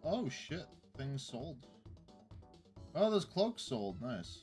Oh shit, things sold. Oh, those cloaks sold. Nice.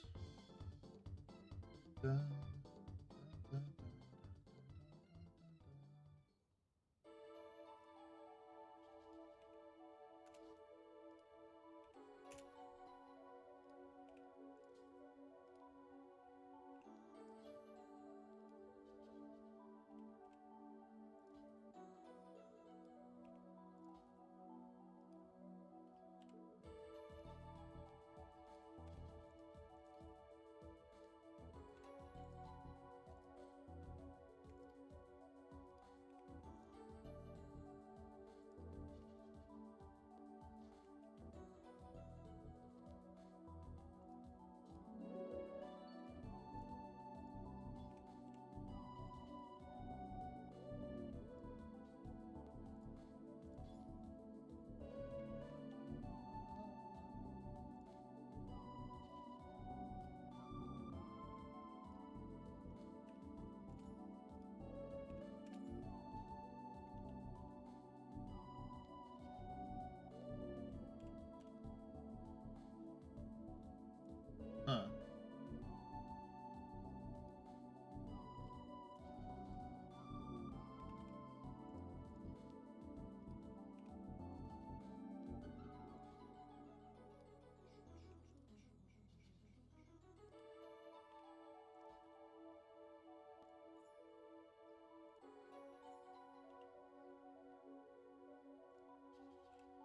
Huh.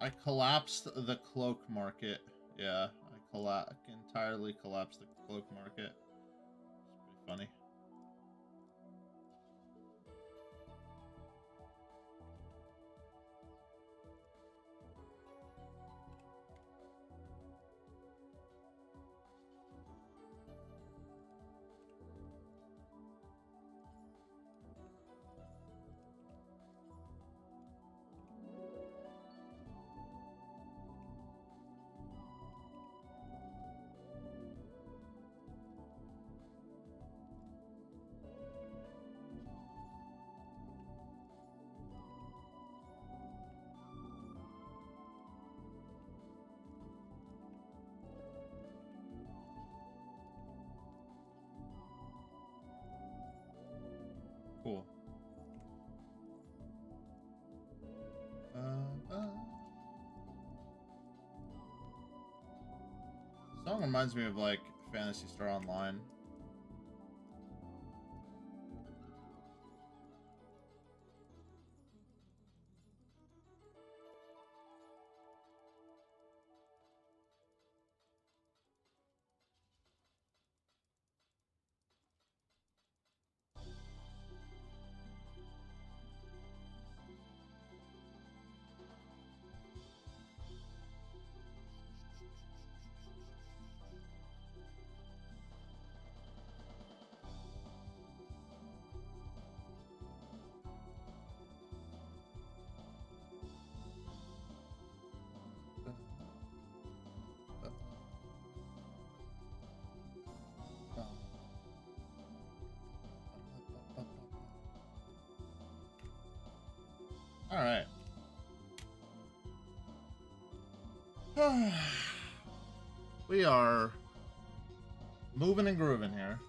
I collapsed the cloak market. Yeah, I entirely collapsed the cloak market. It's pretty funny. Cool. Song reminds me of like Phantasy Star Online. All right. We are moving and grooving here.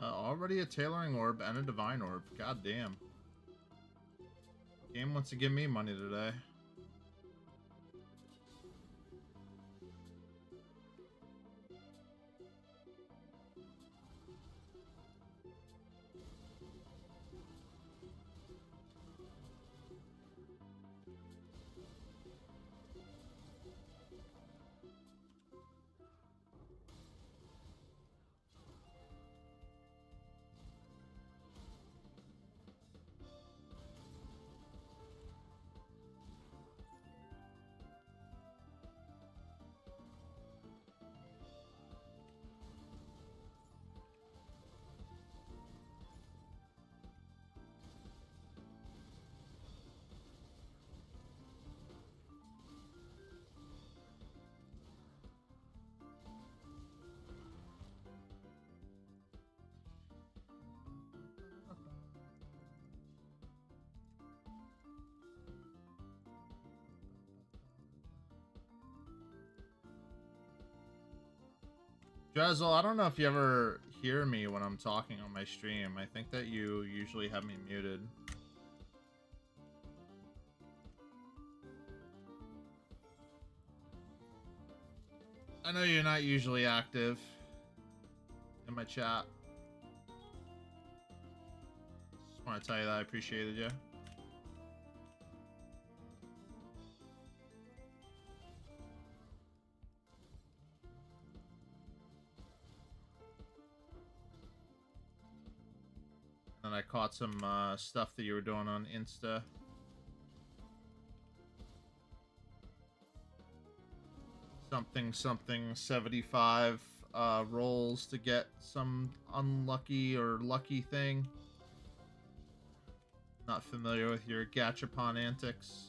Already a tailoring orb and a divine orb. God damn. Game wants to give me money today. Drizzle, I don't know if you ever hear me when I'm talking on my stream. I think that you usually have me muted. I know you're not usually active in my chat. Just want to tell you that I appreciated you. And I caught some stuff that you were doing on Insta. Something 75 rolls to get some unlucky or lucky thing. Not familiar with your gachapon antics.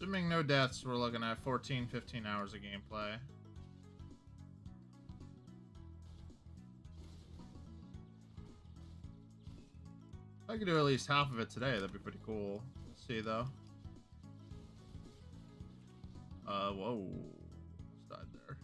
Assuming no deaths, we're looking at 14, 15 hours of gameplay. If I could do at least half of it today, that'd be pretty cool. Let's see, though. Whoa. Just died there.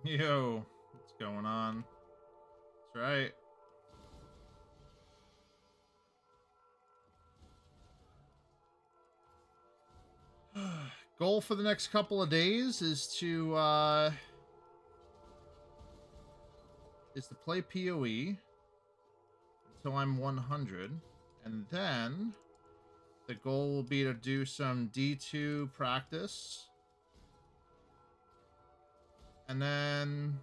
Yo, what's going on? That's right. Goal for the next couple of days is to play PoE until I'm 100, and then the goal will be to do some D2 practice, and then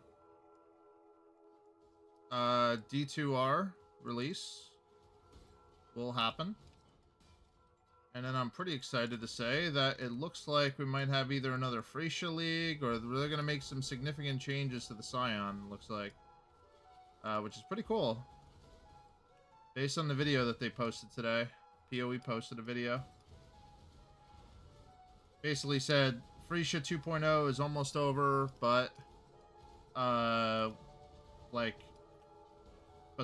D2R release will happen. And then I'm pretty excited to say that it looks like we might have either another Phrecia League, or they're going to make some significant changes to the Scion, looks like. Which is pretty cool. Based on the video that they posted today. PoE posted a video. Basically said, Phrecia 2.0 is almost over, but... but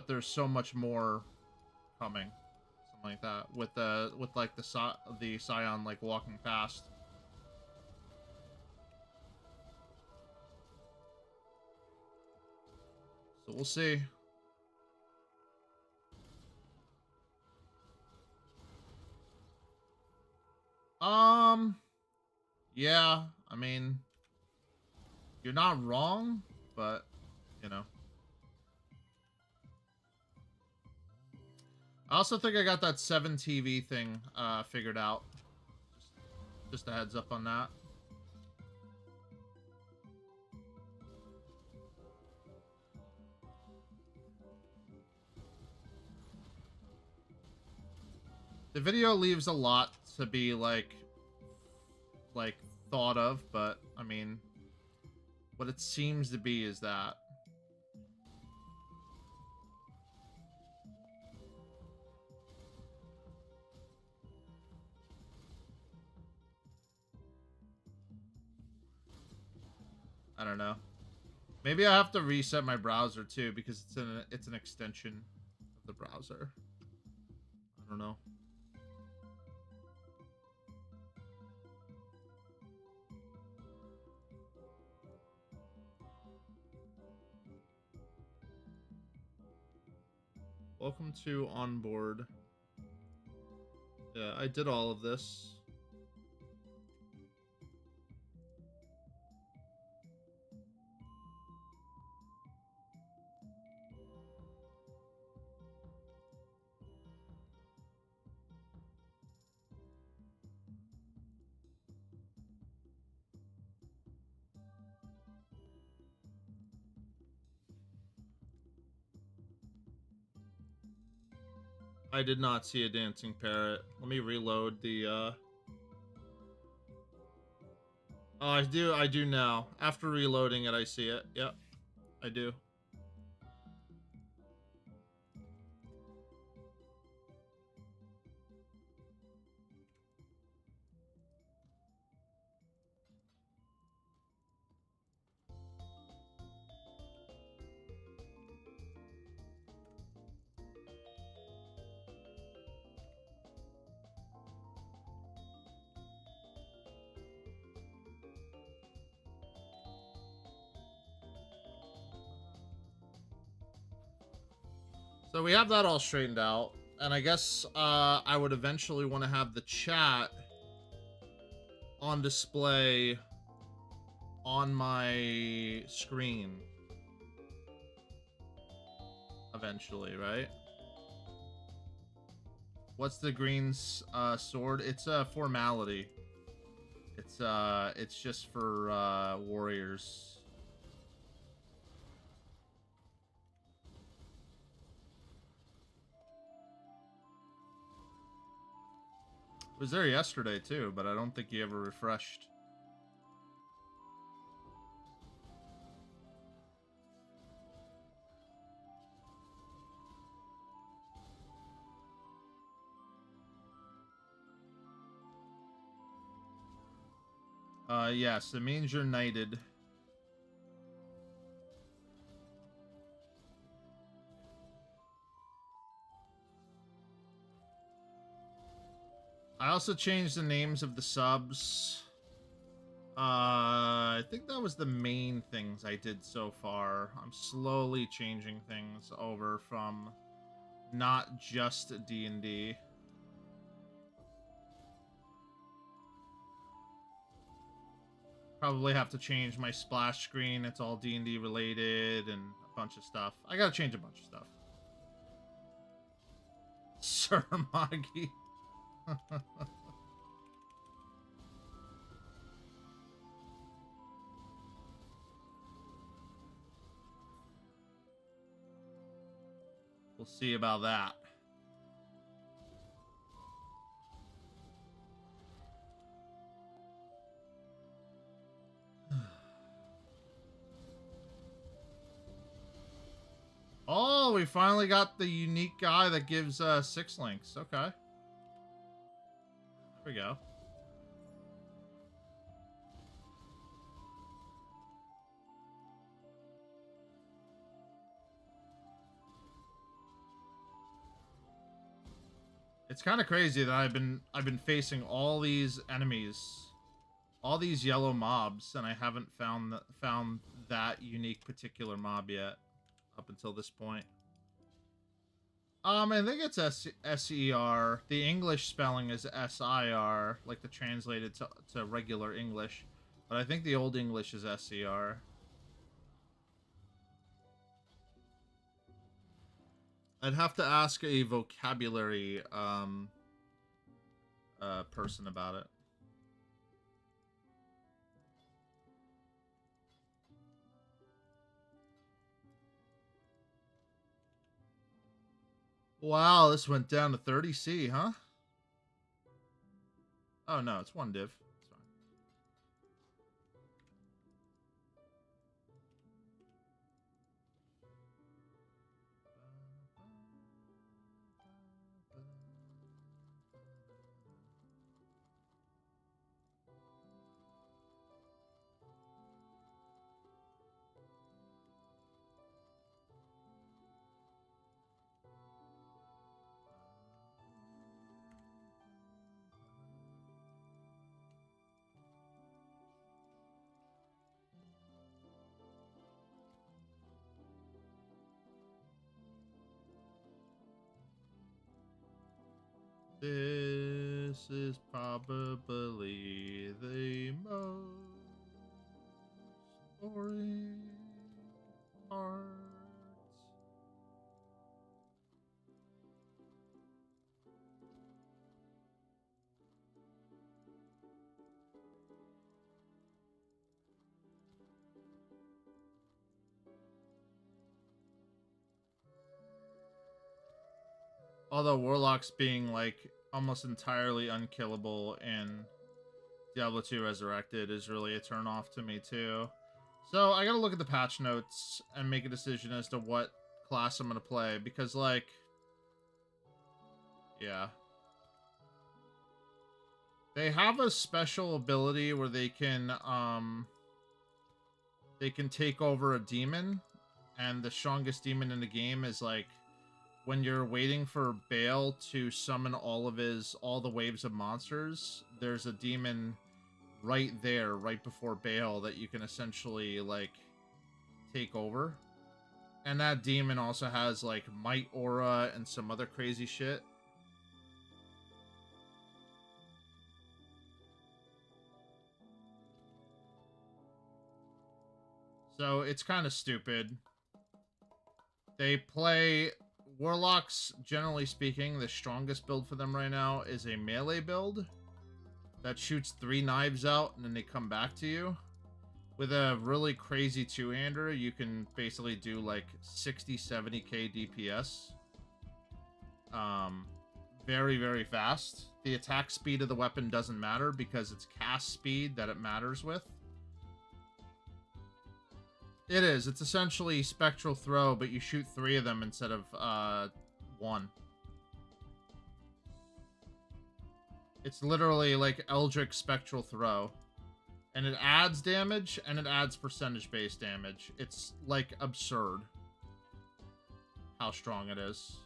there's so much more coming. Like that, with like the Scion like walking past. So we'll see. Yeah, I mean, you're not wrong, but you know. I also think I got that 7 TV thing figured out. Just a heads up on that. The video leaves a lot to be like thought of, but I mean, what it seems to be is that. I don't know. Maybe I have to reset my browser too, because it's an extension of the browser. I don't know. Welcome to onboard. Yeah, I did all of this. I did not see a dancing parrot. Let me reload the Oh, I do now. After reloading it, I see it. Yep. I do. So we have that all straightened out, and I guess I would eventually want to have the chat on display on my screen. Eventually, right? What's the green sword? It's a formality. It's just for warriors. It was there yesterday too, but I don't think he ever refreshed. Yes, it means you're knighted. I also changed the names of the subs. I think that was the main things I did so far. I'm slowly changing things over from not just D&D. Probably have to change my splash screen. It's all D&D related and a bunch of stuff. I gotta change a bunch of stuff. Sir Magi. We'll see about that. Oh, we finally got the unique guy that gives 6 links. Okay. There we go. It's kind of crazy that I've been facing all these enemies, all these yellow mobs, and I haven't found that unique particular mob yet up until this point. I think it's S-E-R. The English spelling is S-I-R, like the translated to regular English. But I think the Old English is S-E-R. I'd have to ask a vocabulary person about it. Wow, this went down to 30C, huh? Oh no, it's 1 div. It's fine. This is probably the most boring part. Although Warlocks being like almost entirely unkillable in Diablo 2 Resurrected is really a turnoff to me too. So I gotta look at the patch notes and make a decision as to what class I'm gonna play, because like, yeah. They have a special ability where they can take over a demon, and the strongest demon in the game is like when you're waiting for Bale to summon all the waves of monsters, there's a demon right there, right before Bale, that you can essentially like take over. And that demon also has like Might Aura and some other crazy shit. So it's kind of stupid. They play Warlocks, generally speaking, the strongest build for them right now is a melee build that shoots 3 knives out and then they come back to you. With a really crazy two-hander, you can basically do like 60, 70k DPS. Very, very fast. The attack speed of the weapon doesn't matter because it's cast speed that it matters with. It is. It's essentially Spectral Throw, but you shoot 3 of them instead of 1. It's literally like Eldritch Spectral Throw. And it adds damage, and it adds percentage-based damage. It's, like, absurd how strong it is.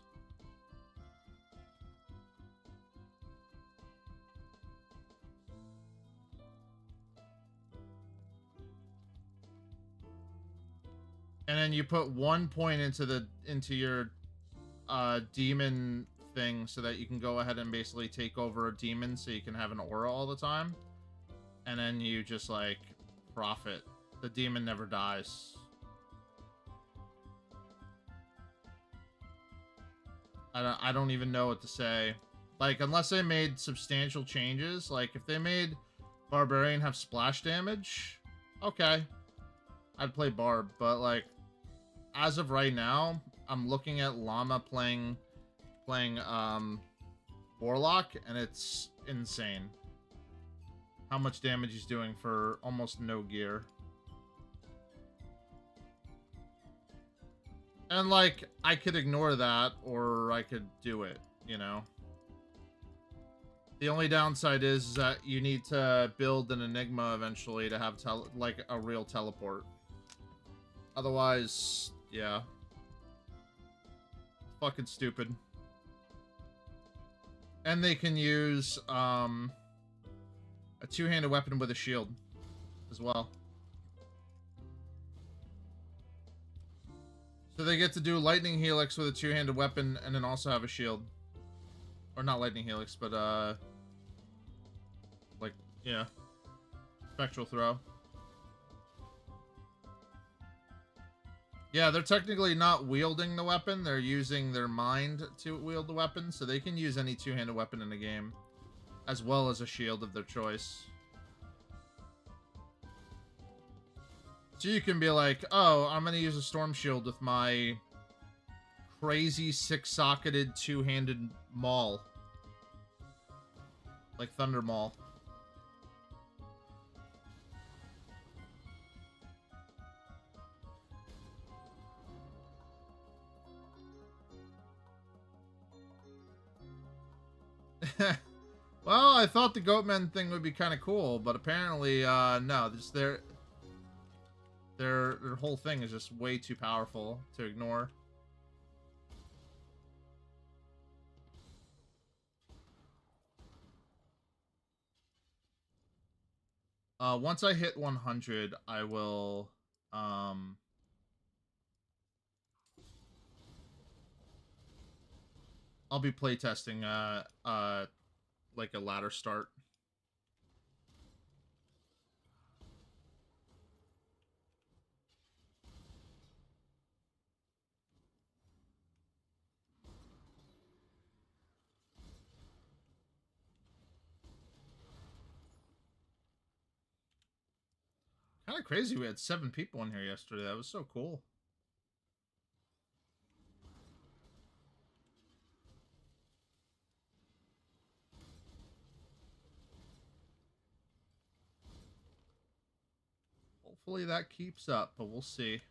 And then you put 1 point into your demon thing so that you can go ahead and basically take over a demon so you can have an aura all the time. And then you just, like, profit. The demon never dies. I don't even know what to say. Like, unless they made substantial changes, like, if they made Barbarian have splash damage, okay, I'd play Barb. But, like, as of right now, I'm looking at Llama playing Warlock, and it's insane how much damage he's doing for almost no gear. And, like, I could ignore that, or I could do it, you know? The only downside is that you need to build an Enigma eventually to have, like, a real teleport. Otherwise, yeah. Fucking stupid. And they can use, a two-handed weapon with a shield as well. So they get to do Lightning Helix with a two-handed weapon and then also have a shield. Or not Lightning Helix, but, like, yeah. Spectral Throw. Yeah, they're technically not wielding the weapon. They're using their mind to wield the weapon, so they can use any two-handed weapon in the game, as well as a shield of their choice. So you can be like, oh, I'm going to use a Storm Shield with my crazy six-socketed two-handed maul. Like Thunder Maul. Well, I thought the Goatmen thing would be kind of cool, but apparently, no. Just their whole thing is just way too powerful to ignore. Once I hit 100, I will, I'll be playtesting, like a ladder start. Kind of crazy we had 7 people in here yesterday. That was so cool. Hopefully that keeps up, but we'll see.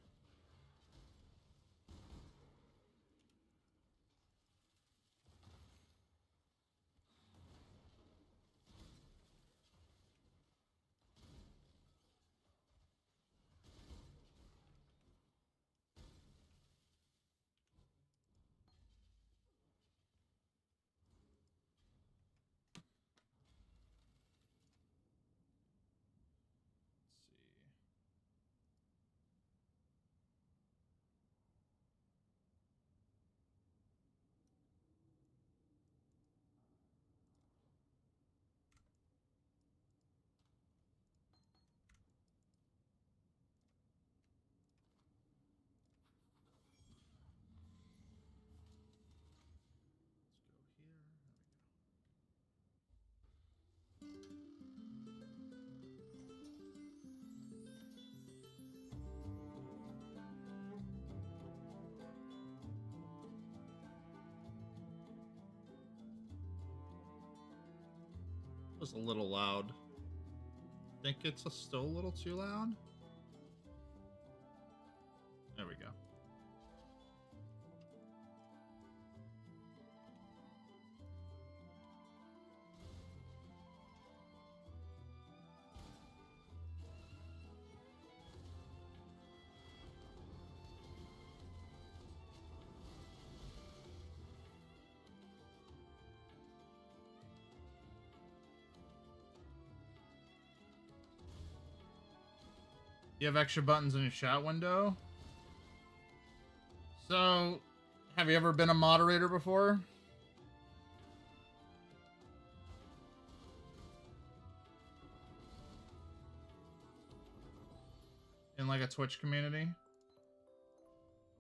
Was a little loud. Think it's still a little too loud? There we go. You have extra buttons in your chat window? So, have you ever been a moderator before? In like a Twitch community?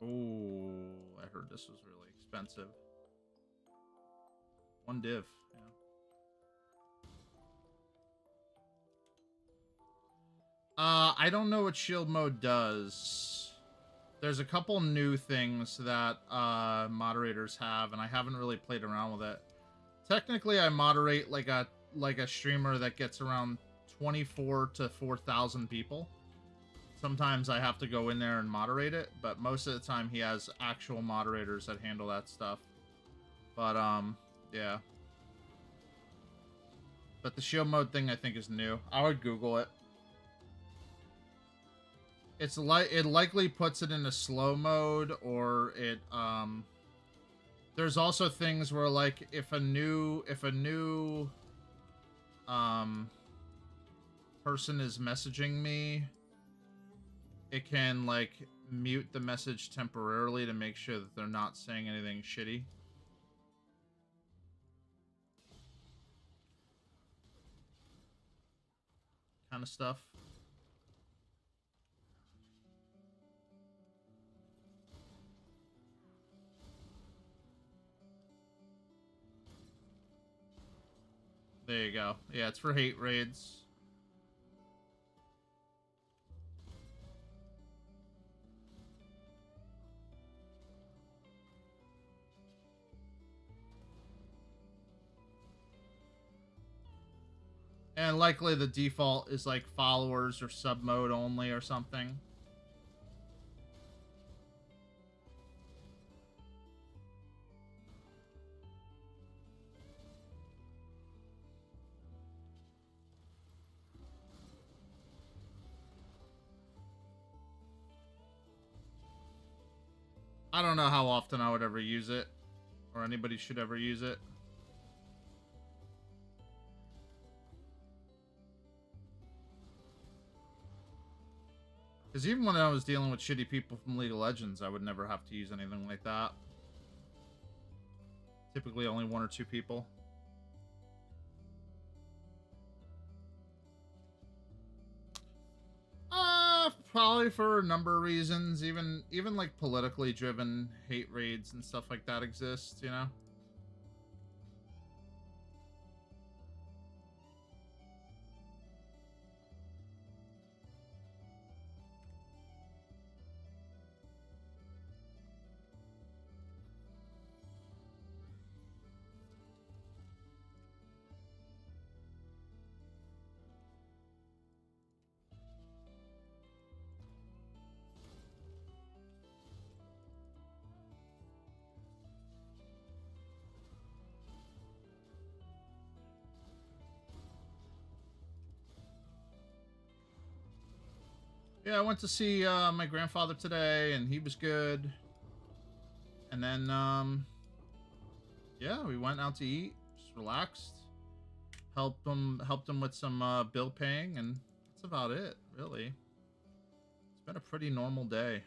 Oh, I heard this was really expensive. One div, yeah. I don't know what shield mode does. There's a couple new things that moderators have, and I haven't really played around with it. Technically, I moderate like a streamer that gets around 24 to 4,000 people. Sometimes I have to go in there and moderate it, but most of the time he has actual moderators that handle that stuff. But yeah. But the shield mode thing I think is new. I would Google it. It's like it likely puts it in a slow mode, or it there's also things where like if a new person is messaging me, it can like mute the message temporarily to make sure that they're not saying anything shitty. Kind of stuff. There you go. Yeah, it's for hate raids. And likely the default is like followers or sub mode only or something. I don't know how often I would ever use it, or anybody should ever use it. Because even when I was dealing with shitty people from League of Legends, I would never have to use anything like that. Typically only 1 or 2 people. Probably for a number of reasons. Even like politically driven hate raids and stuff like that exist, you know? Yeah, I went to see my grandfather today, and he was good. And then, yeah, we went out to eat, just relaxed. Helped him with some bill paying, and that's about it, really. It's been a pretty normal day.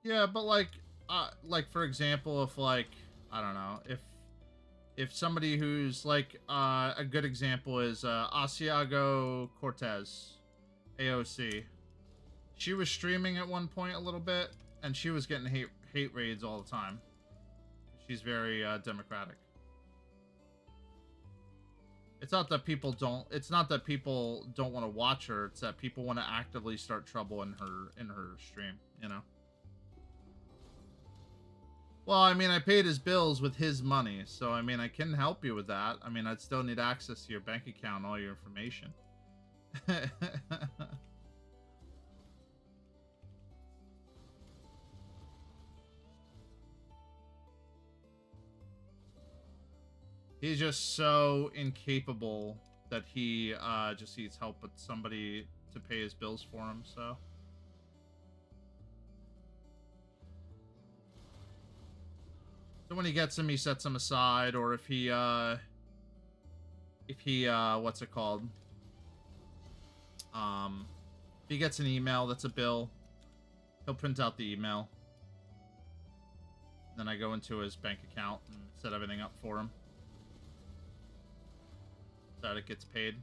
Yeah, but like for example, if like I don't know, if somebody who's like a good example is Asiago Cortez, AOC. She was streaming at one point a little bit, and she was getting hate raids all the time. She's very democratic. It's not that people don't. It's not that people don't want to watch her. It's that people want to actively start trouble in her stream. You know. Well, I mean, I paid his bills with his money, so I mean, I can help you with that. I mean, I'd still need access to your bank account and all your information. He's just so incapable that he just needs help with somebody to pay his bills for him, so. So when he gets him, he sets him aside, or if he what's it called? If he gets an email that's a bill, he'll print out the email. Then I go into his bank account and set everything up for him so that it gets paid.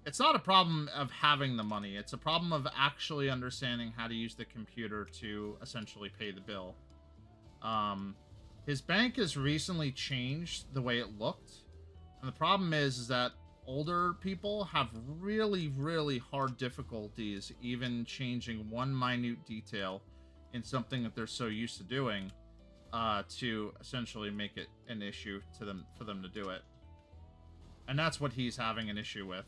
It's not a problem of having the money. It's a problem of actually understanding how to use the computer to essentially pay the bill. His bank has recently changed the way it looked. And the problem is that older people have really, really hard difficulties even changing one minute detail in something that they're so used to doing to essentially make it an issue to them for them to do it. And that's what he's having an issue with.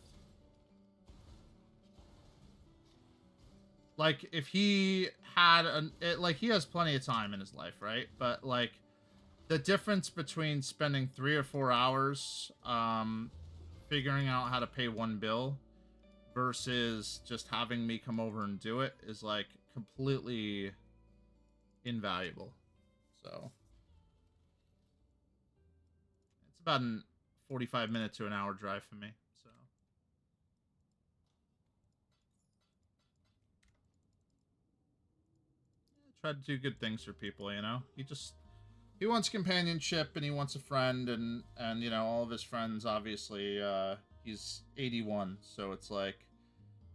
Like, if he had he has plenty of time in his life, right? But like, the difference between spending 3 or 4 hours figuring out how to pay one bill versus just having me come over and do it is like completely invaluable. So it's about a 45-minute to an hour drive for me. So try to do good things for people, you know? He wants companionship and he wants a friend, and you know, all of his friends, obviously, he's 81, so it's like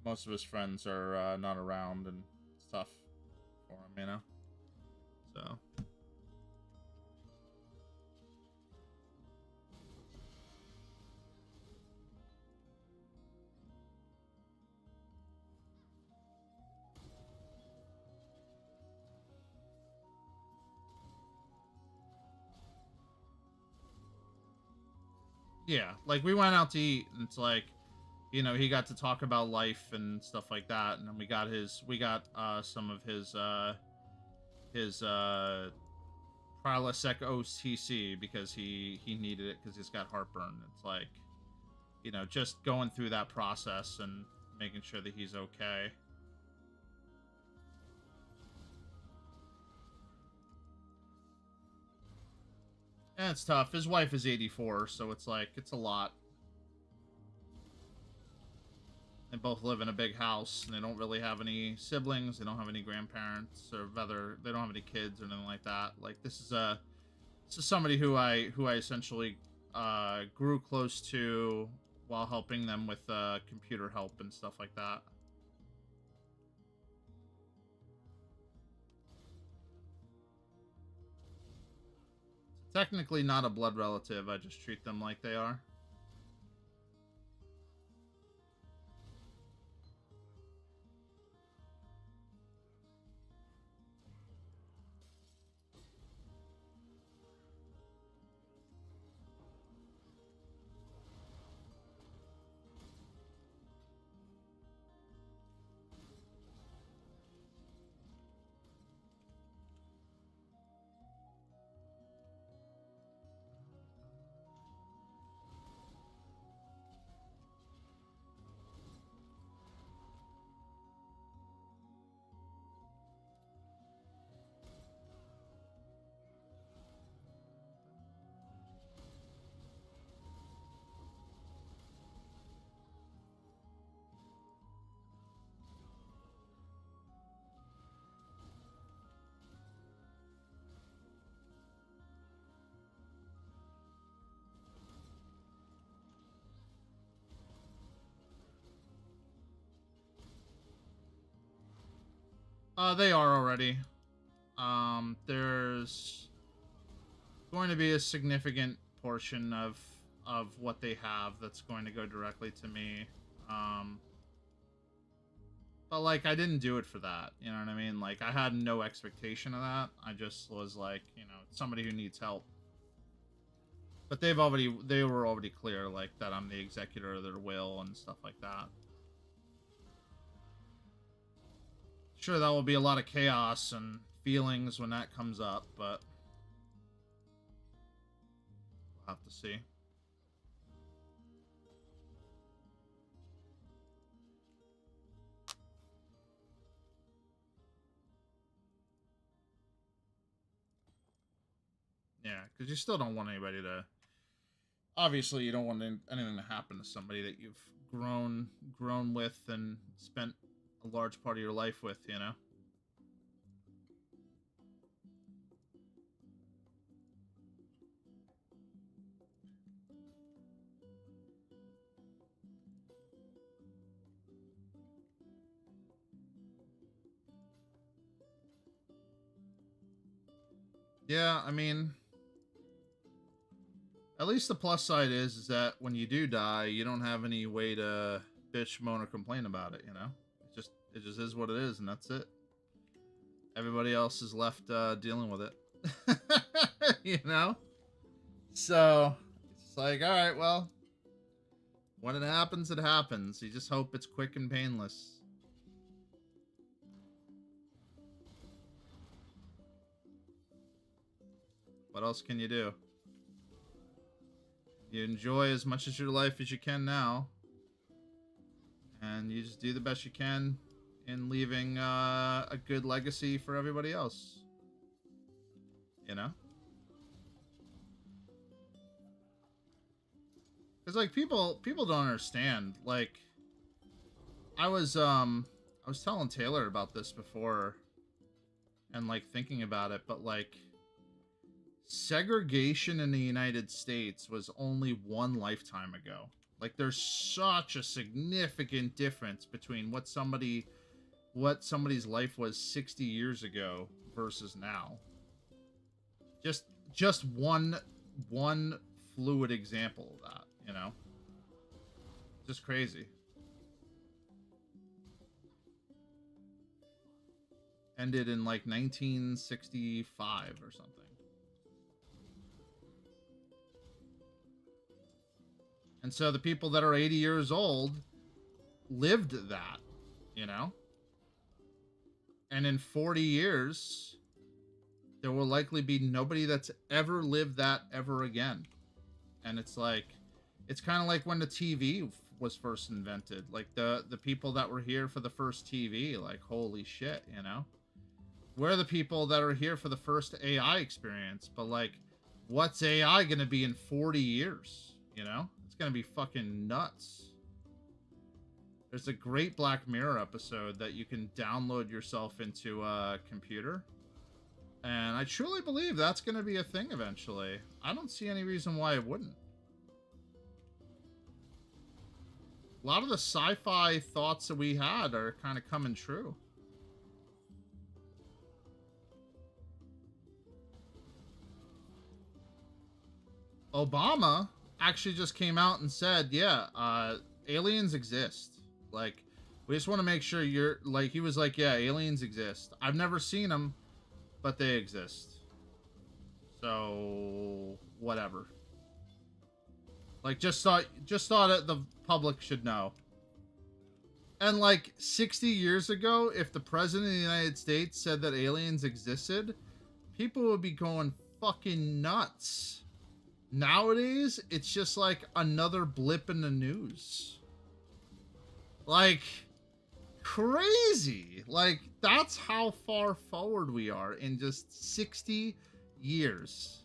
most of his friends are not around, and it's tough for him, you know? So yeah, like, we went out to eat, and it's like, you know, he got to talk about life and stuff like that, and then we got some of his Prilosec OTC because he needed it because he's got heartburn. It's like, you know, just going through that process and making sure that he's okay. And it's tough. His wife is 84, so it's like, it's a lot. They both live in a big house, and they don't really have any siblings. They don't have any grandparents, or rather, they don't have any kids or anything like that. Like, this is somebody who I essentially grew close to while helping them with computer help and stuff like that. It's technically not a blood relative. I just treat them like they are. They are already. There's going to be a significant portion of what they have that's going to go directly to me. But like, I didn't do it for that. You know what I mean? Like, I had no expectation of that. I just was like, you know, somebody who needs help. But they were already clear, like, that I'm the executor of their will and stuff like that. Sure, that will be a lot of chaos and feelings when that comes up, but we'll have to see. Yeah, because you still don't want anybody to Obviously, you don't want anything to happen to somebody that you've grown with and spent a large part of your life with, you know? Yeah, I mean, at least the plus side is that when you do die, you don't have any way to bitch, moan, or complain about it, you know? It just is what it is, and that's it. Everybody else is left dealing with it. You know? So, it's like, alright, well, when it happens, it happens. You just hope it's quick and painless. What else can you do? You enjoy as much of your life as you can now. And you just do the best you can in leaving a good legacy for everybody else. You know? Because, like, people don't understand. Like, I was telling Taylor about this before and, like, thinking about it, but, like, segregation in the United States was only one lifetime ago. Like, there's such a significant difference between what somebody's life was 60 years ago versus now. Just one fluid example of that, you know? Just crazy. Ended in like 1965 or something. And so the people that are 80 years old lived that, you know? And in 40 years, there will likely be nobody that's ever lived that ever again. And it's like, it's kind of like when the TV was first invented. Like the people that were here for the first TV, like, holy shit, you know? We're the people that are here for the first AI experience, but like, what's AI gonna be in 40 years, you know? It's gonna be fucking nuts. There's a great Black Mirror episode that you can download yourself into a computer. And I truly believe that's gonna be a thing eventually. I don't see any reason why it wouldn't. A lot of the sci-fi thoughts that we had are kind of coming true. Obama actually just came out and said, yeah, aliens exist. Like, we just want to make sure you're, like, he was like, yeah, aliens exist. I've never seen them, but they exist. So, whatever. Like, just thought that the public should know. And, like, 60 years ago, if the president of the United States said that aliens existed, people would be going fucking nuts. Nowadays, it's just like another blip in the news. Like, crazy. Like, that's how far forward we are in just 60 years.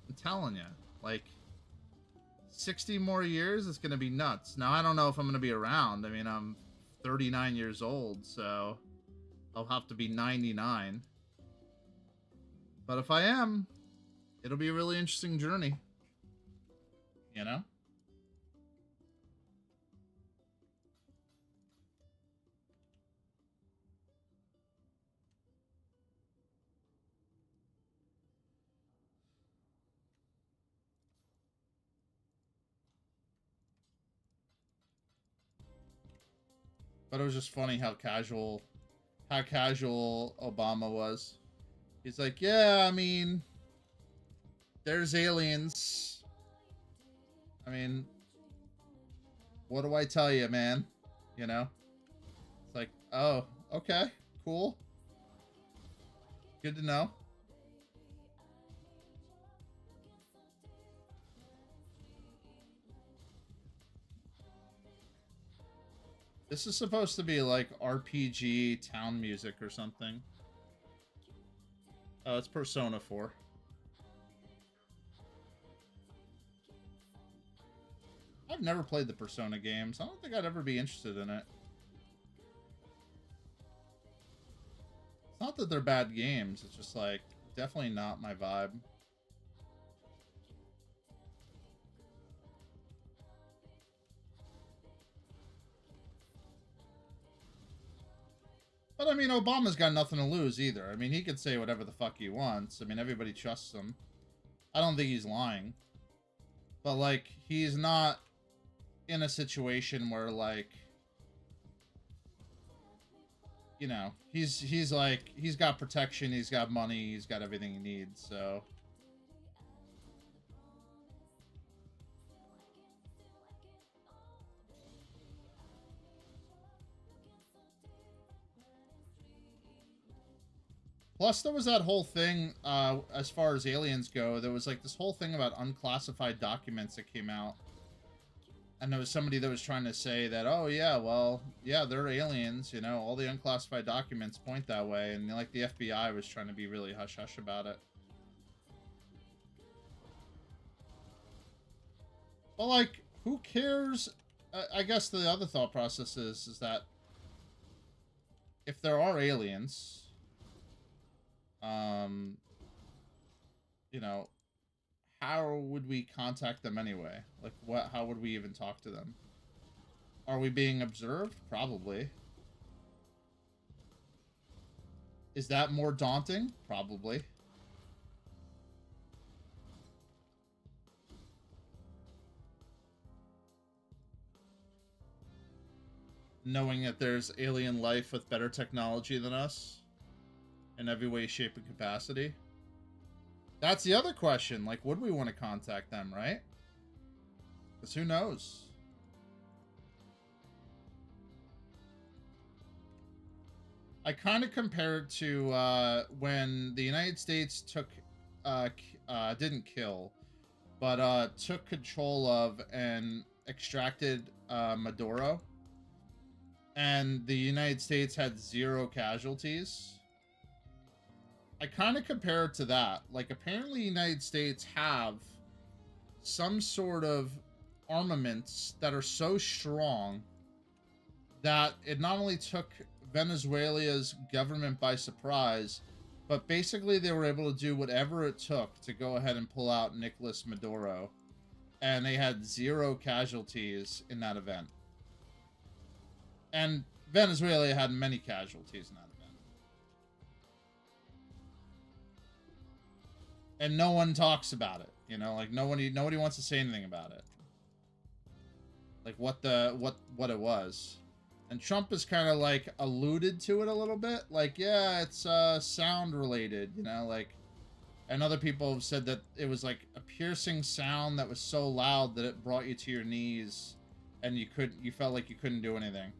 I'm telling you. Like, 60 more years, it's going to be nuts. Now, I don't know if I'm going to be around. I mean, I'm 39 years old, so I'll have to be 99. But if I am, it'll be a really interesting journey. You know? But it was just funny how casual Obama was. He's like, yeah, I mean, there's aliens. I mean, what do I tell you, man? You know? It's like, oh, okay, cool. Good to know. This is supposed to be like RPG town music or something. Oh, it's Persona 4. I've never played the Persona games. I don't think I'd ever be interested in it. It's not that they're bad games. It's just like definitely not my vibe. But I mean, Obama's got nothing to lose either. I mean, he could say whatever the fuck he wants. I mean, everybody trusts him. I don't think he's lying. But like, he's not in a situation where like, you know, he's like, he's got protection, he's got money, he's got everything he needs, so. Plus, there was that whole thing, as far as aliens go, there was like this whole thing about unclassified documents that came out. And there was somebody that was trying to say that, oh yeah, well, yeah, they're aliens, you know, all the unclassified documents point that way. And like the FBI was trying to be really hush-hush about it. But like, who cares? I guess the other thought process is that if there are aliens, you know, how would we contact them anyway? Like, how would we even talk to them? Are we being observed? Probably. Is that more daunting? Probably. Knowing that there's alien life with better technology than us in every way, shape, and capacity. That's the other question. Like, would we want to contact them, right? Because who knows? I kind of compare it to when the United States didn't kill, but took control of and extracted Maduro. And the United States had 0 casualties. I kind of compare it to that. Like, apparently the United States have some sort of armaments that are so strong that it not only took Venezuela's government by surprise, but basically they were able to do whatever it took to go ahead and pull out Nicolas Maduro. And they had 0 casualties in that event. And Venezuela had many casualties in that event. And no one talks about it, you know, like nobody wants to say anything about it. Like what it was. And Trump has kind of like alluded to it a little bit, like, yeah, it's sound related, you know, like, and other people have said that it was like a piercing sound that was so loud that it brought you to your knees and you felt like you couldn't do anything.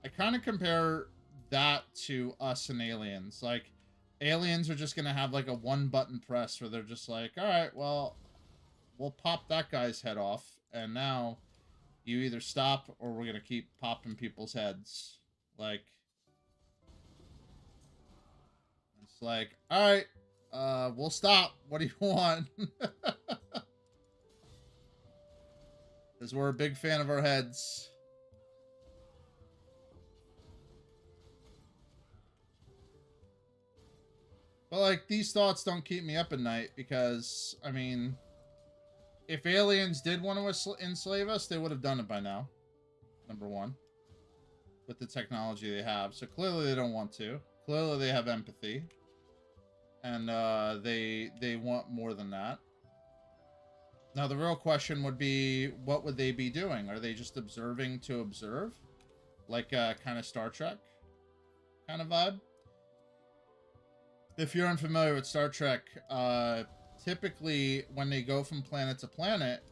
I kind of compare that to us and aliens. Like, aliens are just gonna have like a 1-button press where they're just like, all right, well, we'll pop that guy's head off, and now you either stop or we're gonna keep popping people's heads. Like, it's like, all right, we'll stop. What do you want? Because we're a big fan of our heads. But, like, these thoughts don't keep me up at night because, I mean, if aliens did want to enslave us, they would have done it by now. Number one. With the technology they have. So clearly they don't want to. Clearly they have empathy. And they want more than that. Now, the real question would be, what would they be doing? Are they just observing to observe? Like kind of Star Trek kind of vibe? If you're unfamiliar with Star Trek, typically when they go from planet to planet,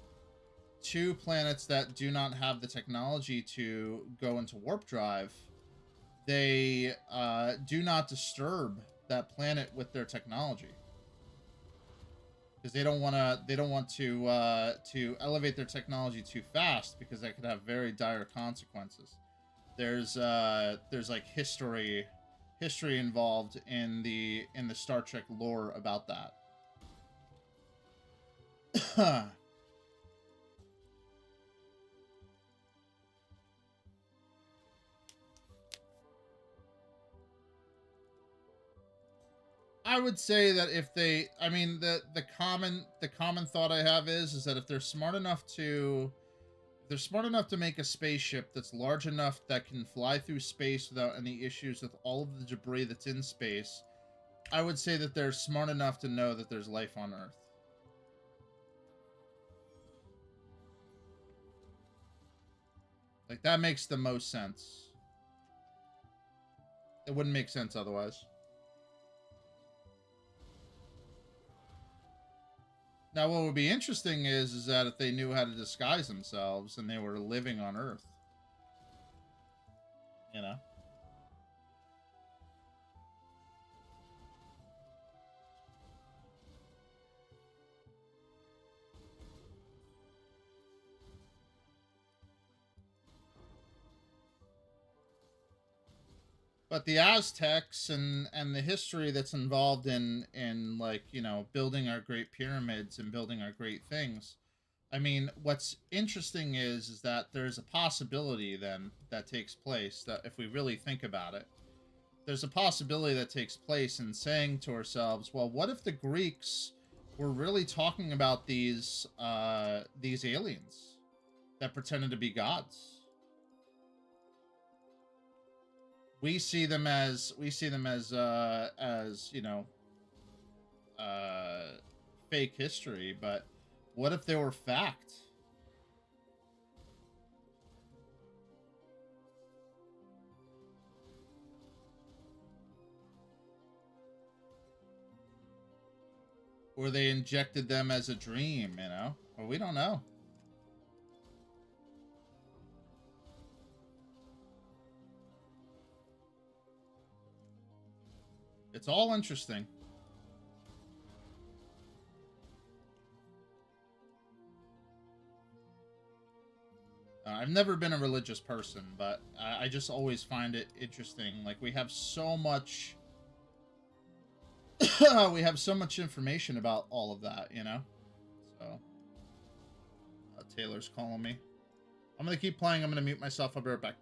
to planets that do not have the technology to go into warp drive, they do not disturb that planet with their technology, because they don't want to elevate their technology too fast, because that could have very dire consequences. There's like history involved in the Star Trek lore about that. I would say that if they, I mean, the common thought I have is that if they're smart enough to, if they're smart enough to make a spaceship that's large enough that can fly through space without any issues with all of the debris that's in space, I would say that they're smart enough to know that there's life on Earth. Like, that makes the most sense. It wouldn't make sense otherwise. Now, what would be interesting is that if they knew how to disguise themselves and they were living on Earth, you know? But the Aztecs and the history that's involved in like, you know, building our great pyramids and building our great things. I mean, what's interesting is that there's a possibility then that takes place, that if we really think about it, there's a possibility that takes place in saying to ourselves, well, what if the Greeks were really talking about these aliens that pretended to be gods? We see them as you know, uh fake history, but what if they were fact? Or they injected them as a dream, you know? Well, we don't know. It's all interesting. I've never been a religious person, but I just always find it interesting. Like, we have so much we have so much information about all of that, you know? So, Taylor's calling me. I'm gonna keep playing. I'm gonna mute myself. I'll be right back.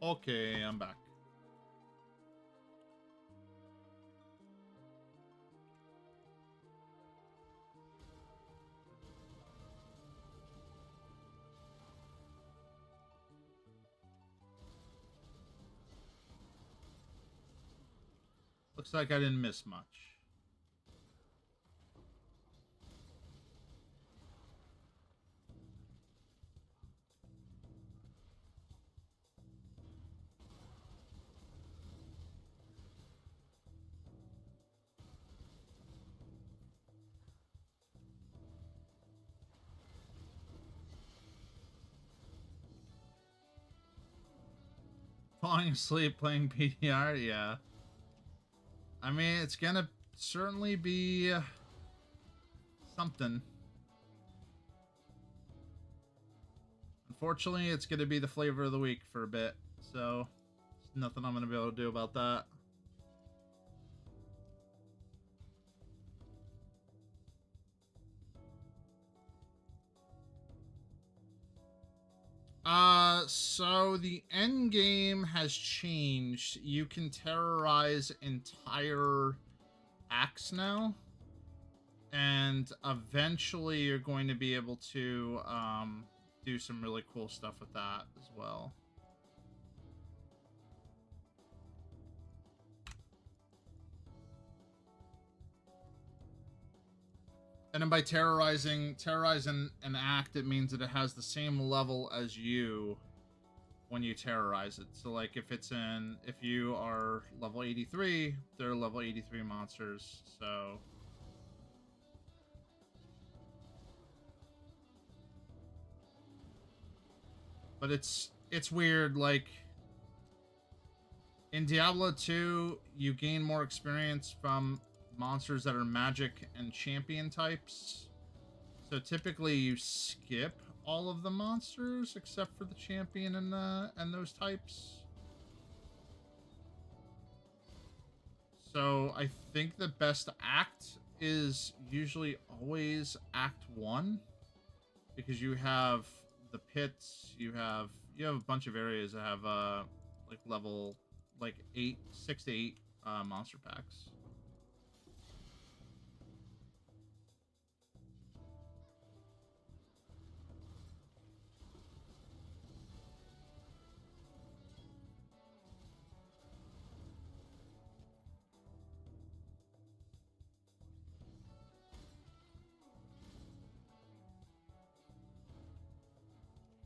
Okay, I'm back. Looks like I didn't miss much. Falling asleep playing PDR? Yeah. I mean, it's gonna certainly be something. Unfortunately, it's gonna be the flavor of the week for a bit, so there's nothing I'm gonna be able to do about that. So the end game has changed. You can terrorize entire acts now, and eventually you're going to be able to do some really cool stuff with that as well. And then by terrorizing an act, it means that it has the same level as you when you terrorize it. So like if you are level 83, they're level 83 monsters. So but it's weird, like in Diablo 2, you gain more experience from monsters that are magic and champion types. So typically you skip all of the monsters except for the champion and those types. So I think the best act is usually always Act 1, because you have the pits, you have a bunch of areas that have like level like 6 to 8 monster packs.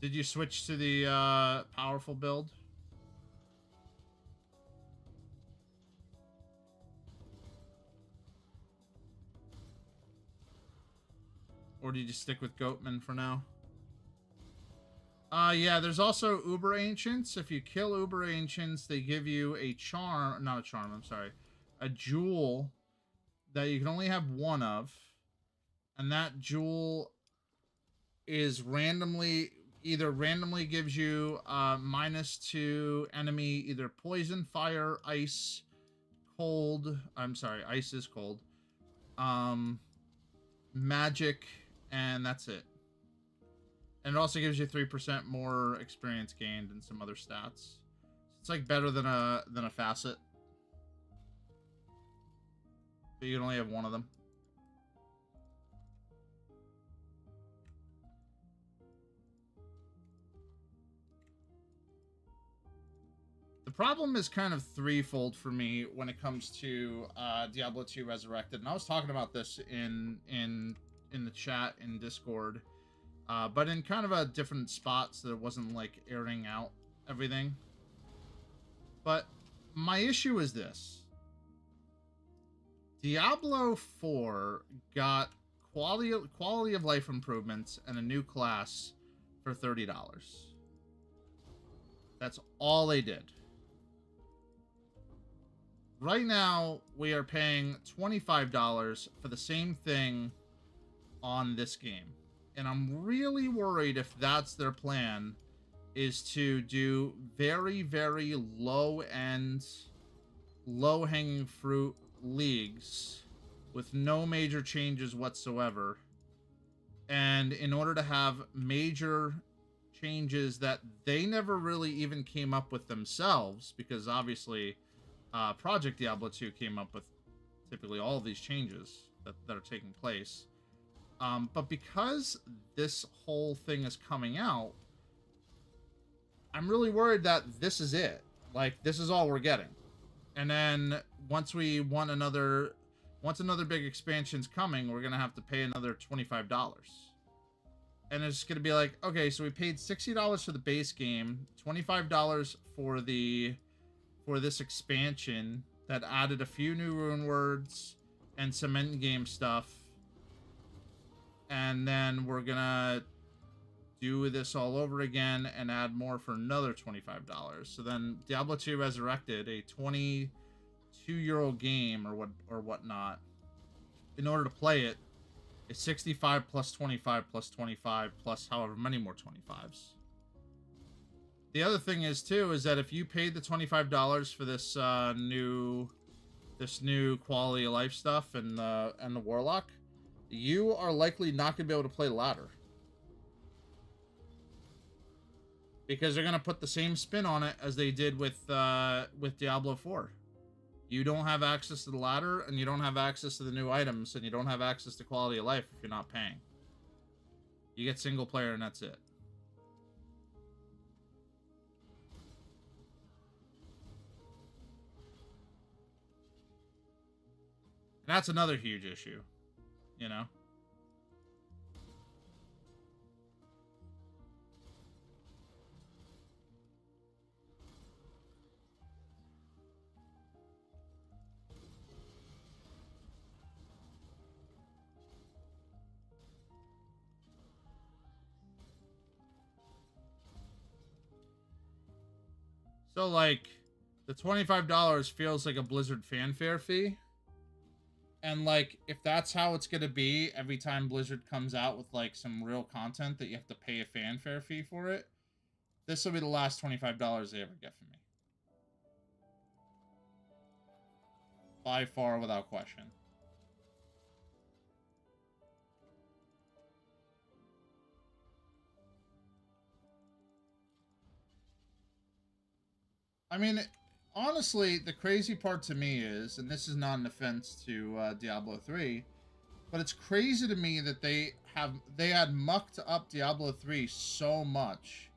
Did you switch to the powerful build? Or did you stick with Goatman for now? Yeah, there's also Uber Ancients. If you kill Uber Ancients, they give you a charm, not a charm, I'm sorry, a jewel that you can only have one of. And that jewel is randomly gives you -2 enemy either poison, fire, ice, cold. I'm sorry, ice is cold. Magic, and that's it. And it also gives you 3% more experience gained and some other stats. It's like better than a facet. But you can only have one of them. The problem is kind of threefold for me when it comes to Diablo 2 Resurrected, and I was talking about this in the chat in Discord, but in kind of a different spot, so that it wasn't like airing out everything. But my issue is this: Diablo 4 got quality of life improvements and a new class for $30. That's all they did. Right now, we are paying $25 for the same thing on this game. And I'm really worried if that's their plan, is to do very, very low-end, low-hanging fruit leagues with no major changes whatsoever. And in order to have major changes that they never really even came up with themselves, because obviously Project Diablo 2 came up with typically all of these changes that are taking place. But because this whole thing is coming out, I'm really worried that this is it. Like, this is all we're getting. And then once another big expansion's coming, we're gonna have to pay another $25. And it's gonna be like, okay, so we paid $60 for the base game, $25 for this expansion that added a few new rune words and some end game stuff, and then we're gonna do this all over again and add more for another $25. So then Diablo 2 Resurrected, a 22-year-old game or whatnot, in order to play it, is 65 plus 25 plus 25 plus however many more 25s. The other thing is too is that if you paid the $25 for this new quality of life stuff and the Warlock, you are likely not going to be able to play ladder, because they're going to put the same spin on it as they did with Diablo 4. You don't have access to the ladder, and you don't have access to the new items, and you don't have access to quality of life if you're not paying. You get single player, and that's it. And that's another huge issue, you know? So, like, the $25 feels like a Blizzard fanfare fee. And, like, if that's how it's going to be every time Blizzard comes out with, like, some real content that you have to pay a fanfare fee for it, this will be the last $25 they ever get from me. By far, without question. I mean, honestly, the crazy part to me is, and this is not an offense to Diablo 3, but it's crazy to me that they had mucked up Diablo 3 so much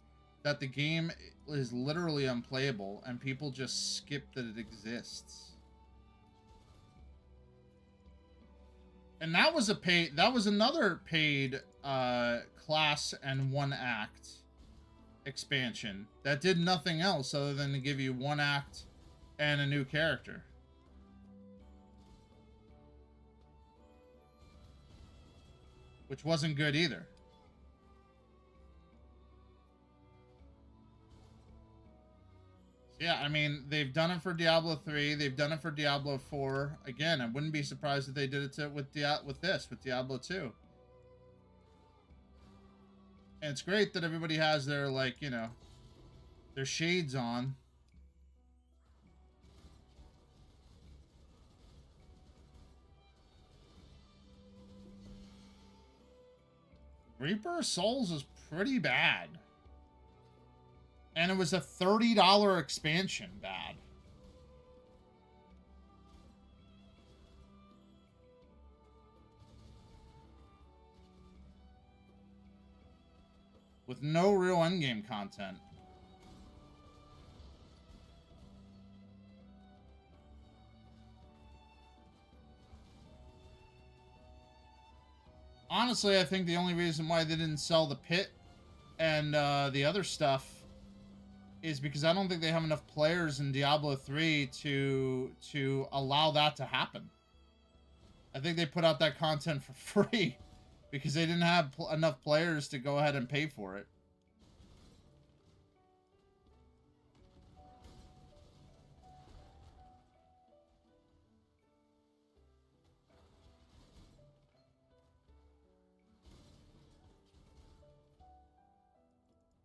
that the game is literally unplayable and people just skip that it exists. And that was another paid class and one act expansion that did nothing else other than to give you one act and a new character. Which wasn't good either. Yeah, I mean, they've done it for Diablo 3, they've done it for Diablo 4. Again, I wouldn't be surprised if they did it with Diablo 2. And it's great that everybody has their, like, you know, their shades on. Reaper of Souls is pretty bad. And it was a $30 expansion bad. With no real endgame content. Honestly, I think the only reason why they didn't sell the pit and the other stuff is because I don't think they have enough players in Diablo 3 to allow that to happen. I think they put out that content for free because they didn't have enough players to go ahead and pay for it.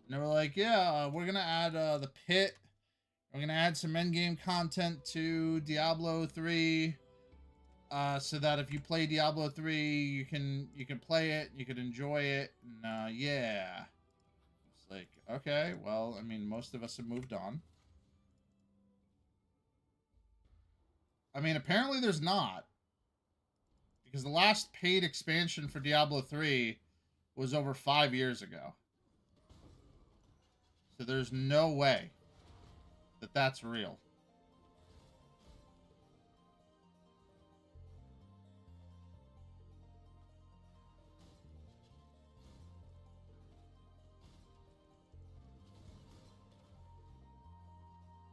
And they were like, yeah, we're going to add the pit. We're going to add some endgame content to Diablo 3. So that if you play Diablo 3, you can play it, you can enjoy it, and yeah. It's like, okay, well, I mean, most of us have moved on. I mean, apparently there's not. Because the last paid expansion for Diablo 3 was over 5 years ago. So there's no way that that's real.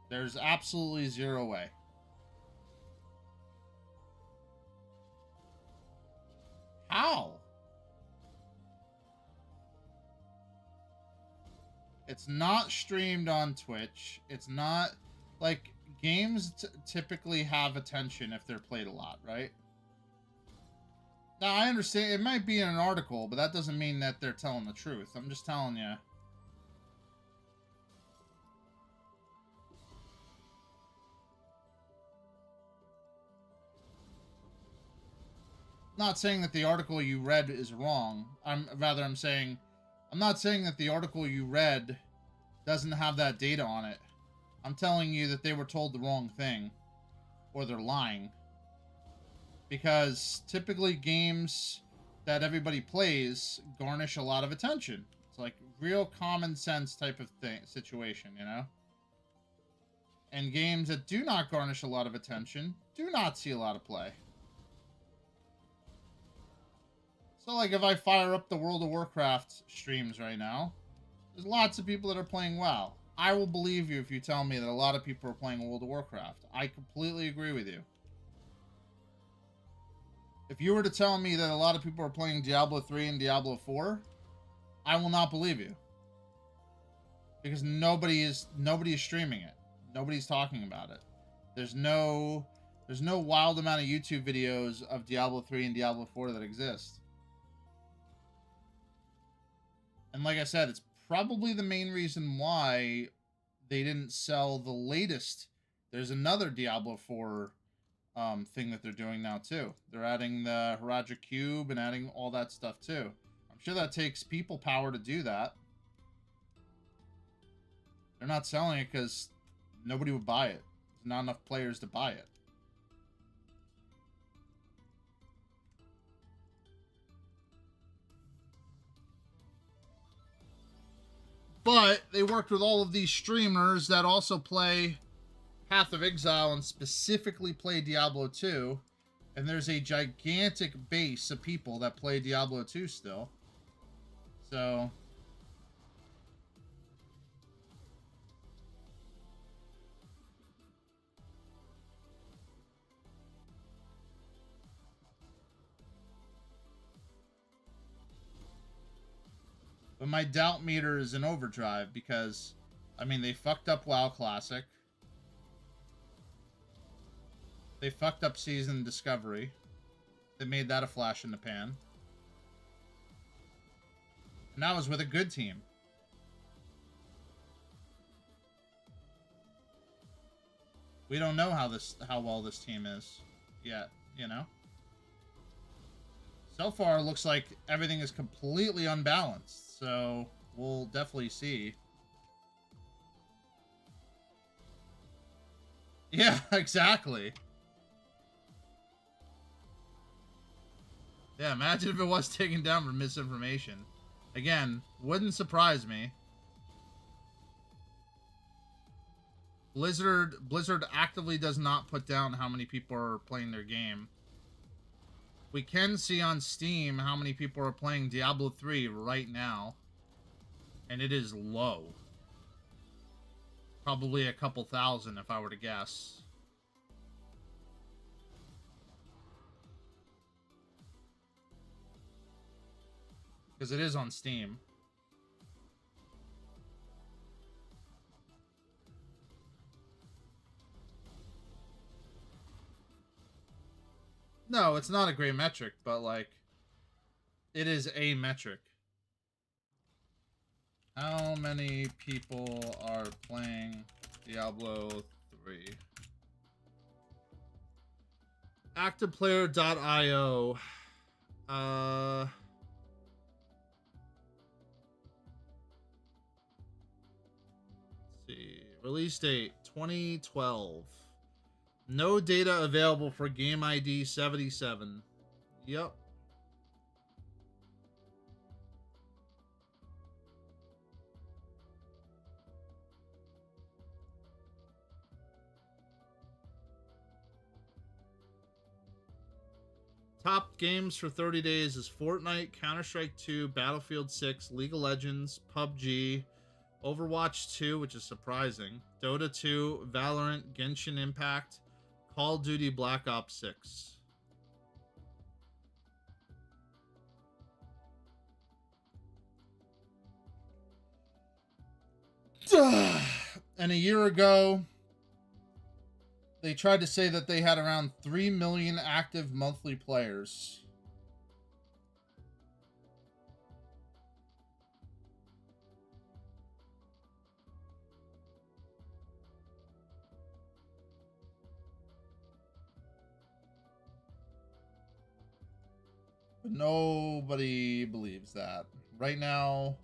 There's absolutely zero way. How? It's not streamed on Twitch. It's not like games typically have attention if they're played a lot, right? Now, I understand it might be in an article, but that doesn't mean that they're telling the truth. I'm just telling you. Not saying that the article you read is wrong. I'm saying I'm not saying that the article you read doesn't have that data on it. I'm telling you that they were told the wrong thing, or they're lying. Because typically games that everybody plays garnish a lot of attention. It's like real common sense type of situation, you know? And games that do not garnish a lot of attention do not see a lot of play. So, like, if I fire up the World of Warcraft streams right now, there's lots of people that are playing WoW. I will believe you if you tell me that a lot of people are playing World of Warcraft. I completely agree with you. If you were to tell me that a lot of people are playing Diablo 3 and Diablo 4, I will not believe you. Because nobody is streaming it. Nobody's talking about it. There's no wild amount of YouTube videos of Diablo 3 and Diablo 4 that exist. And like I said, it's probably the main reason why they didn't sell the latest. There's another Diablo 4 thing that they're doing now too. They're adding the Haraja Cube and adding all that stuff too. I'm sure that takes people power to do that. They're not selling it because nobody would buy it. There's not enough players to buy it. But they worked with all of these streamers that also play Path of Exile and specifically play Diablo 2. And there's a gigantic base of people that play Diablo 2 still. So... But my doubt meter is in overdrive because, I mean, they fucked up WoW Classic. They fucked up Season Discovery. They made that a flash in the pan. And that was with a good team. We don't know how well this team is yet, you know? So far, it looks like everything is completely unbalanced. So, we'll definitely see. Yeah, exactly. Yeah, imagine if it was taken down for misinformation. Again, wouldn't surprise me. Blizzard actively does not put down how many people are playing their game. We can see on Steam how many people are playing Diablo 3 right now. And it is low. Probably a couple thousand if I were to guess. Because it is on Steam. No, it's not a great metric, but, like, it is a metric. How many people are playing Diablo 3? ActivePlayer.io. Release date 2012. No data available for game ID 77. Yep. Top games for 30 days is Fortnite, Counter-Strike 2, Battlefield 6, League of Legends, PUBG, Overwatch 2, which is surprising, Dota 2, Valorant, Genshin Impact, Call of Duty Black Ops 6. And a year ago, they tried to say that they had around 3 million active monthly players. But nobody believes that. Right now,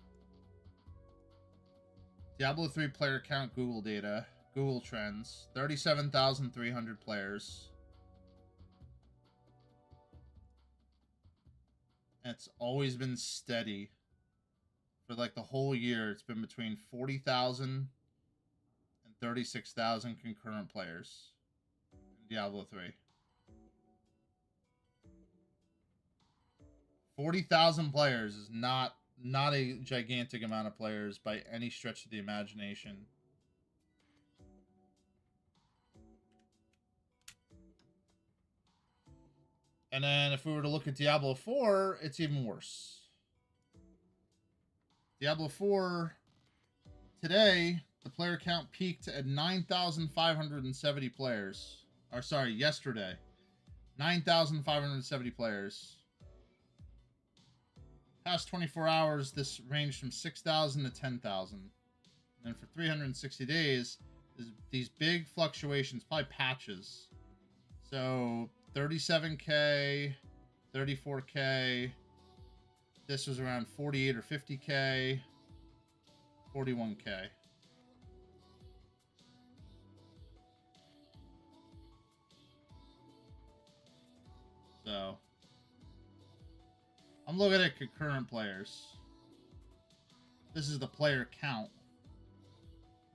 Diablo 3 player count Google data. Google Trends, 37,300 players. It's always been steady. For like the whole year, it's been between 40,000 and 36,000 concurrent players in Diablo 3. 40,000 players is not a gigantic amount of players by any stretch of the imagination. And then if we were to look at Diablo 4, it's even worse. Diablo 4, today, the player count peaked at 9,570 players. Or sorry, yesterday. 9,570 players. Past 24 hours, this ranged from 6,000 to 10,000. And for 360 days, these big fluctuations, probably patches. So 37K, 34K. This was around 48 or 50K, 41K. So I'm looking at concurrent players. This is the player count.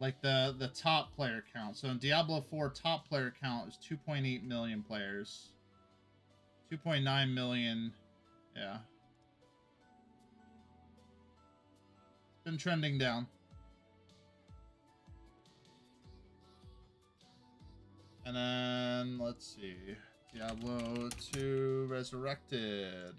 Like the top player count. So in Diablo 4, top player count is 2.8 million players. 2.9 million. Yeah. It's been trending down. And then, let's see. Diablo 2 Resurrected.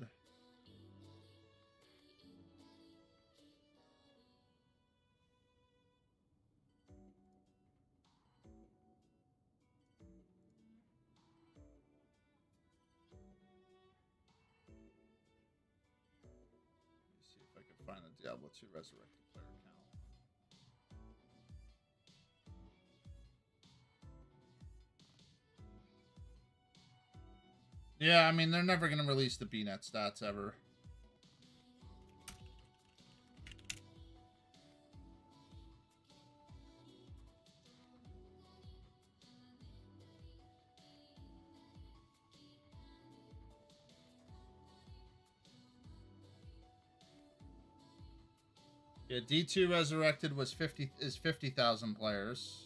Find a Diablo 2 Resurrected player count. Yeah, I mean, they're never going to release the BNet stats ever. Yeah, D2 Resurrected was 50,000 players.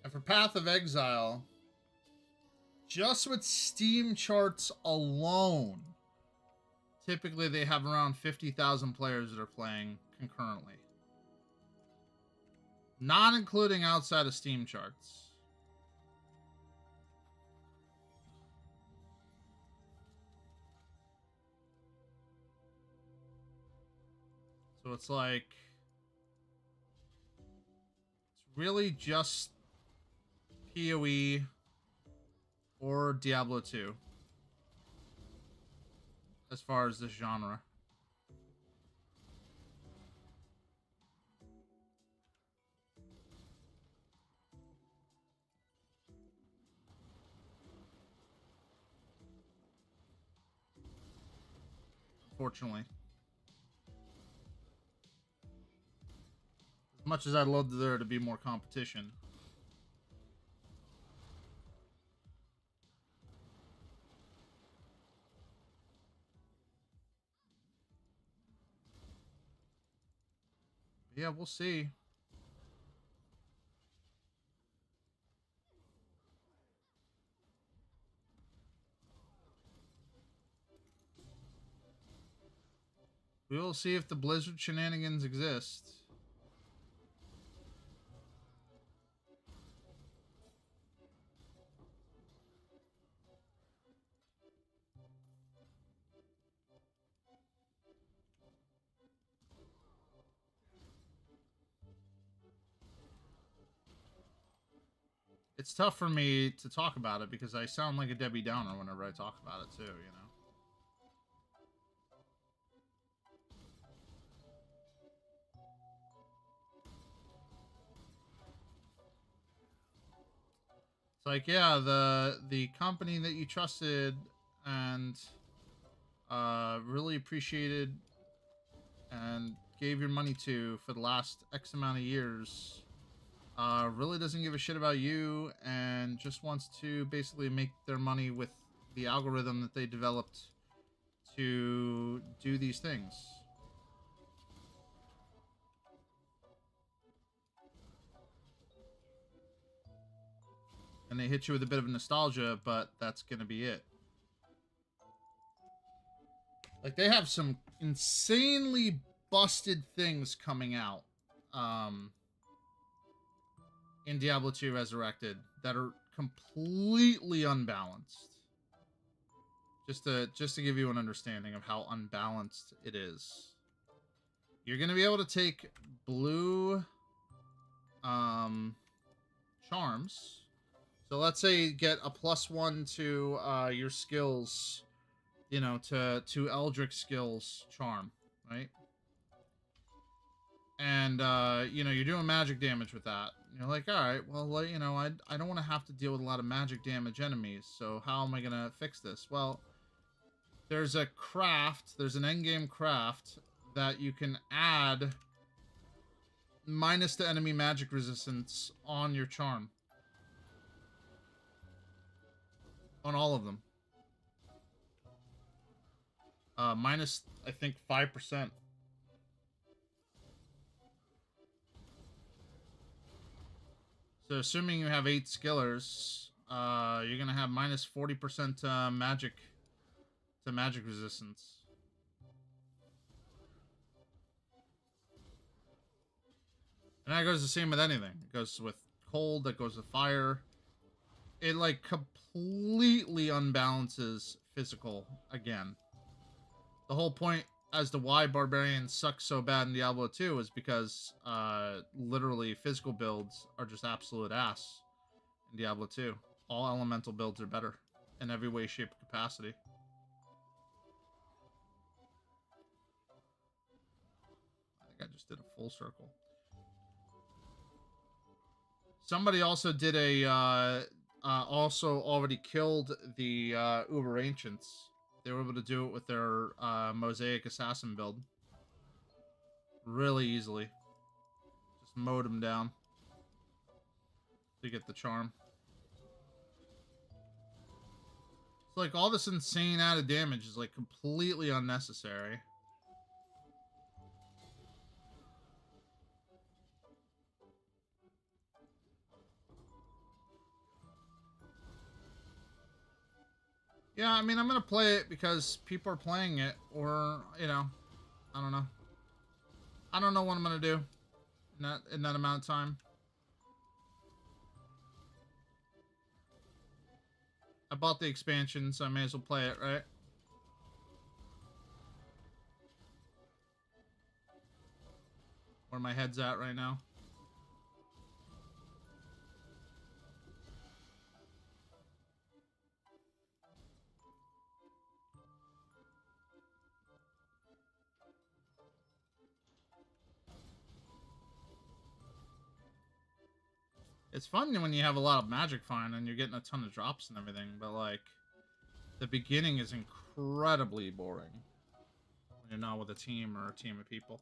And for Path of Exile, just with Steam charts alone, typically they have around 50,000 players that are playing concurrently. Not including outside of Steam charts. So it's like, it's really just PoE or Diablo 2. as far as this genre. Unfortunately. As much as I'd love there to be more competition. Yeah, we'll see. We will see if the Blizzard shenanigans exist. It's tough for me to talk about it because I sound like a Debbie Downer whenever I talk about it too, you know? It's like, yeah, the company that you trusted and really appreciated and gave your money to for the last X amount of years really doesn't give a shit about you and just wants to basically make their money with the algorithm that they developed to do these things. And they hit you with a bit of nostalgia, but that's going to be it. Like, they have some insanely busted things coming out in Diablo 2 Resurrected that are completely unbalanced. Just to give you an understanding of how unbalanced it is. You're going to be able to take blue charms. So let's say you get a +1 to your skills, you know, to Eldritch skills charm, right? And you know, you're doing magic damage with that. You're like, all right, well, you know, I don't want to have to deal with a lot of magic damage enemies. So how am I gonna fix this? Well, there's a craft. There's an endgame craft that you can add minus the enemy magic resistance on your charm. On all of them. Minus, I think, 5%. So assuming you have 8 skillers, you're gonna have minus 40% magic to magic resistance. And that goes the same with anything. It goes with cold, that goes with fire. It like completely unbalances physical again. The whole point as to why barbarians suck so bad in Diablo 2 is because literally physical builds are just absolute ass in Diablo 2. All elemental builds are better in every way, shape, or capacity. I think I just did a full circle. Somebody also did a also already killed the Uber Ancients. They were able to do it with their Mosaic Assassin build. Really easily. Just mowed them down to get the charm. So like all this insane added damage is like completely unnecessary. Yeah, I mean, I'm gonna play it because people are playing it, or, you know, I don't know. I don't know what I'm gonna do in that amount of time. I bought the expansion, so I may as well play it, right? Where my head's at right now. It's fun when you have a lot of magic find and you're getting a ton of drops and everything, but like the beginning is incredibly boring when you're not with a team or a team of people.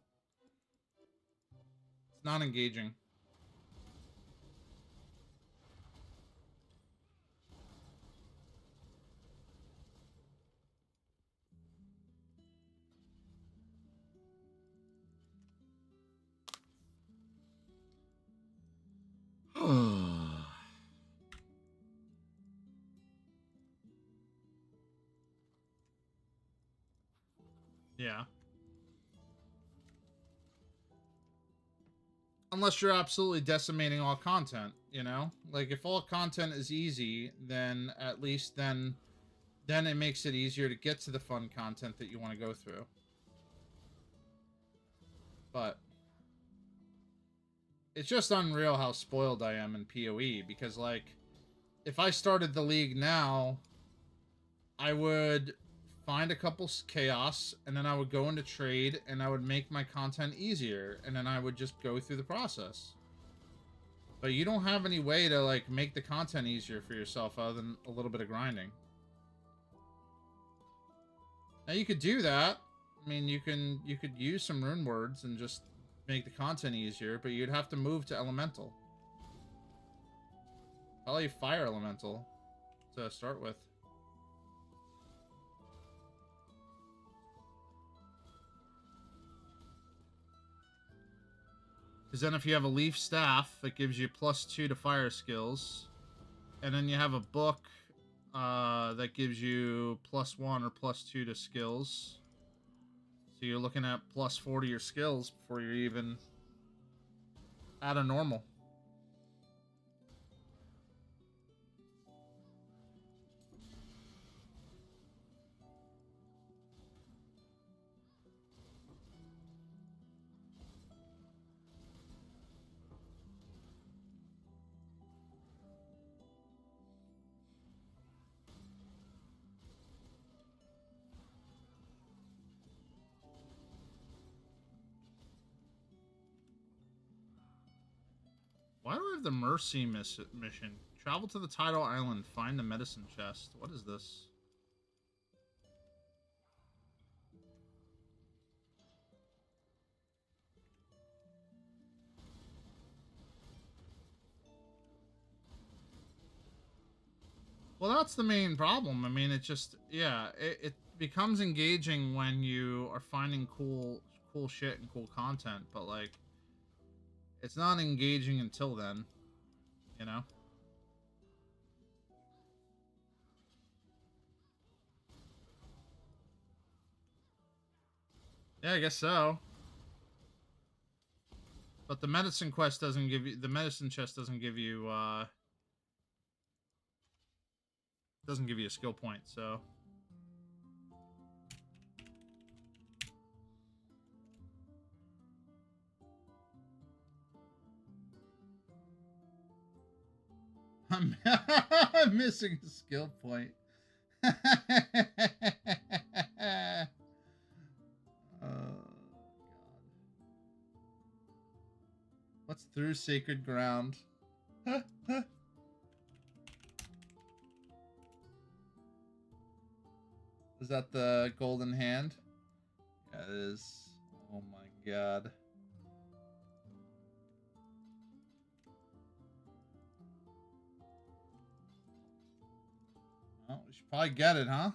It's not engaging. Yeah. Unless you're absolutely decimating all content, you know? Like, if all content is easy, then at least then it makes it easier to get to the fun content that you want to go through. But it's just unreal how spoiled I am in PoE, because, like, if I started the league now, I would find a couple chaos, and then I would go into trade, and I would make my content easier, and then I would just go through the process. But you don't have any way to, like, make the content easier for yourself other than a little bit of grinding. Now, you could do that. I mean, you could use some rune words and just make the content easier, but you'd have to move to elemental. Probably fire elemental to start with. Because then if you have a leaf staff, it gives you +2 to fire skills. And then you have a book that gives you +1 or +2 to skills. So you're looking at +4 to your skills before you're even at a normal. Why do I have the Mercy mission? Travel to the Tidal Island, find the medicine chest. What is this? Well, that's the main problem. I mean, it just, yeah, it becomes engaging when you are finding cool shit and cool content, but, like, it's not engaging until then, you know? Yeah, I guess so. But the medicine quest doesn't give you, the medicine chest doesn't give you a skill point, so. I'm missing a skill point. God. What's through sacred ground? Is that the golden hand? Yeah, it is. Oh my god. Well, we should probably get it, huh?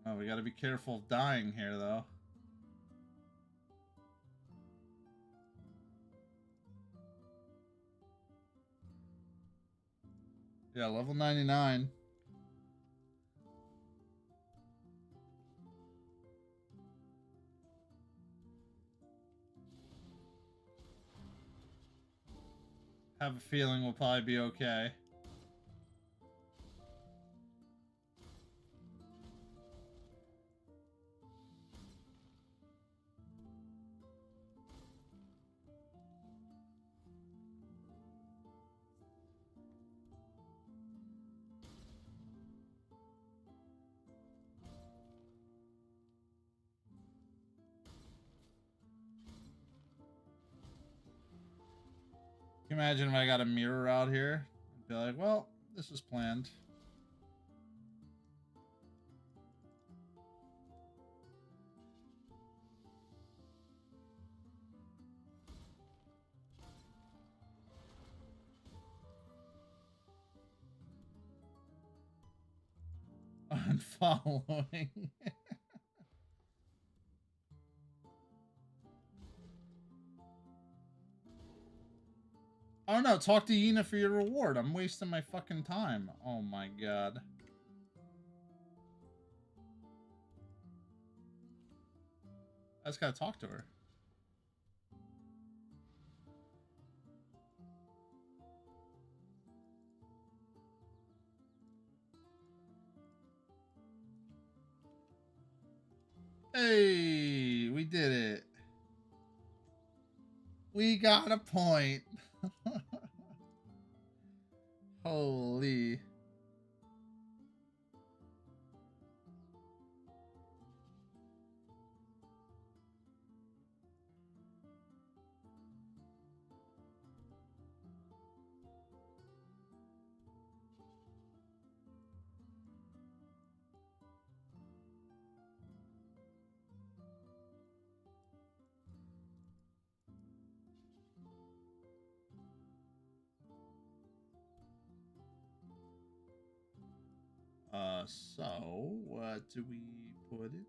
Oh, we gotta be careful of dying here, though. Yeah, level 99. Have a feeling we'll probably be okay. Can you imagine if I got a mirror out here? I'd be like, well, this was planned. Unfollowing. Oh no, talk to Yina for your reward. I'm wasting my fucking time. Oh my god. I just gotta talk to her. Hey, we did it. We got a point. Holy. So what do we put into?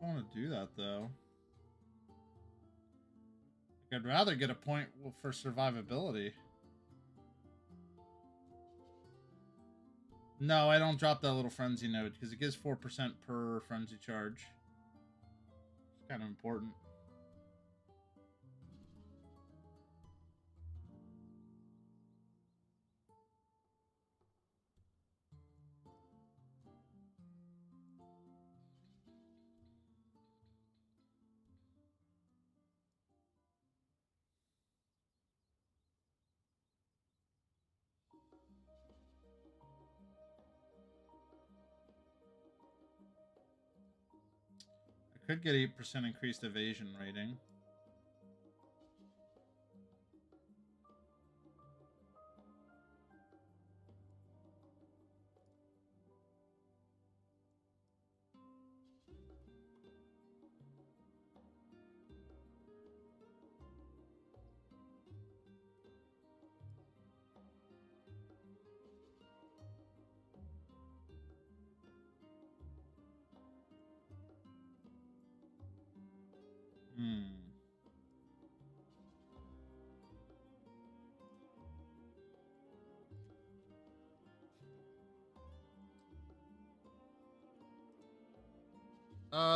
I want to do that though. I'd rather get a point for survivability. No, I don't drop that little frenzy node because it gives 4% per frenzy charge. It's kind of important. I could get 8% increased evasion rating.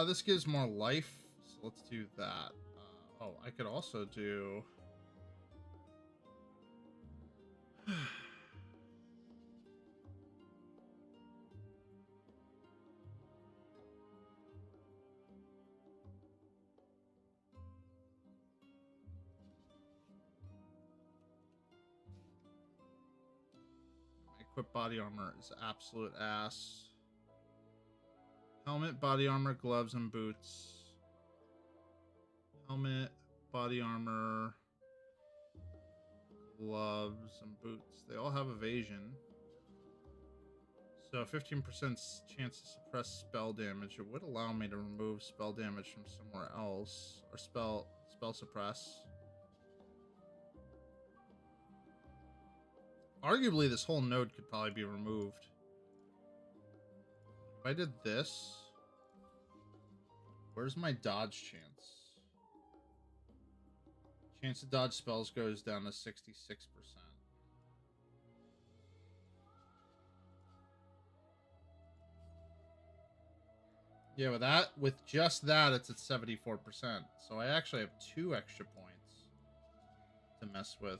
This gives more life, so let's do that. Oh, I could also do... My equipped body armor is absolute ass. Helmet, body armor, gloves, and boots. Helmet, body armor, gloves, and boots. They all have evasion. So 15% chance to suppress spell damage. It would allow me to remove spell damage from somewhere else. Or spell suppress. Arguably, this whole node could probably be removed. If I did this... Where's my dodge chance? Chance to dodge spells goes down to 66%. Yeah, with just that, it's at 74%. So I actually have 2 extra points. to mess with.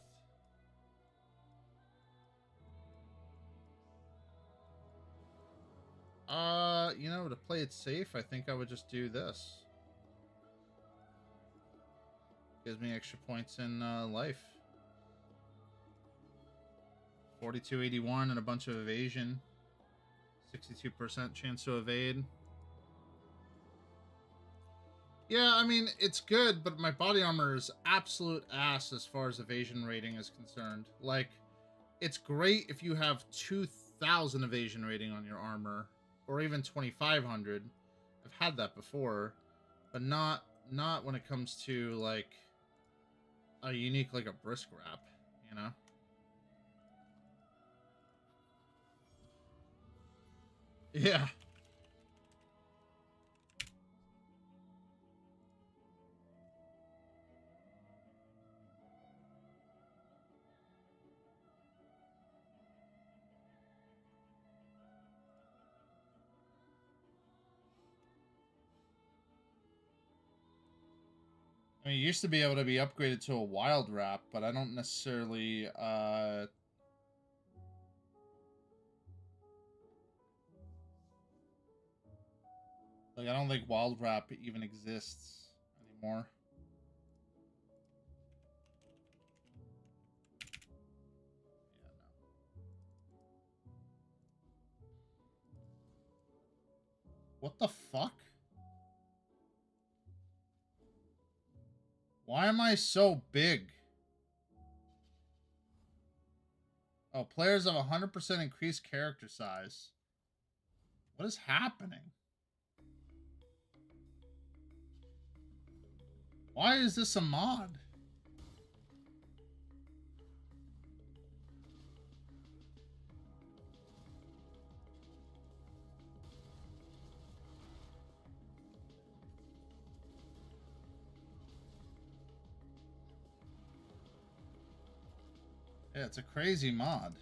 You know, to play it safe, I think I would just do this. Gives me extra points in life. 4281 and a bunch of evasion. 62% chance to evade. Yeah, I mean, it's good, but my body armor is absolute ass as far as evasion rating is concerned. Like, it's great if you have 2000 evasion rating on your armor, or even 2500. I've had that before, but not when it comes to like a unique, like a brisk wrap, you know? Yeah. I mean, you used to be able to be upgraded to a wild wrap, but I don't necessarily, like, I don't think wild wrap even exists anymore. Yeah, no. What the fuck? Why am I so big? Oh, players have 100% increased character size. What is happening? Why is this a mod? Yeah, it's a crazy mod.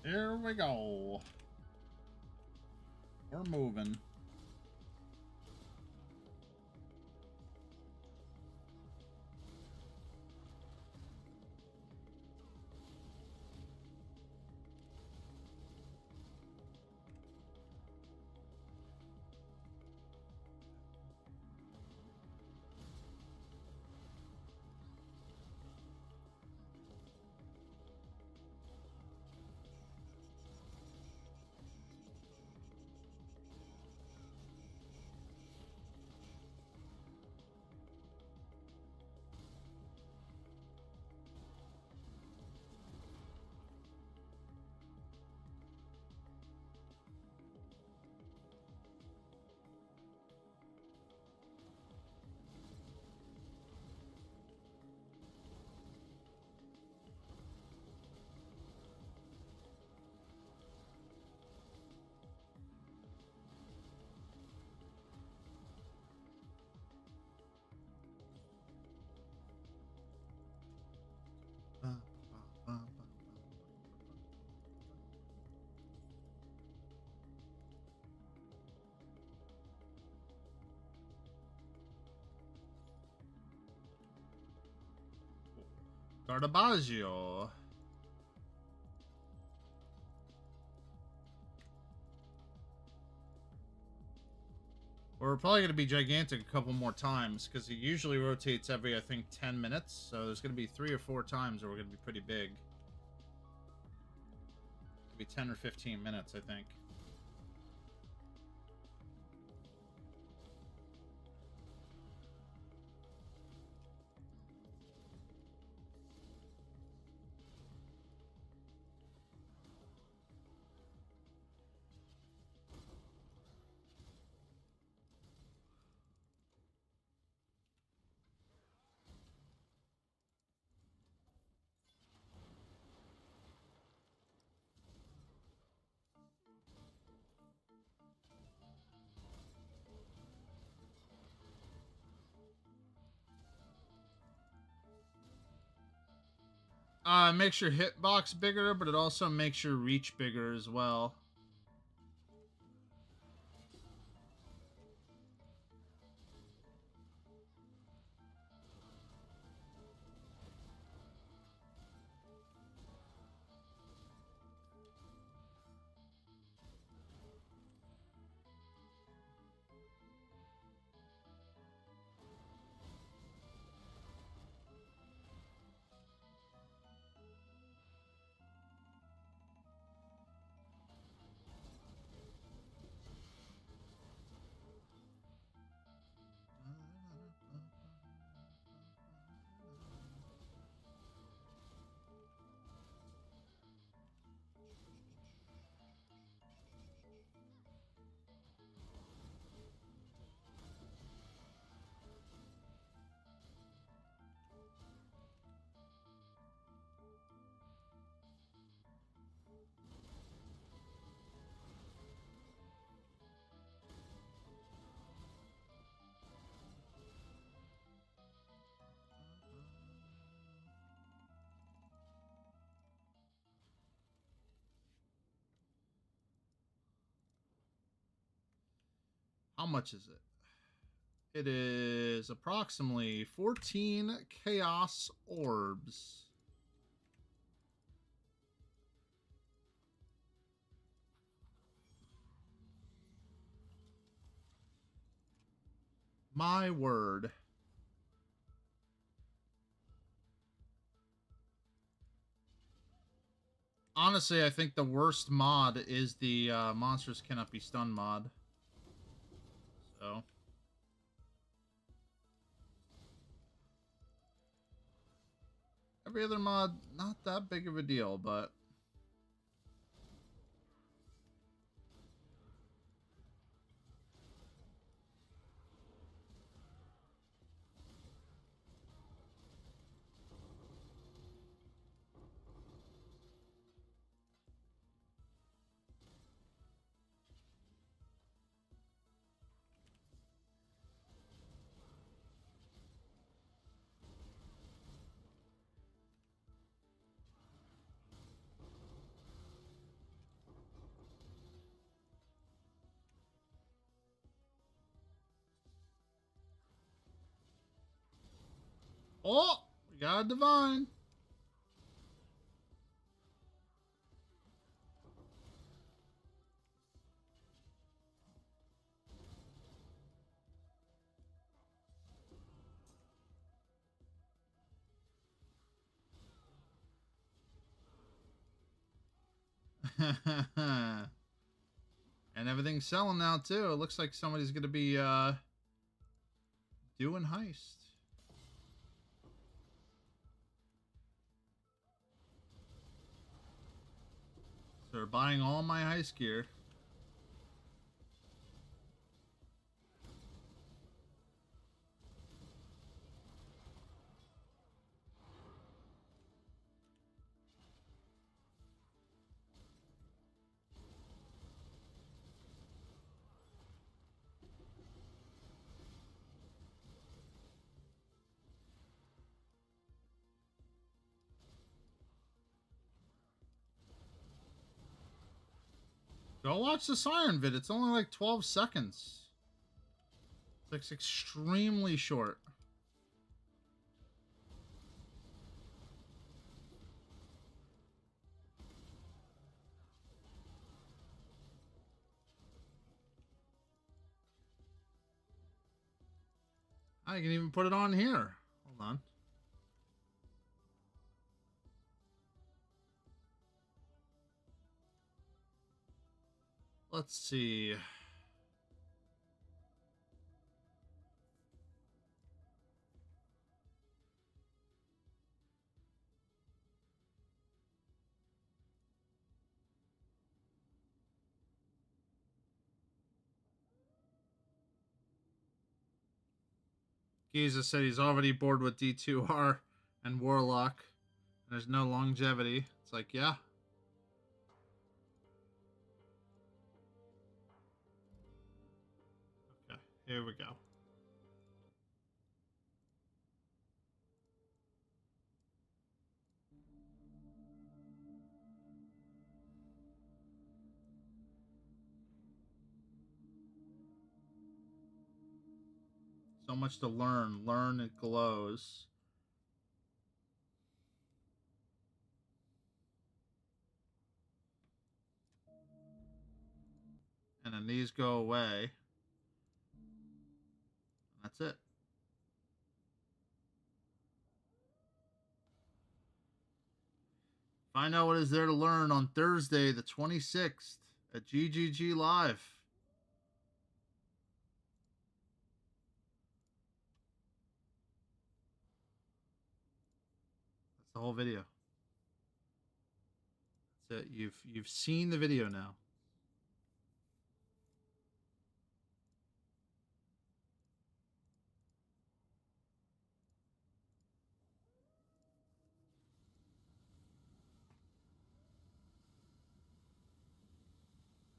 Here we go. We're moving. Gardabaggio. We're probably going to be gigantic a couple more times, because it usually rotates every, I think, 10 minutes. So there's going to be 3 or 4 times where we're going to be pretty big. Maybe 10 or 15 minutes, I think. It makes your hitbox bigger, but it also makes your reach bigger as well. How much is it? It is approximately 14 chaos orbs. My word. Honestly, I think the worst mod is the monsters cannot be stunned mod. So. Every other mod, not that big of a deal, but... Oh! We got a divine! And everything's selling now, too. It looks like somebody's going to be doing heist. So they're buying all my heist gear. Go watch the Siren vid. It's only like 12 seconds. It's extremely short. I can even put it on here. Hold on. Let's see. Giza said he's already bored with D2R and Warlock. And there's no longevity. It's like, yeah. Okay, here we go. So much to learn. Learn, it glows. And then these go away. That's it. Find out what is there to learn on Thursday, the 26th at GGG Live. That's the whole video. That's it. You've seen the video now.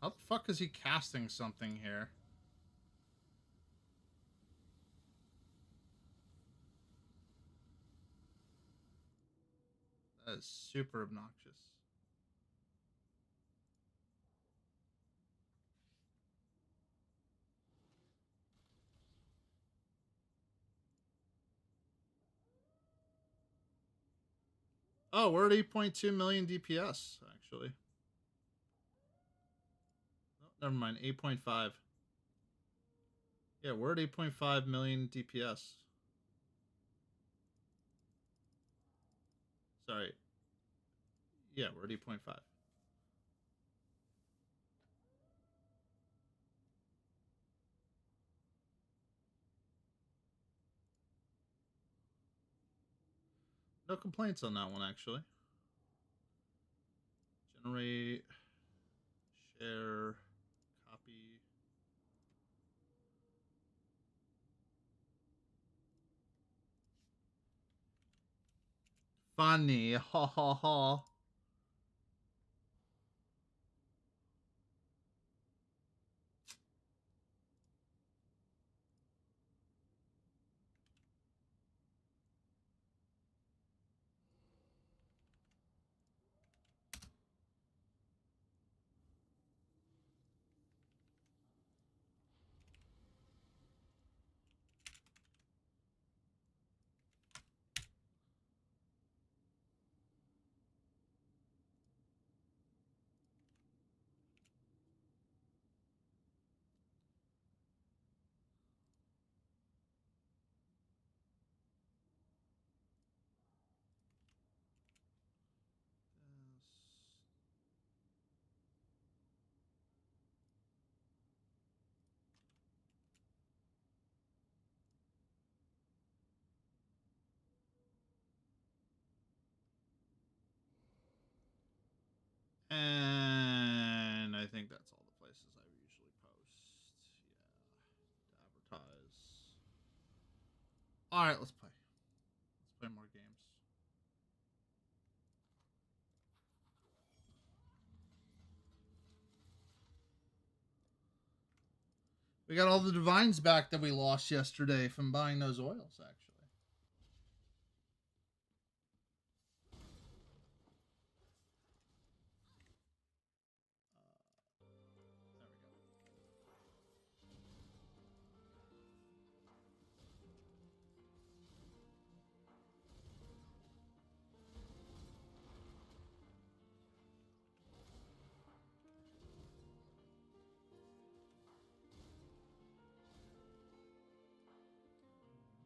How the fuck is he casting something here? That is super obnoxious. Oh, we're at 8.2 million DPS, actually. Oh, never mind, 8.5. Yeah, we're at 8.5 million DPS. Sorry. Yeah, we're at 8.5. No complaints on that one, actually. Generate, share, copy. Funny, ha ha ha. And I think that's all the places I usually post. Yeah, to advertise. All right, let's play. Let's play more games. We got all the divines back that we lost yesterday from buying those oils, actually. There we go.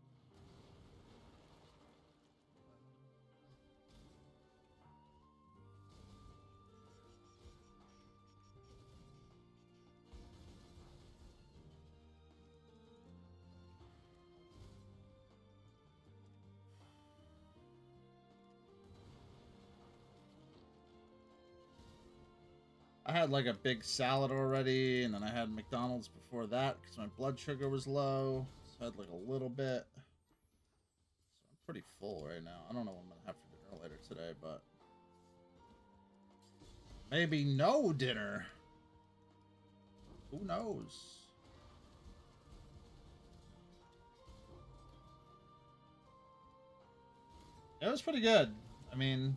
I had like a big salad already, and then I had McDonald's before that because my blood sugar was low. So I had like a little bit. So I'm pretty full right now. I don't know what I'm gonna have for dinner later today, but maybe no dinner. Who knows? It was pretty good. I mean,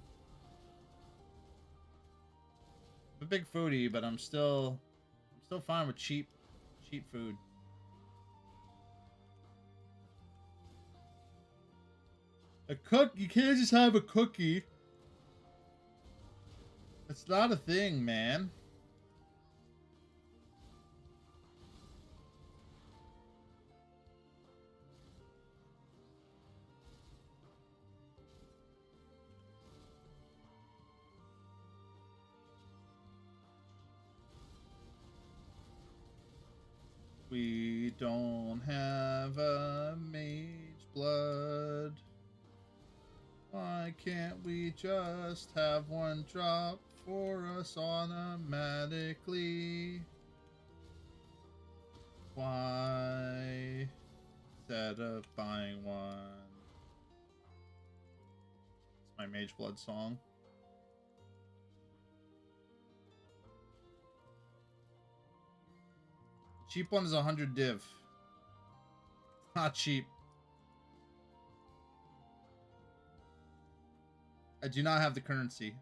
I'm a big foodie, but I'm still fine with cheap food. You can't just have a cookie. It's not a thing, man. We don't have a mage blood. Why can't we just have one drop for us automatically? Why, instead of buying one? It's my mage blood song. Cheap one is 100 div. Not cheap. I do not have the currency.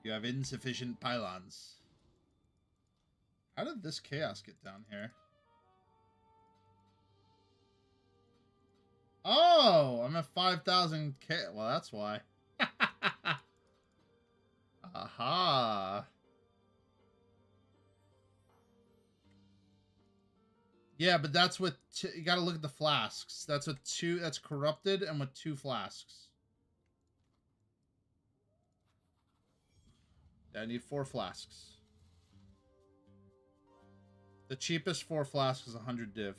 You have insufficient pylons. How did this chaos get down here? Oh, I'm at 5,000 K. Well, that's why. Aha. Yeah, but that's with you got to look at the flasks. That's with two. That's corrupted and with 2 flasks. Yeah, I need 4 flasks. The cheapest 4 flasks is 100 div.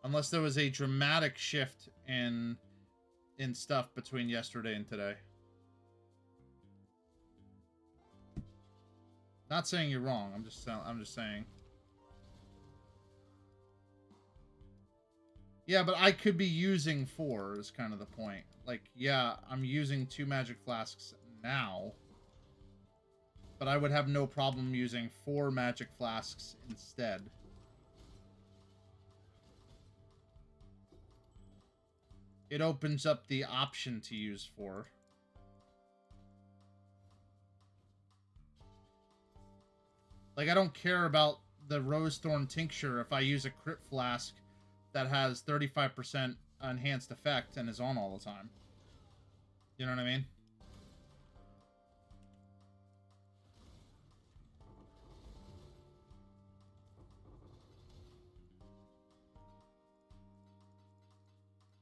Unless there was a dramatic shift in stuff between yesterday and today. Not saying you're wrong. I'm just saying. Yeah, but I could be using 4 is kind of the point. Like, yeah, I'm using 2 magic flasks now. But I would have no problem using 4 magic flasks instead. It opens up the option to use 4. Like, I don't care about the Rosethorn Tincture if I use a crit flask that has 35% enhanced effect and is on all the time. You know what I mean?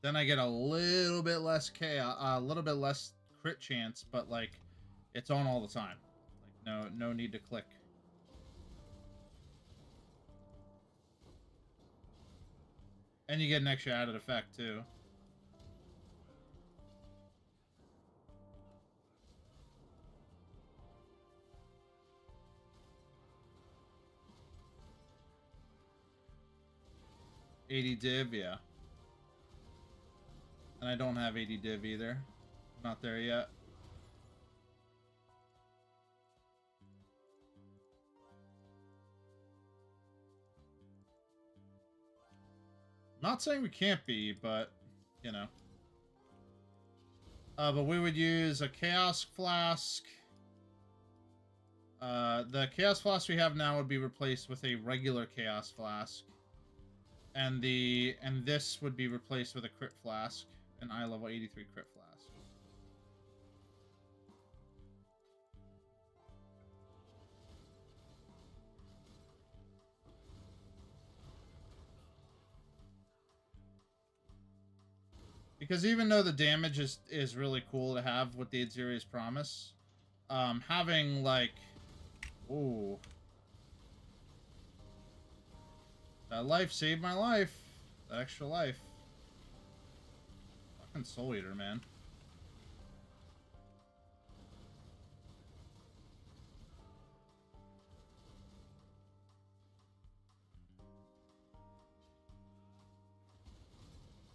Then I get a little bit less chaos, a little bit less crit chance, but like, it's on all the time. Like, no need to click. And you get an extra added effect too. $80 div, yeah. And I don't have 80 div either. I'm not there yet. Not saying we can't be, but, you know. But we would use a Chaos Flask. The Chaos Flask we have now would be replaced with a regular Chaos Flask. And this would be replaced with a Crit Flask. An eye level 83 Crit Flask. Because even though the damage is really cool to have with the Adziri's Promise, having like, ooh, that life saved my life. That extra life. Fucking Soul Eater, man.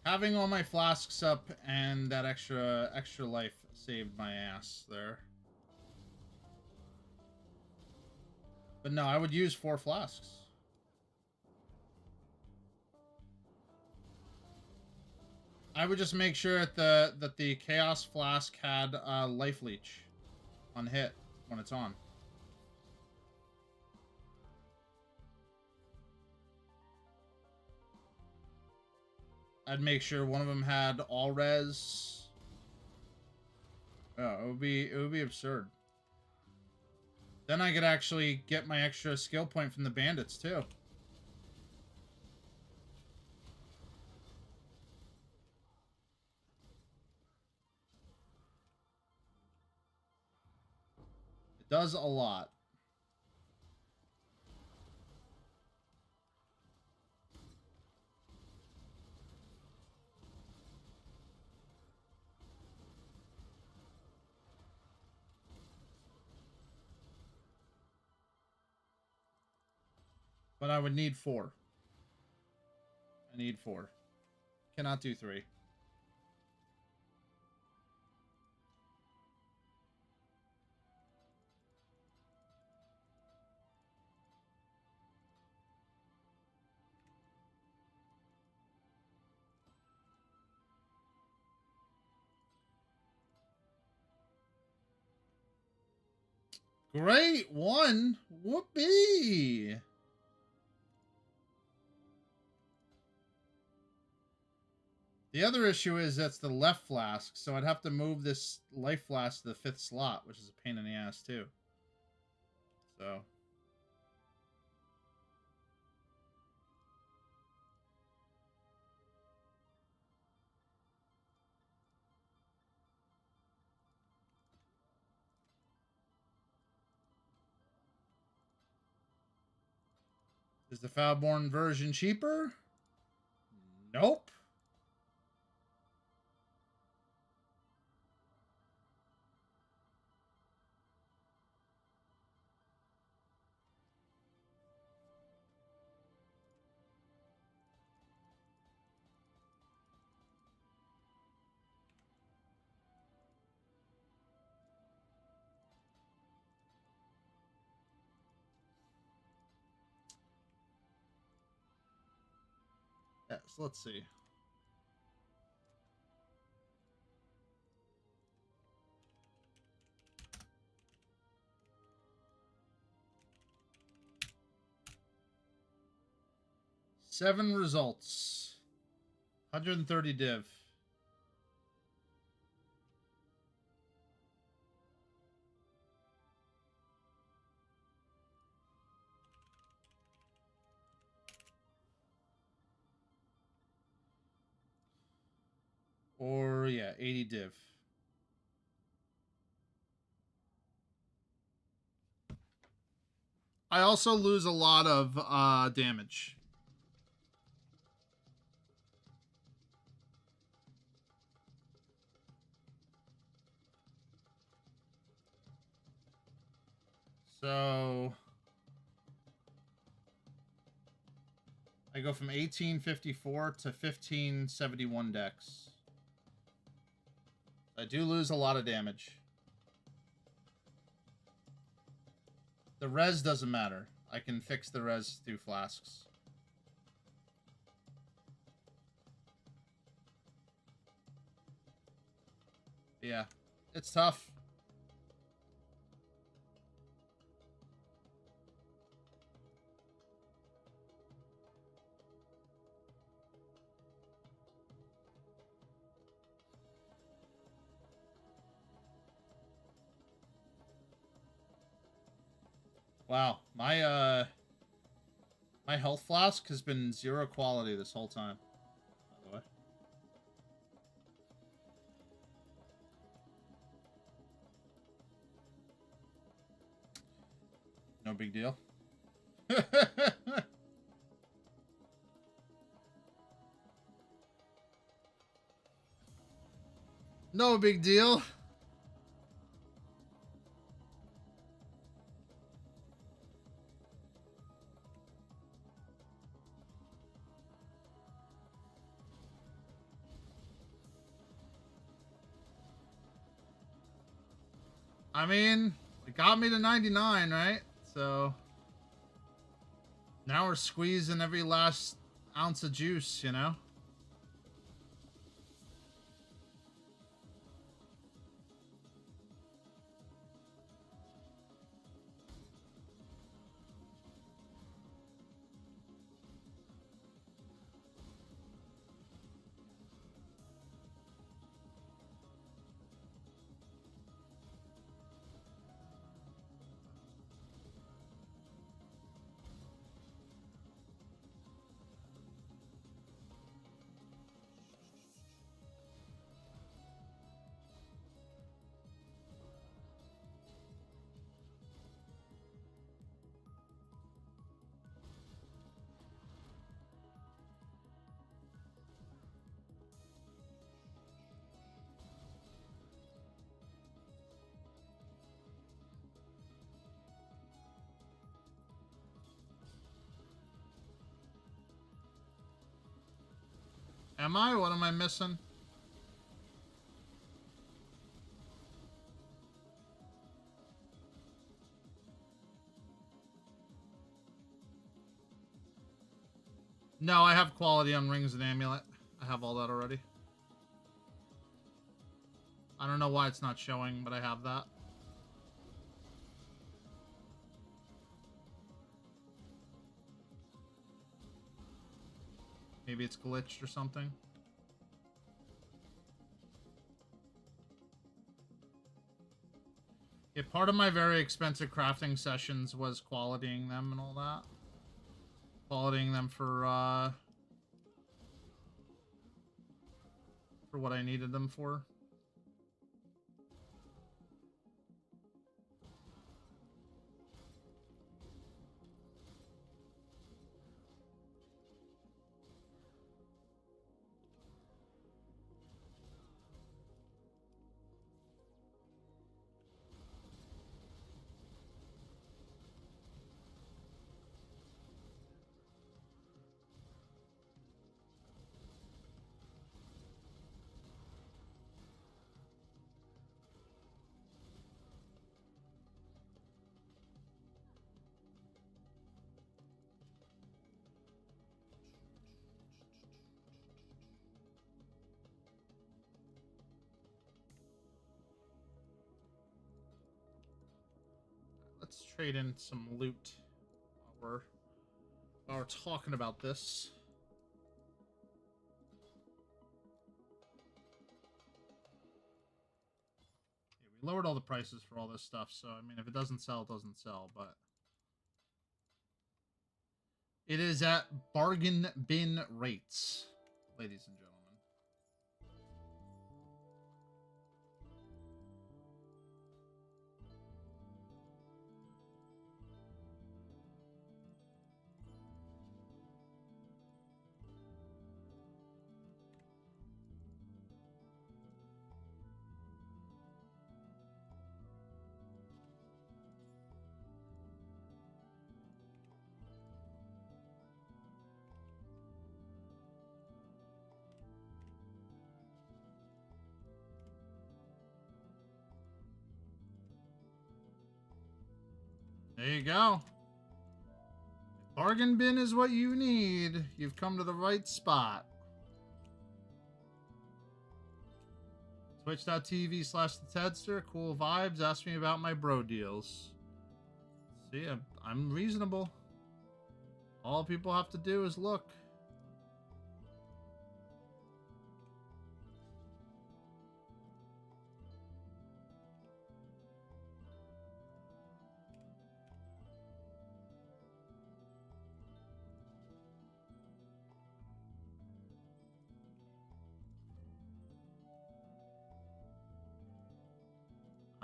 Having all my flasks up and that extra life saved my ass there. But no, I would use 4 flasks. I would just make sure that the Chaos Flask had Life Leech on hit when it's on. I'd make sure one of them had all res. Oh, it would be absurd. Then I could actually get my extra skill point from the bandits too. It does a lot. But I would need 4. I need 4. Cannot do 3. Great one! Whoopee! The other issue is that's the left flask, so I'd have to move this life flask to the 5th slot, which is a pain in the ass too. So is the Foulborn version cheaper? Nope. Yes, let's see. Seven results. 130 div. Or, yeah, 80 div. I also lose a lot of damage. So I go from 1854 to 1571 dex. I do lose a lot of damage. The res doesn't matter. I can fix the res through flasks. Yeah, it's tough. Wow, my health flask has been 0 quality this whole time, by the way. No big deal. No big deal. I mean, it got me to 99, right? So now we're squeezing every last ounce of juice, you know? Am I? What am I missing? No, I have quality on Rings and Amulet. I have all that already. I don't know why it's not showing, but I have that. Maybe it's glitched or something. Yeah, part of my very expensive crafting sessions was qualitying them and all that. Qualitying them for what I needed them for. Let's trade in some loot while we're talking about this. Yeah, we lowered all the prices for all this stuff, so I mean, if it doesn't sell, it doesn't sell, but it is at bargain bin rates, ladies and gentlemen. There you go. Bargain bin is what you need. You've come to the right spot. Twitch.tv/the Tedster. Cool vibes. Ask me about my bro deals. See, I'm reasonable. All people have to do is look.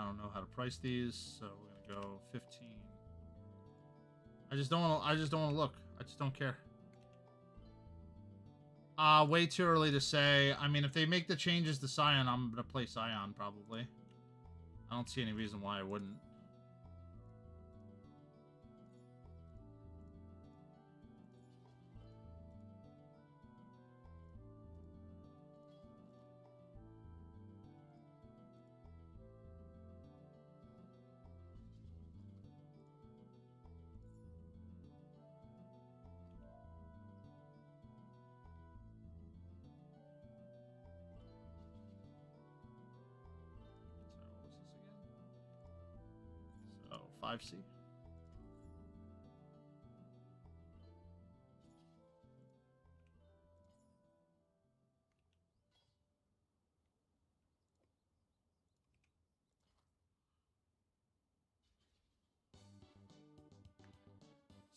I don't know how to price these, so we're gonna go 15. I just don't want to look. I just don't care. Way too early to say. I mean, if they make the changes to Scion, I'm gonna play Scion probably. I don't see any reason why I wouldn't. 5C.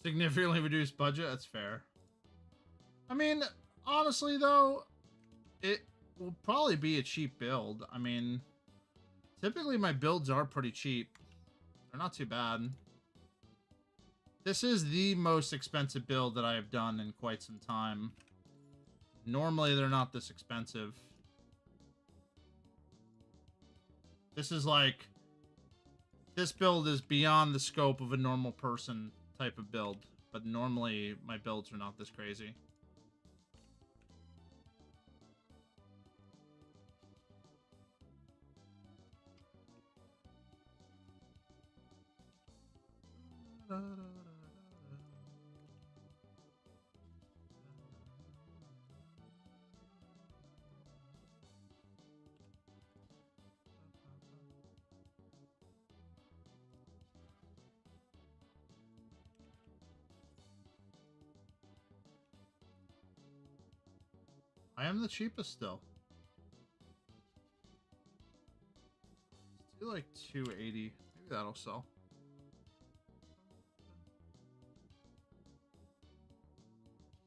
Significantly reduced budget, that's fair. I mean, honestly though, it will probably be a cheap build. I mean, typically my builds are pretty cheap. They're not too bad. This is the most expensive build that I have done in quite some time. Normally they're not this expensive. This is like, this build is beyond the scope of a normal person type of build, but normally my builds are not this crazy. I am the cheapest still. Let's do like 280. Maybe that'll sell.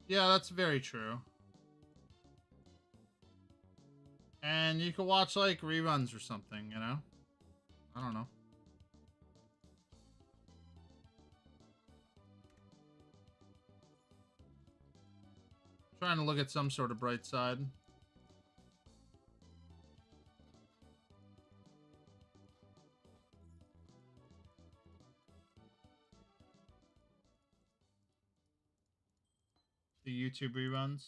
Yeah, that's very true. And you can watch like reruns or something, you know? I don't know. Trying to look at some sort of bright side. The YouTube reruns.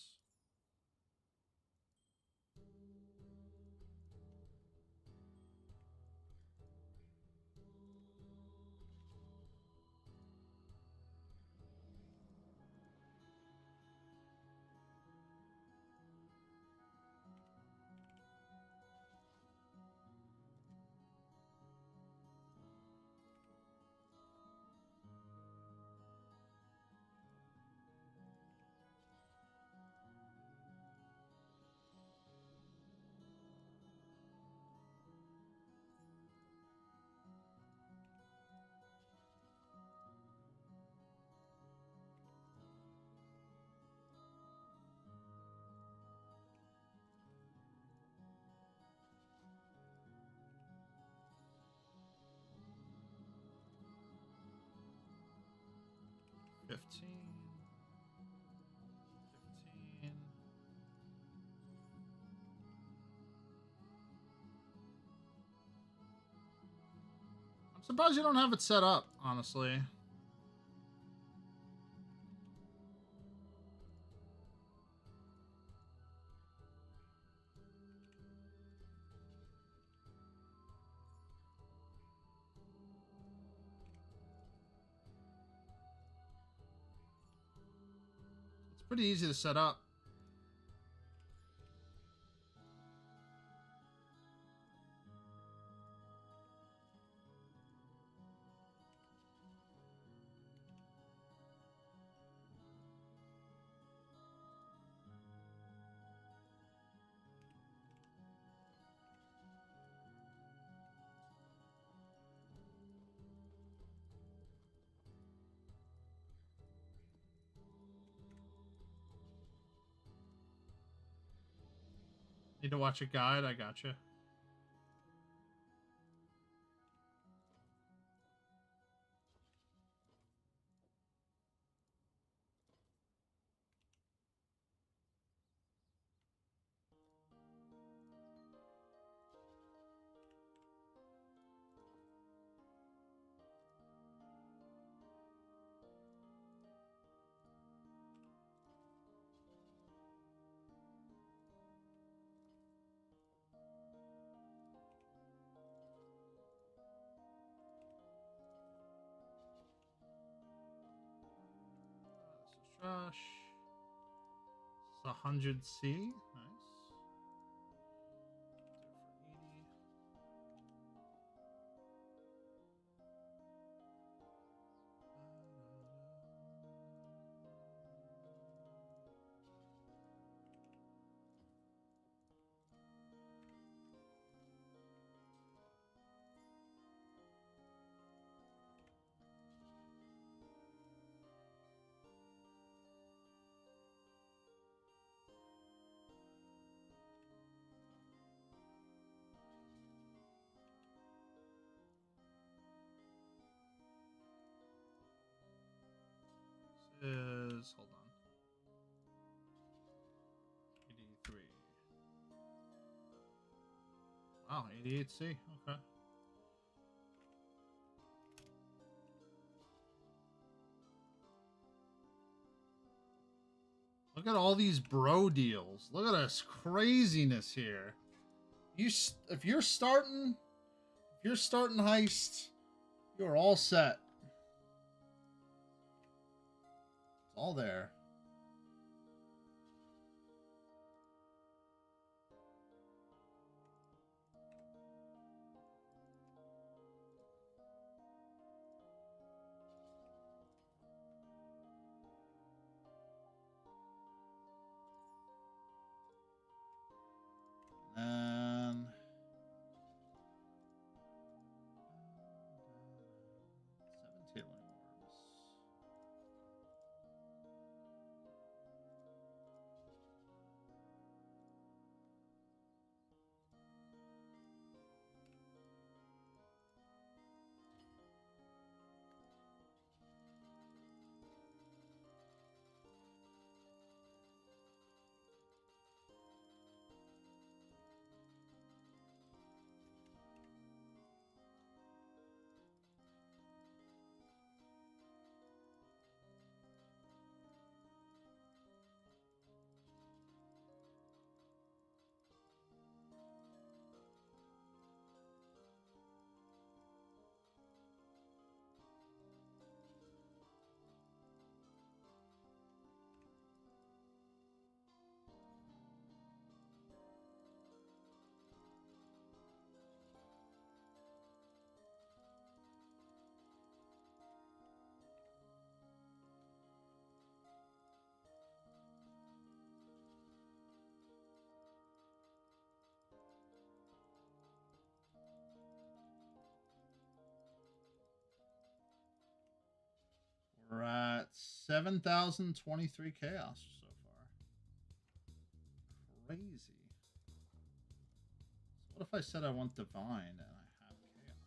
$15. I'm surprised you don't have it set up, honestly. It's pretty easy to set up. Need to watch a guide? I gotcha. Trash. It's 100C. Nice. Do it for 80. is, hold on, 83. Wow, 88C. Okay. Look at all these bro deals. Look at this craziness here. If you're starting Heist, you're all set. It's all there. And 7 tailing worms. We're at 7,023 chaos so far. Crazy. So what if I said I want divine and I have chaos?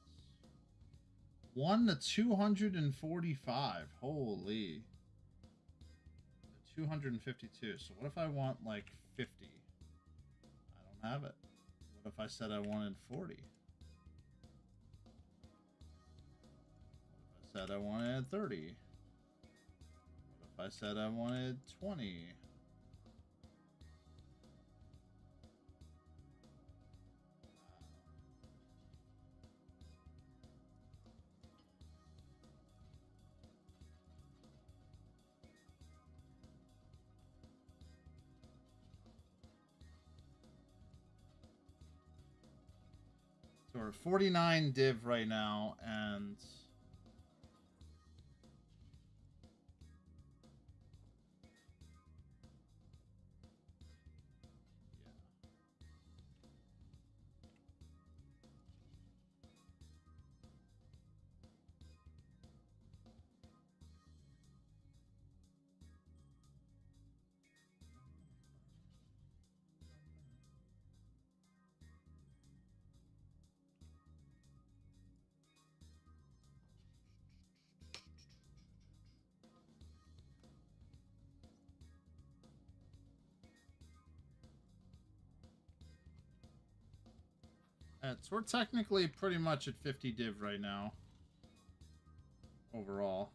1 to 245. Holy. 252. So what if I want like 50? I don't have it. What if I said I wanted 40? What if I said I wanted 30? What if I said I wanted 20? So we're 49 div right now, and so we're technically pretty much at 50 div right now, overall.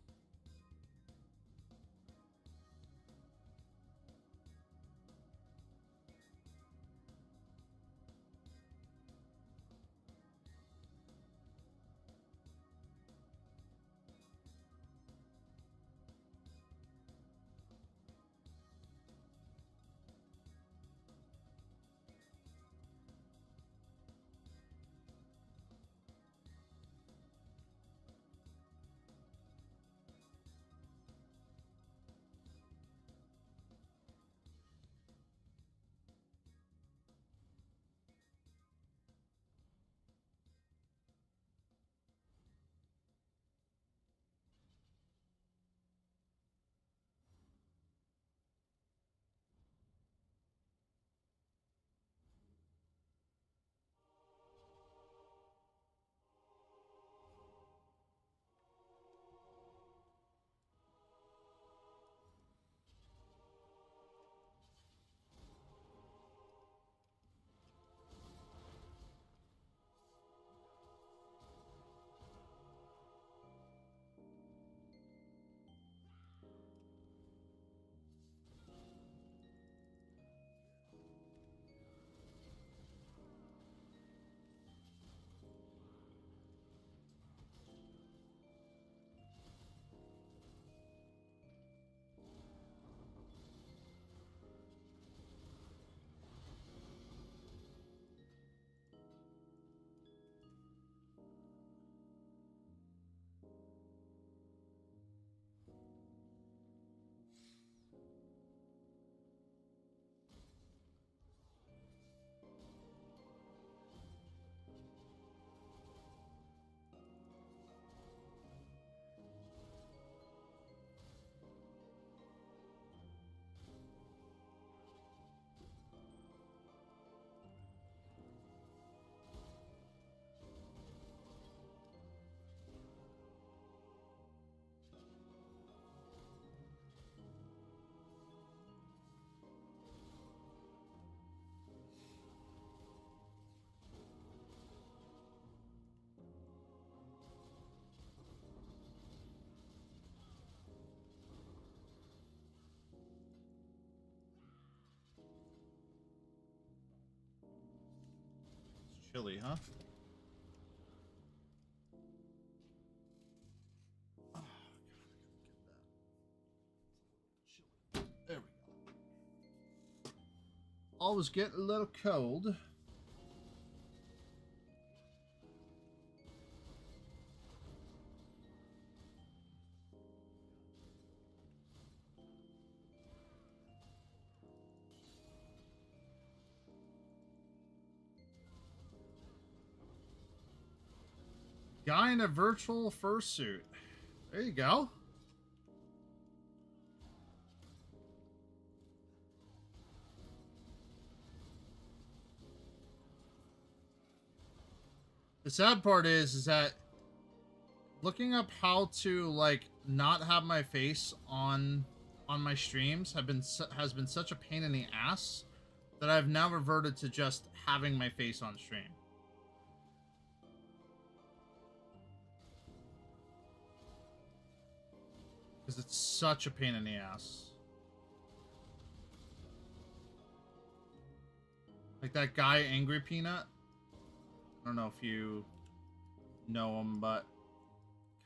chilly, huh? Oh, God, I gotta get that. There we go. Always getting a little cold. Guy in a virtual fursuit. There you go. The sad part is that looking up how to like not have my face on my streams has been such a pain in the ass that I've now reverted to just having my face on stream. Because it's such a pain in the ass. Like that guy, Angry Peanut. I don't know if you know him, but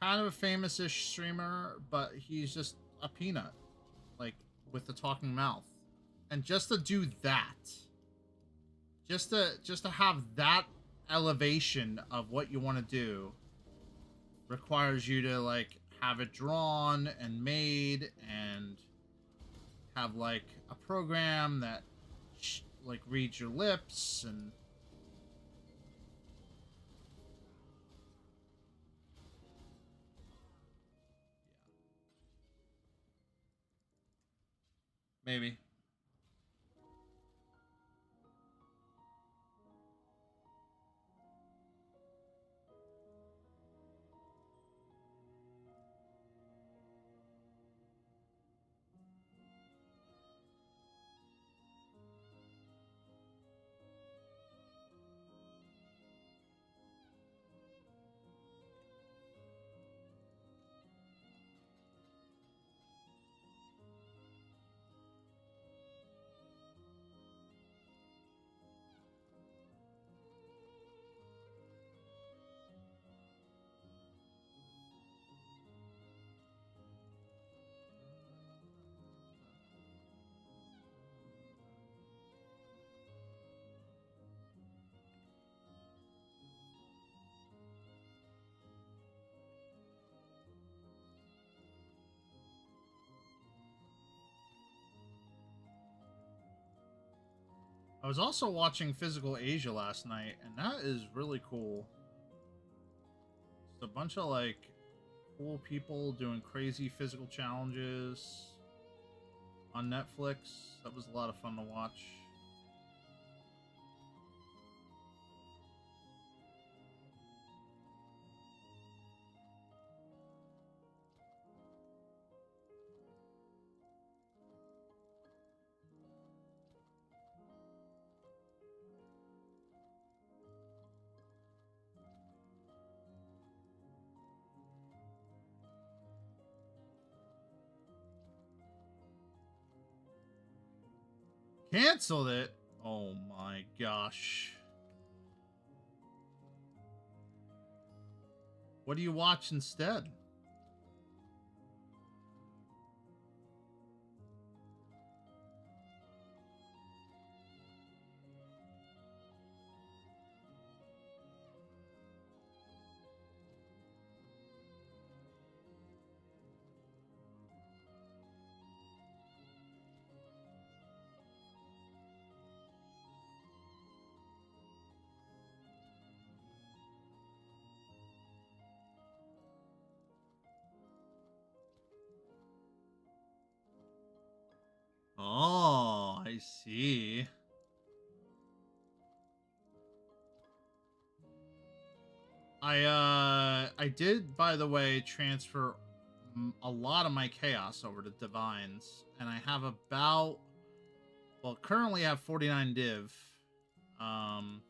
kind of a famous-ish streamer, but he's just a peanut. Like, with the talking mouth. And just to do that, just to have that elevation of what you want to do requires you to, like, have it drawn and made and have like a program that like reads your lips and maybe. I was also watching Physical Asia last night, and that is really cool. It's a bunch of like cool people doing crazy physical challenges on Netflix. That was a lot of fun to watch. Canceled it? Oh my gosh. What do you watch instead? Oh, I see. I did, by the way, transfer a lot of my chaos over to divines, and I have about, well, currently I have 49 div. I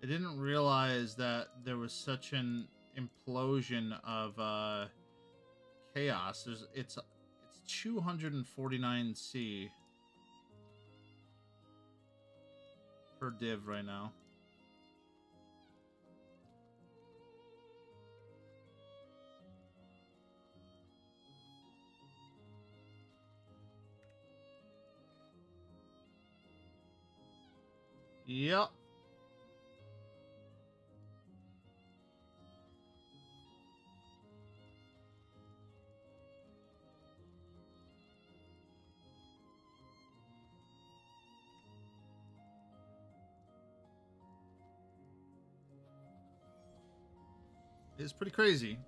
didn't realize that there was such an implosion of chaos. It's 249C. per div right now. Yep. It's pretty crazy.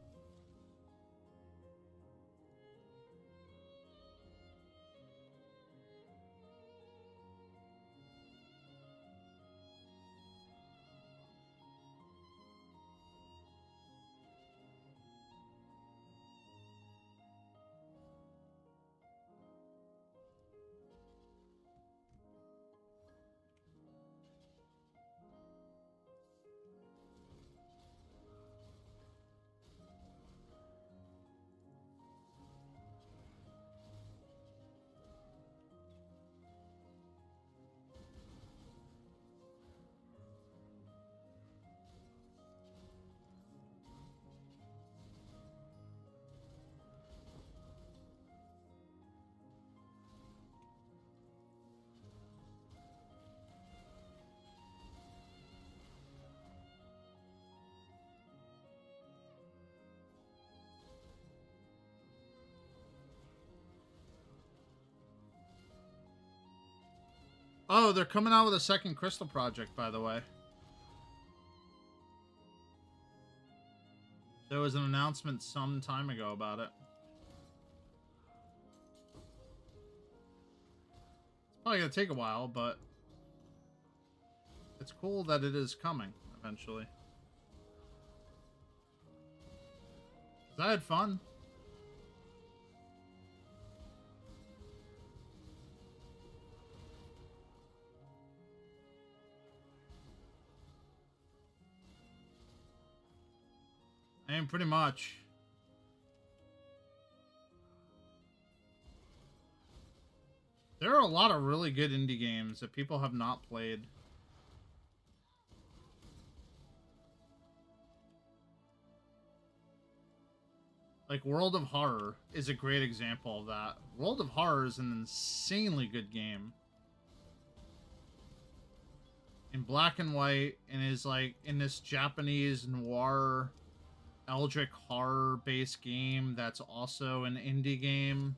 Oh, they're coming out with a second Crystal project, by the way. There was an announcement some time ago about it. It's probably going to take a while, but it's cool that it is coming eventually. 'Cause I had fun. I mean, pretty much. There are a lot of really good indie games that people have not played. Like, World of Horror is a great example of that. World of Horror is an insanely good game. In black and white, and is like in this Japanese noir eldritch horror based game that's also an indie game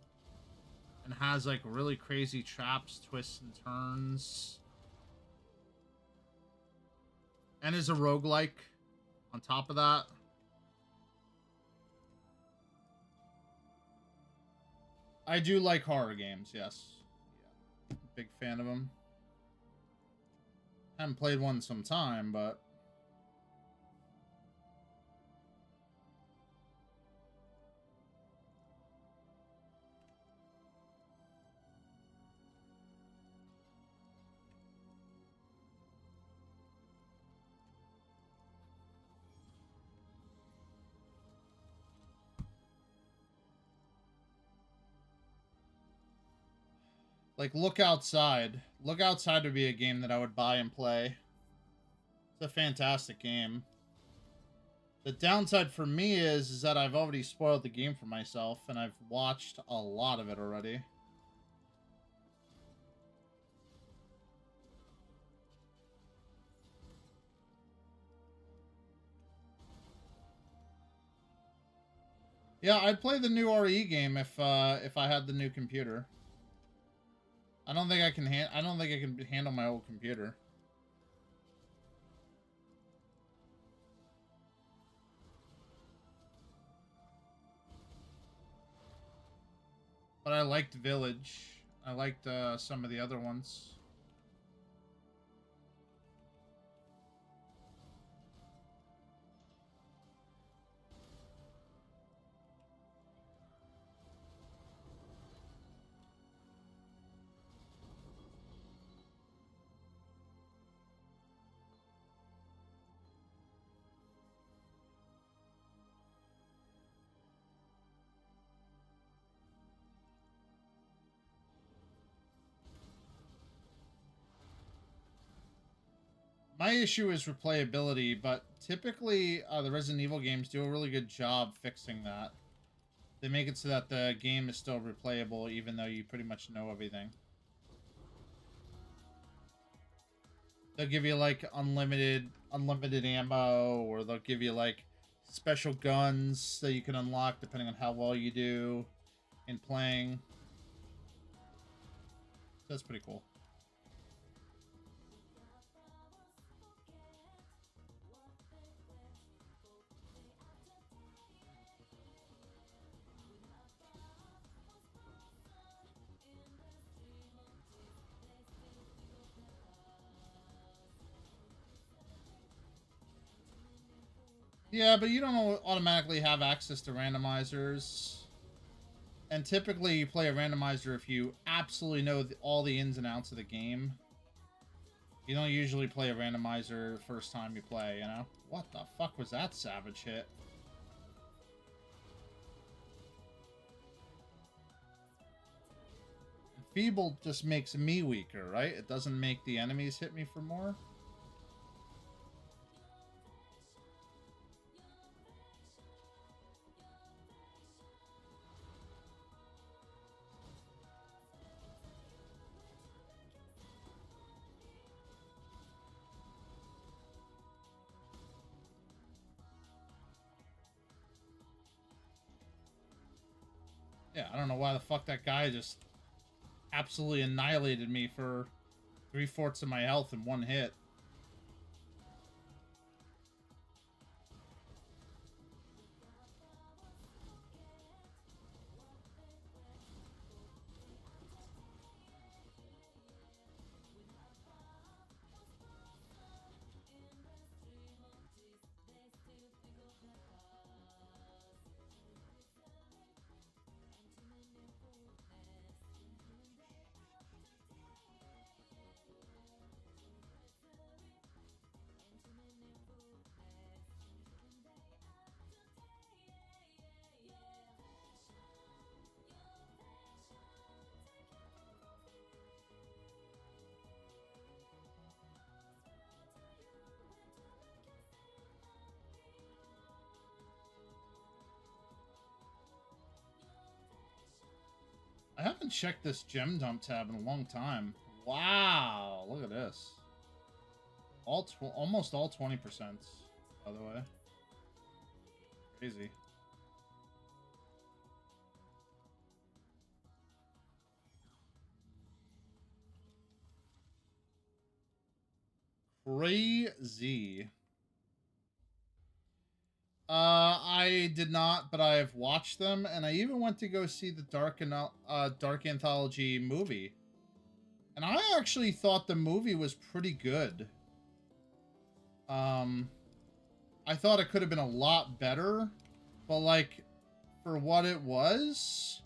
and has like really crazy traps, twists, and turns, and is a roguelike on top of that. I do like horror games, yes. Yeah. Big fan of them. Haven't played one in some time, but like Look Outside. Look Outside would be a game that I would buy and play. It's a fantastic game. The downside for me is that I've already spoiled the game for myself, and I've watched a lot of it already. Yeah, I'd play the new RE game if I had the new computer. I don't think I can handle my old computer. But I liked Village. I liked some of the other ones. My issue is replayability, but typically the Resident Evil games do a really good job fixing that. They make it so that the game is still replayable even though you pretty much know everything. They'll give you like unlimited ammo, or they'll give you like special guns that you can unlock depending on how well you do in playing. That's pretty cool. Yeah, but you don't automatically have access to randomizers. And typically you play a randomizer if you absolutely know all the ins and outs of the game. You don't usually play a randomizer the first time you play, you know? What the fuck was that savage hit? Feeble just makes me weaker, right? It doesn't make the enemies hit me for more. Yeah, I don't know why the fuck that guy just absolutely annihilated me for 3/4 of my health in one hit. I haven't checked this gem dump tab in a long time. Wow, look at this. Almost all 20%, by the way. Crazy. Crazy. I did not, but I have watched them, and I even went to go see the Dark Anthology movie. And I actually thought the movie was pretty good. I thought it could have been a lot better, but like for what it was,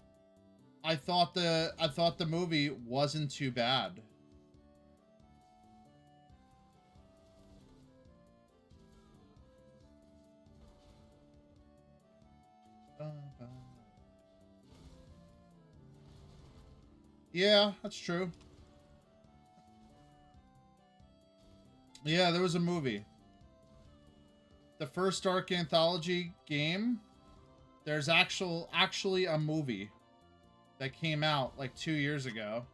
I thought the movie wasn't too bad. Yeah, that's true. Yeah, there was a movie. The first Dark Anthology game, there's actually a movie that came out like 2 years ago.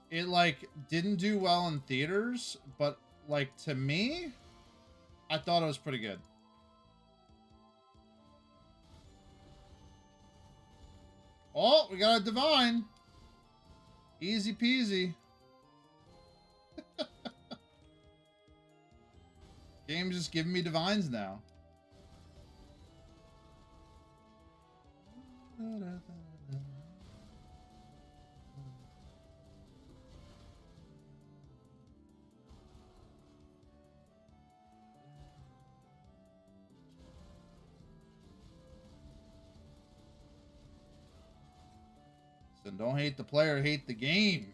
It like didn't do well in theaters, but like to me, I thought it was pretty good. Oh, we got a divine. Easy peasy. Game's just giving me divines now. So don't hate the player, hate the game.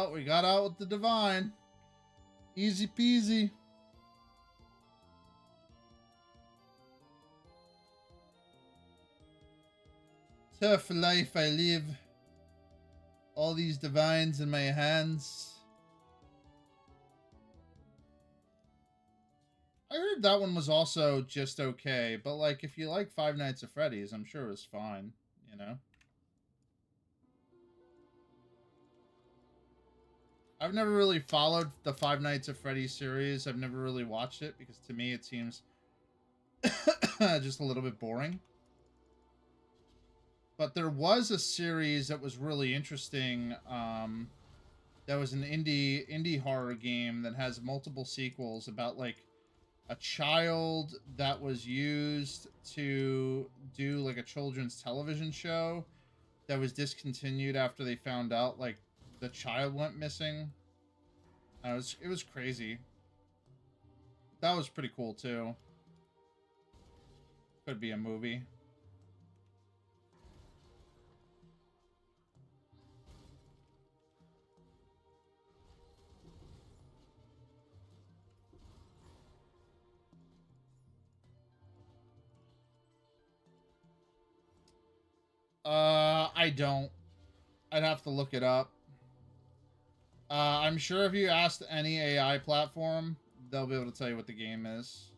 out. We got out with the divine. Easy peasy. Tough life I live. All these divines in my hands. I heard that one was also just okay, but like if you like Five Nights at Freddy's, I'm sure it was fine, you know? I've never really followed the Five Nights at Freddy's series. I've never really watched it because to me it seems just a little bit boring. But there was a series that was really interesting. That was an indie horror game that has multiple sequels about like a child that was used to do like a children's television show that was discontinued after they found out like the child went missing. It was crazy. That was pretty cool too. Could be a movie. I don't. I'd have to look it up. I'm sure if you asked any AI platform, they'll be able to tell you what the game is.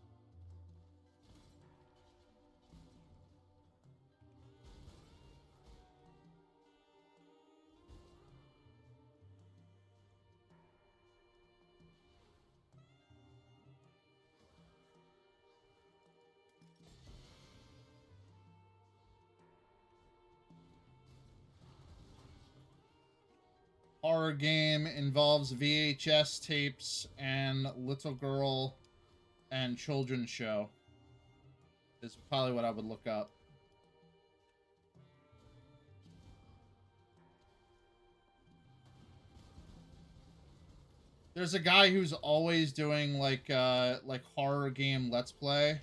Horror game involves VHS tapes and little girl and children's show is probably what I would look up. There's a guy who's always doing like horror game let's plays,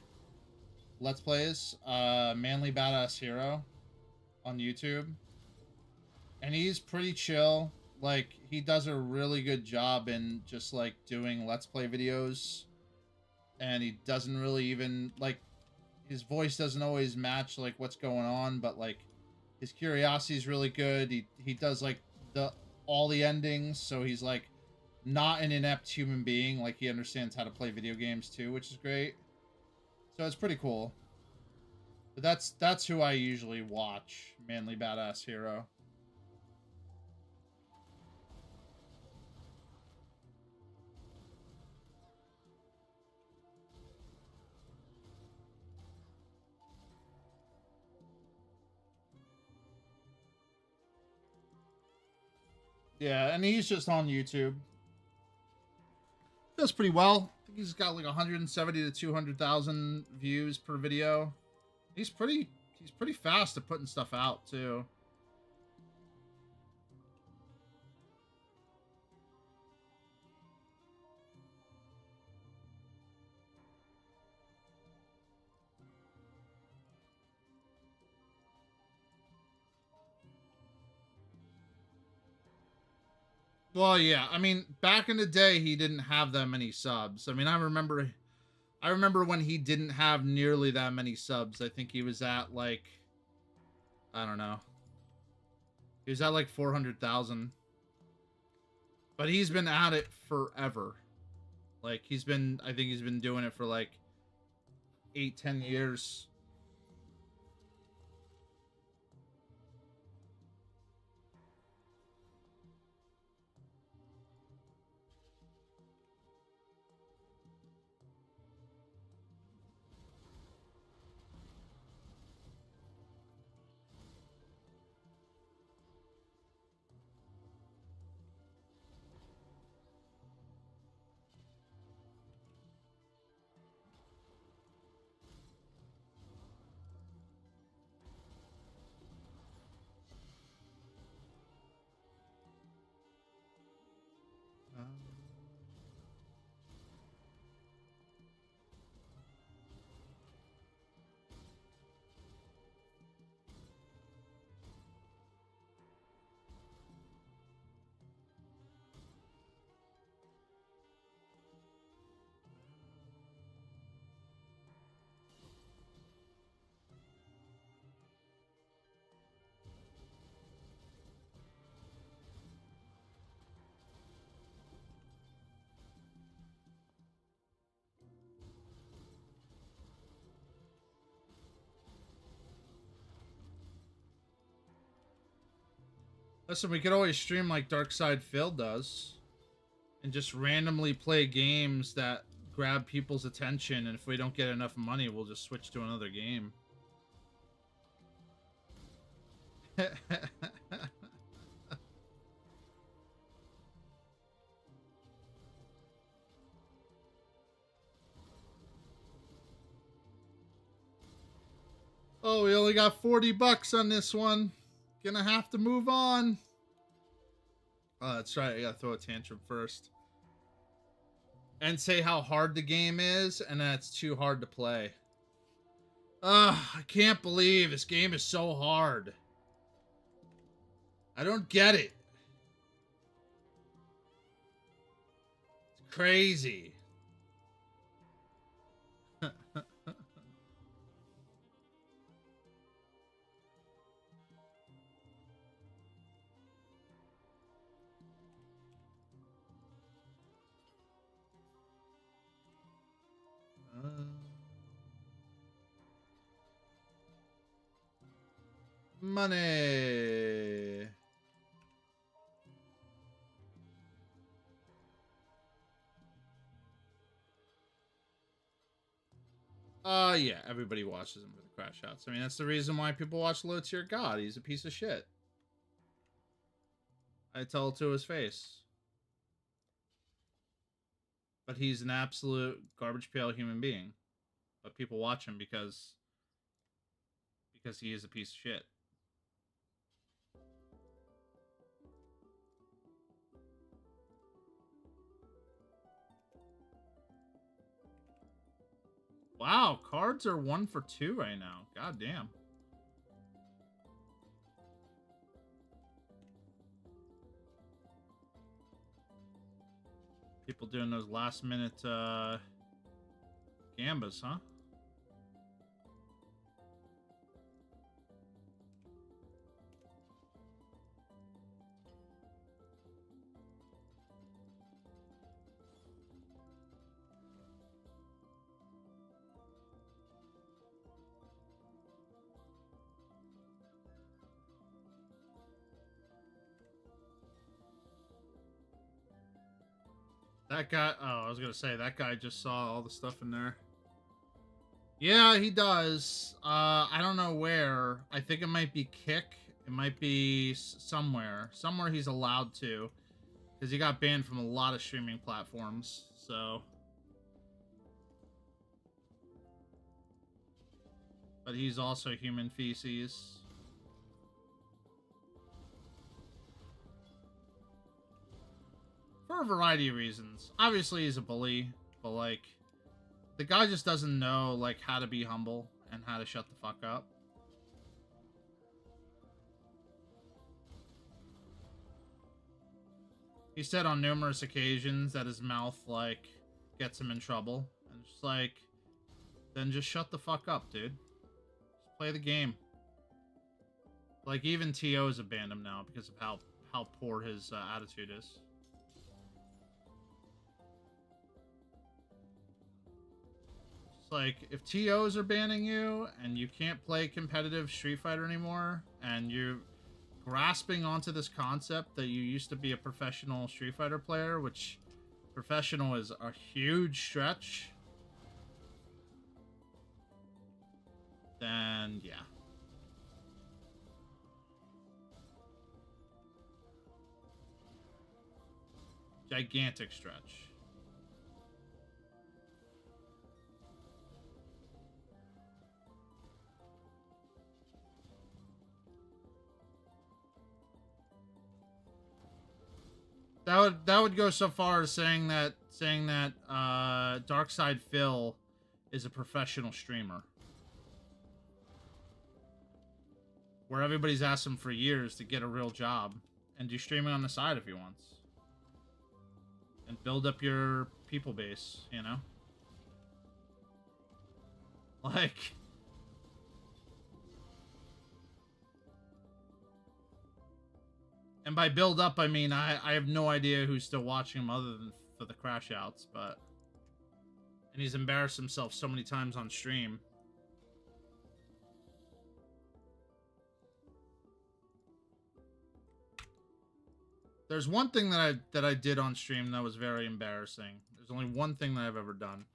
Manly Badass Hero on YouTube. And he's pretty chill. Like he does a really good job in just like doing let's play videos. And he doesn't really even like his voice doesn't always match like what's going on, but like his curiosity is really good. He does like all the endings, so he's like not an inept human being. Like he understands how to play video games too, which is great. So it's pretty cool. But that's who I usually watch, Manly Badass Hero. Yeah, and he's just on YouTube. Does pretty well. I think he's got like 170 to 200,000 views per video. He's pretty fast at putting stuff out too. Well, yeah. I mean, back in the day, he didn't have that many subs. I mean, I remember when he didn't have nearly that many subs. I think he was at like, I don't know. He was at like 400,000. But he's been at it forever. Like I think he's been doing it for like 8-10 years. Listen, we could always stream like Darkside Phil does. And just randomly play games that grab people's attention. And if we don't get enough money, we'll just switch to another game. Oh, we only got 40 bucks on this one. Gonna have to move on. Oh, that's right. I gotta throw a tantrum first. And say how hard the game is, and that it's too hard to play. Ugh, I can't believe this game is so hard. I don't get it. It's crazy. Money. Yeah, everybody watches him for the crash outs. I mean, that's the reason why people watch Low Tier God. He's a piece of shit. I tell it to his face. But he's an absolute garbage pail human being. But people watch him because he is a piece of shit. Wow, cards are 1 for 2 right now. God damn. People doing those last minute gambas, huh? That guy, oh, I was gonna say, that guy just saw all the stuff in there. Yeah, he does. I don't know where. I think it might be Kick. It might be somewhere. Somewhere he's allowed to. Because he got banned from a lot of streaming platforms, so. But he's also human feces. For a variety of reasons. Obviously, he's a bully, but, like, the guy just doesn't know, like, how to be humble and how to shut the fuck up. He said on numerous occasions that his mouth, like, gets him in trouble. And it's like, then just shut the fuck up, dude. Just play the game. Like, even TO's abandoned him now because of how poor his attitude is. It's like, if TOs are banning you and you can't play competitive Street Fighter anymore, and you're grasping onto this concept that you used to be a professional Street Fighter player, which professional is a huge stretch, then yeah. Gigantic stretch. That would go so far as saying that Darkside Phil is a professional streamer, where everybody's asked him for years to get a real job and do streaming on the side if he wants, and build up your people base, you know, like. And by build up, I mean, I have no idea who's still watching him other than for the crash outs, but. And he's embarrassed himself so many times on stream. There's one thing that I did on stream that was very embarrassing. There's only one thing that I've ever done.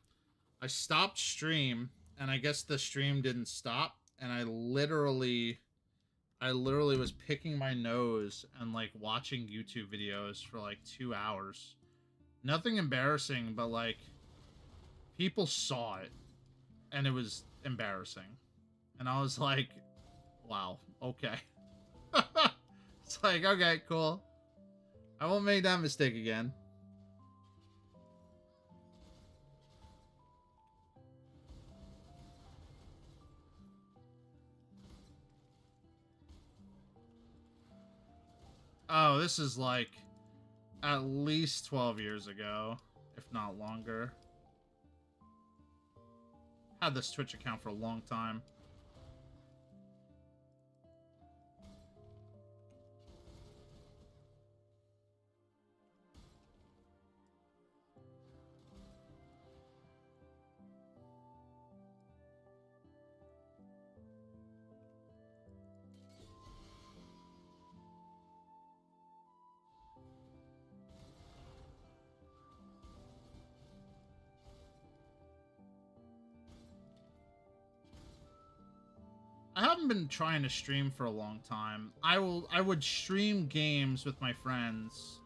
I stopped stream, and I guess the stream didn't stop, and I literally was picking my nose and like watching YouTube videos for like 2 hours. Nothing embarrassing, but like people saw it, and it was embarrassing. And I was like, wow, okay. It's like, okay, cool. I won't make that mistake again. Oh, this is like at least 12 years ago, if not longer. Had this Twitch account for a long time. I haven't been trying to stream for a long time. I would stream games with my friends,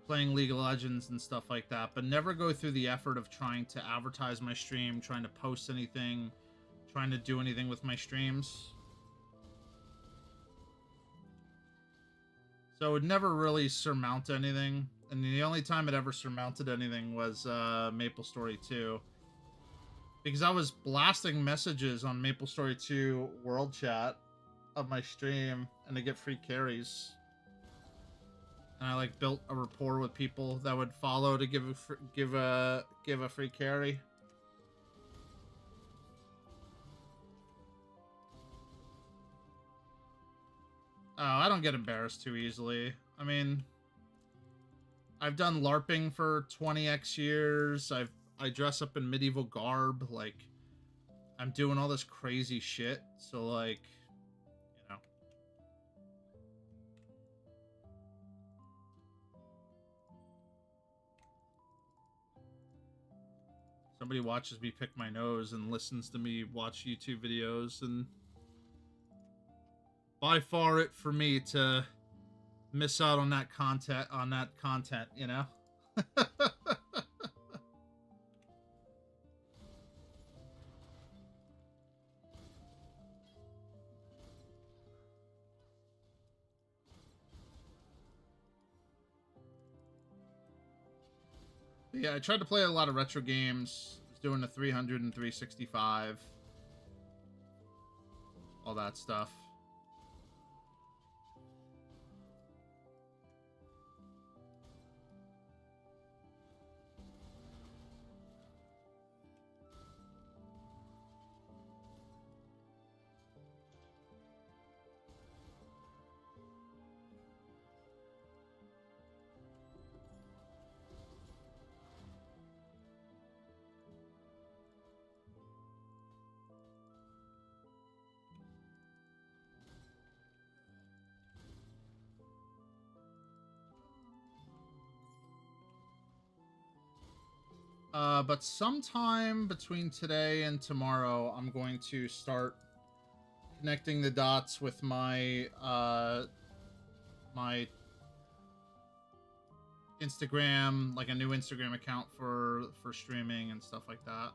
playing League of Legends and stuff like that, but never go through the effort of trying to advertise my stream, trying to post anything, trying to do anything with my streams. So it would never really surmount anything. And the only time it ever surmounted anything was Maple Story 2. Because I was blasting messages on Maple Story 2 World Chat of my stream, and to get free carries. And I like built a rapport with people that would follow to give a free carry. Oh, I don't get embarrassed too easily. I mean, I've done LARPing for 20x years. I dress up in medieval garb. Like, I'm doing all this crazy shit. So, like, you know. Somebody watches me pick my nose and listens to me watch YouTube videos, and by far it for me to miss out on that content, you know? Yeah, I tried to play a lot of retro games. I was doing the 300 and 365. All that stuff. But sometime between today and tomorrow, I'm going to start connecting the dots with my my Instagram, like a new Instagram account for streaming and stuff like that.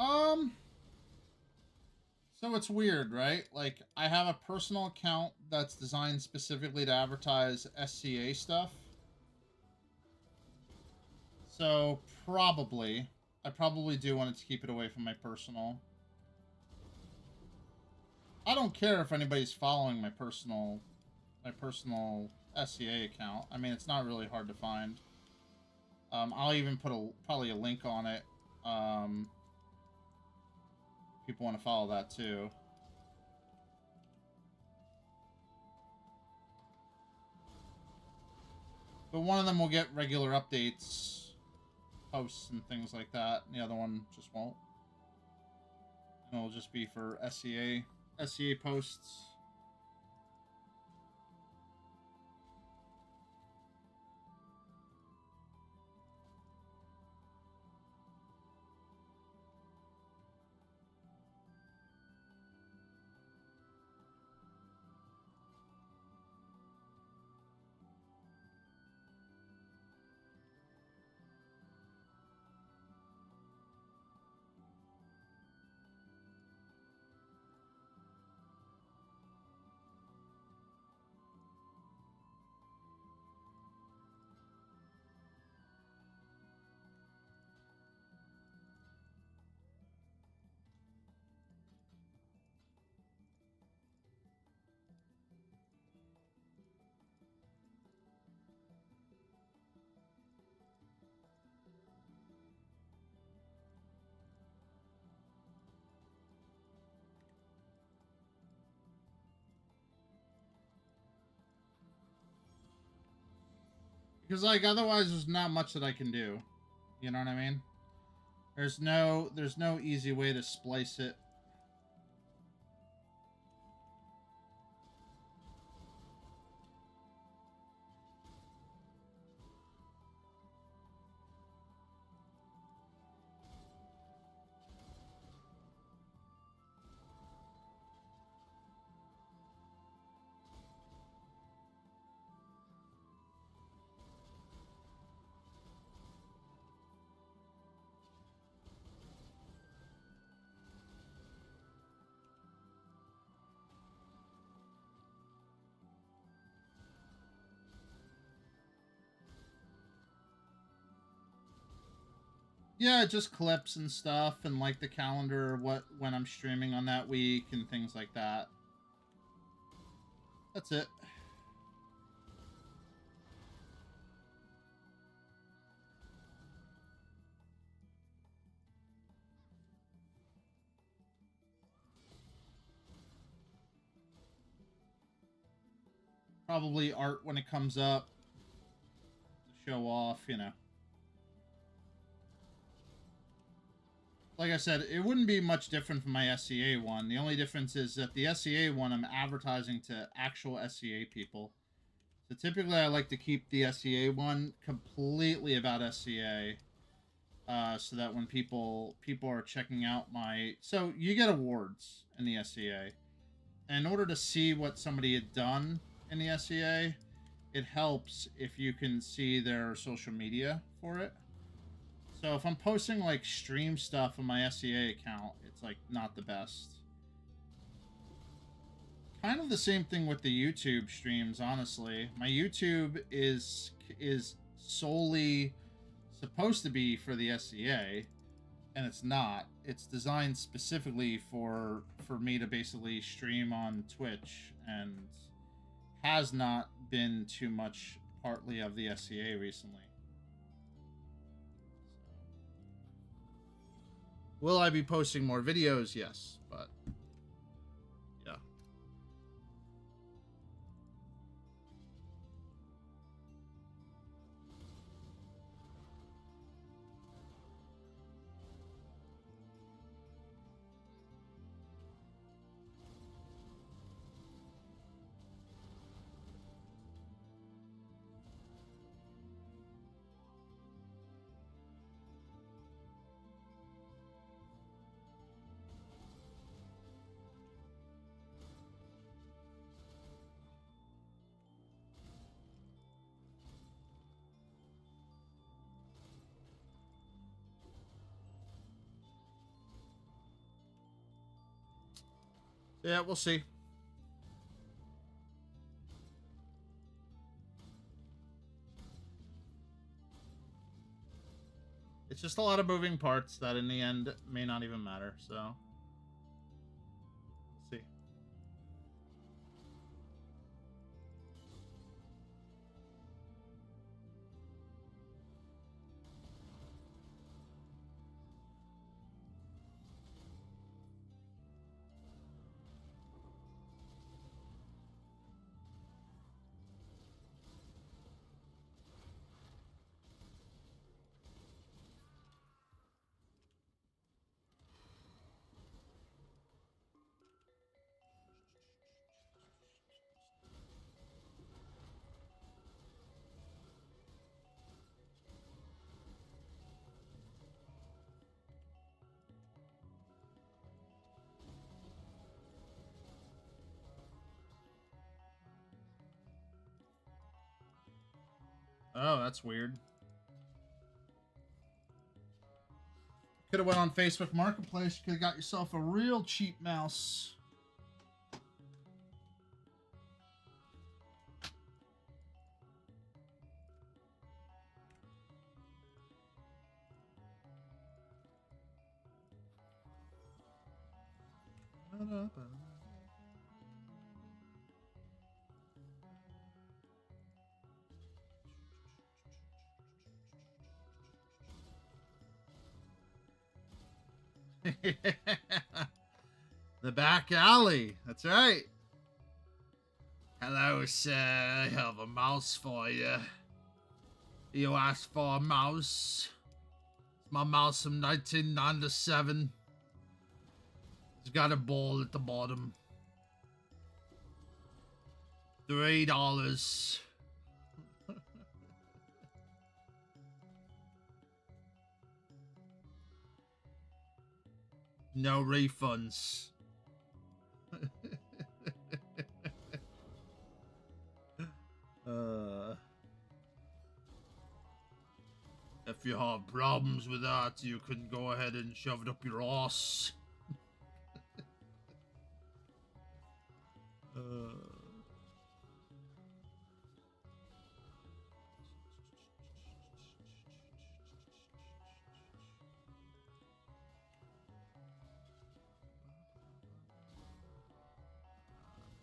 Um, so it's weird, right? Like, I have a personal account that's designed specifically to advertise SCA stuff. So I probably do want to keep it away from my personal. I don't care if anybody's following my personal SCA account. I mean, it's not really hard to find. I'll even put probably a link on it. If people want to follow that too. But one of them will get regular updates, posts, and things like that. And the other one just won't. And it'll just be for SCA posts. Because, like, otherwise there's not much that I can do. You know what I mean? There's no easy way to splice it. Yeah, just clips and stuff, and like the calendar, when I'm streaming on that week, and things like that. That's it. Probably art when it comes up to show off, you know. Like I said, it wouldn't be much different from my SCA one. The only difference is that the SCA one, I'm advertising to actual SCA people. So typically I like to keep the SCA one completely about SCA. So that when people are checking out my... So you get awards in the SCA. And in order to see what somebody had done in the SCA, it helps if you can see their social media for it. So if I'm posting like stream stuff on my SCA account, it's like not the best. Kind of the same thing with the YouTube streams, honestly. My YouTube is solely supposed to be for the SCA, and it's not. It's designed specifically for me to basically stream on Twitch, and has not been too much partly of the SCA recently. Will I be posting more videos? Yes, but yeah. Yeah, we'll see. It's just a lot of moving parts that in the end may not even matter, so we'll see. Oh, that's weird. Could have went on Facebook Marketplace. Could have got yourself a real cheap mouse. The back alley. That's right. Hello, sir. I have a mouse for you. You asked for a mouse. It's my mouse from 1997. It's got a ball at the bottom. $3. No refunds. If you have problems with that, you can go ahead and shove it up your ass.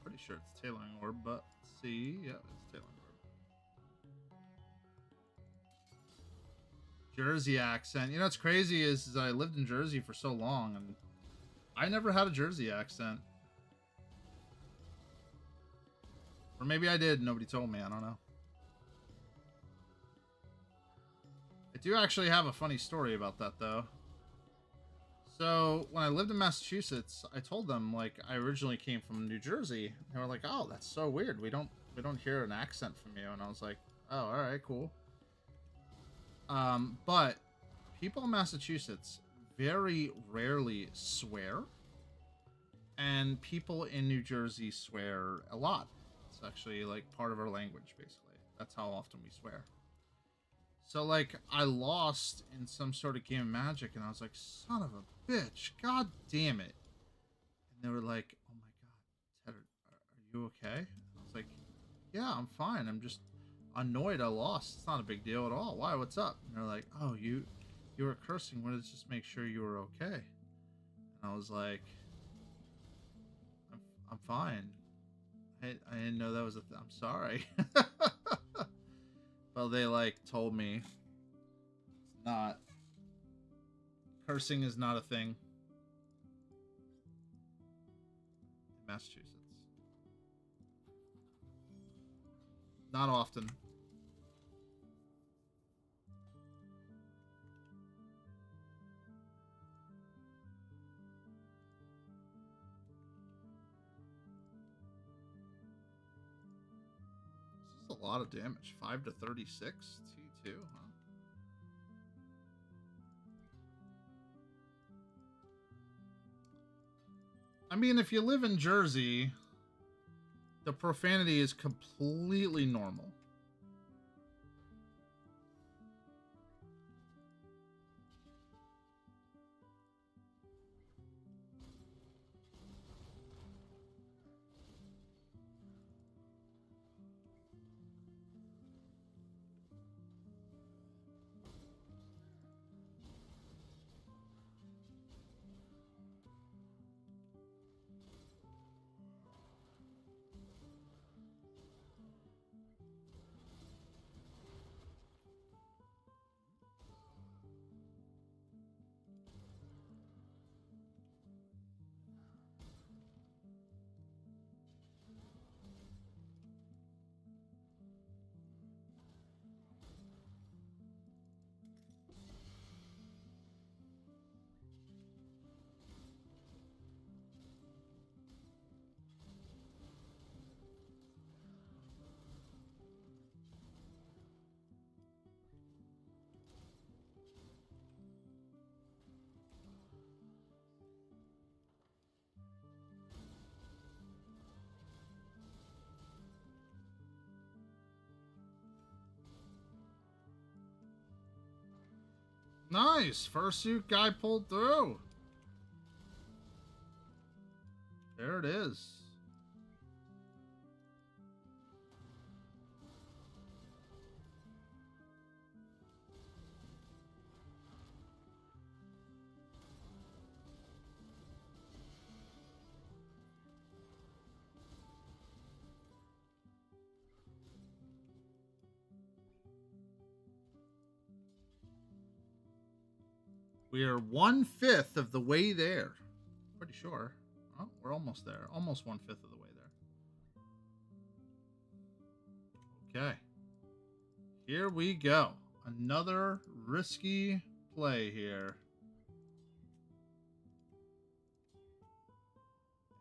Pretty sure it's tailoring orb, but see, yeah, it's tailoring orb. Jersey accent. You know what's crazy is I lived in Jersey for so long, and I never had a Jersey accent. Or maybe I did, nobody told me, I don't know. I do actually have a funny story about that, though. So, when I lived in Massachusetts, I told them, like, I originally came from New Jersey. They were like, oh, that's so weird. We don't hear an accent from you. And I was like, oh, all right, cool. But people in Massachusetts very rarely swear. And people in New Jersey swear a lot. It's actually, like, part of our language, basically. That's how often we swear. So, like, I lost in some sort of game of Magic, and I was like, son of a bitch, god damn it. And they were like, oh my god, Ted, are you okay? I was like, yeah, I'm fine. I'm just annoyed I lost. It's not a big deal at all. Why? What's up? And they're like, oh, you were cursing. Wanted to just make sure you were okay. And I was like, I'm fine. I didn't know that was I'm sorry. Well, they, like, told me it's not. Cursing is not a thing in Massachusetts. Not often. This is a lot of damage. 5 to 36. T2, huh? I mean, if you live in Jersey, the profanity is completely normal. Nice. Fursuit guy pulled through. There it is. We are 1/5 of the way there. Pretty sure. Oh, we're almost there. Almost 1/5 of the way there. Okay. Here we go. Another risky play here.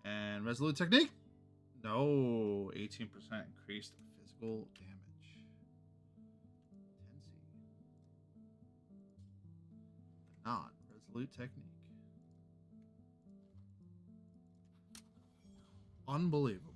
And resolute technique. No. 18% increased physical damage. Not resolute technique. Unbelievable.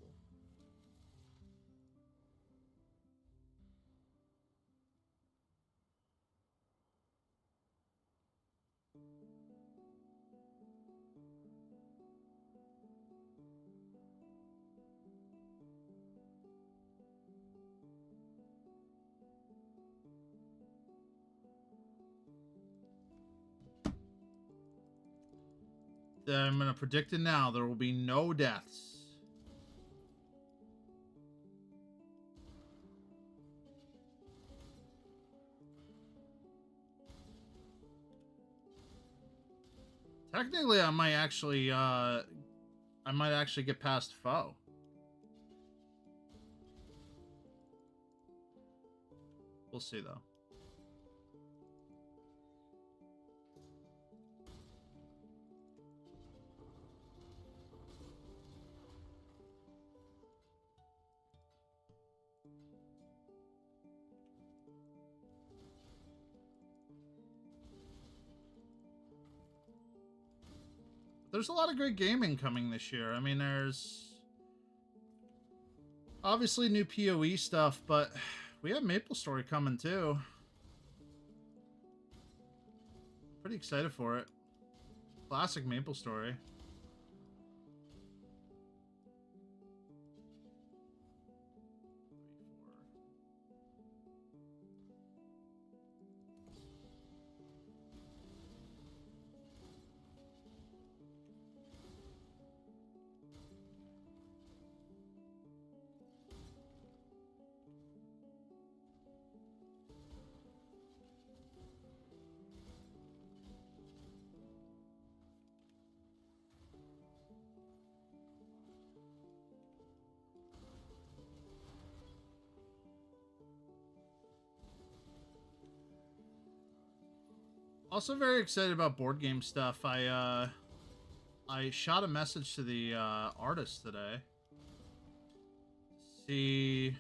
I'm going to predict it now. There will be no deaths. Technically, I might actually get past foe. We'll see, though. There's a lot of great gaming coming this year. I mean, there's obviously new PoE stuff, but we have MapleStory coming too. Pretty excited for it. Classic MapleStory. Also very excited about board game stuff. I shot a message to the artist today. See if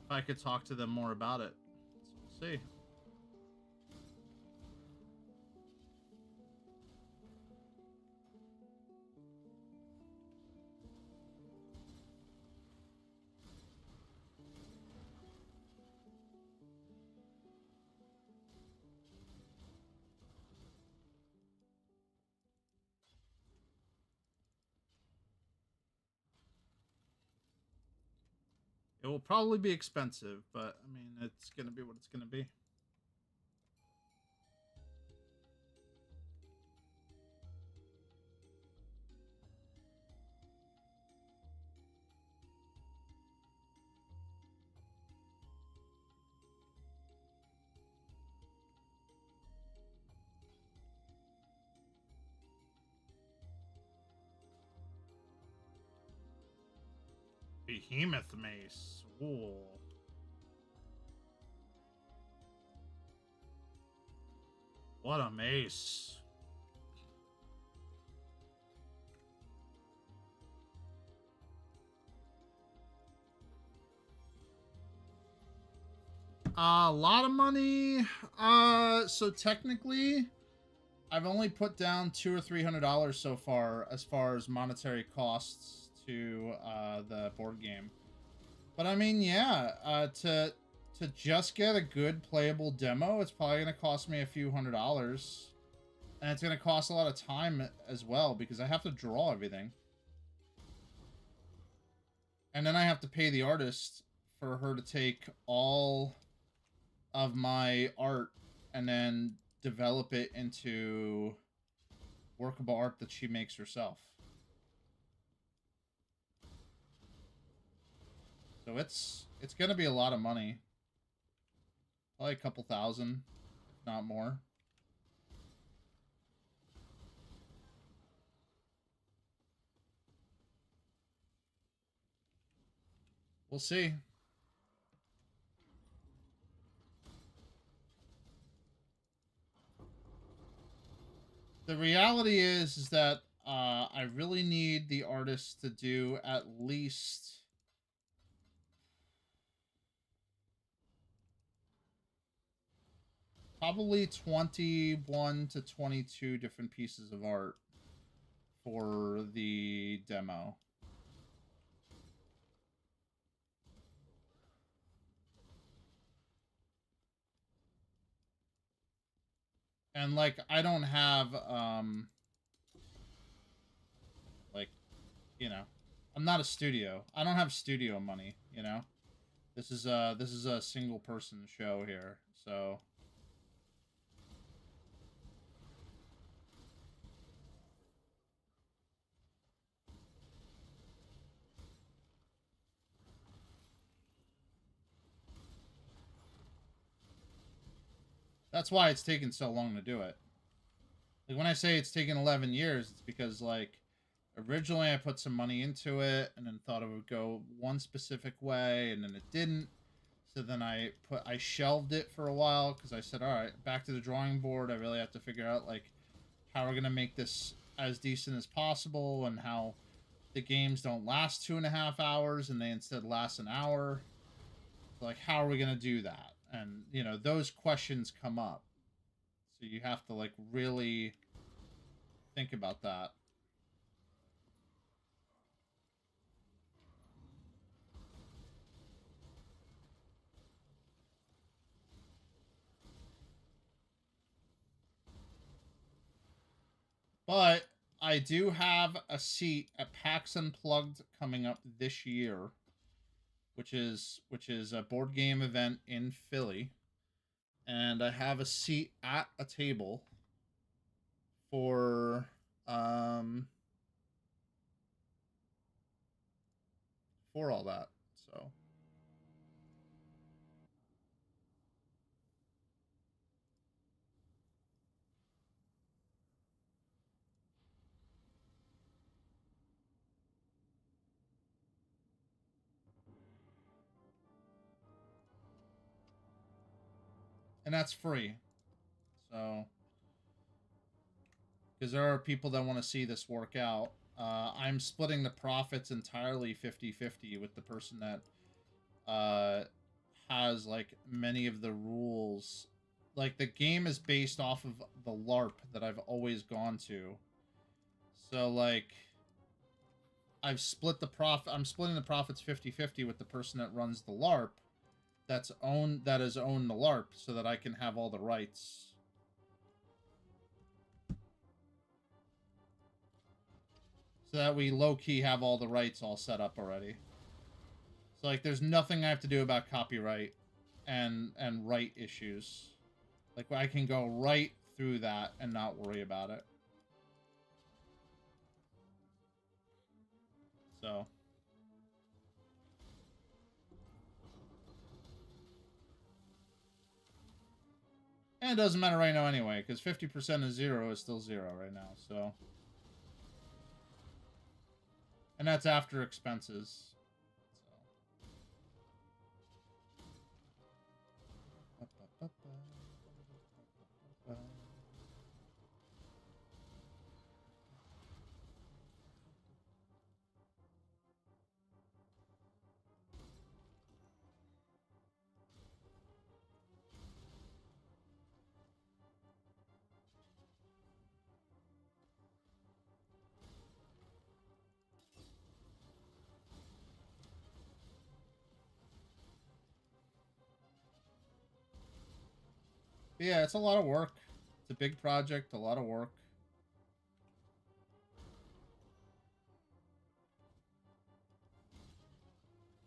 I could talk to them more about it. So we'll see. It will probably be expensive, but I mean, it's going to be what it's going to be. Behemoth Mace. Ooh. What a mace. A lot of money. So technically, I've only put down $200 or $300 so far as monetary costs to the board game. But I mean, yeah, to just get a good playable demo, it's probably going to cost me a few $100s. And it's going to cost a lot of time as well, because I have to draw everything. And then I have to pay the artist for her to take all of my art and then develop it into workable art that she makes herself. So it's going to be a lot of money. Probably a couple thousand, if not more. We'll see. The reality is that I really need the artist to do at least probably 21 to 22 different pieces of art for the demo. And like I don't have like, you know, I'm not a studio. I don't have studio money, you know. This is a single person show here. So that's why it's taken so long to do it. Like when I say it's taken 11 years, it's because like originally I put some money into it and then thought it would go one specific way and then it didn't. So then I shelved it for a while because I said, all right, back to the drawing board. I really have to figure out like how we're going to make this as decent as possible and how the games don't last 2.5 hours and they instead last an hour. So like, how are we going to do that? And, you know, those questions come up. So you have to like really think about that. But I do have a seat at PAX Unplugged coming up this year, which is a board game event in Philly, and I have a seat at a table for for all that. So and that's free. So because there are people that want to see this work out. I'm splitting the profits entirely 50-50 with the person that has like many of the rules. Like the game is based off of the LARP that I've always gone to. So like I've split the profit. I'm splitting the profits 50-50 with the person that runs the LARP that has owned the LARP so that I can have all the rights. So that we low-key have all the rights all set up already. So like there's nothing I have to do about copyright and right issues. Like I can go right through that and not worry about it. So and it doesn't matter right now anyway, because 50% of 0 is still 0 right now, so. And that's after expenses. So. But yeah, it's a lot of work. It's a big project, a lot of work.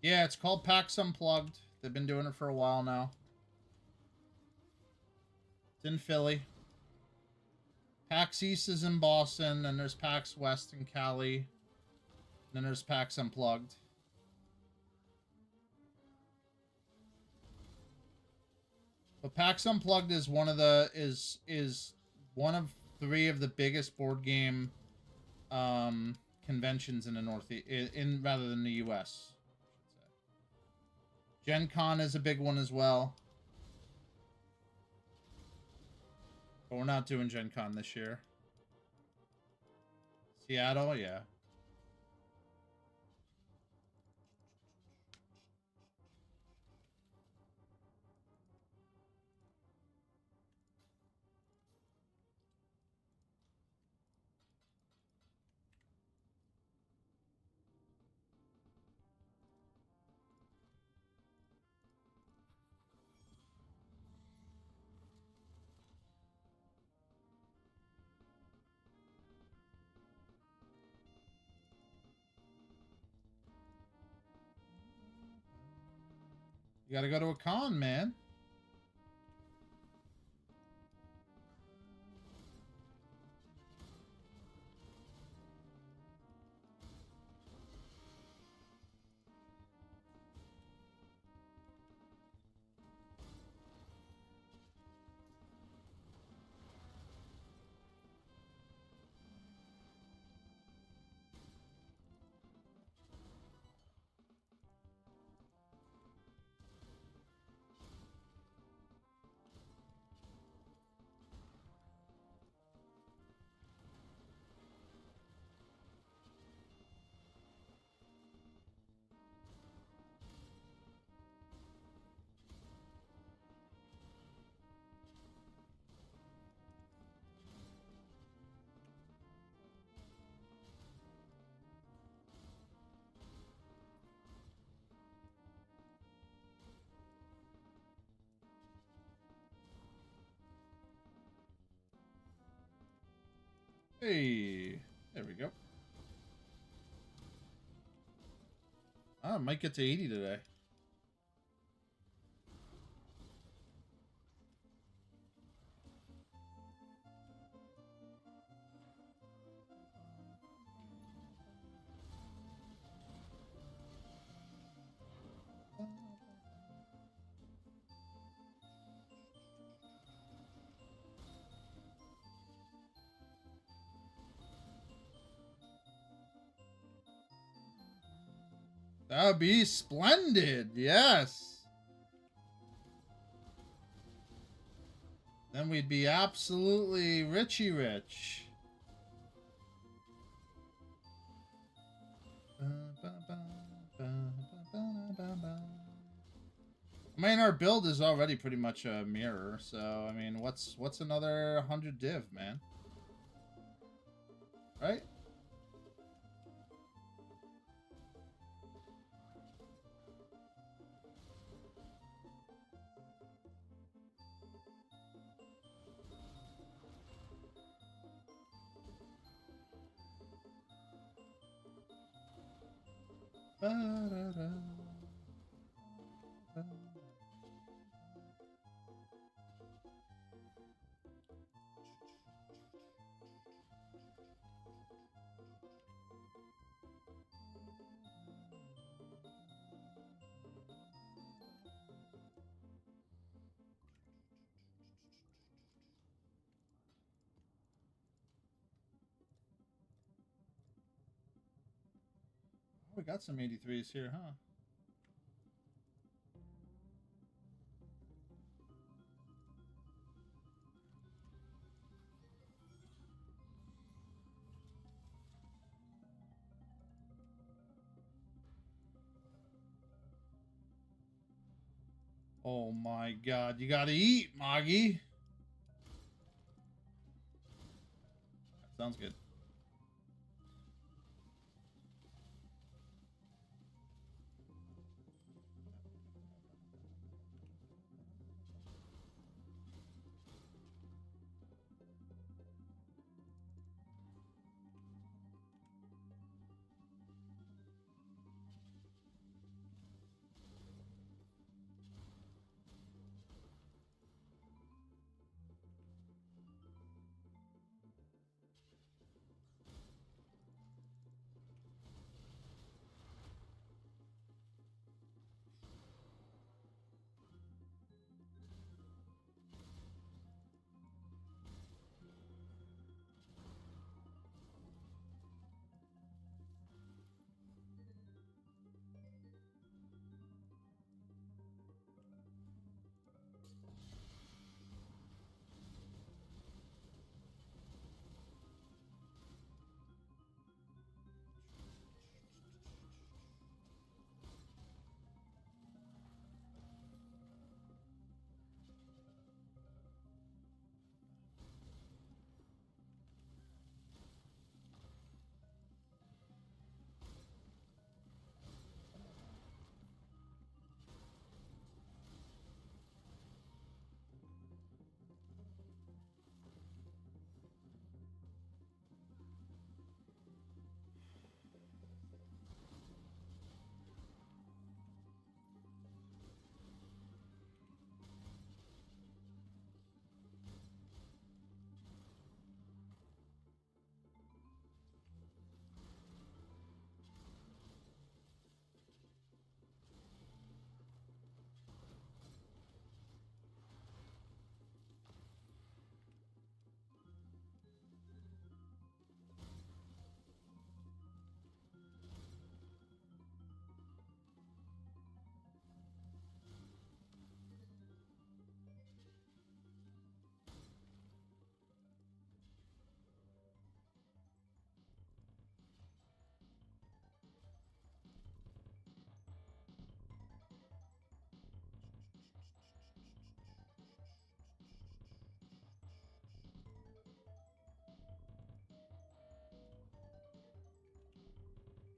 Yeah, it's called PAX Unplugged. They've been doing it for a while now. It's in Philly. PAX East is in Boston, and there's PAX West in Cali. And then there's PAX Unplugged. But PAX Unplugged is one of the is one of 3 of the biggest board game conventions in the Northeast, in rather than the US. Gen Con is a big one as well. But we're not doing Gen Con this year. Seattle, yeah. You gotta go to a con, man. Hey, there we go. I might get to 80 today. That would be splendid. Yes. Then we'd be absolutely Richie rich. I mean, our build is already pretty much a mirror, so I mean, what's another 100 div, man? Right? Ba-da-da. We got some 83s here, huh? Oh my god, you gotta eat, Moggy. Sounds good.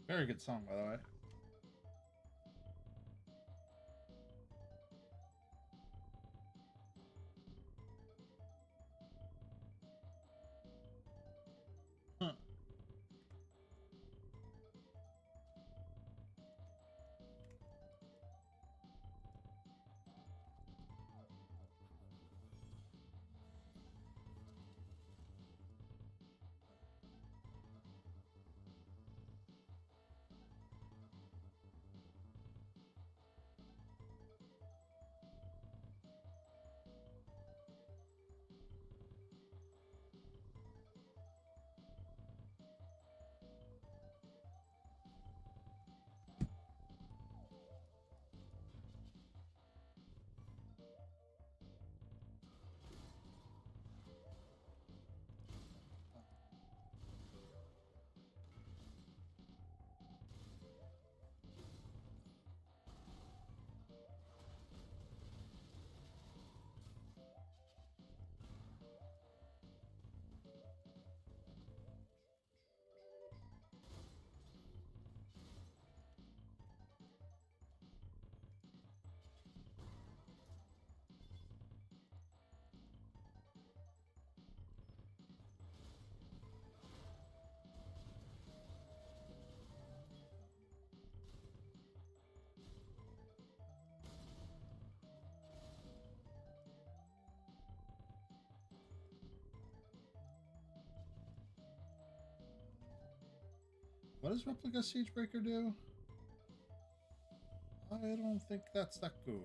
Very good song, by the way. Huh. What does Replica Siegebreaker do? I don't think that's that good.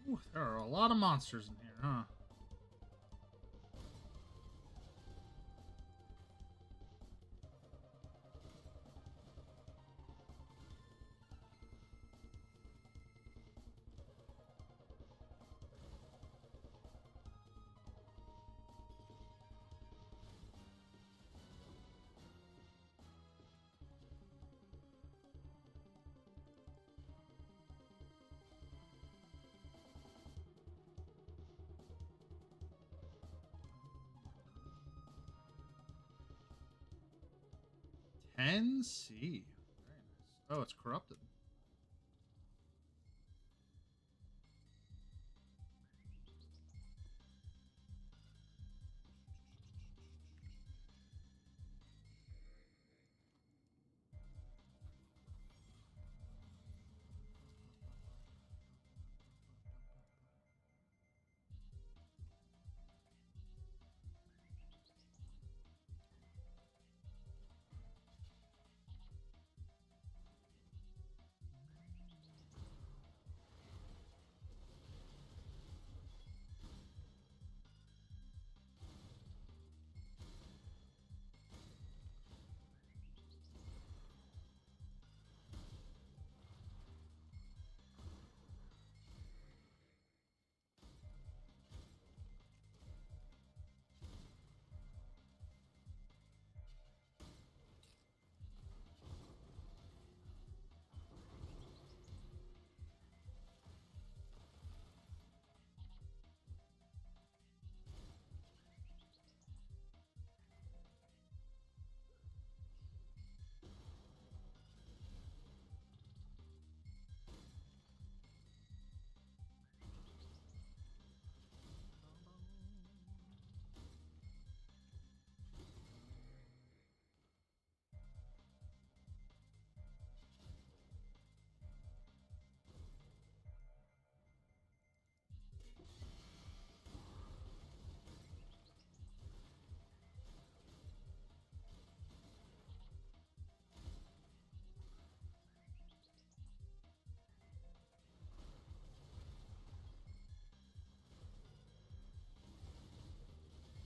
Ooh, there are a lot of monsters in here, huh? 10C. Very nice. Oh, it's corrupted.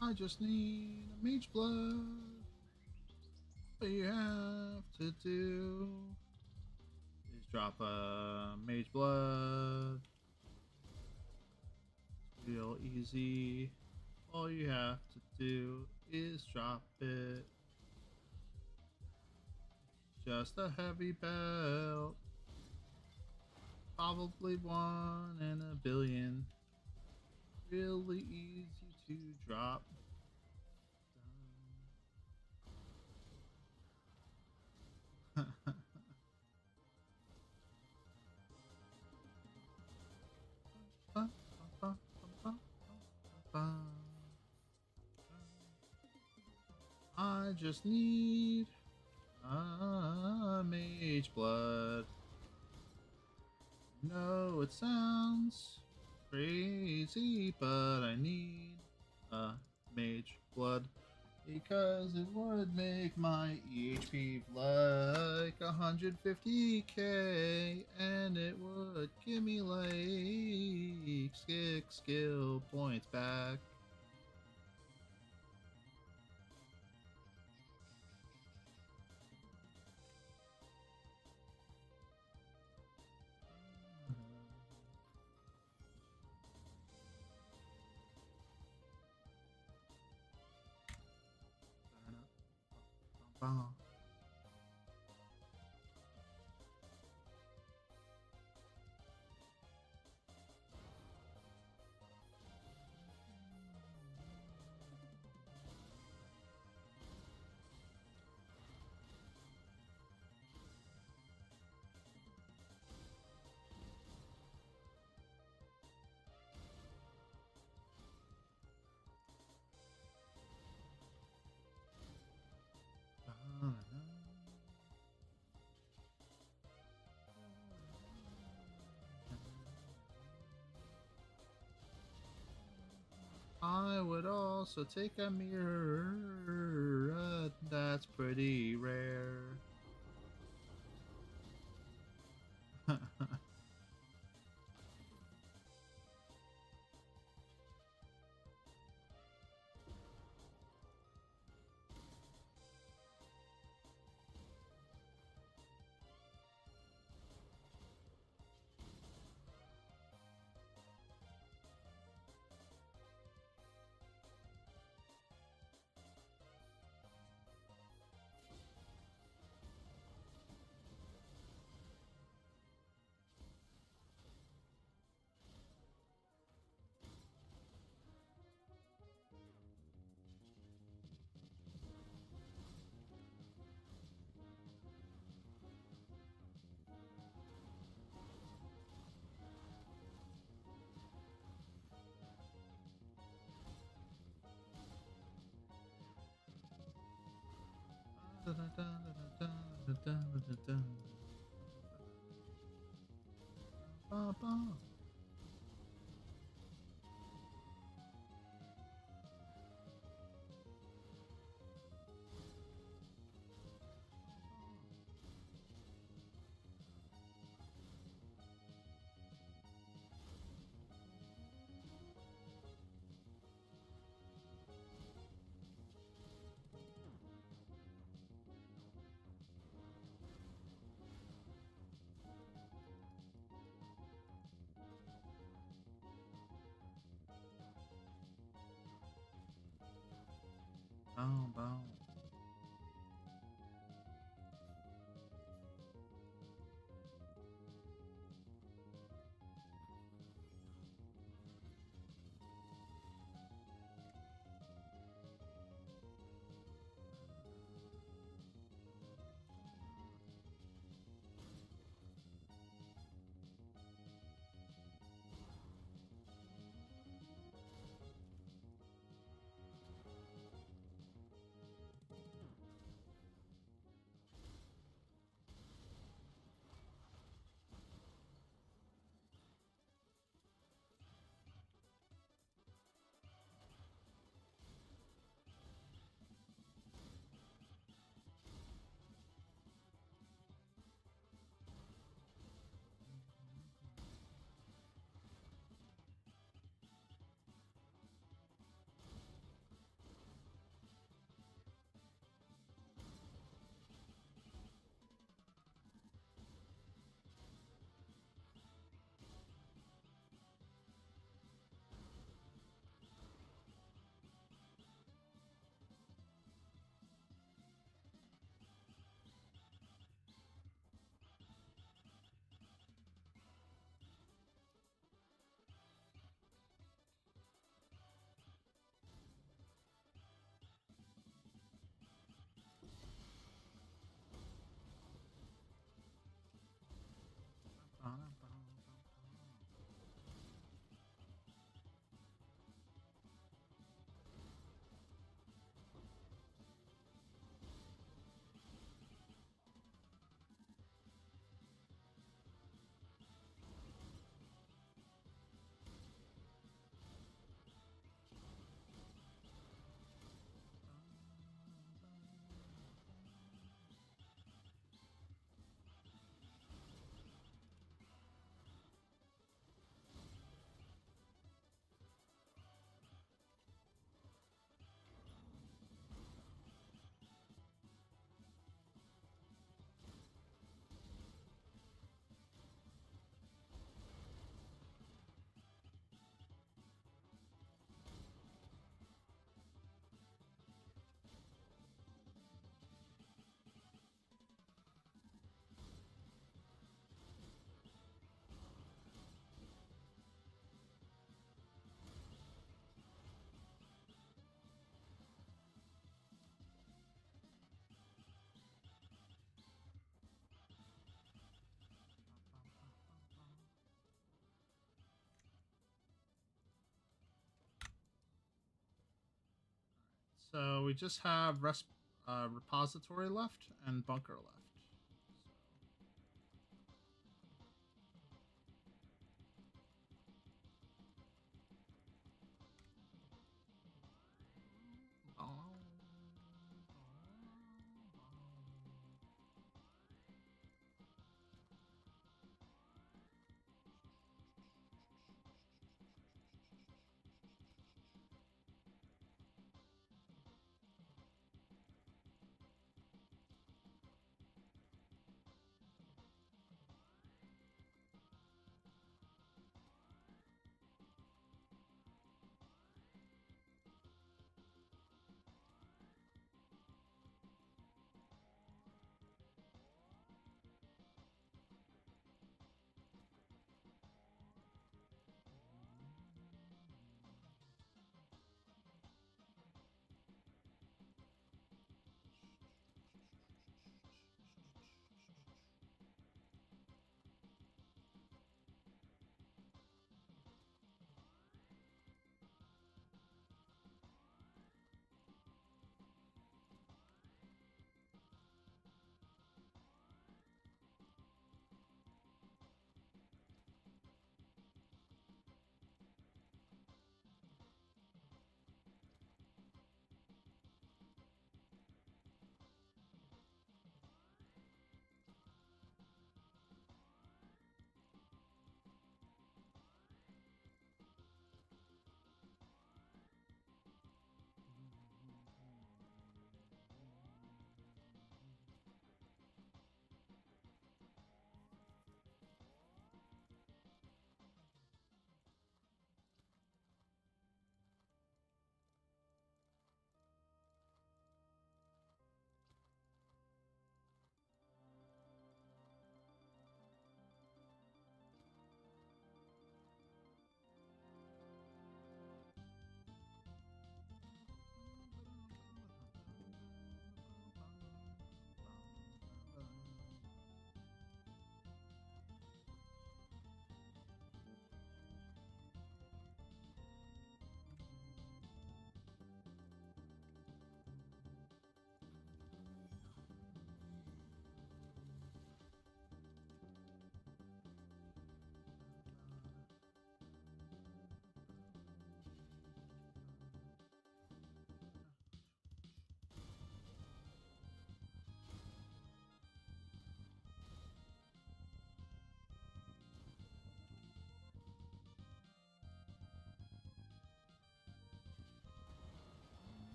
I just need a mage blood. What you have to do is drop a mage blood. It's real easy. All you have to do is drop it. Just a heavy belt. Probably 1 in a billion. Really easy to drop. I just need a mage blood. No, it sounds crazy, but I need a mage blood because it would make my EHP like 150k, and it would give me like 6 skill points back. Wow. I would also take a mirror, that's pretty rare. Bow, bow. So we just have repository left and bunker left.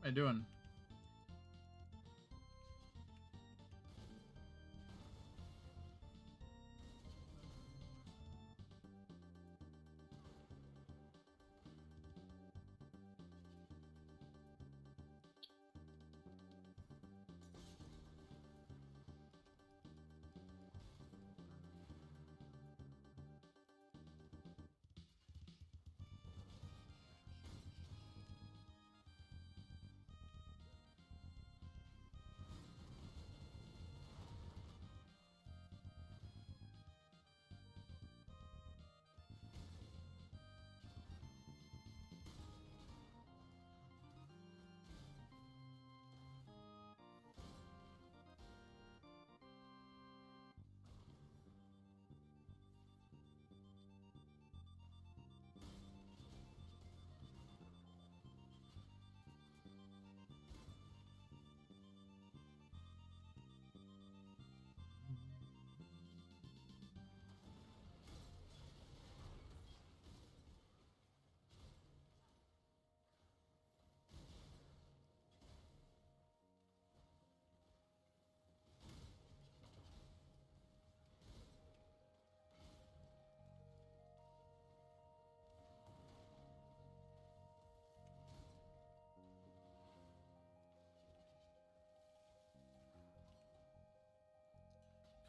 How you doing?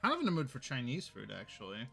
Kind of in the mood for Chinese food, actually.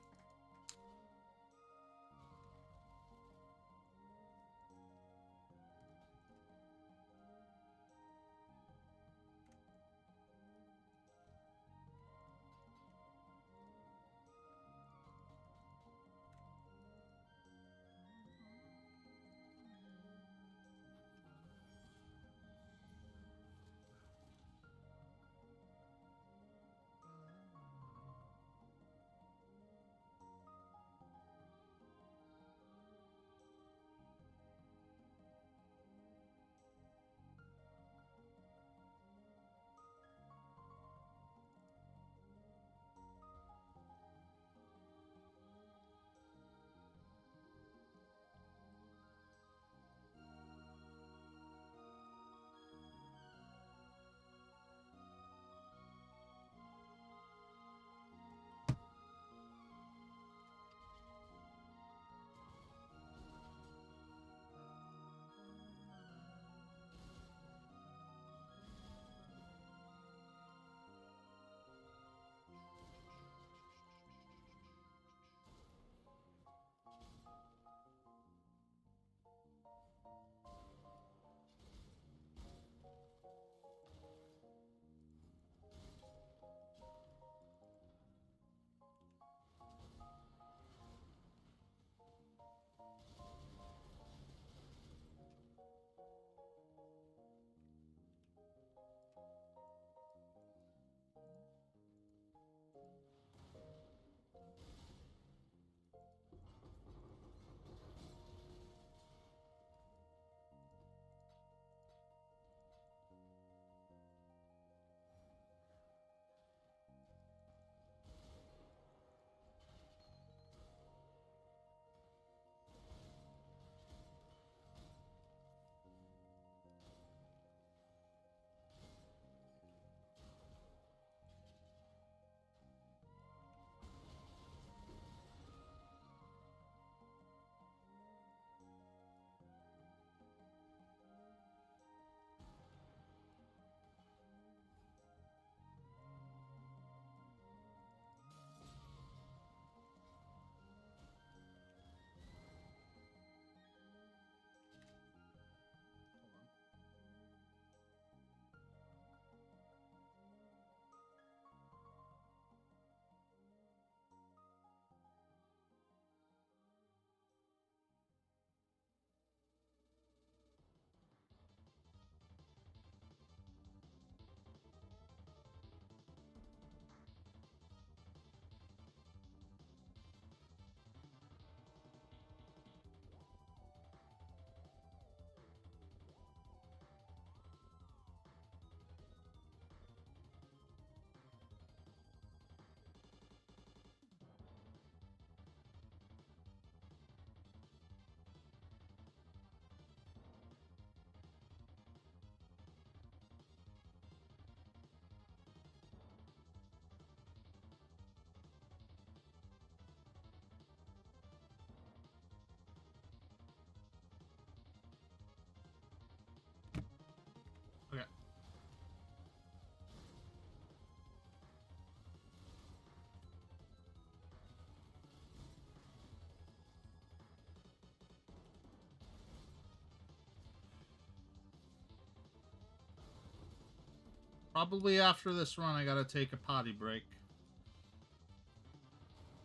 Probably after this run, I gotta take a potty break.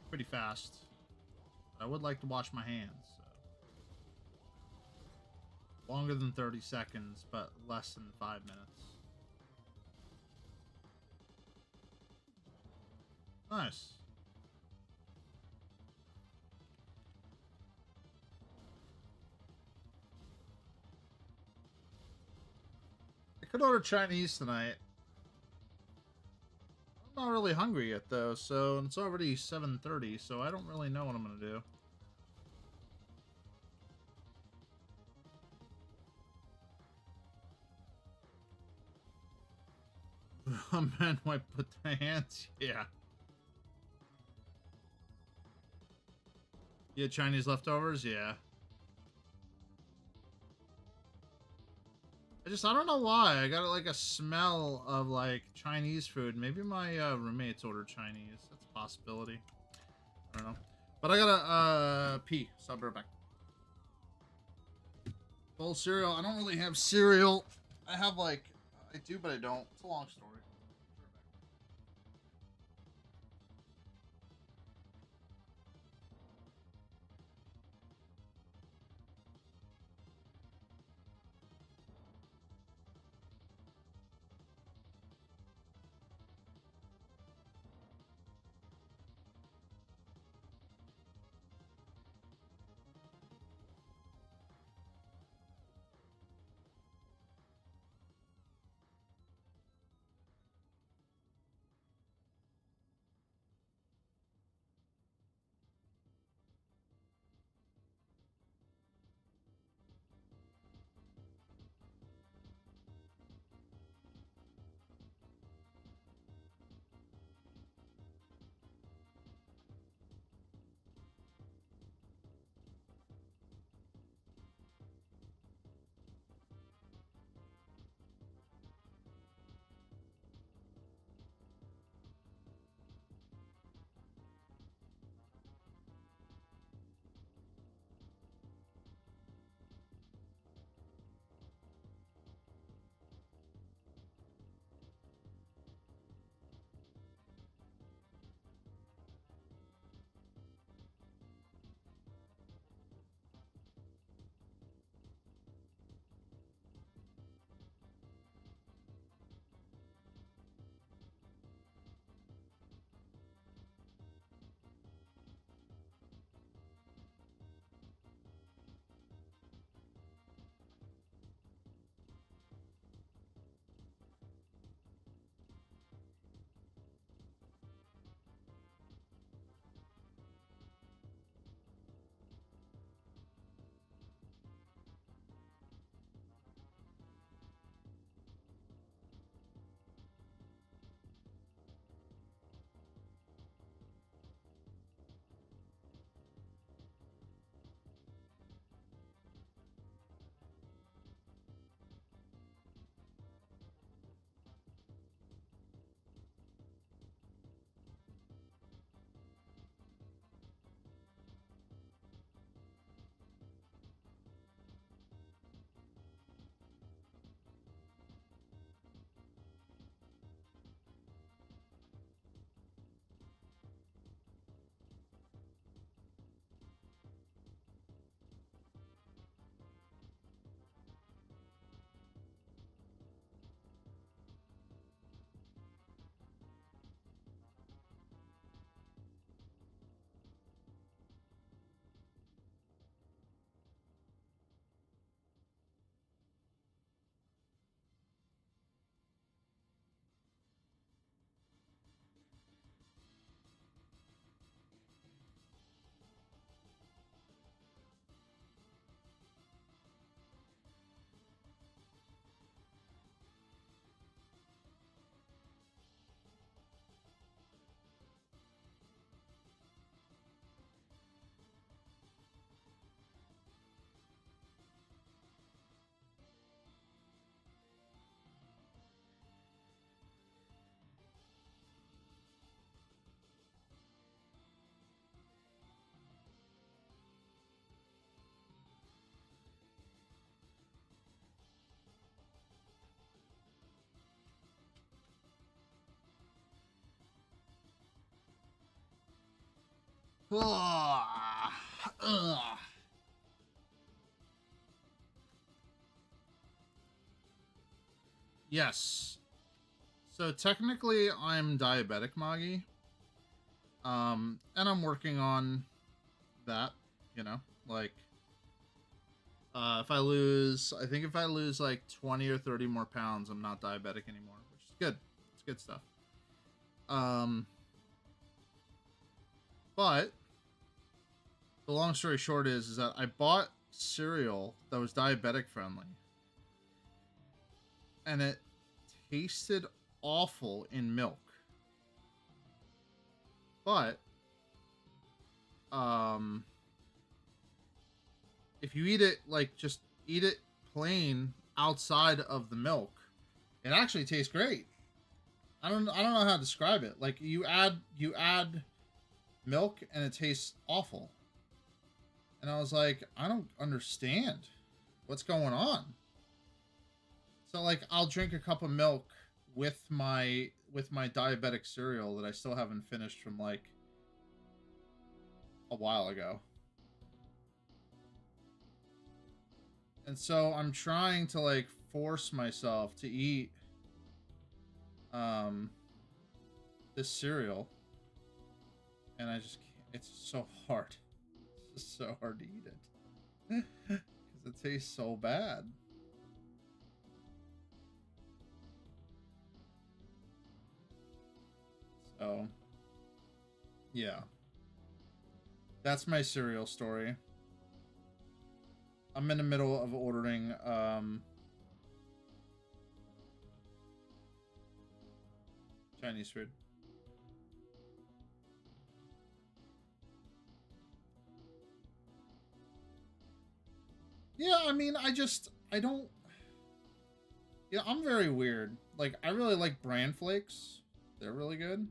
Pretty fast. I would like to wash my hands. So. Longer than 30 seconds, but less than 5 minutes. Nice. I could order Chinese tonight. I'm not really hungry yet, though, so it's already 7:30, so I don't really know what I'm gonna do. Men wipe put their hands. Yeah. You had Chinese leftovers? Yeah. I don't know why. I got like a smell of like Chinese food. Maybe my roommates ordered Chinese. That's a possibility. I don't know. But I gotta pee, so I'll be right back. Bowl cereal. I don't really have cereal. I have like, I do, but I don't. It's a long story. Ugh. Yes. So technically, I'm diabetic, Magi. And I'm working on that. You know, like, I think if I lose like 20 or 30 more pounds, I'm not diabetic anymore, which is good. It's good stuff. But the long story short is that I bought cereal that was diabetic friendly, and it tasted awful in milk. But if you eat it like just eat it plain outside of the milk, it actually tastes great. I don't know how to describe it. Like you add milk and it tastes awful. And I was like, I don't understand what's going on. So like I'll drink a cup of milk with my diabetic cereal that I still haven't finished from like a while ago. And so I'm trying to like force myself to eat this cereal, and I just can't. It's so hard. It's just so hard to eat it because it tastes so bad. So yeah, that's my cereal story. I'm in the middle of ordering Chinese food. Yeah, I mean, I don't. Yeah, I'm very weird. Like, I really like bran flakes. They're really good.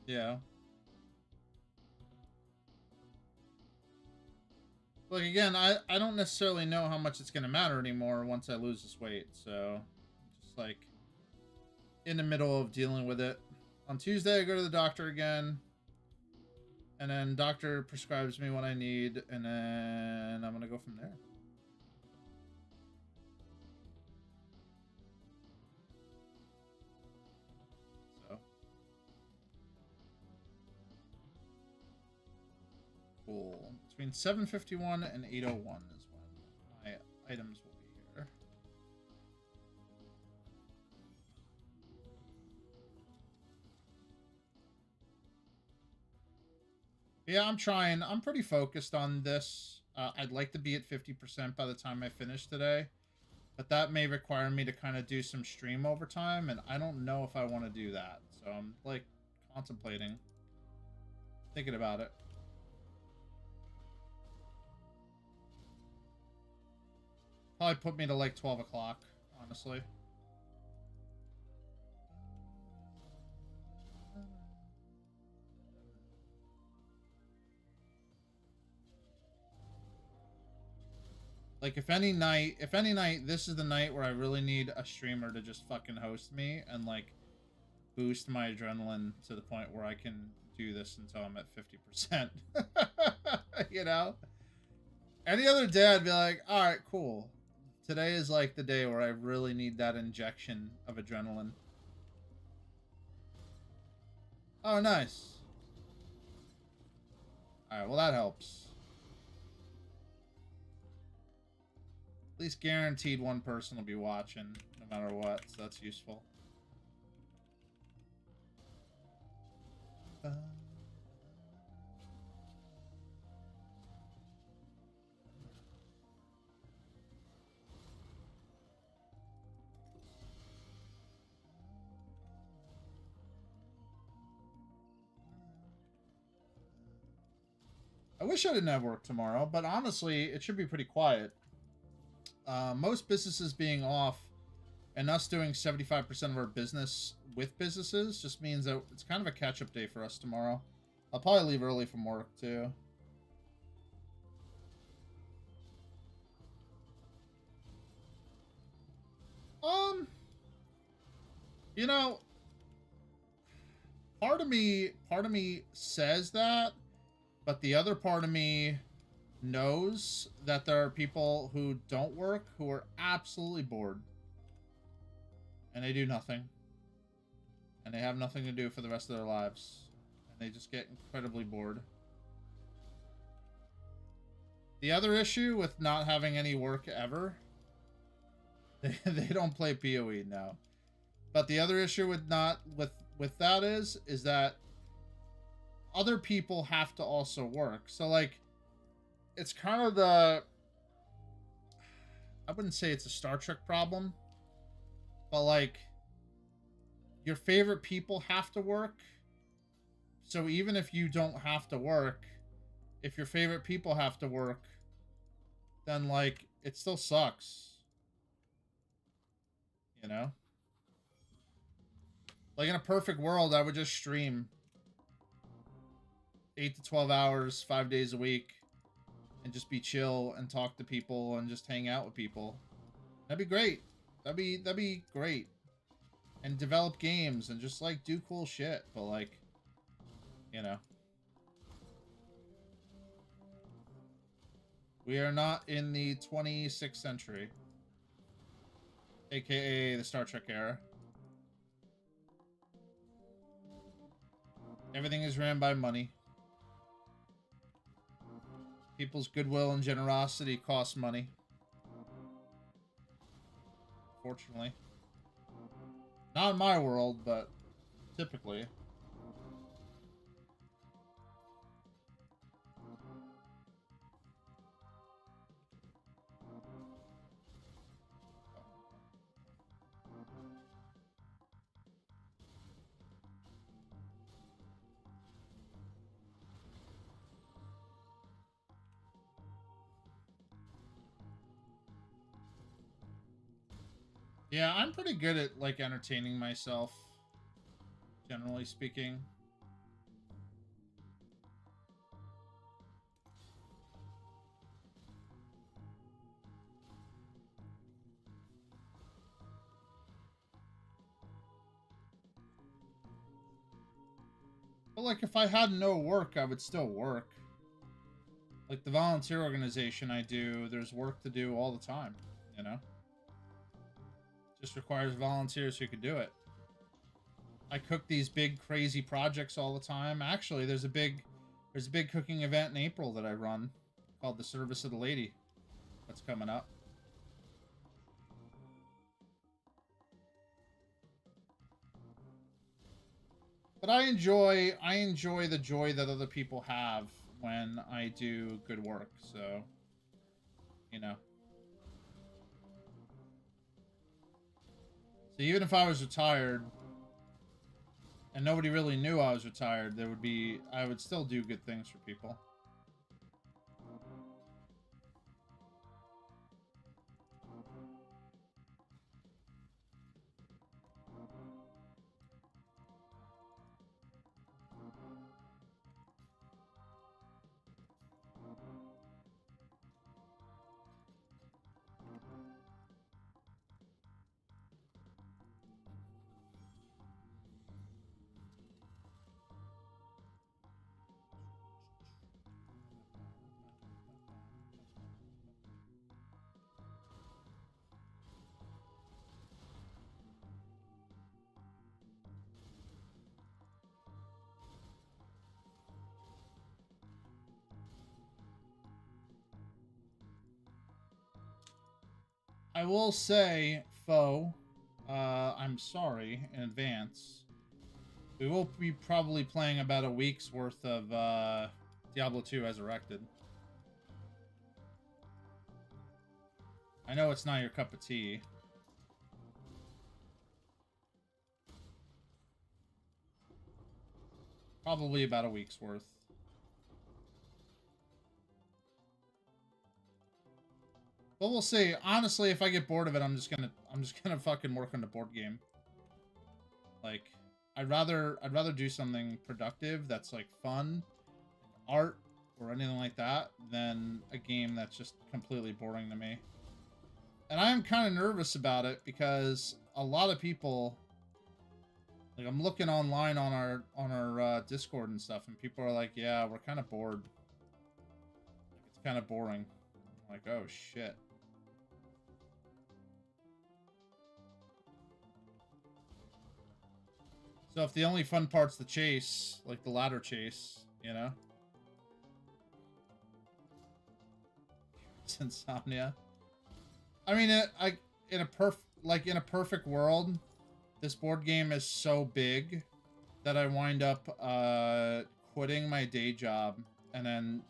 Yeah. Like, again, I don't necessarily know how much it's going to matter anymore once I lose this weight. So, just like in the middle of dealing with it. On Tuesday, I go to the doctor again. And then doctor prescribes me what I need. And then I'm going to go from there. So. Cool. Between 7:51 and 8:01 is when my items will be here. Yeah, I'm trying. I'm pretty focused on this. I'd like to be at 50% by the time I finish today. But that may require me to kind of do some stream overtime, and I don't know if I want to do that. So I'm, like, contemplating. Thinking about it. Probably put me to, like, 12 o'clock, honestly. Like, if any night, this is the night where I really need a streamer to just fucking host me and, like, boost my adrenaline to the point where I can do this until I'm at 50%. You know? Any other day, I'd be like, alright, cool. Today is, like, the day where I really need that injection of adrenaline. Oh, nice. Alright, well, that helps. At least guaranteed one person will be watching, no matter what, so that's useful. I wish I didn't have work tomorrow, but honestly, it should be pretty quiet. Most businesses being off And us doing 75% of our business with businesses just means that it's kind of a catch-up day for us tomorrow. I'll probably leave early from work, too. You know, part of me says that, but the other part of me knows that there are people who don't work who are absolutely bored. And they do nothing. And they have nothing to do for the rest of their lives. And they just get incredibly bored. The other issue with not having any work ever, they don't play PoE now. But the other issue with that is that other people have to also work. So like, it's kind of I wouldn't say it's a Star Trek problem, but like, your favorite people have to work. So even if you don't have to work, if your favorite people have to work, then like, it still sucks. You know? Like, in a perfect world, I would just stream 8 to 12 hours, 5 days a week, and just be chill and talk to people and just hang out with people. That'd be great. That'd be great. And develop games and just like do cool shit. But like, you know, we are not in the 26th century, aka the Star Trek era. Everything is ran by money. People's goodwill and generosity costs money. Fortunately. Not in my world, but typically. Yeah, I'm pretty good at, like, entertaining myself, generally speaking. But, like, if I had no work, I would still work. Like, the volunteer organization I do, there's work to do all the time, you know? Just requires volunteers who can do it. I cook these big crazy projects all the time. Actually, there's a big cooking event in April that I run called the Service of the Lady that's coming up. But I enjoy the joy that other people have when I do good work, so you know. So even if I was retired and nobody really knew I was retired, I would still do good things for people. I will say, Foe, I'm sorry in advance. We will be probably playing about a week's worth of Diablo 2 Resurrected. I know it's not your cup of tea. Probably about a week's worth. But we'll see. Honestly, if I get bored of it, I'm just gonna fucking work on the board game. Like, I'd rather do something productive that's like fun, art, or anything like that, than a game that's just completely boring to me. And I'm kind of nervous about it because a lot of people, like, I'm looking online on our Discord and stuff, and people are like, "Yeah, we're kind of bored. Like, it's kind of boring." I'm like, "Oh shit." So if the only fun part's the chase, like the ladder chase, you know? It's insomnia. I mean, in a perfect world, this board game is so big that I wind up quitting my day job and then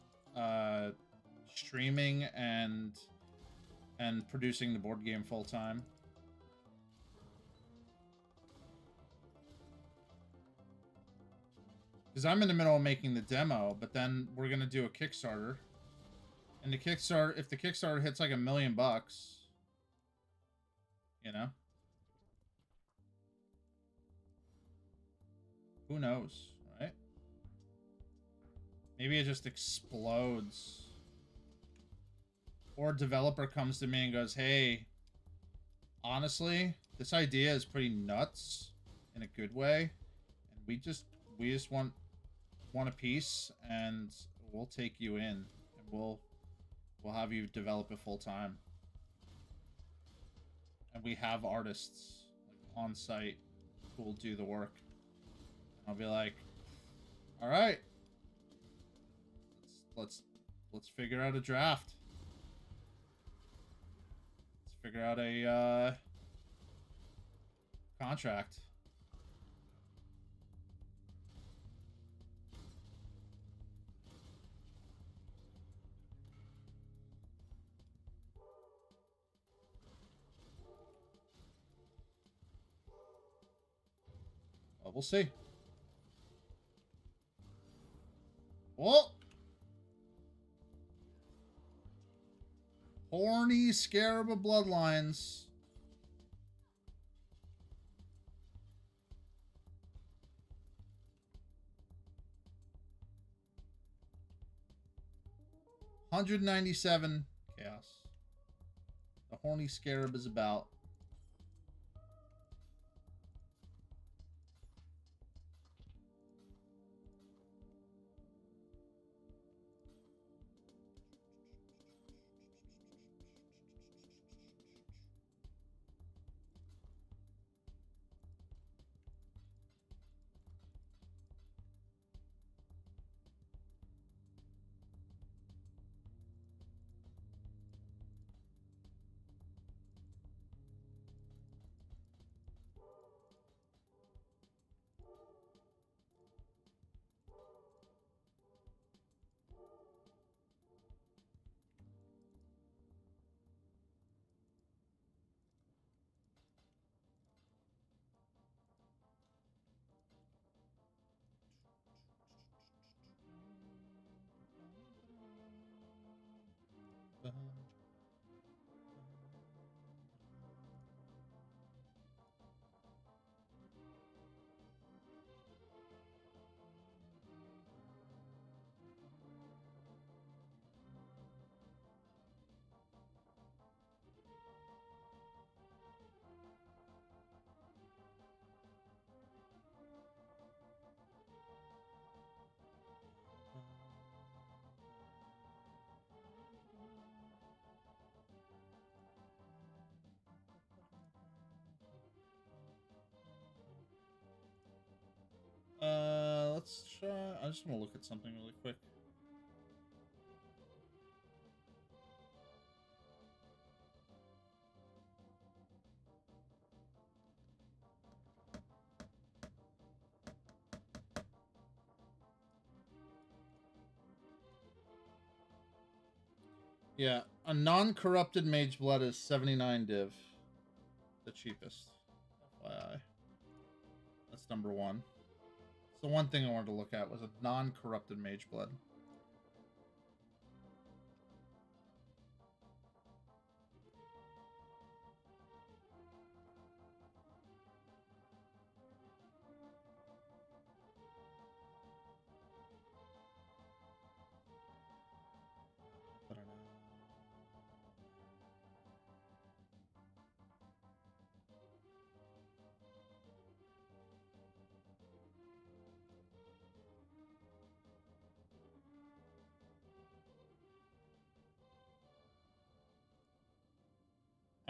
streaming and producing the board game full time. Because I'm in the middle of making the demo, but then we're gonna do a Kickstarter. And the Kickstarter, if the Kickstarter hits like $1 million, you know, who knows, right? Maybe it just explodes. Or a developer comes to me and goes, "Hey, honestly, this idea is pretty nuts in a good way, and we just want a piece, and we'll take you in, and we'll have you develop it full time, and we have artists like on site who will do the work." And I'll be like, "All right, let's figure out a draft. Let's figure out a contract." Well, we'll see. Well, horny scarab of bloodlines. $197 chaos. The horny scarab is about. Let's try. I just want to look at something really quick. Yeah, a non-corrupted mage blood is 79 div. The cheapest. FYI. That's number one. So one thing I wanted to look at was a non-corrupted mage blood.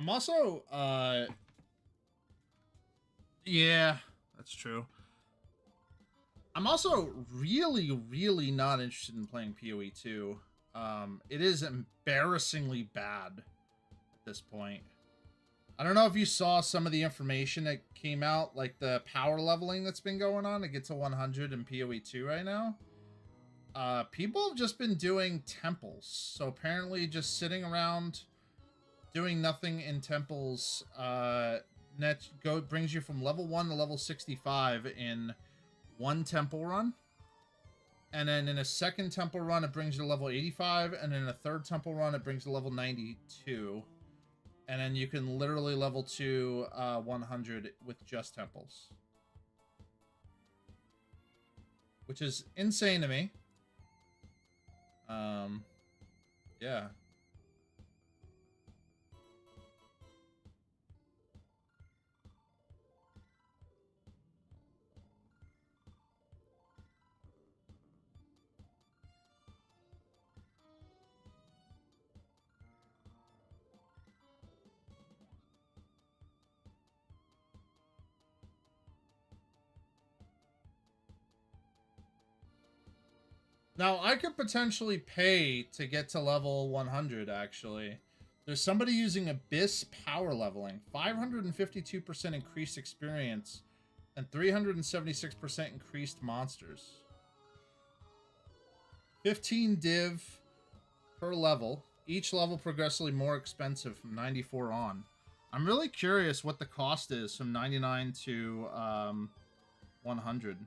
I'm also, yeah, that's true. I'm also really, really not interested in playing PoE 2. It is embarrassingly bad at this point. I don't know if you saw some of the information that came out, like the power leveling that's been going on to get to 100 in PoE 2 right now. People have just been doing temples. So apparently just sitting around doing nothing in temples brings you from level 1 to level 65 in one temple run. And then in a second temple run, it brings you to level 85. And in a third temple run, it brings you to level 92. And then you can literally level to 100 with just temples. Which is insane to me. Yeah. Now, I could potentially pay to get to level 100, actually. There's somebody using Abyss power leveling. 552% increased experience and 376% increased monsters. 15 div per level. Each level progressively more expensive from 94 on. I'm really curious what the cost is from 99 to 100.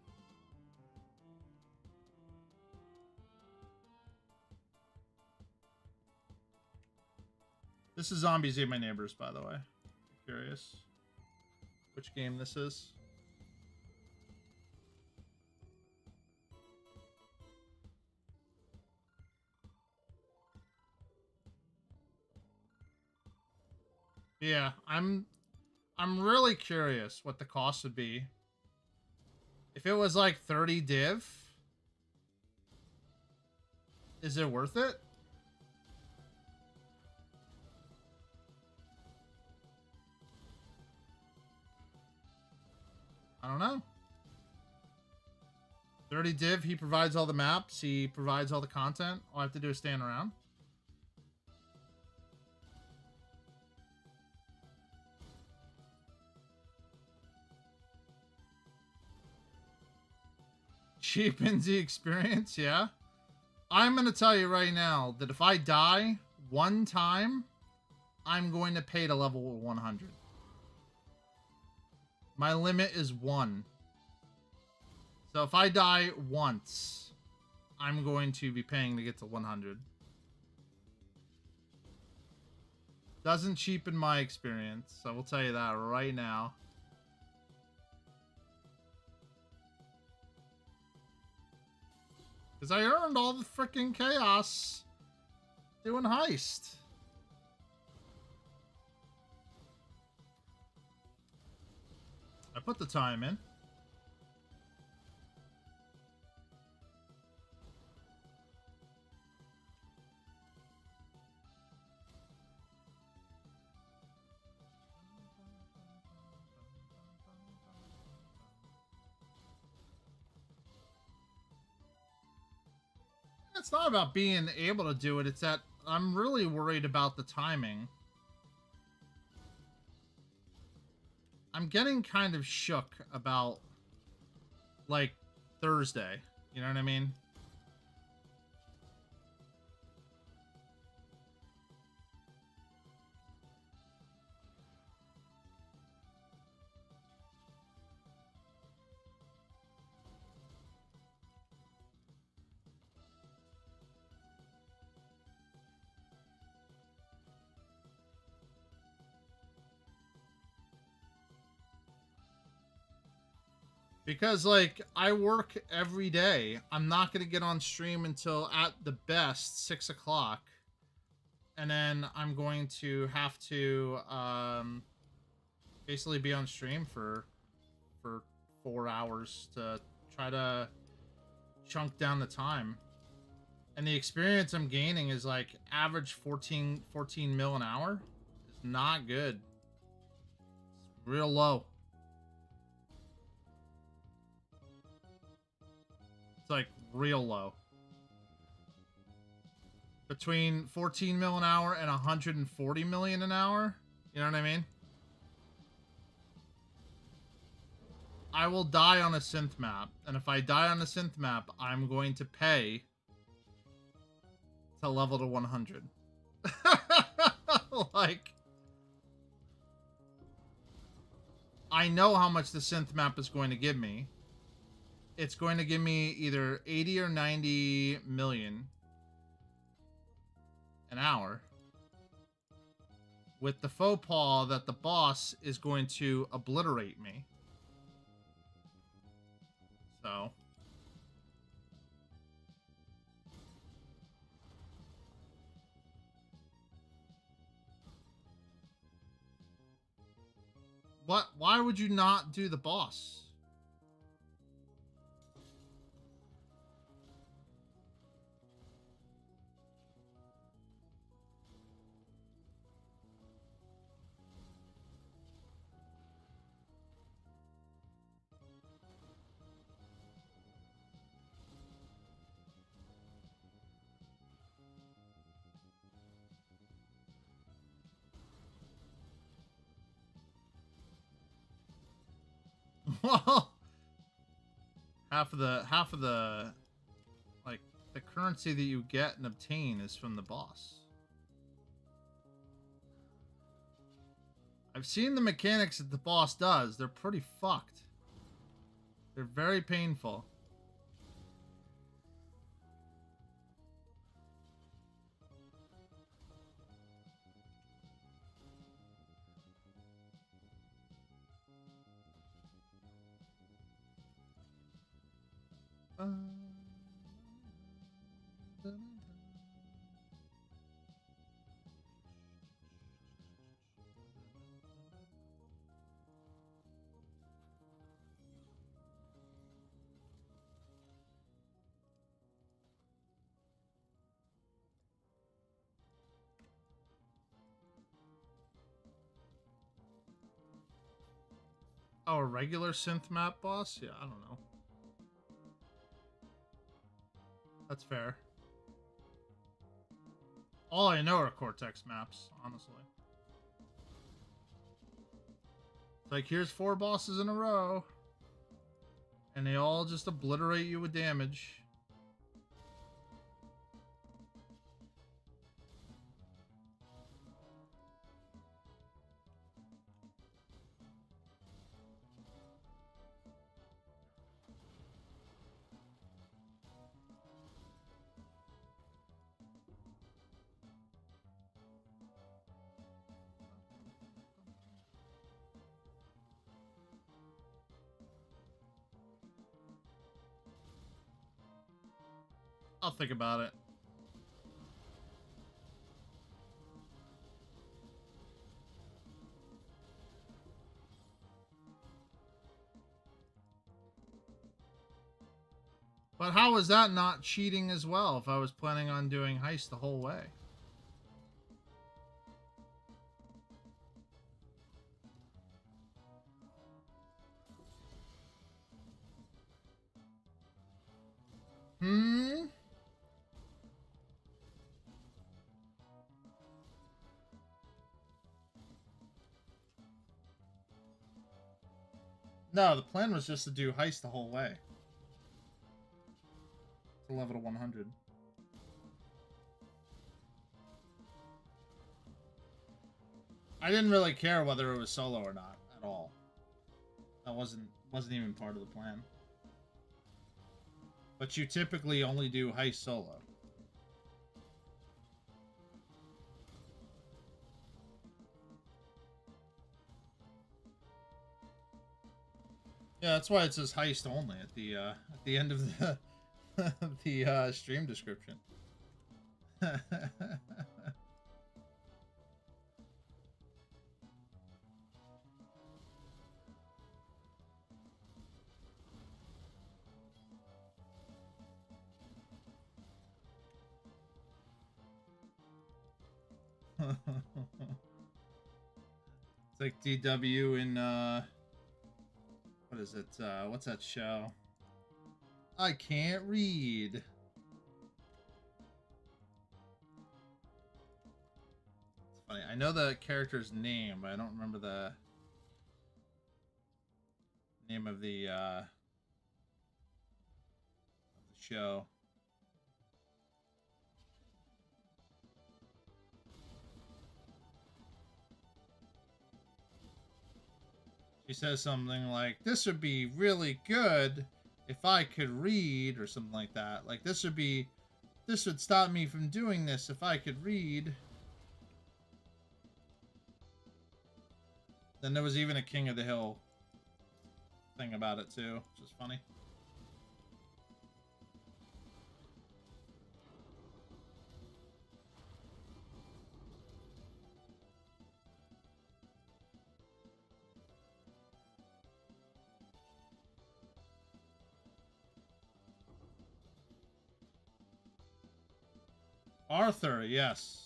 This is Zombies Ate My Neighbors, by the way. Curious which game this is. Yeah, I'm really curious what the cost would be. If it was like 30 div, is it worth it? I don't know. 30 div, he provides all the maps, he provides all the content. All I have to do is stand around. Cheapens the experience, yeah. I'm going to tell you right now that if I die one time, I'm going to pay to level 100. My limit is 1. So if I die once, I'm going to be paying to get to 100. Doesn't cheapen my experience. I will tell you that right now. Because I earned all the freaking chaos doing heist. I put the time in. It's not about being able to do it. It's that I'm really worried about the timing. I'm getting kind of shook about, like, Thursday. You know what I mean? Because, like, I work every day. I'm not going to get on stream until, at the best, 6 o'clock. And then I'm going to have to, basically be on stream for 4 hours to try to chunk down the time. And the experience I'm gaining is, like, average 14 mil an hour. not good. It's real low. It's like real low. Between 14 mil an hour and 140 million an hour. You know what I mean? I will die on a synth map. And if I die on a synth map, I'm going to pay to level to 100. Like, I know how much the synth map is going to give me. It's going to give me either 80 or 90 million an hour, with the faux pas that the boss is going to obliterate me. So what? Why would you not do the boss? Well, half of the like the currency that you get and obtain is from the boss. I've seen the mechanics that the boss does. They're pretty fucked. They're very painful. Oh, a regular synth map boss? Yeah, I don't know. That's fair. All I know are Cortex maps, honestly. It's like, here's 4 bosses in a row. And they all just obliterate you with damage. I'll think about it. But how is that not cheating as well if I was planning on doing heist the whole way? Hmm? No, the plan was just to do heist the whole way. To level to 100. I didn't really care whether it was solo or not at all. That wasn't even part of the plan. But you typically only do heist solo. Yeah, that's why it says heist only at the end of the stream description. like DW in what is it? What's that show? I can't read. It's funny. I know the character's name, but I don't remember the name of the show. She says something like, "This would be really good if I could read," or something like that. Like, this would stop me from doing this if I could read. Then there was even a King of the Hill thing about it too, which is funny. Arthur, yes.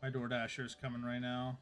My DoorDasher's coming right now.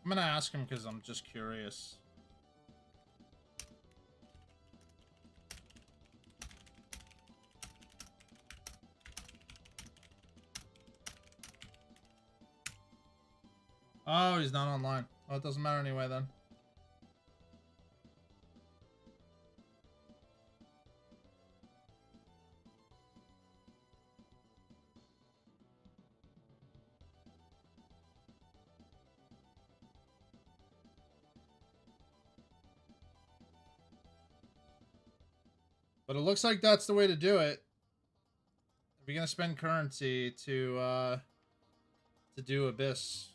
I'm gonna ask him because I'm just curious. Oh, he's not online. Oh, it doesn't matter anyway then. But it looks like that's the way to do it. If you're gonna spend currency to do Abyss.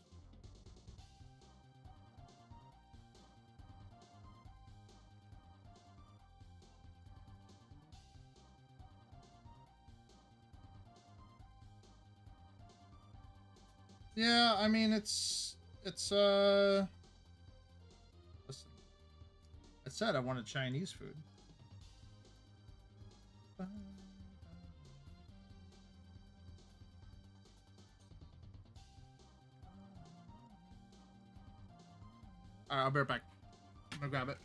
Yeah, I mean it's listen. I said I wanted Chinese food. Alright, I'll be right back. I'm gonna grab it.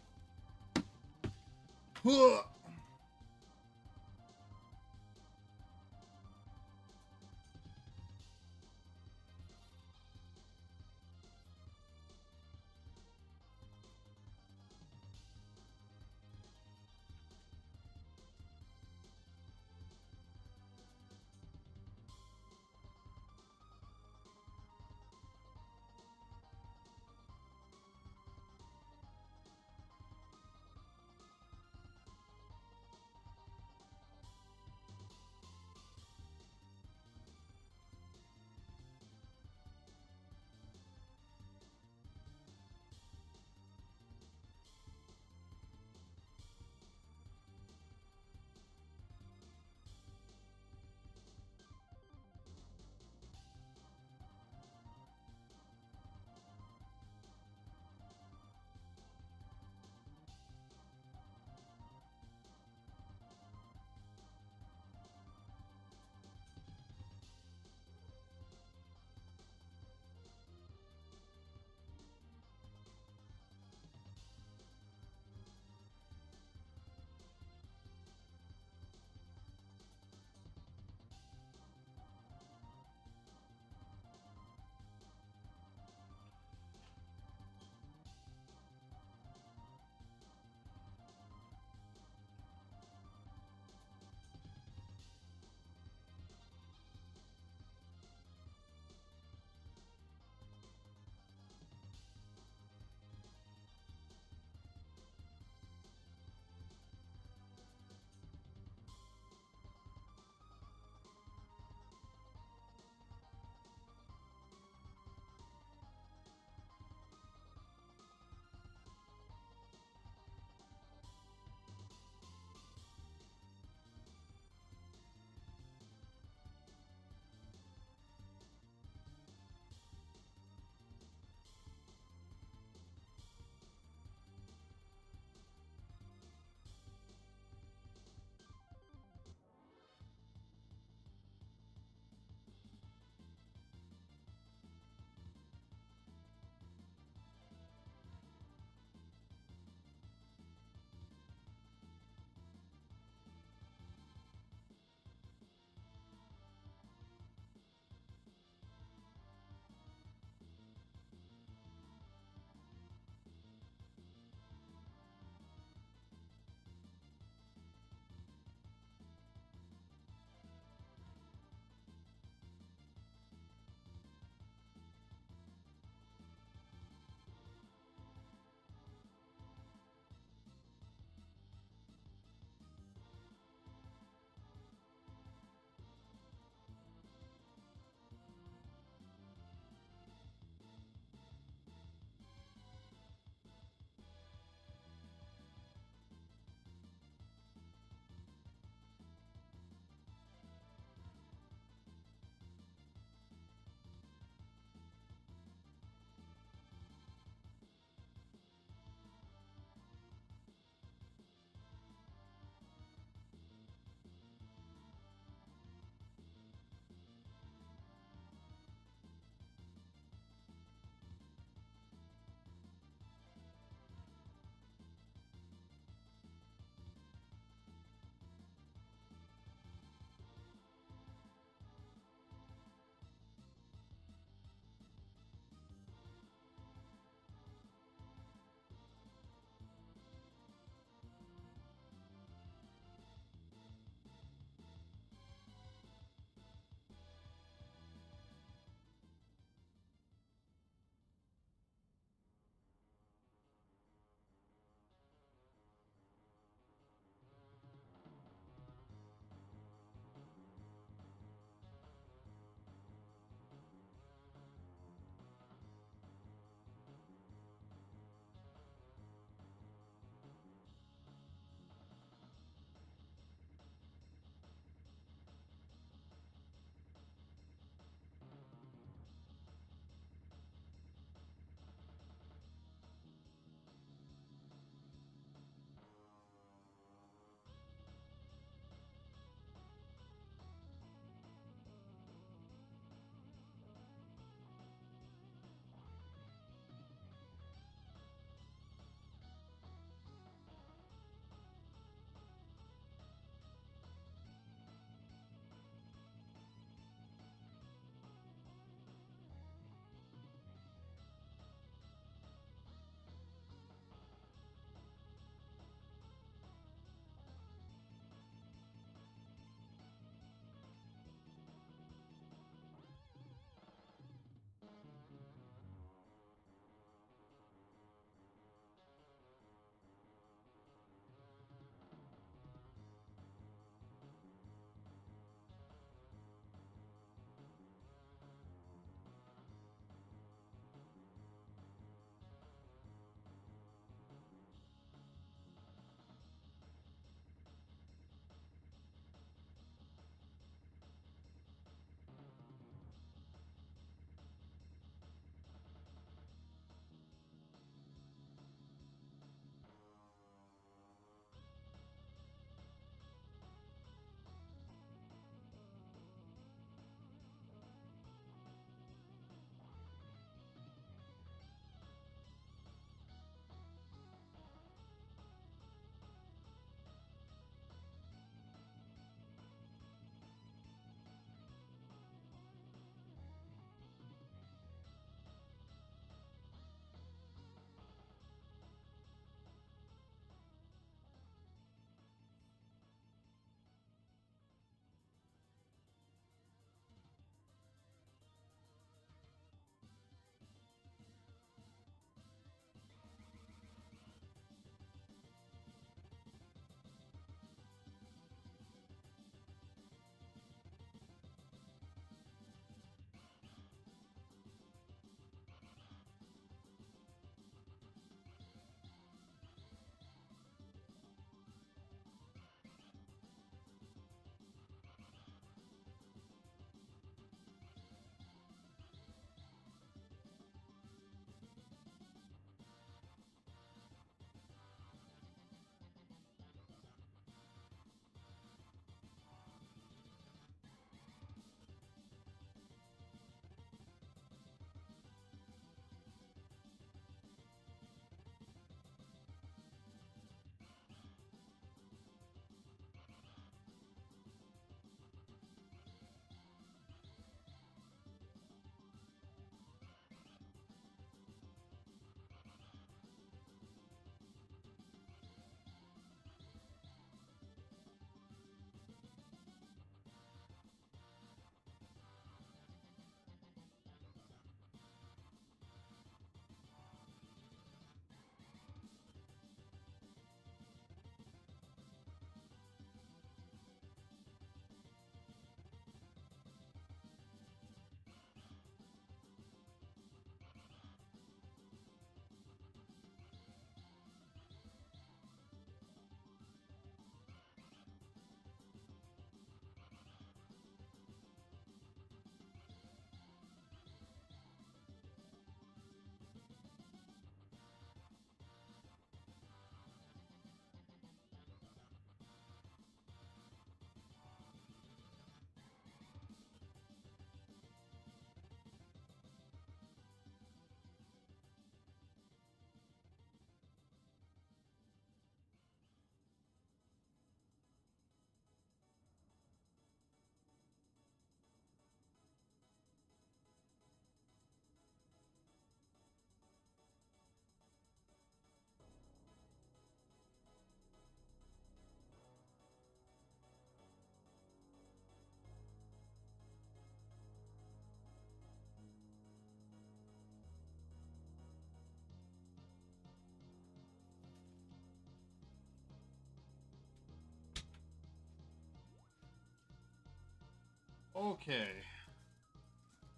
Okay.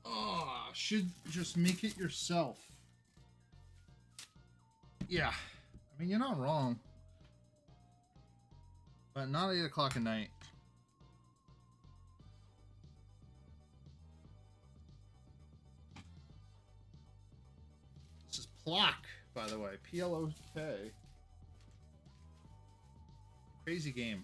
Oh, should just make it yourself. Yeah. I mean, you're not wrong. But not 8 o'clock at night. This is Plock, by the way. P-L-O-K. Crazy game.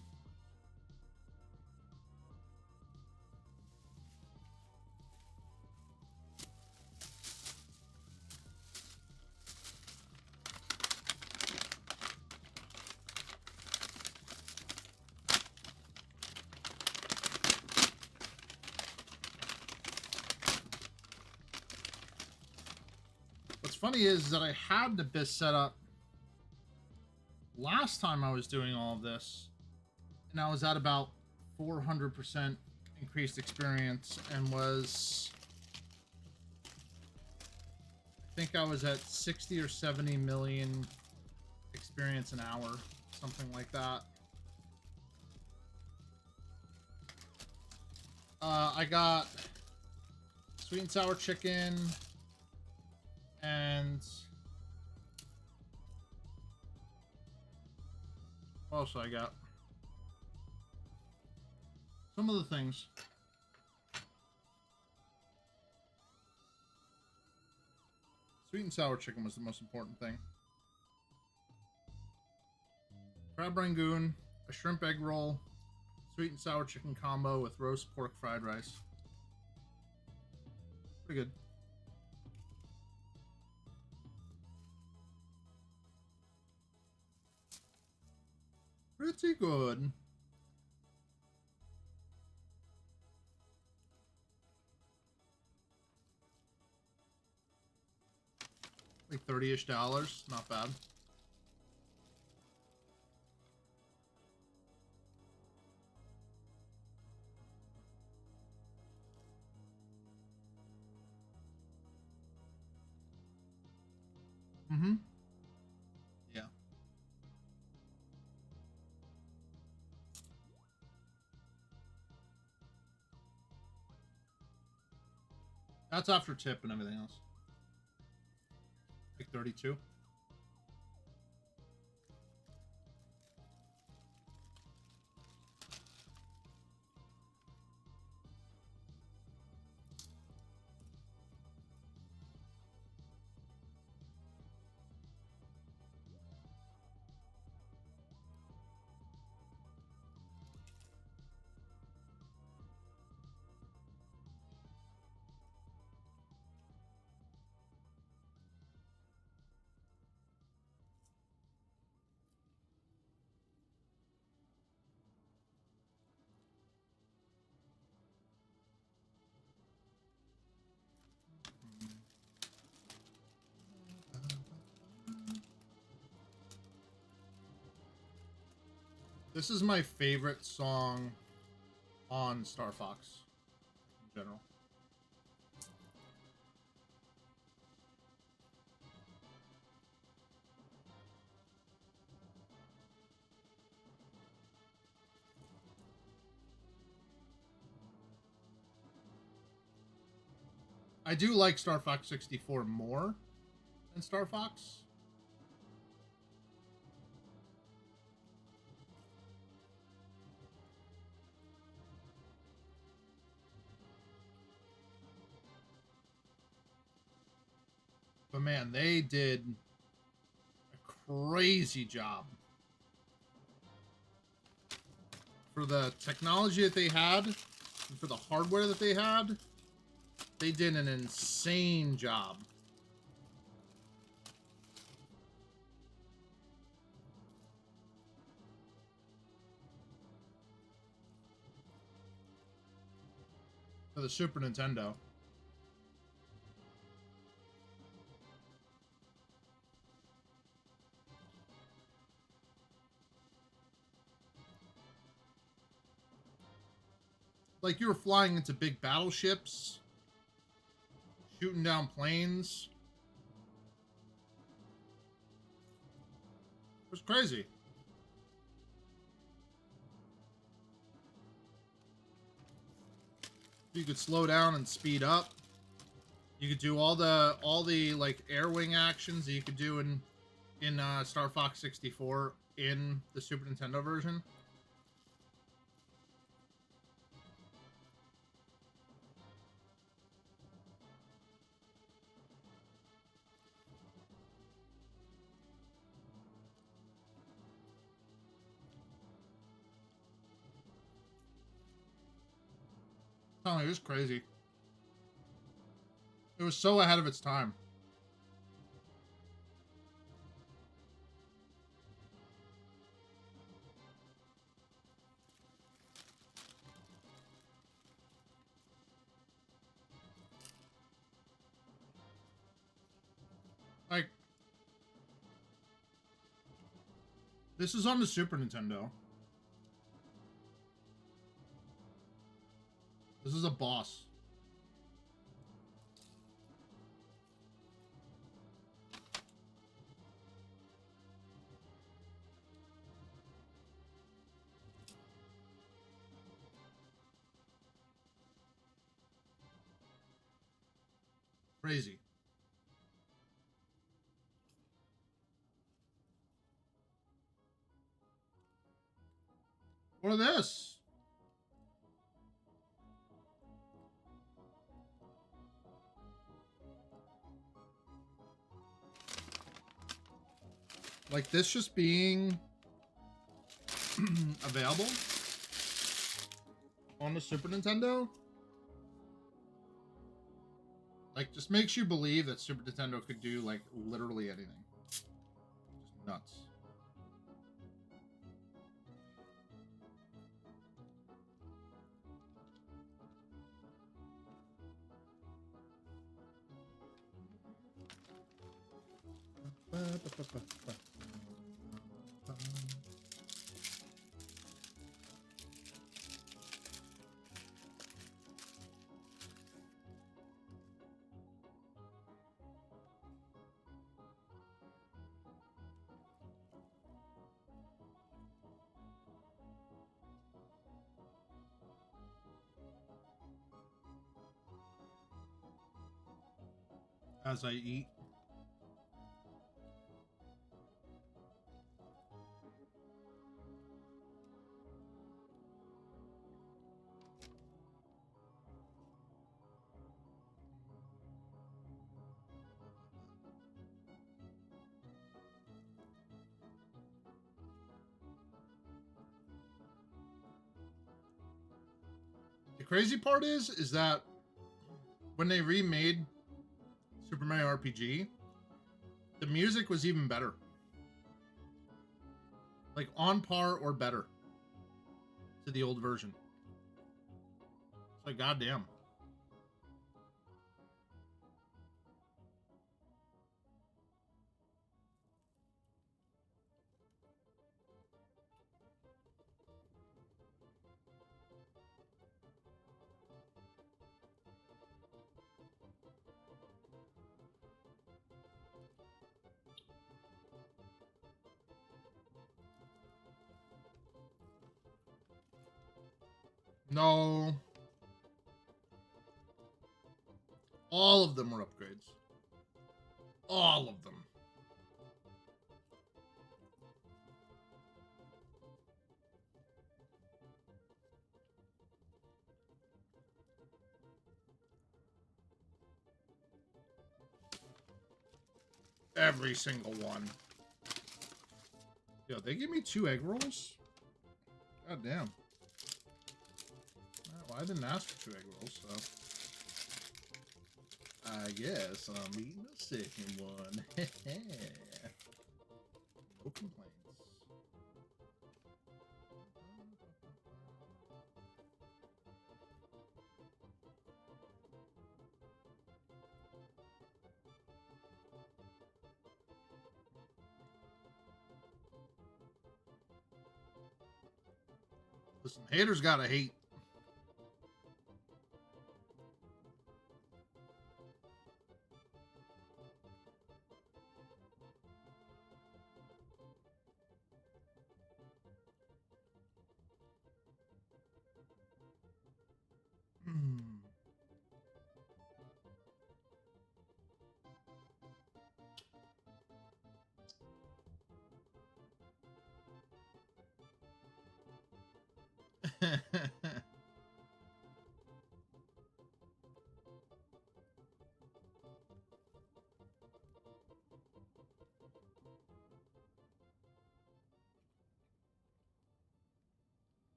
What's funny is that I had the BIS set up last time I was doing all of this, and I was at about 400% increased experience and was, I think I was at 60 or 70 million experience an hour, something like that. I got sweet and sour chicken and what else I got? Some of the things. Sweet and sour chicken was the most important thing. Crab rangoon, a shrimp egg roll, sweet and sour chicken combo with roast pork fried rice. Pretty good. Pretty good. Like $30-ish. Not bad. Mm-hmm. Yeah. That's after tip and everything else. Like 32. This is my favorite song on Star Fox in general. I do like Star Fox 64 more than Star Fox. But man, they did a crazy job. For the technology that they had, and for the hardware that they had, they did an insane job. For the Super Nintendo. Like, you were flying into big battleships, shooting down planes. It was crazy. You could slow down and speed up. You could do all the like air wing actions that you could do in Star Fox 64 in the Super Nintendo version. Oh, it was crazy. It was so ahead of its time. Like, this is on the Super Nintendo. This is a boss. Crazy. What are this? Like this just being available on the Super Nintendo, like, just makes you believe that Super Nintendo could do like literally anything. Just nuts. As I eat. The crazy part is that when they remade Super Mario RPG, the music was even better. Like on par or better to the old version. It's like, goddamn. No. All of them were upgrades. All of them. Every single one. Yo, they give me 2 egg rolls? God damn. Well, I didn't ask for 2 egg rolls, so I guess I'm eating the second one. No complaints. Listen, haters gotta hate.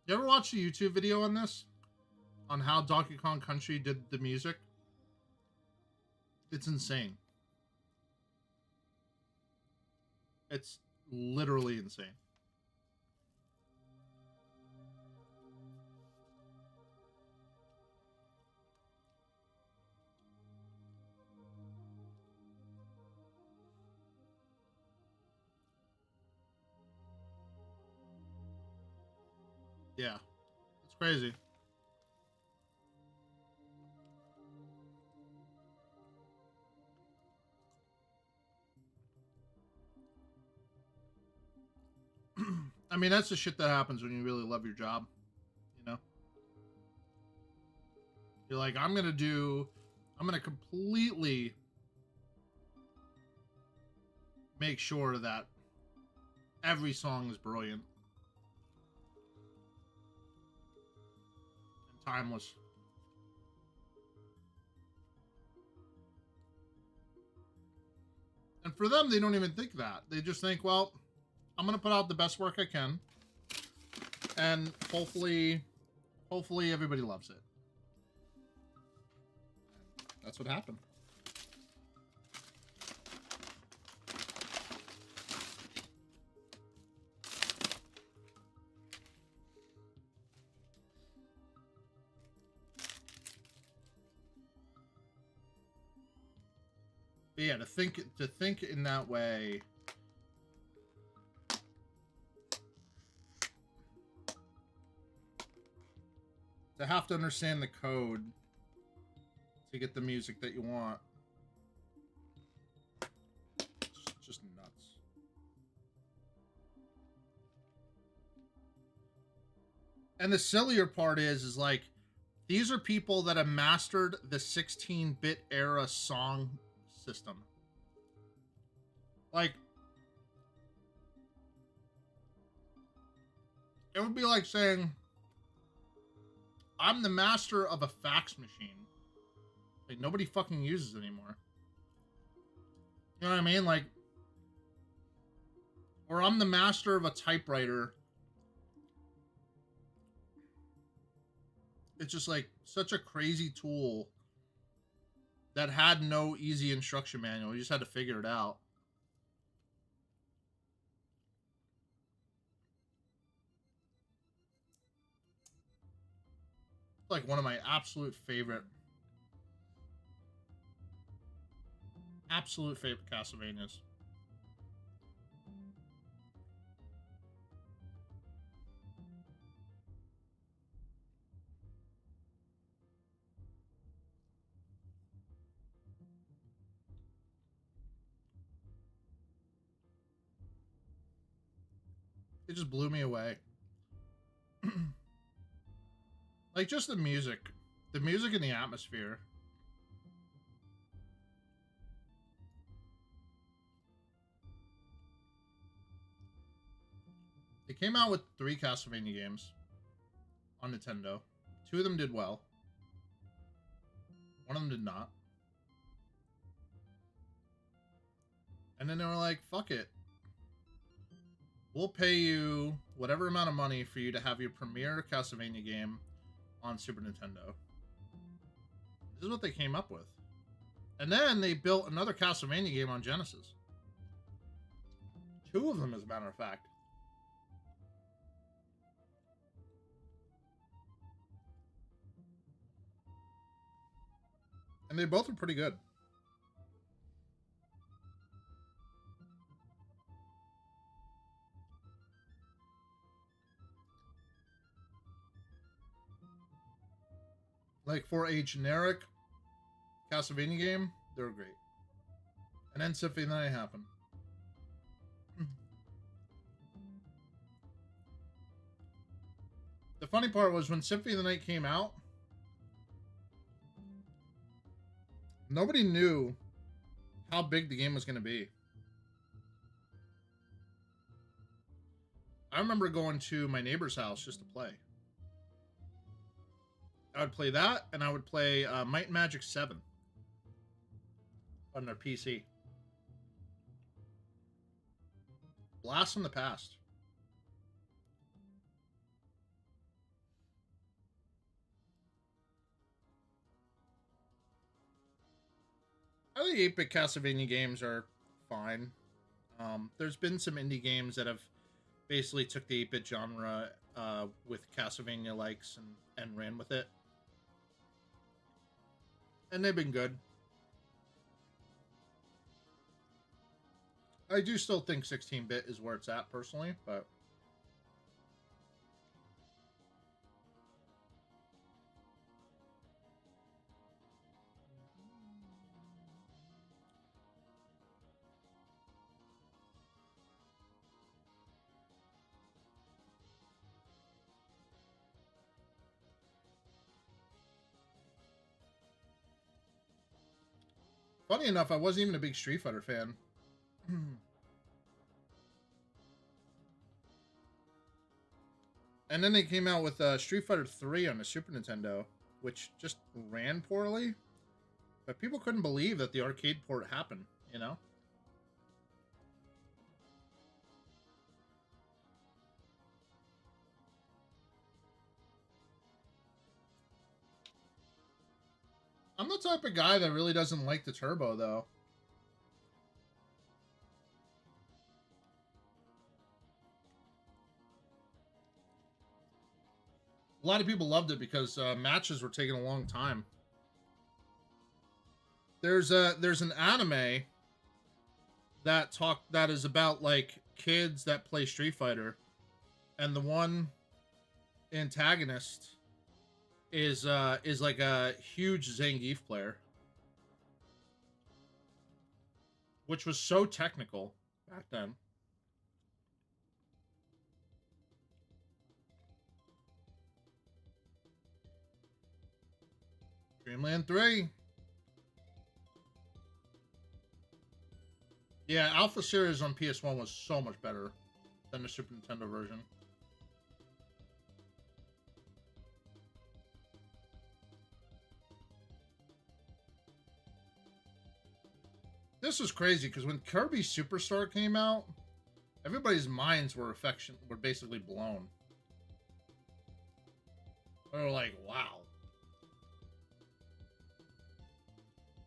You ever watch a YouTube video on this? On how Donkey Kong Country did the music? It's insane. It's literally insane. Yeah, it's crazy. I mean, that's the shit that happens when you really love your job, you know? You're like, I'm gonna completely make sure that every song is brilliant and timeless. And for them, they don't even think that. They just think, well, I'm gonna put out the best work I can, and hopefully everybody loves it. That's what happened. But yeah, to think in that way. To have to understand the code to get the music that you want. It's just nuts. And the sillier part is like, these are people that have mastered the 16-bit era song system. Like, it would be like saying, I'm the master of a fax machine. Like, nobody fucking uses anymore. You know what I mean? Like, or I'm the master of a typewriter. It's just like such a crazy tool that had no easy instruction manual. You just had to figure it out. It's like one of my absolute favorite Castlevanias. It just blew me away. Like, just the music and the atmosphere. They came out with 3 Castlevania games on Nintendo. 2 of them did well. 1 of them did not. And then they were like, fuck it. We'll pay you whatever amount of money for you to have your premier Castlevania game on Super Nintendo. This is what they came up with. And then they built another Castlevania game on Genesis. 2 of them, as a matter of fact. And they both are pretty good. Like, for a generic Castlevania game, they're great. And then Symphony of the Night happened. The funny part was when Symphony of the Night came out, nobody knew how big the game was going to be. I remember going to my neighbor's house just to play. I would play that, and I would play Might and Magic 7 on their PC. Blast from the past. I think 8-bit Castlevania games are fine. There's been some indie games that have basically took the 8-bit genre with Castlevania likes and ran with it. And they've been good. I do still think 16-bit is where it's at personally, but funny enough, I wasn't even a big Street Fighter fan. And then they came out with Street Fighter 3 on the Super Nintendo, which just ran poorly. But people couldn't believe that the arcade port happened, you know? I'm the type of guy that really doesn't like the turbo, though. A lot of people loved it because matches were taking a long time. There's an anime that is about like kids that play Street Fighter, and the one antagonist is like a huge Zangief player, which was so technical back then. Dreamland 3. Yeah, Alpha Series on PS1 was so much better than the Super Nintendo version. This was crazy because when Kirby Superstar came out, everybody's minds were basically blown. They were like, wow.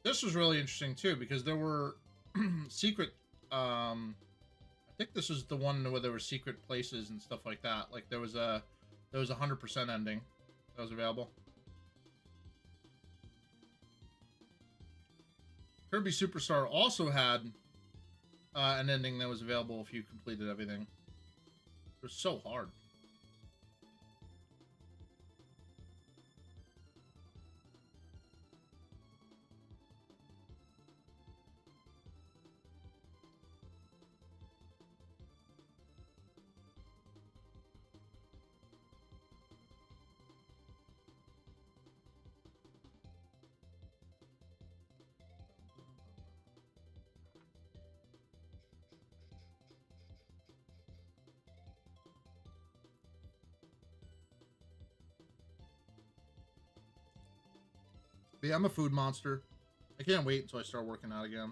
This was really interesting too because there were secret I think this was the one where there were secret places and stuff like that. Like there was a 100% ending that was available. Kirby Superstar also had an ending that was available if you completed everything. It was so hard. But yeah, I'm a food monster. I can't wait until I start working out again.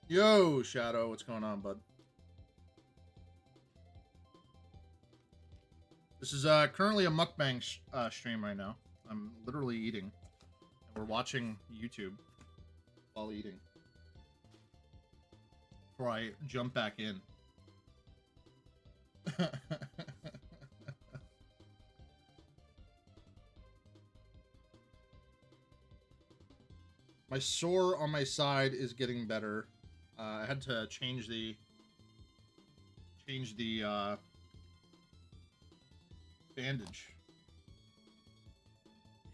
Yo, Shadow, what's going on, bud? This is currently a mukbang stream right now. I'm literally eating. And we're watching YouTube while eating. Before I jump back in. My sore on my side is getting better. I had to change the bandage.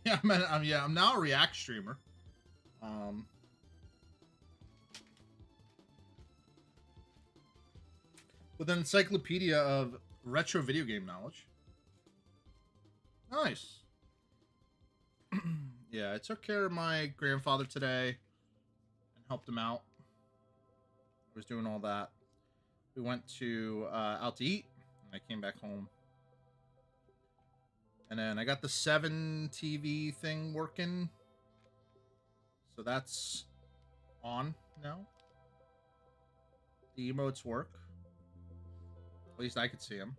Yeah, I'm now a React streamer. With an encyclopedia of retro video game knowledge. Nice. Yeah, I took care of my grandfather today and helped him out. was doing all that. We went to out to eat, and I came back home. And then I got the 7 TV thing working. So that's on now. The emotes work. At least I could see them.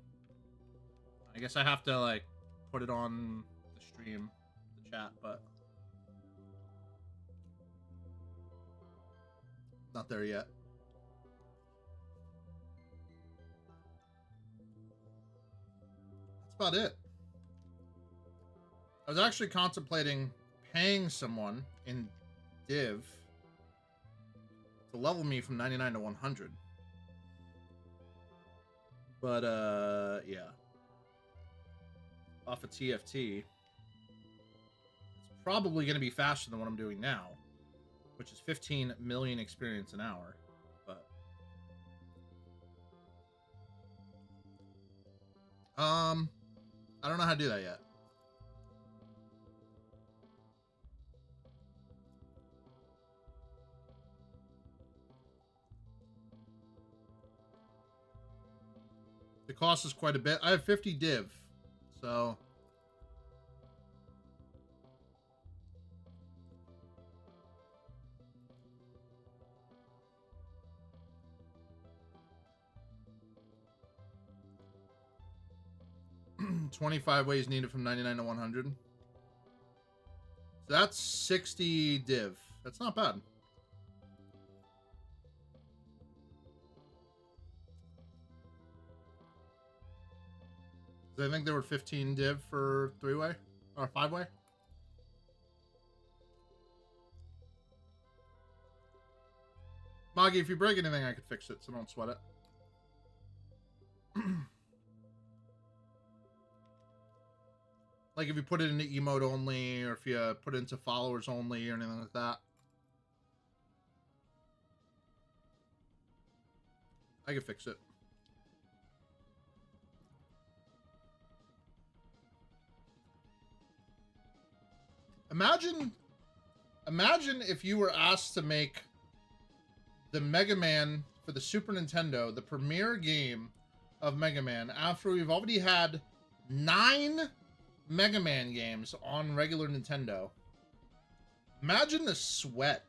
I guess I have to, like, put it on the stream, the chat, but not there yet. That's about it. I was actually contemplating paying someone in Div to level me from 99 to 100. But, yeah. Off of TFT, it's probably going to be faster than what I'm doing now, which is 15 million experience an hour. But, I don't know how to do that yet. The cost is quite a bit. I have 50 div, so $25 ways needed from 99 to 100. So that's 60 div. That's not bad. I think there were 15 div for 3-way or 5-way. Moggy, if you break anything, I could fix it, so don't sweat it. Like if you put it into emote only, or if you put it into followers only, or anything like that. I could fix it. Imagine if you were asked to make the Mega Man for the Super Nintendo, the premier game of Mega Man, after we've already had 9 Mega Man games on regular Nintendo. Imagine the sweat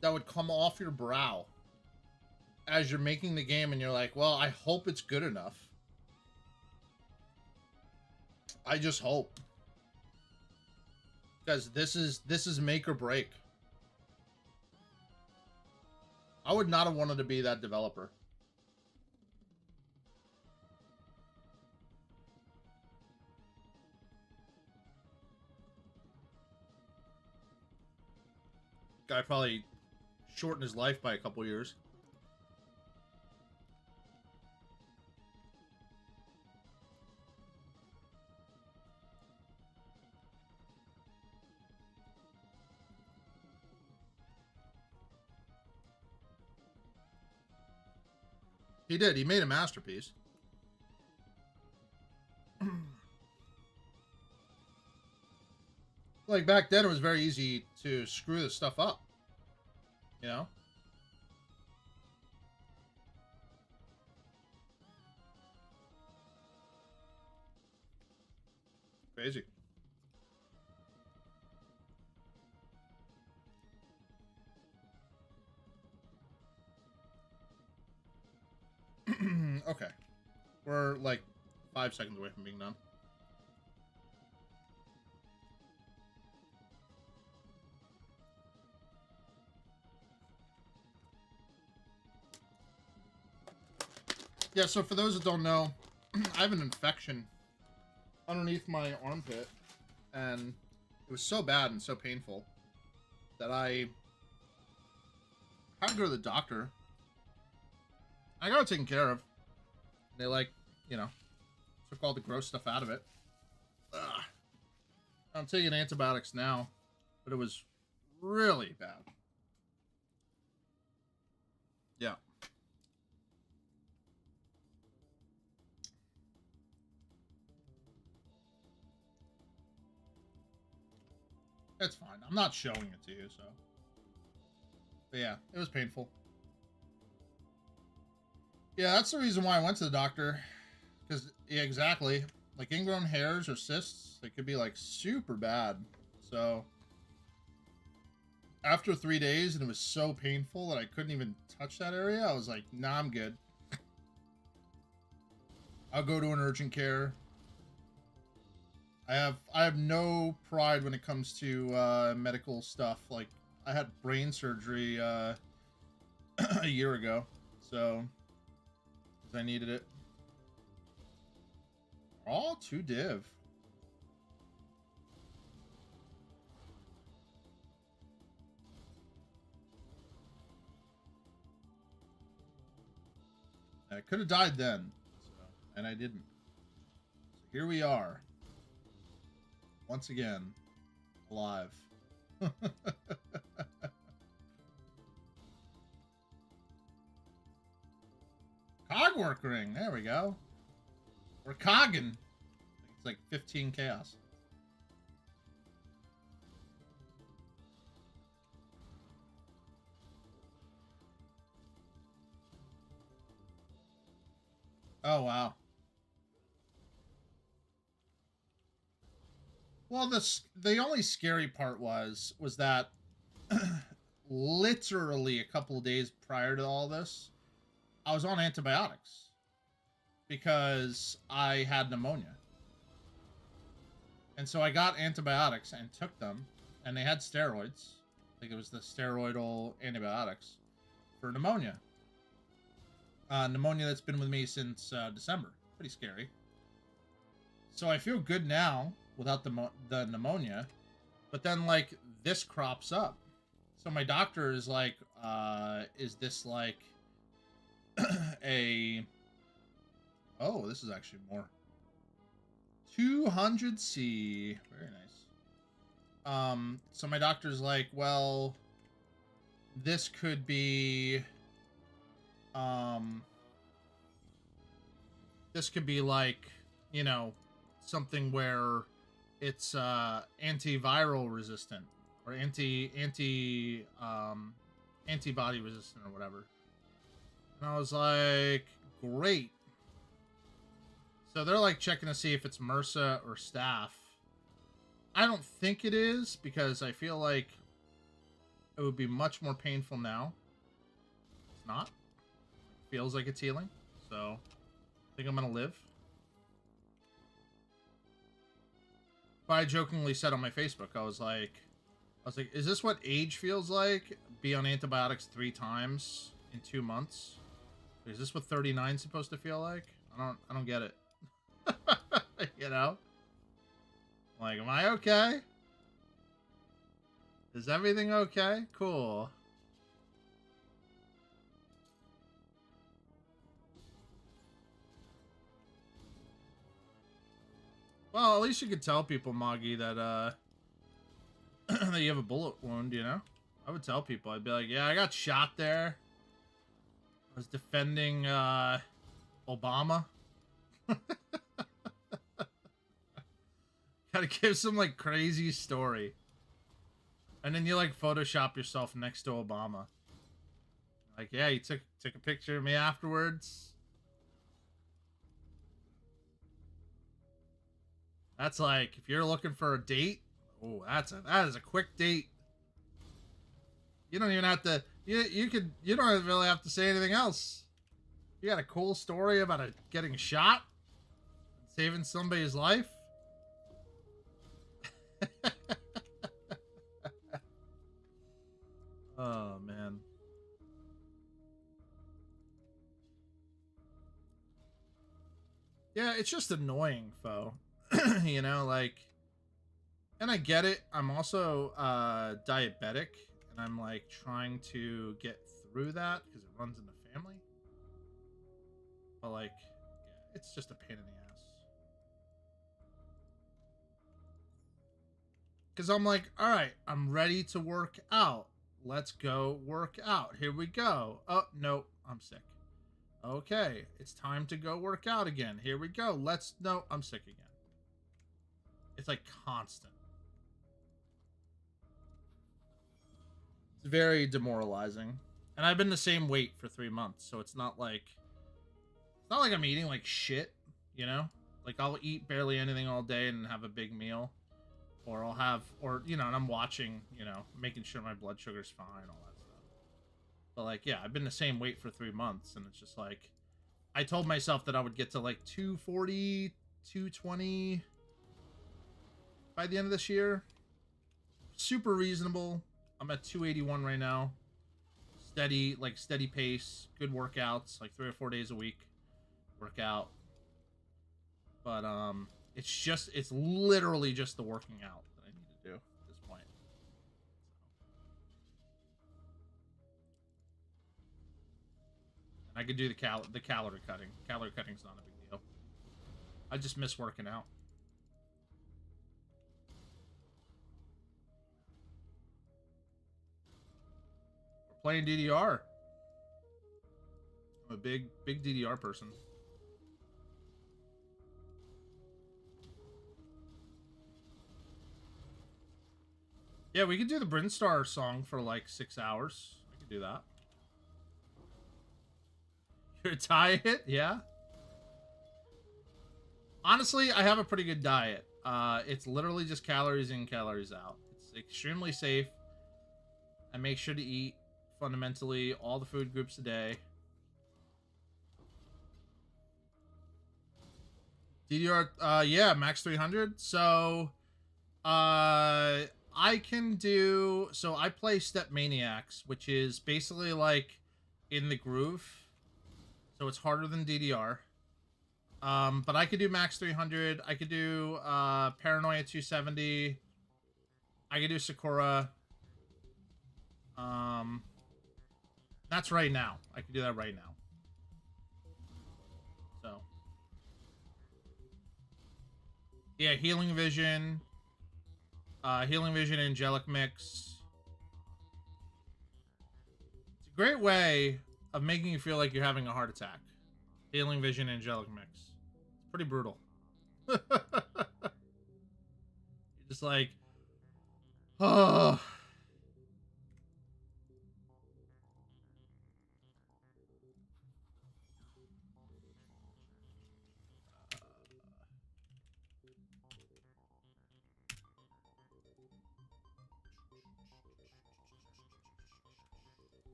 that would come off your brow as you're making the game and you're like, well, I hope it's good enough. I just hope. Because this is make or break. I would not have wanted to be that developer. Guy probably shortened his life by a couple years. He did. He made a masterpiece. Like, back then, it was very easy to screw this stuff up. You know? Crazy. Okay. We're like 5 seconds away from being done. Yeah, so for those that don't know, I have an infection underneath my armpit, and it was so bad and so painful that I had to go to the doctor. I got it taken care of. They, like, you know, took all the gross stuff out of it. Ugh. I'm taking antibiotics now, but it was really bad. Yeah. It's fine. I'm not showing it to you, so. But yeah, it was painful. Yeah, that's the reason why I went to the doctor. Because, yeah, exactly. Like, ingrown hairs or cysts, they could be, like, super bad. So, after 3 days, and it was so painful that I couldn't even touch that area, I was like, nah, I'm good. I'll go to an urgent care. I have no pride when it comes to medical stuff. Like, I had brain surgery a year ago, so I needed it. All 2 div. I could have died then, so, and I didn't. So here we are, once again, alive. Cogwork ring. There we go. We're cogging. It's like 15 chaos. Oh, wow. Well, the only scary part was that literally a couple of days prior to all this, I was on antibiotics because I had pneumonia. And so I got antibiotics and took them, and they had steroids. I think it was the steroidal antibiotics for pneumonia. Pneumonia that's been with me since December. Pretty scary. So I feel good now without the pneumonia, but then like this crops up. So my doctor is like, is this like a... Oh, this is actually more. 200C. Very nice. So my doctor's like, well, this could be, this could be like, you know, something where it's antiviral resistant or antibody resistant or whatever. And I was like, great. So they're like checking to see if it's MRSA or staph. I don't think it is, because I feel like it would be much more painful now. It's not. It feels like it's healing. So I think I'm gonna live. But I jokingly said on my Facebook, I was like, is this what age feels like? Be on antibiotics 3 times in 2 months? Is this what 39 is supposed to feel like? I don't get it. You know? Like, am I okay? Is everything okay? Cool. Well, at least you could tell people, Moggy, that that you have a bullet wound, you know? I would tell people. I'd be like, yeah, I got shot there. I was defending Obama. Gotta give some like crazy story. And then you like Photoshop yourself next to Obama. Like, yeah, you took a picture of me afterwards. That's like, if you're looking for a date, oh, that is a quick date. You don't even have to, you don't really have to say anything else. You got a cool story about getting shot, saving somebody's life. Oh, man. Yeah, it's just annoying, Fo. You know, like, and I get it. I'm also diabetic, and I'm like trying to get through that because it runs in the family. But like, yeah, it's just a pain in the ass. Because I'm like, all right, I'm ready to work out. Let's go work out. Here we go. Oh, no, I'm sick. Okay, it's time to go work out again. Here we go. No, I'm sick again. It's like constant. It's very demoralizing. And I've been the same weight for 3 months, so it's not like It's not like I'm eating like shit, you know? Like I'll eat barely anything all day and have a big meal. Or I'll have, or, you know, and I'm watching, you know, making sure my blood sugar's fine, all that stuff. But like, yeah, I've been the same weight for 3 months, and it's just like, I told myself that I would get to like 240, 220 by the end of this year. Super reasonable. I'm at 281 right now. Steady, like steady pace, good workouts, like 3 or 4 days a week workout. But it's literally just the working out that I need to do at this point. And I could do the calorie cutting. Calorie cutting's not a big deal. I just miss working out. We're playing DDR. I'm a big DDR person. Yeah, we could do the Brinstar song for like 6 hours. I could do that. Your diet? Yeah. Honestly, I have a pretty good diet. It's literally just calories in, calories out. It's extremely safe. I make sure to eat fundamentally all the food groups a day. DDR, yeah, max 300. So, I can do, so I play Step Maniacs, which is basically like in the groove. So it's harder than DDR. But I could do max 300. I could do Paranoia 270. I could do Sakura. That's right now. I could do that right now. So yeah, Healing Vision. Healing Vision Angelic Mix. It's a great way of making you feel like you're having a heart attack. Healing Vision Angelic Mix. It's pretty brutal. You're just like, oh.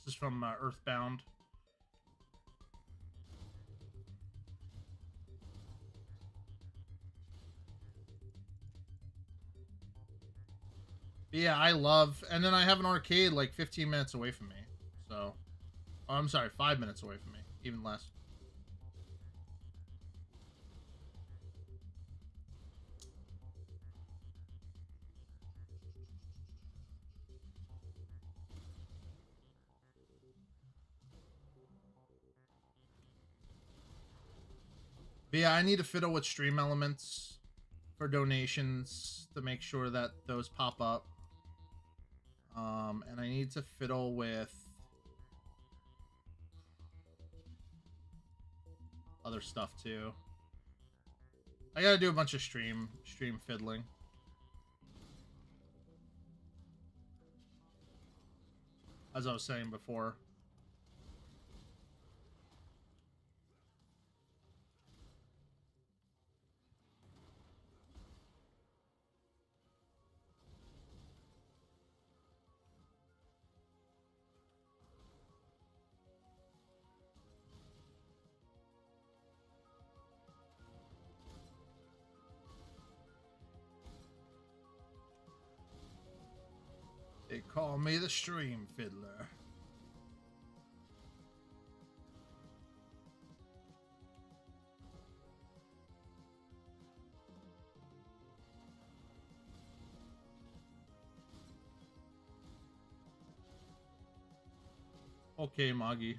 This is from Earthbound. But yeah, I love, and then I have an arcade like 15 minutes away from me. So, oh, I'm sorry, 5 minutes away from me, even less. But yeah, I need to fiddle with stream elements for donations to make sure that those pop up. And I need to fiddle with other stuff too. I gotta do a bunch of stream fiddling. As I was saying before. They call me the stream fiddler. Okay, Moggy.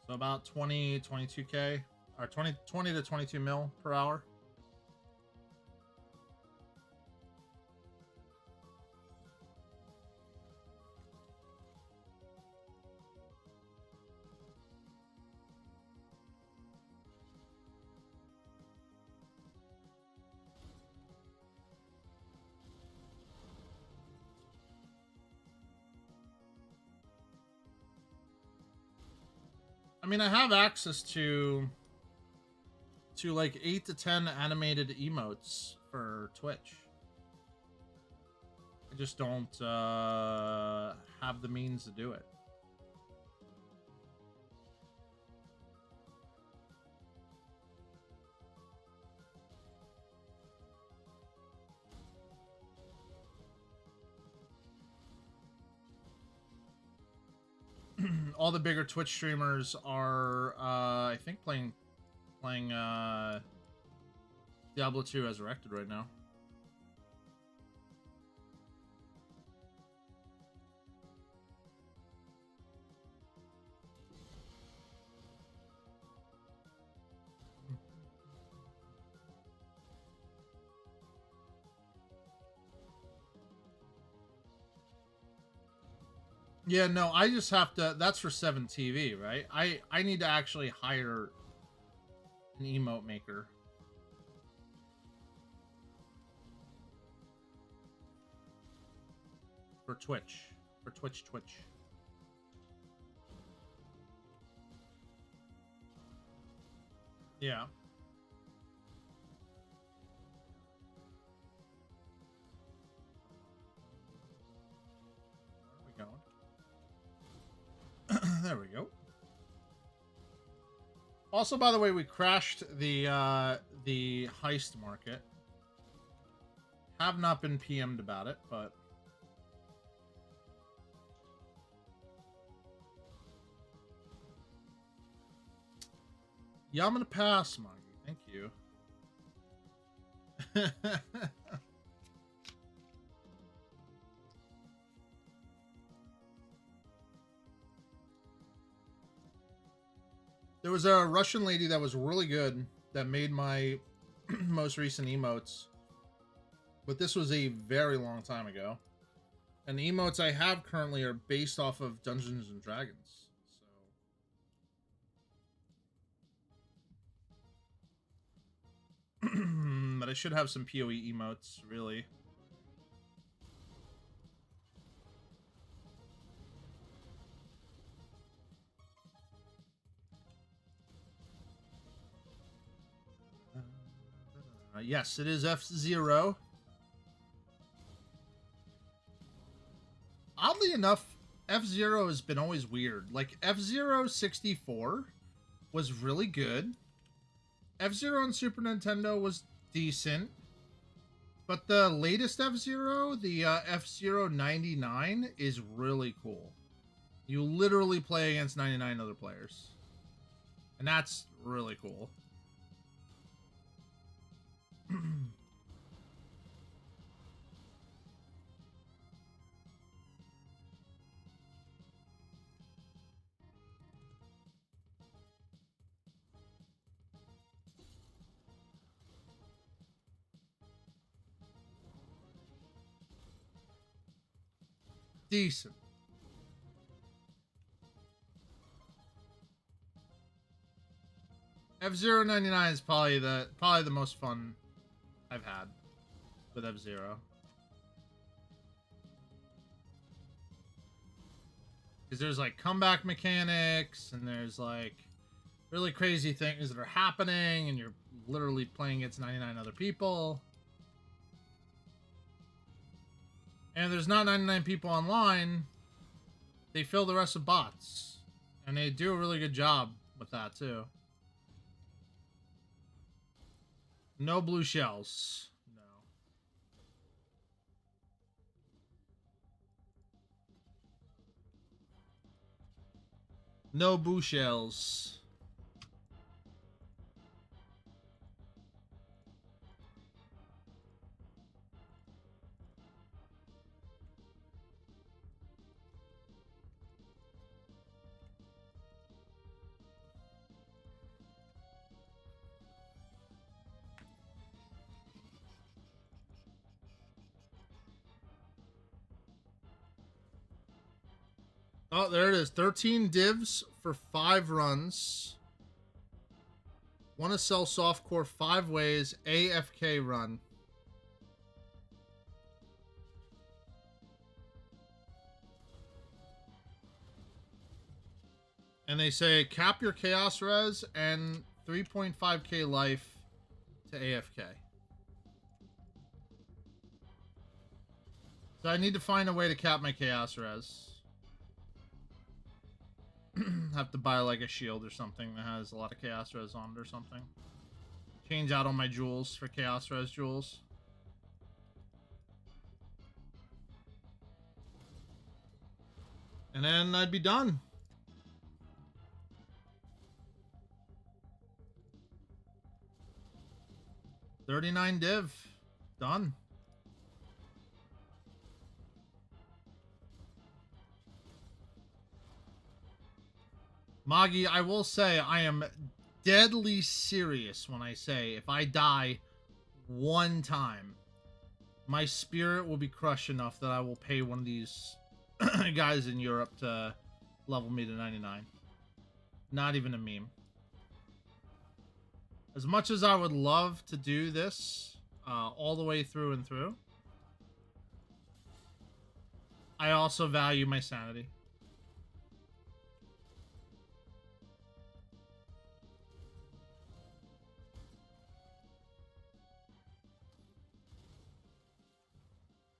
So about 22K, or 20 to 22 mil per hour. mean, I have access to like 8 to 10 animated emotes for Twitch. I just don't have the means to do it. All the bigger Twitch streamers are, I think, playing Diablo 2 Resurrected right now. Yeah, no, I just have to. That's for 7TV, right? I need to actually hire an emote maker. For Twitch. For Twitch. Yeah. Where are we going? There we go. Also, by the way, we crashed the heist market. Have not been PM'd about it, but yeah, I'm gonna pass, Moggy. Thank you. There was a Russian lady that was really good that made my most recent emotes. But this was a very long time ago. And the emotes I have currently are based off of Dungeons and Dragons. So but I should have some PoE emotes, really. Yes, it is F-Zero. Oddly enough, F-Zero has been always weird. Like, F-Zero 64 was really good. F-Zero on Super Nintendo was decent. But the latest F-Zero, the F-Zero 99, is really cool. You literally play against 99 other players. And that's really cool. Decent. F-Zero 99 is probably the most fun I've had with F-Zero. Because there's like comeback mechanics and there's like really crazy things that are happening and you're literally playing against 99 other people. And there's not 99 people online. They fill the rest with bots. And they do a really good job with that too. No blue shells. No. No blue shells. Oh, there it is. 13 divs for 5 runs. Want to sell softcore 5 ways. AFK run. And they say cap your chaos res and 3.5k life to AFK. So I need to find a way to cap my chaos res. Have to buy like a shield or something that has a lot of chaos res on it or something. Change out all my jewels for chaos res jewels. And then I'd be done. $39 div. Done. Magi, I will say I am deadly serious when I say if I die one time, my spirit will be crushed enough that I will pay one of these guys in Europe to level me to 99. Not even a meme. As much as I would love to do this all the way through and through, I also value my sanity.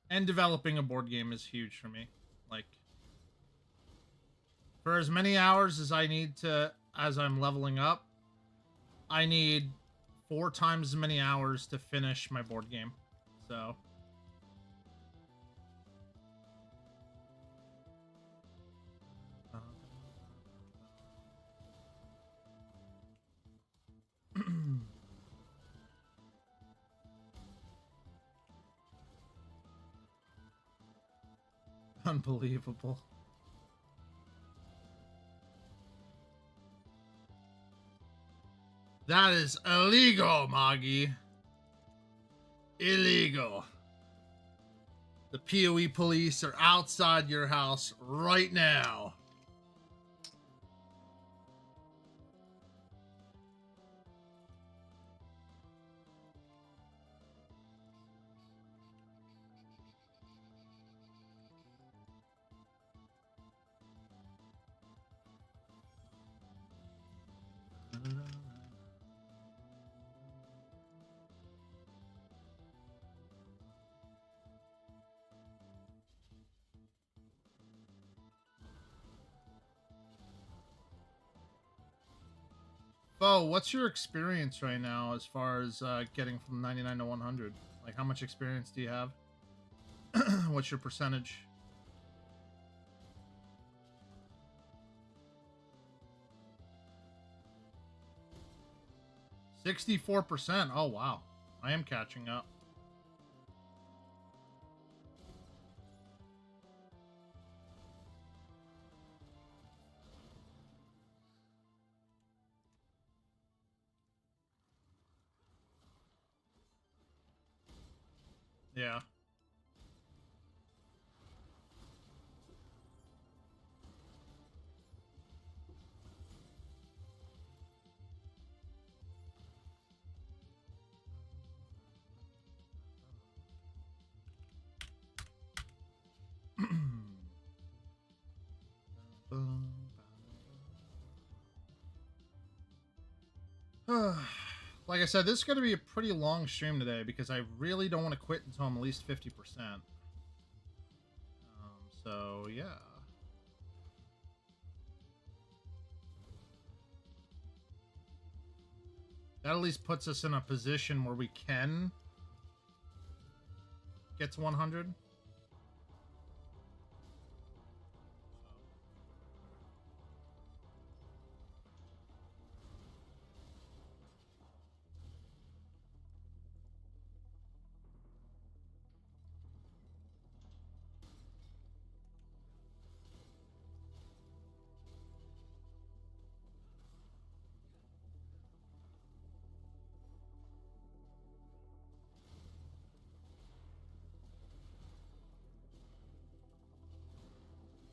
And developing a board game is huge for me. Like, for as many hours as I need to, as I'm leveling up, I need 4 times as many hours to finish my board game. So... Unbelievable. That is illegal, Magi. Illegal. The PoE police are outside your house right now. Bo, what's your experience right now as far as getting from 99 to 100? Like, how much experience do you have? What's your percentage? %. Oh, wow. I am catching up. Yeah. Like I said, this is going to be a pretty long stream today because I really don't want to quit until I'm at least 50%. So, yeah. That at least puts us in a position where we can get to 100.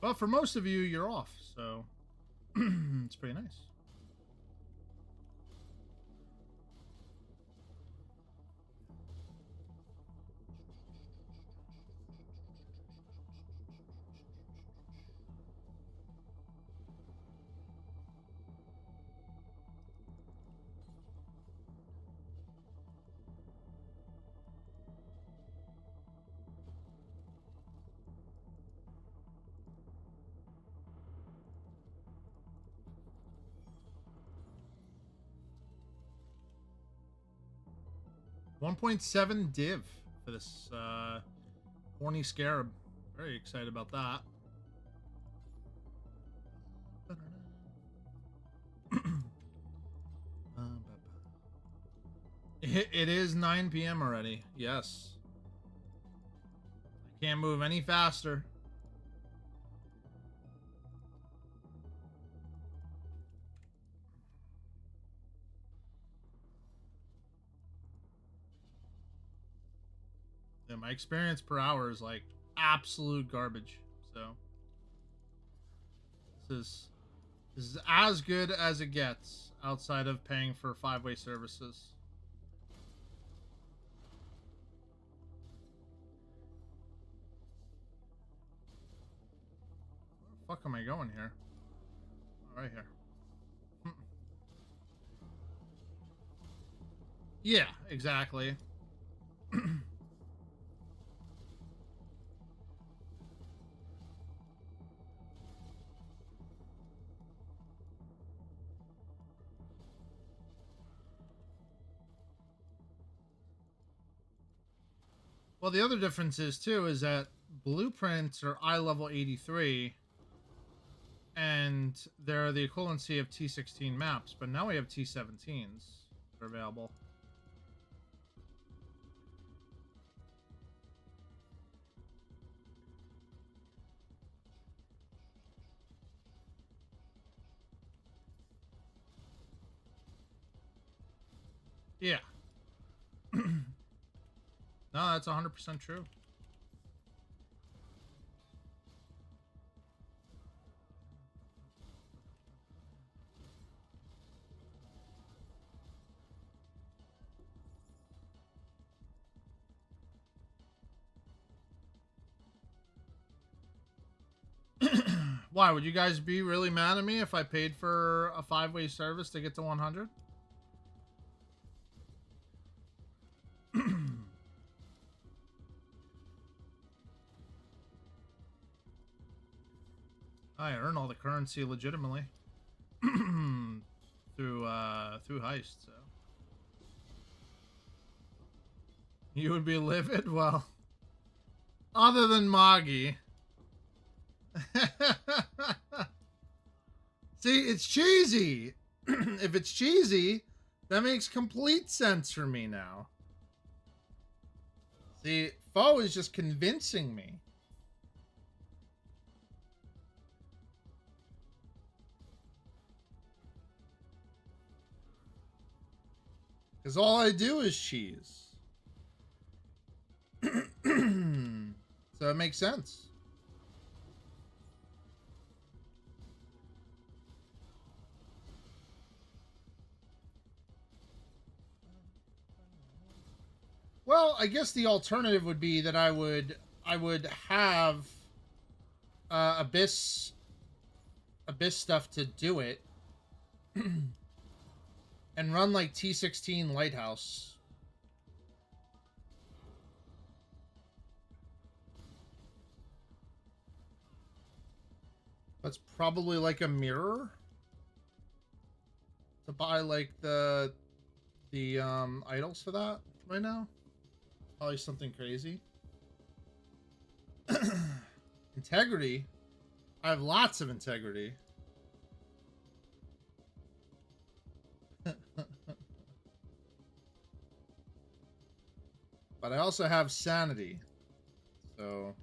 But for most of you, you're off, so it's pretty nice. 1.7 div for this horny scarab. Very excited about that. It is 9 p.m. already. Yes. I can't move any faster. Yeah, my experience per hour is like absolute garbage. So this is as good as it gets outside of paying for 5-way services. Where the fuck am I going here? Oh, right here. Yeah, exactly. Well, the other difference is too is that blueprints are eye level 83, and they're the equivalency of T16 maps. But now we have T17s that are available. Yeah. No, that's 100% true. Why would you guys be really mad at me if I paid for a 5-way service to get to 100? I earn all the currency legitimately through HEIST. So you would be livid. Well, other than Moggy. See, it's cheesy. If it's cheesy, that makes complete sense for me now. See, Foe is just convincing me. Because all I do is cheese. So it makes sense. Well, I guess the alternative would be that I would have Abyss stuff to do it and run like T16 Lighthouse. That's probably like a mirror to buy like the idols for that right now. Probably something crazy. Integrity. I have lots of integrity. But I also have sanity. So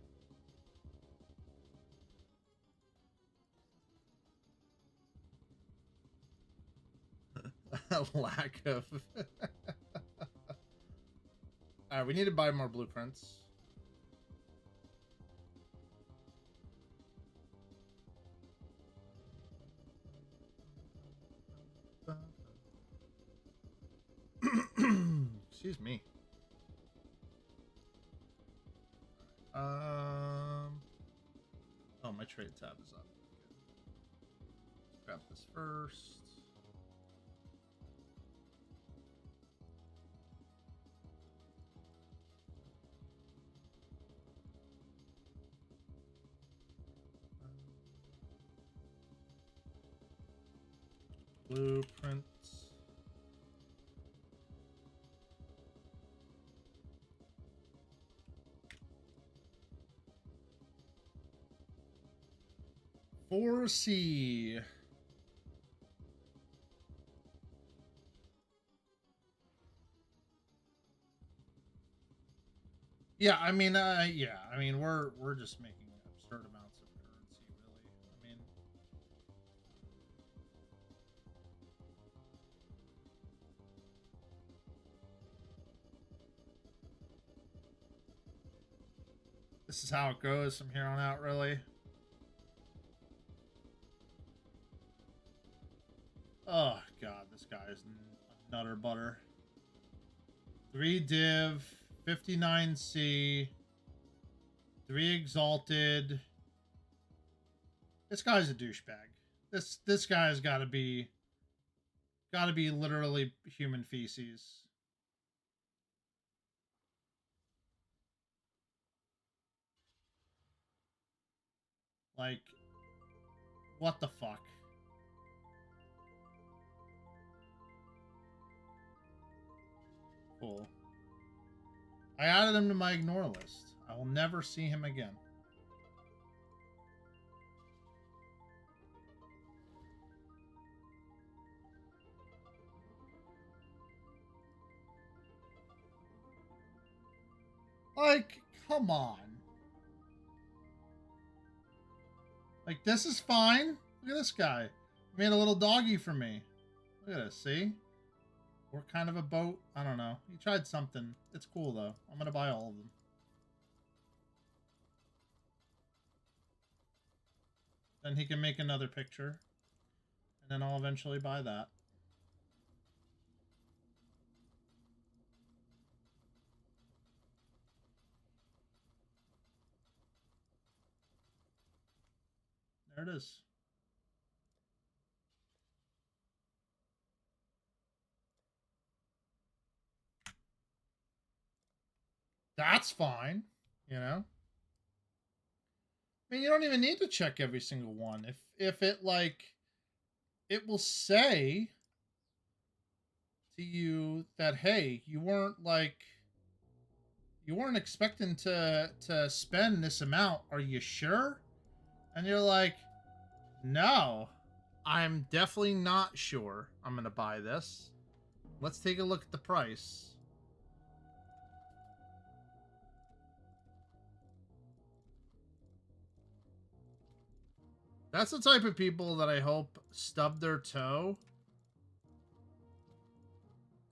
a lack of Alright, we need to buy more blueprints. Excuse me. Oh, my trade tab is up. Let's grab this first. Blueprints. 4C. Yeah, I mean, we're just making absurd amounts of currency, really. I mean, this is how it goes from here on out, really. Oh god, this guy is a nutter butter. 3 div, 59C, 3 exalted. This guy's a douchebag. This guy's gotta be literally human feces. Like, what the fuck? Cool. I added him to my ignore list. I will never see him again. Like, come on. Like, this is fine. Look at this guy. He made a little doggy for me. Look at this, see? What kind of a boat? I don't know. He tried something. It's cool, though. I'm going to buy all of them. Then he can make another picture. And then I'll eventually buy that. There it is. That's fine, you know? I mean, you don't even need to check every single one. If it, like, it will say to you that, hey, you weren't expecting to spend this amount. Are you sure? And you're like, no, I'm definitely not sure I'm going to buy this. Let's take a look at the price. That's the type of people that I hope stub their toe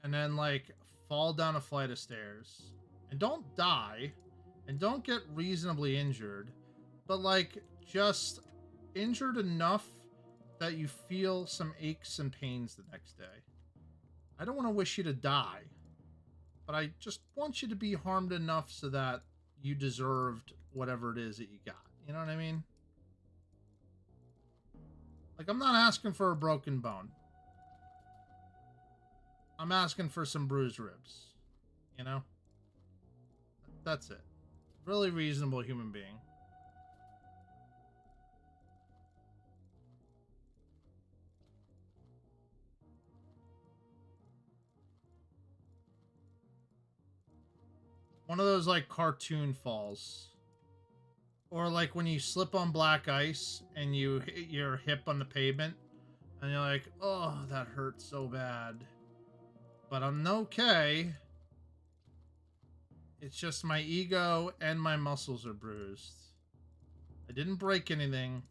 and then, like, fall down a flight of stairs and don't die and don't get reasonably injured, but, like, just injured enough that you feel some aches and pains the next day. I don't want to wish you to die, but I just want you to be harmed enough so that you deserved whatever it is that you got. You know what I mean? Like, I'm not asking for a broken bone. I'm asking for some bruised ribs. You know? That's it. Really reasonable human being. One of those, like, cartoon falls. Or, like, when you slip on black ice and you hit your hip on the pavement and you're like, oh, that hurts so bad. But I'm okay. It's just my ego and my muscles are bruised. I didn't break anything,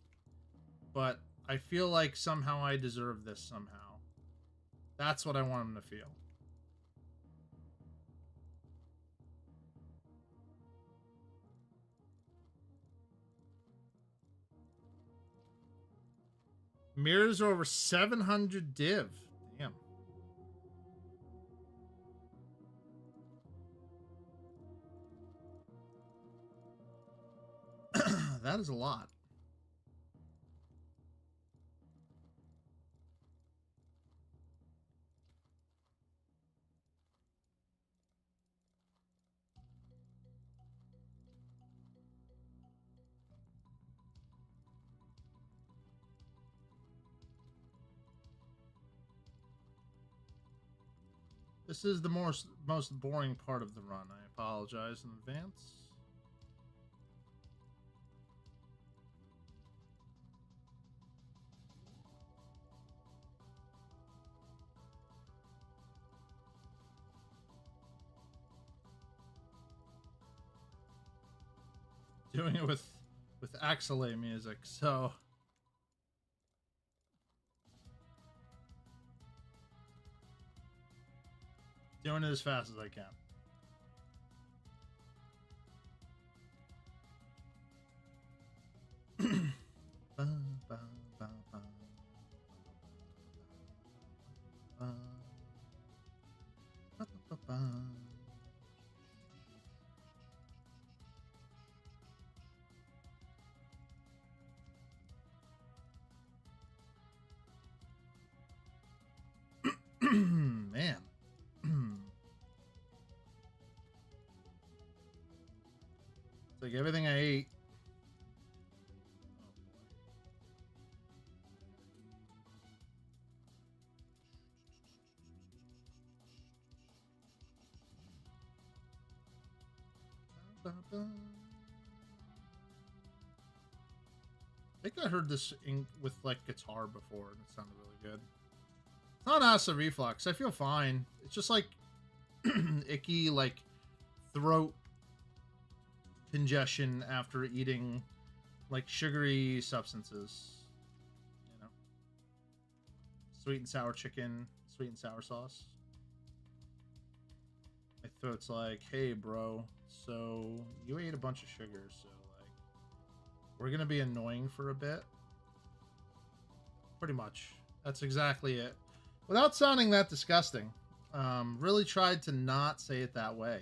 but I feel like somehow I deserve this somehow. That's what I want him to feel. Mirrors are over 700 div. Damn. That is a lot. This is the most boring part of the run. I apologize in advance. Doing it with Exile music, so doing it as fast as I can. Man. It's like everything I ate. I think I heard this with like guitar before and it sounded really good. It's not acid reflux. I feel fine. It's just like icky, like throat congestion after eating like sugary substances. You know, sweet and sour chicken, sweet and sour sauce. My throat's like, hey, bro. So you ate a bunch of sugar, so like we're gonna be annoying for a bit. Pretty much. That's exactly it. Without sounding that disgusting. Really tried to not say it that way.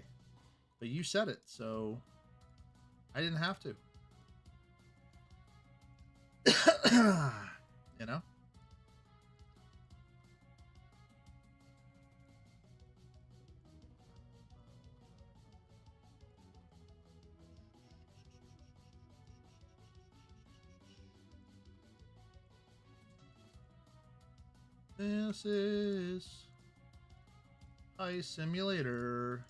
But you said it, so I didn't have to. You know? This is Heist Simulator.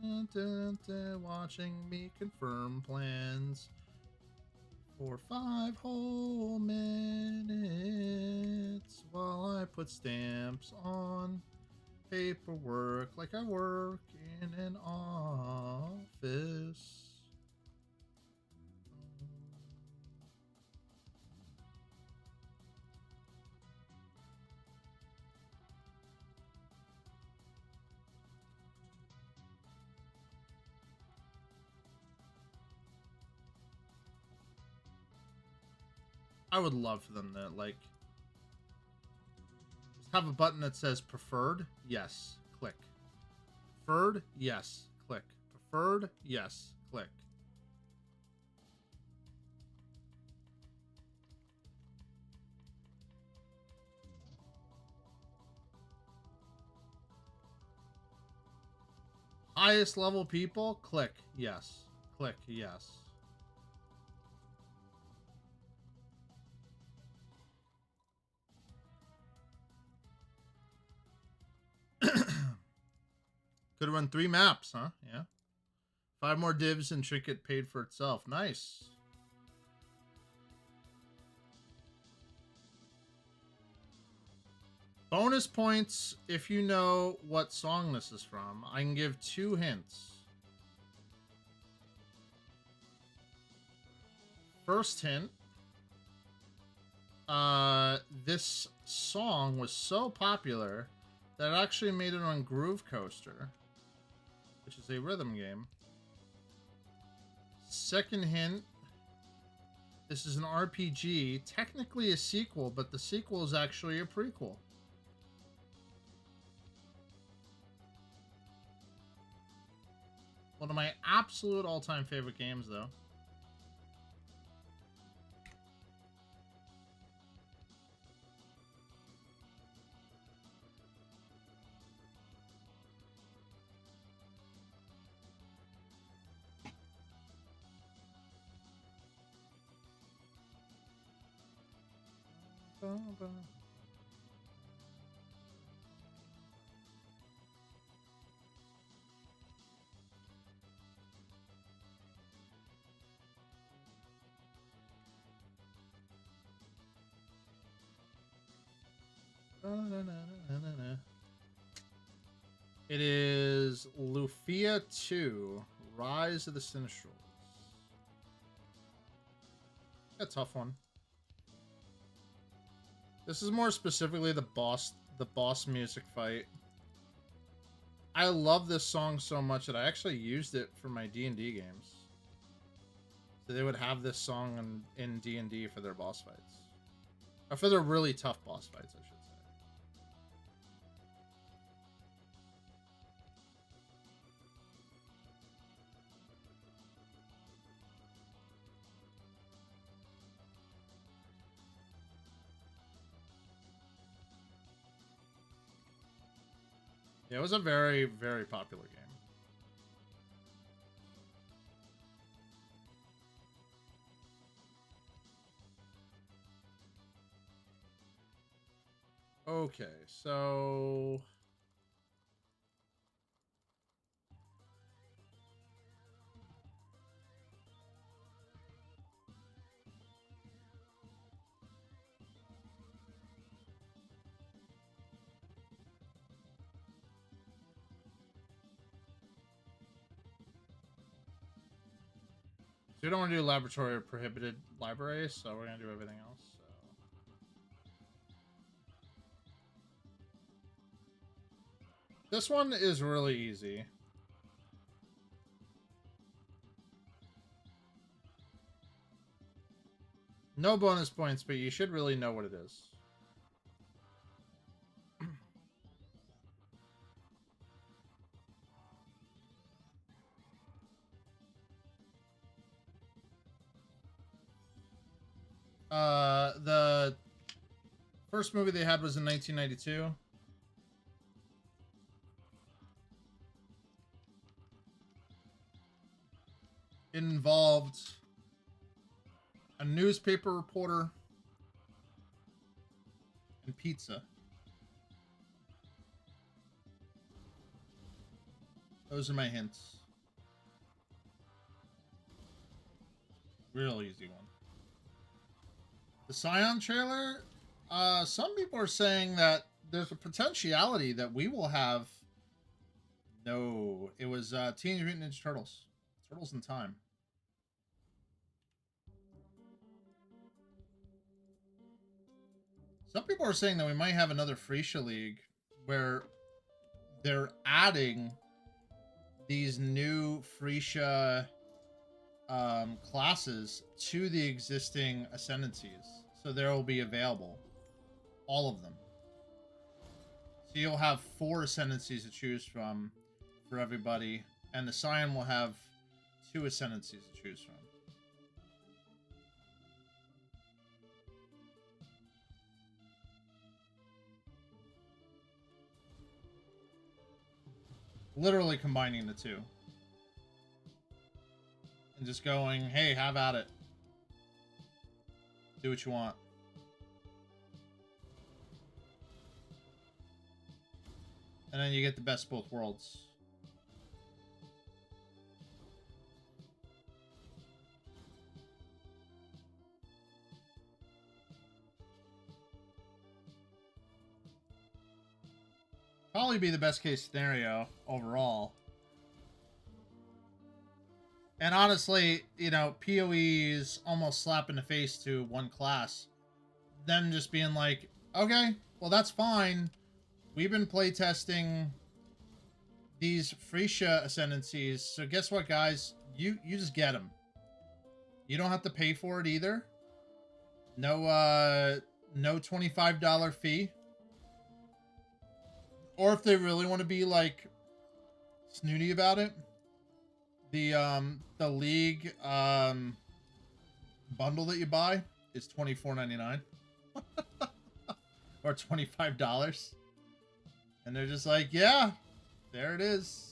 Dun, dun, dun, watching me confirm plans for 5 whole minutes while I put stamps on paperwork like I work in an office. I would love for them to, like, just have a button that says preferred, yes, click. Preferred, yes, click. Preferred, yes, click. Highest level people, click, yes. Click, yes. Could run 3 maps, huh? Yeah. 5 more divs and trinket paid for itself. Nice. Bonus points if you know what song this is from. I can give 2 hints. First hint. This song was so popular that it actually made it on Groove Coaster, which is a rhythm game. Second hint, this is an RPG, technically a sequel, but the sequel is actually a prequel. One of my absolute all-time favorite games, though. It is Lufia 2, Rise of the Sinistrals. A tough one. This is more specifically the boss music fight. I love this song so much that I actually used it for my D&D games. So they would have this song in D&D for their boss fights. Or for their really tough boss fights, I should say. Yeah, it was a very, very popular game. Okay, so... we don't want to do laboratory or prohibited libraries, so we're going to do everything else. So. This one is really easy. No bonus points, but you should really know what it is. The first movie they had was in 1992. It involved a newspaper reporter and pizza. Those are my hints. Real easy one. The Scion trailer, some people are saying that there's a potentiality that we will have... No, it was Teenage Mutant Ninja Turtles. Turtles in Time. Some people are saying that we might have another Phrecia League where they're adding these new Phrecia classes to the existing ascendancies. So they will be available. All of them. So you'll have 4 ascendancies to choose from for everybody. And the Scion will have 2 ascendancies to choose from. Literally combining the 2. And just going, hey, have at it. Do what you want. And then you get the best of both worlds. Probably be the best case scenario overall. And honestly, you know, PoE is almost slap in the face to one class. Them just being like, okay, well, that's fine. We've been playtesting these Phrecia ascendancies. So guess what, guys? You just get them. You don't have to pay for it either. No, no $25 fee. Or if they really want to be like snooty about it, the league bundle that you buy is $24.99 or $25, and they're just like, yeah, there it is.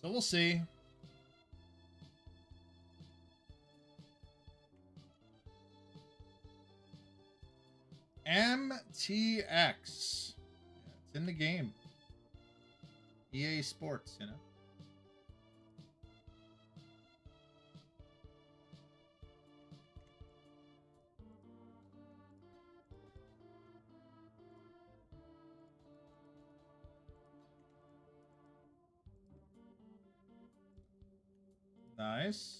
So we'll see. MTX. Yeah, it's in the game. EA Sports, you know. Nice.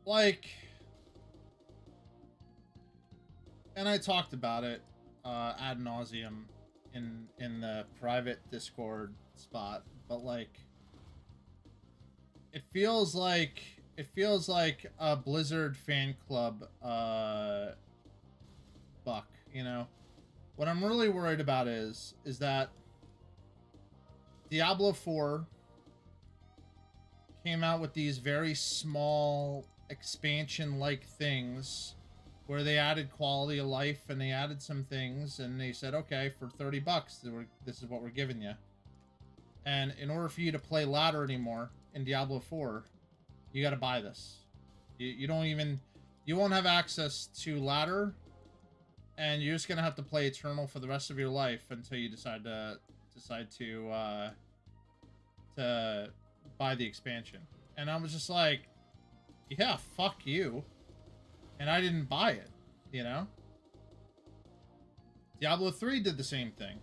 Like, and I talked about it ad nauseum in the private Discord spot, but like, it feels like a Blizzard fan club buck, you know. What I'm really worried about is that Diablo 4 came out with these very small expansion-like things where they added quality of life and they added some things and they said, okay, for $30, this is what we're giving you. And in order for you to play ladder anymore in Diablo 4, you got to buy this. You won't have access to ladder, and you're just gonna have to play Eternal for the rest of your life until you decide to buy the expansion. And I was just like, yeah, fuck you. And I didn't buy it, you know? Diablo 3 did the same thing.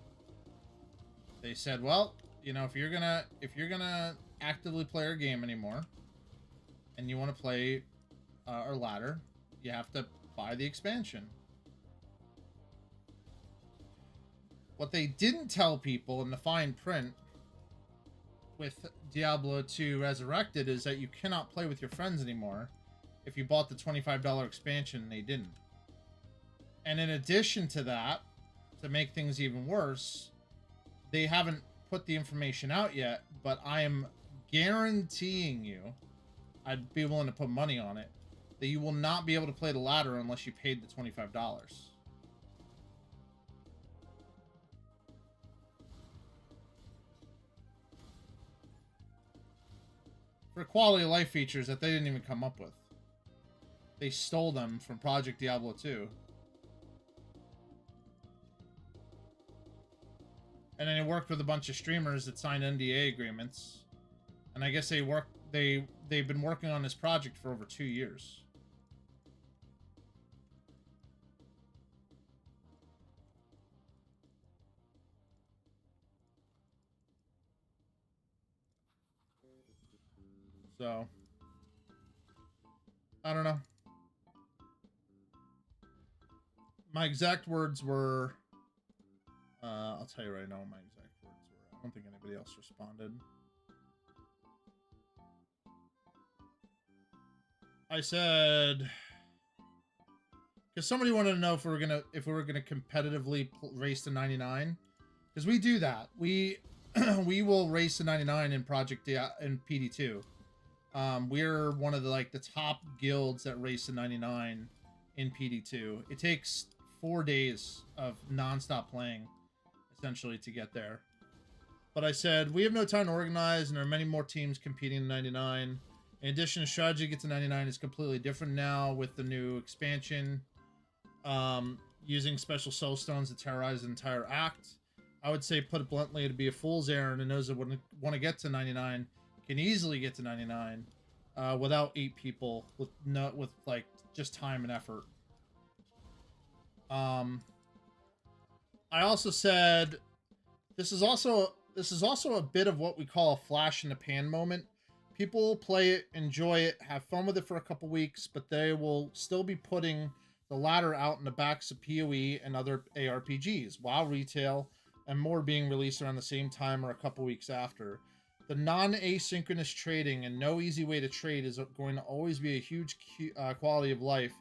They said, well, you know, if you're gonna actively play our game anymore and you want to play our ladder, you have to buy the expansion. What they didn't tell people in the fine print with Diablo 2 Resurrected is that you cannot play with your friends anymore if you bought the $25 expansion and they didn't. And in addition to that, to make things even worse, they haven't put the information out yet, but I am guaranteeing you, I'd be willing to put money on it, that you will not be able to play the ladder unless you paid the $25. For quality of life features that they didn't even come up with. They stole them from Project Diablo 2. And then they worked with a bunch of streamers that signed NDA agreements. And I guess they've been working on this project for over 2 years. So, I don't know. My exact words were, I'll tell you right now what my exact words were. I don't think anybody else responded. I said, because somebody wanted to know if we were gonna competitively race to 99, because we do that. We will race to 99 in in PD2. We're one of the top guilds that race to 99 in PD2. It takes 4 days of non-stop playing, essentially, to get there. But I said, we have no time to organize, and there are many more teams competing in 99. In addition, the strategy to get to 99 is completely different now with the new expansion. Using special soul stones to terrorize the entire act. I would say, put it bluntly, it'd be a fool's errand, and those that want to get to 99 can easily get to 99 without 8 people with just time and effort. I also said this is also a bit of what we call a flash in the pan moment. People play it, enjoy it, have fun with it for a couple weeks, but they will still be putting the ladder out in the backs of PoE and other ARPGs, while retail and more being released around the same time or a couple weeks after. The non-asynchronous trading and no easy way to trade is going to always be a huge quality of life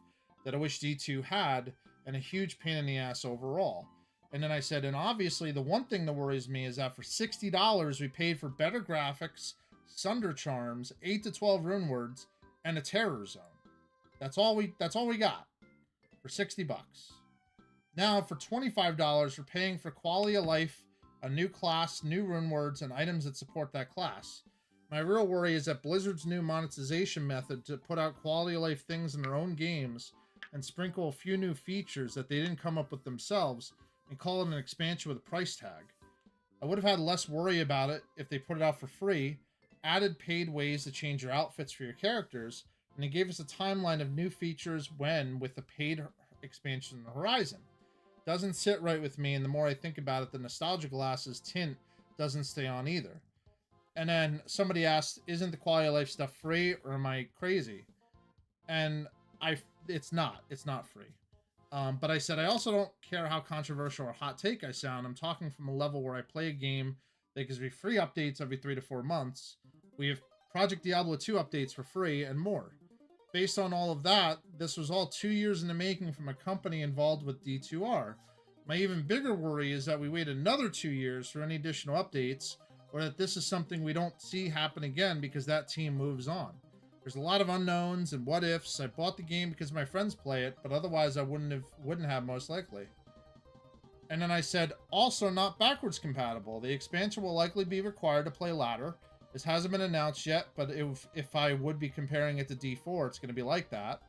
that I wish D2 had, and a huge pain in the ass overall. And then I said, and obviously the one thing that worries me is that for $60 we paid for better graphics, Sunder Charms, 8 to 12 rune words, and a terror zone. That's all we got for $60. Now for $25 we're paying for quality of life, a new class, new rune words, and items that support that class. My real worry is that Blizzard's new monetization method to put out quality of life things in their own games and sprinkle a few new features that they didn't come up with themselves and call it an expansion with a price tag. I would have had less worry about it if they put it out for free, added paid ways to change your outfits for your characters, and it gave us a timeline of new features when with the paid expansion on the horizon. Doesn't sit right with me, and the more I think about it, the nostalgia glasses tint doesn't stay on either. And then somebody asked, isn't the quality of life stuff free, or am I crazy? And it's not free. But I said, I also don't care how controversial or hot take I sound. I'm talking from a level where I play a game that gives me free updates every 3 to 4 months. We have Project Diablo 2 updates for free and more. Based on all of that, this was all 2 years in the making from a company involved with D2R. My even bigger worry is that we wait another 2 years for any additional updates, or that this is something we don't see happen again because that team moves on. There's a lot of unknowns and what ifs. I bought the game because my friends play it, but otherwise I wouldn't have most likely. And then I said, also not backwards compatible. The expansion will likely be required to play ladder. This hasn't been announced yet, but if I would be comparing it to D4, it's going to be like that.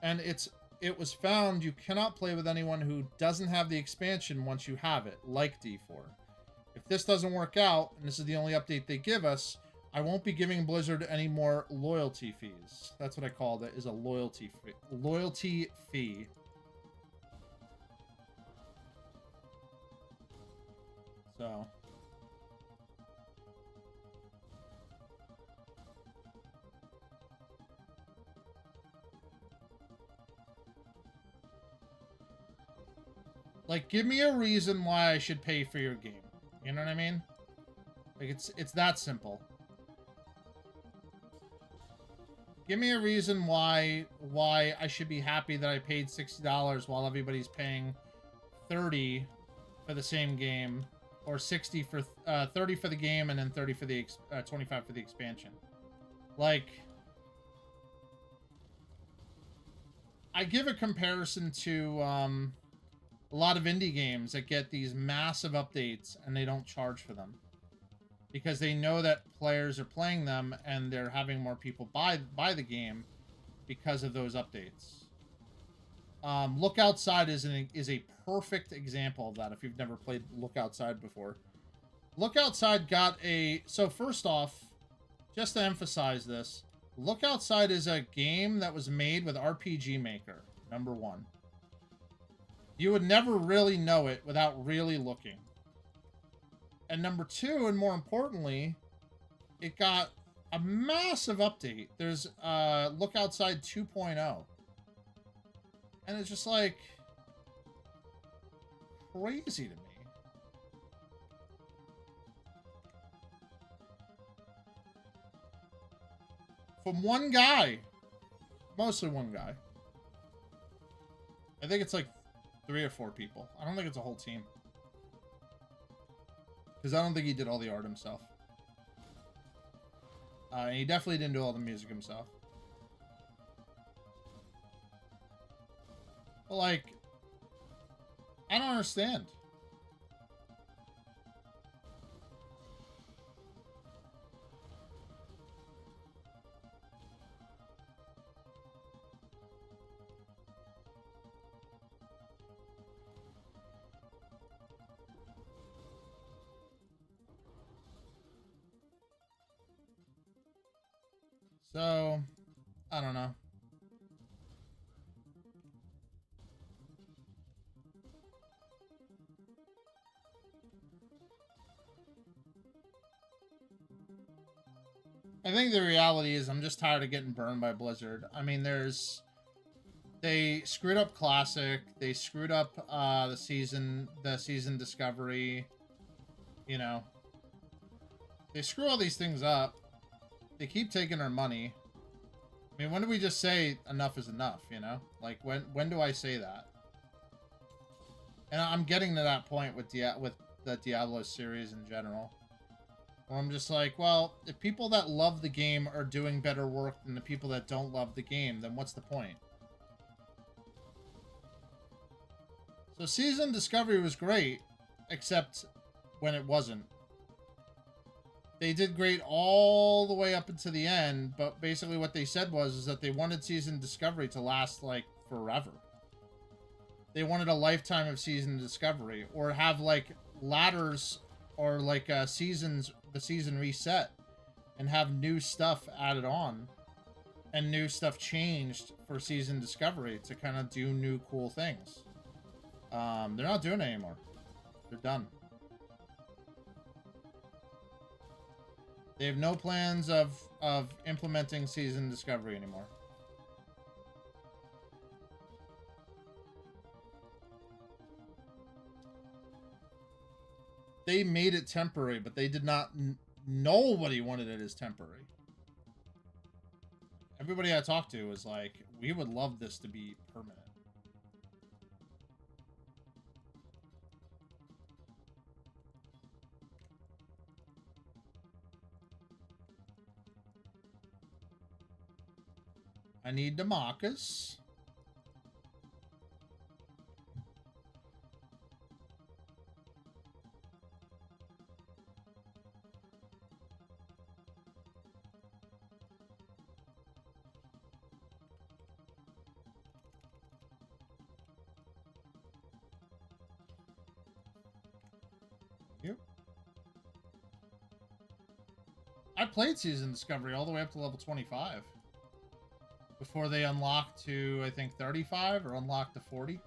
And it was found you cannot play with anyone who doesn't have the expansion once you have it, like D4. If this doesn't work out, and this is the only update they give us, I won't be giving Blizzard any more loyalty fees. That's what I called it, is a loyalty fee. Loyalty fee. So. Like, give me a reason why I should pay for your game. You know what I mean? Like, it's that simple. Give me a reason why I should be happy that I paid $60 while everybody's paying $30 for the same game, or 60 for 30 for the game and then 30 for the 25 for the expansion. Like, I give a comparison to a lot of indie games that get these massive updates and they don't charge for them because they know that players are playing them and they're having more people buy the game because of those updates. Look Outside is a perfect example of that if you've never played Look Outside before. Look Outside got a... So first off, just to emphasize this, Look Outside is a game that was made with RPG Maker, number one. You would never really know it without really looking. And number two, and more importantly, it got a massive update. There's Look Outside 2.0. And it's just like crazy to me. From one guy. Mostly one guy. I think it's like 3 or 4 people. I don't think it's a whole team. Because I don't think he did all the art himself. And he definitely didn't do all the music himself. But like, I don't understand. So, I don't know. I think the reality is I'm just tired of getting burned by Blizzard. I mean, they screwed up Classic. They screwed up the season Discovery. You know. They screw all these things up. They keep taking our money. I mean, when do we just say enough is enough, you know? Like, when do I say that? And I'm getting to that point with the Diablo series in general. Where I'm just like, well, if people that love the game are doing better work than the people that don't love the game, then what's the point? So Season Discovery was great, except when it wasn't. They did great all the way up until the end, but basically what they said is that they wanted Season Discovery to last, like, forever. They wanted a lifetime of Season Discovery, or have, like, ladders or like the season reset and have new stuff added on and new stuff changed for season discovery to kind of do new cool things. They're not doing it anymore. They're done. They have no plans of implementing season discovery anymore. They made it temporary, but they did not. Nobody wanted it as temporary. Everybody I talked to was like, we would love this to be permanent. I need Demarcus. Yep. I played Season Discovery all the way up to level 25. Before they unlock to, I think, 35 or unlock to 40.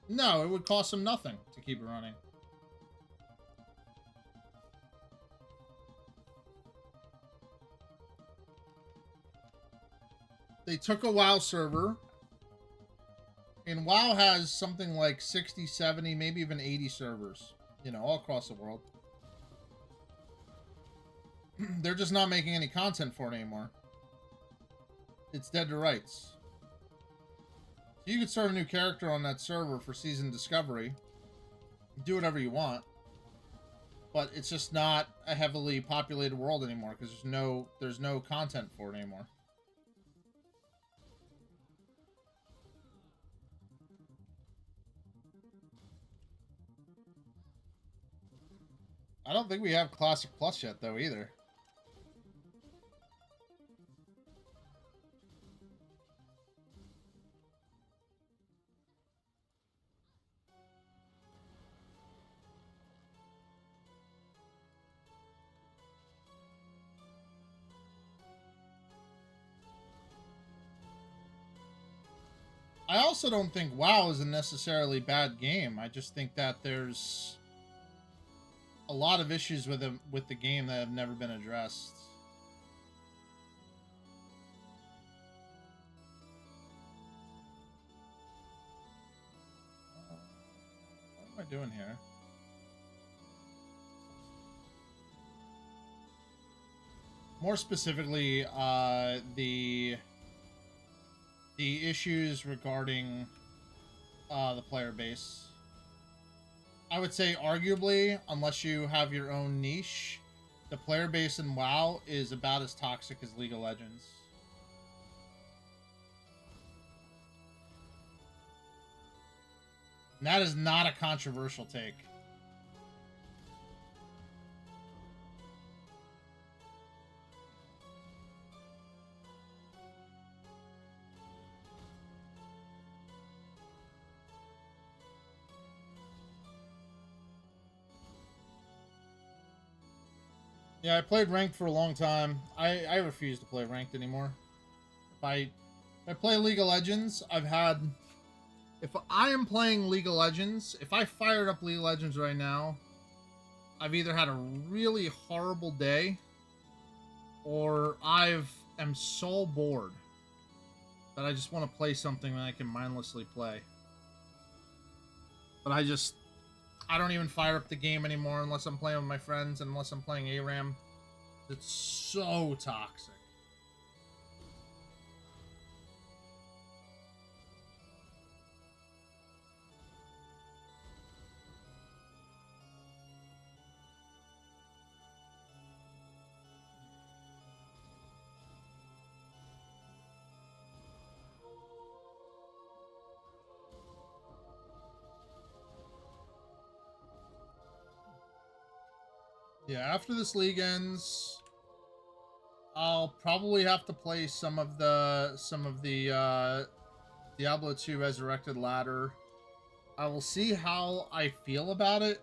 No, it would cost them nothing to keep it running. They took a WoW server, and WoW has something like 60, 70, maybe even 80 servers, you know, all across the world. They're just not making any content for it anymore. It's dead to rights. So you could start a new character on that server for season discovery. Do whatever you want. But it's just not a heavily populated world anymore because there's no content for it anymore. I don't think we have Classic Plus yet though either. I also don't think WoW is a necessarily bad game. I just think that there's a lot of issues with the game that have never been addressed. What am I doing here? More specifically, the issues regarding the player base. I would say arguably, unless you have your own niche, the player base in WoW is about as toxic as League of Legends. And that is not a controversial take. Yeah, I played ranked for a long time. I refuse to play ranked anymore. If I play League of Legends, if I am playing League of Legends, if I fired up League of Legends right now, I've either had a really horrible day or am so bored that I just want to play something that I can mindlessly play. But I don't even fire up the game anymore unless I'm playing with my friends and unless I'm playing ARAM. It's so toxic. Yeah, after this league ends, I'll probably have to play some of the Diablo 2 Resurrected Ladder I will see how I feel about it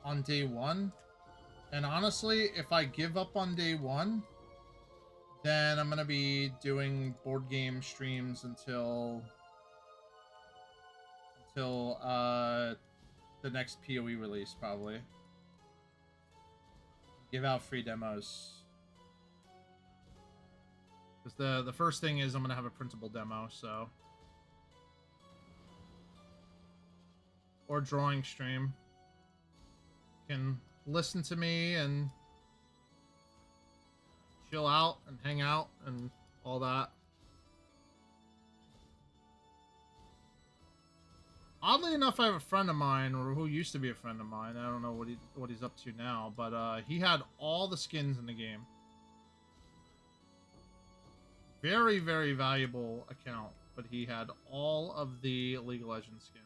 on day one. And honestly, if I give up on day one, then I'm gonna be doing board game streams until the next PoE release, probably. Give out free demos. Because the first thing is I'm gonna have a printable demo, so. Or drawing stream. You can listen to me and chill out and hang out and all that. Oddly enough, I have a friend of mine, or who used to be a friend of mine. I don't know what he's up to now, but he had all the skins in the game. Very, very valuable account, but he had all of the League of Legends skins.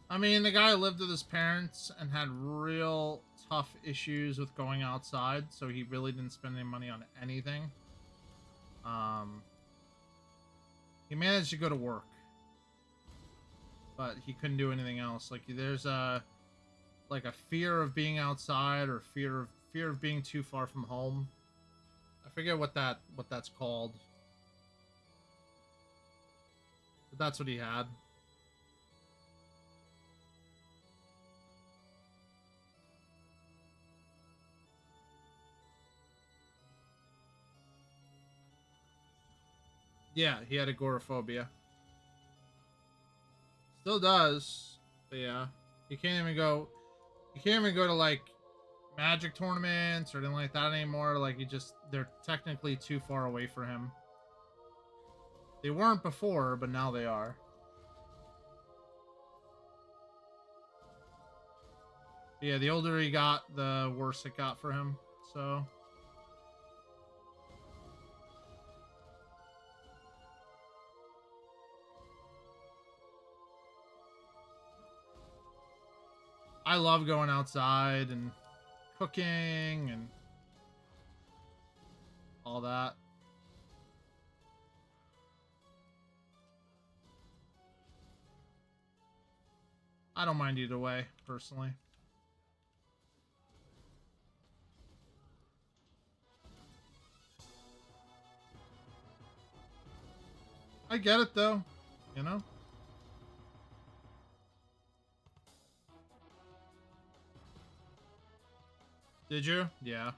I mean, the guy lived with his parents and had real tough issues with going outside, so he really didn't spend any money on anything. He managed to go to work, but he couldn't do anything else. Like, there's a fear of being outside, or fear of being too far from home. I forget what that's called, but that's what he had. Yeah, he had agoraphobia. Still does, but yeah, he can't even go. He can't even go to like Magic tournaments or anything like that anymore. Like, they're technically too far away for him. They weren't before, but now they are. But yeah, the older he got, the worse it got for him. So. I love going outside and cooking and all that. I don't mind either way, personally. I get it, though. You know? Did you? Yeah.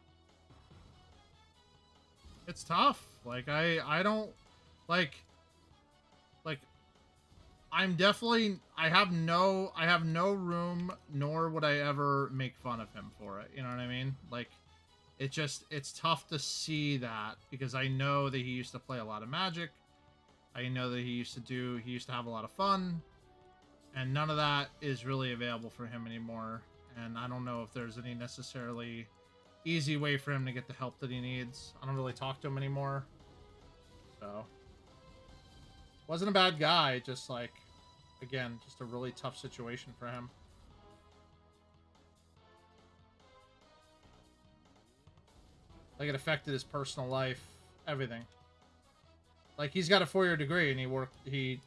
It's tough. Like, I don't... Like, I'm definitely... I have no room, nor would I ever make fun of him for it. You know what I mean? Like, it's tough to see that, because I know that he used to play a lot of Magic. I know that he used to have a lot of fun, and none of that is really available for him anymore. And I don't know if there's any necessarily easy way for him to get the help that he needs. I don't really talk to him anymore. So, wasn't a bad guy, just like, again, just a really tough situation for him. Like, it affected his personal life, everything. Like, he's got a 4-year degree, and he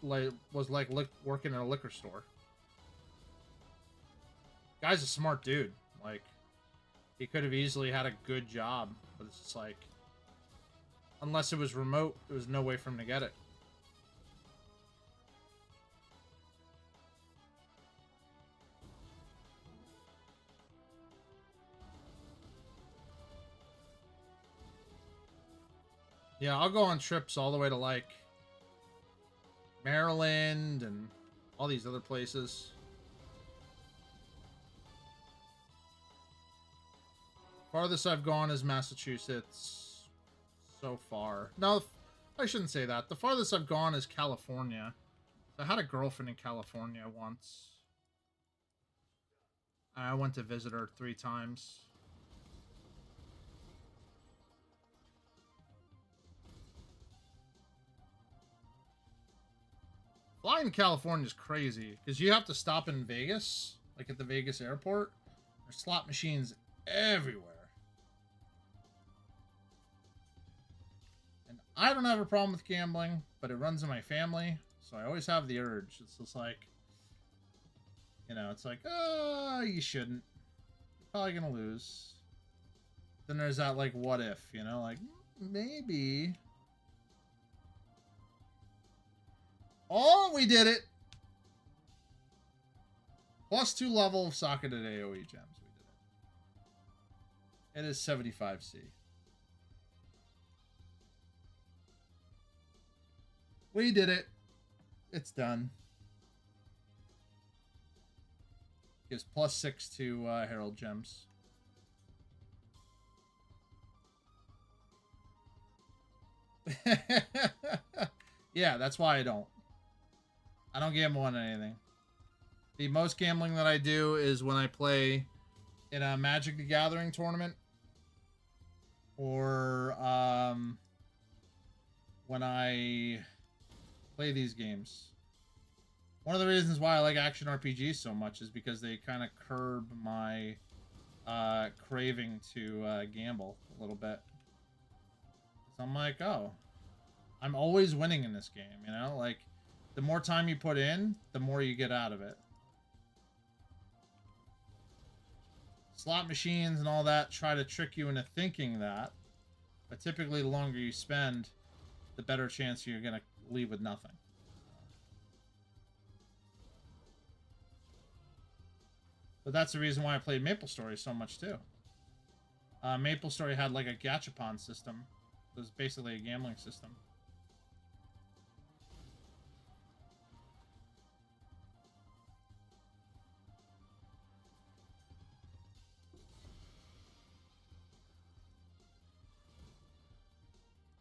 was working in a liquor store. Guy's a smart dude. Like, he could have easily had a good job, but it's just like, unless it was remote, there was no way for him to get it. Yeah, I'll go on trips all the way to, like, Maryland and all these other places. Farthest I've gone is Massachusetts so far. No, I shouldn't say that. The farthest I've gone is California. I had a girlfriend in California once. I went to visit her 3 times. Flying to California is crazy because you have to stop in Vegas, like at the Vegas airport. There's slot machines everywhere. And I don't have a problem with gambling, but it runs in my family, so I always have the urge. It's just like, you know, it's like, you shouldn't. You're probably gonna lose. Then there's that, like, what if, you know, like, maybe. Oh, we did it! +2 level of socket at AoE gems. We did it. It is 75C. We did it. It's done. Gives +6 to Herald gems. Yeah, that's why I don't. I don't gamble on anything. The most gambling that I do is when I play in a Magic the Gathering tournament. Or when I play these games. One of the reasons why I like action RPGs so much is because they kind of curb my craving to gamble a little bit. So I'm like, oh, I'm always winning in this game, you know? Like, the more time you put in, the more you get out of it. Slot machines and all that try to trick you into thinking that. But typically, the longer you spend, the better chance you're going to leave with nothing. But that's the reason why I played MapleStory so much, too. MapleStory had, like, a gachapon system. It was basically a gambling system.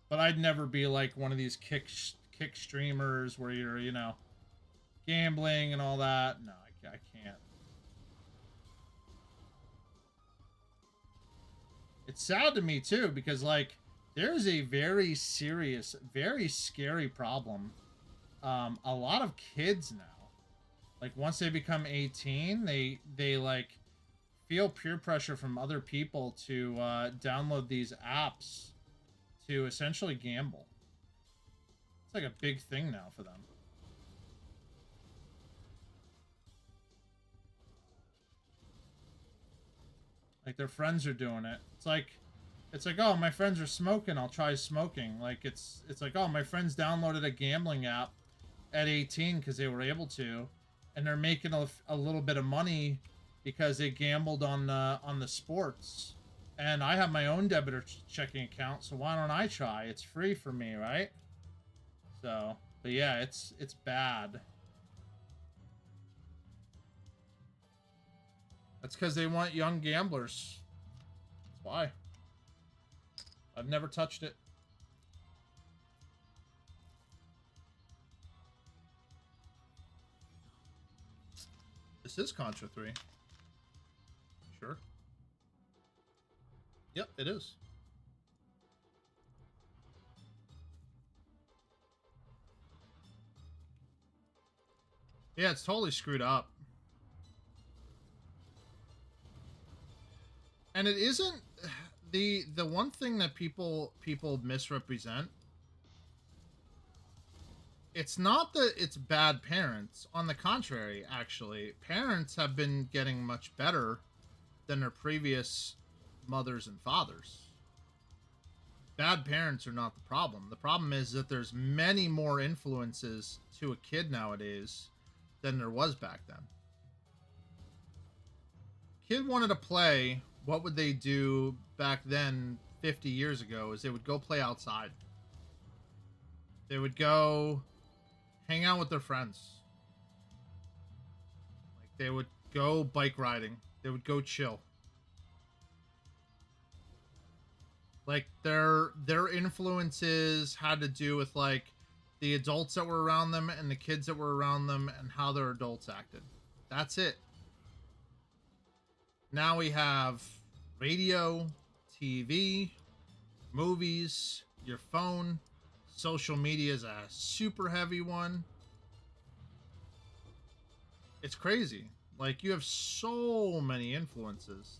But I'd never be like one of these kick streamers where you're, you know, gambling and all that. No, I can't. It's sad to me, too, because, like, there's a very serious, very scary problem. A lot of kids now, like, once they become 18, they like, feel peer pressure from other people to download these apps to essentially gamble. It's like a big thing now for them. Like, their friends are doing it. It's like, oh, my friends are smoking, I'll try smoking. Like, it's like, oh, my friends downloaded a gambling app at 18 because they were able to, and they're making a little bit of money because they gambled on the sports. And I have my own debit or checking account, so why don't I try? It's free for me, right? So, but yeah, it's bad. That's because they want young gamblers. That's why. I've never touched it. This is Contra 3. Sure. Yep, it is. Yeah, it's totally screwed up. And it isn't the one thing that people misrepresent. It's not that it's bad parents. On the contrary, actually, parents have been getting much better than their previous mothers and fathers. Bad parents are not the problem. The problem is that there's many more influences to a kid nowadays than there was back then. Kid wanted to play, what would they do back then 50 years ago is they would go play outside. They would go hang out with their friends. Like, they would go bike riding. They would go chill. Like their influences had to do with like the adults that were around them and the kids that were around them and how their adults acted. That's it. Now we have radio, TV, movies, your phone. Social media is a super heavy one. It's crazy. Like, you have so many influences.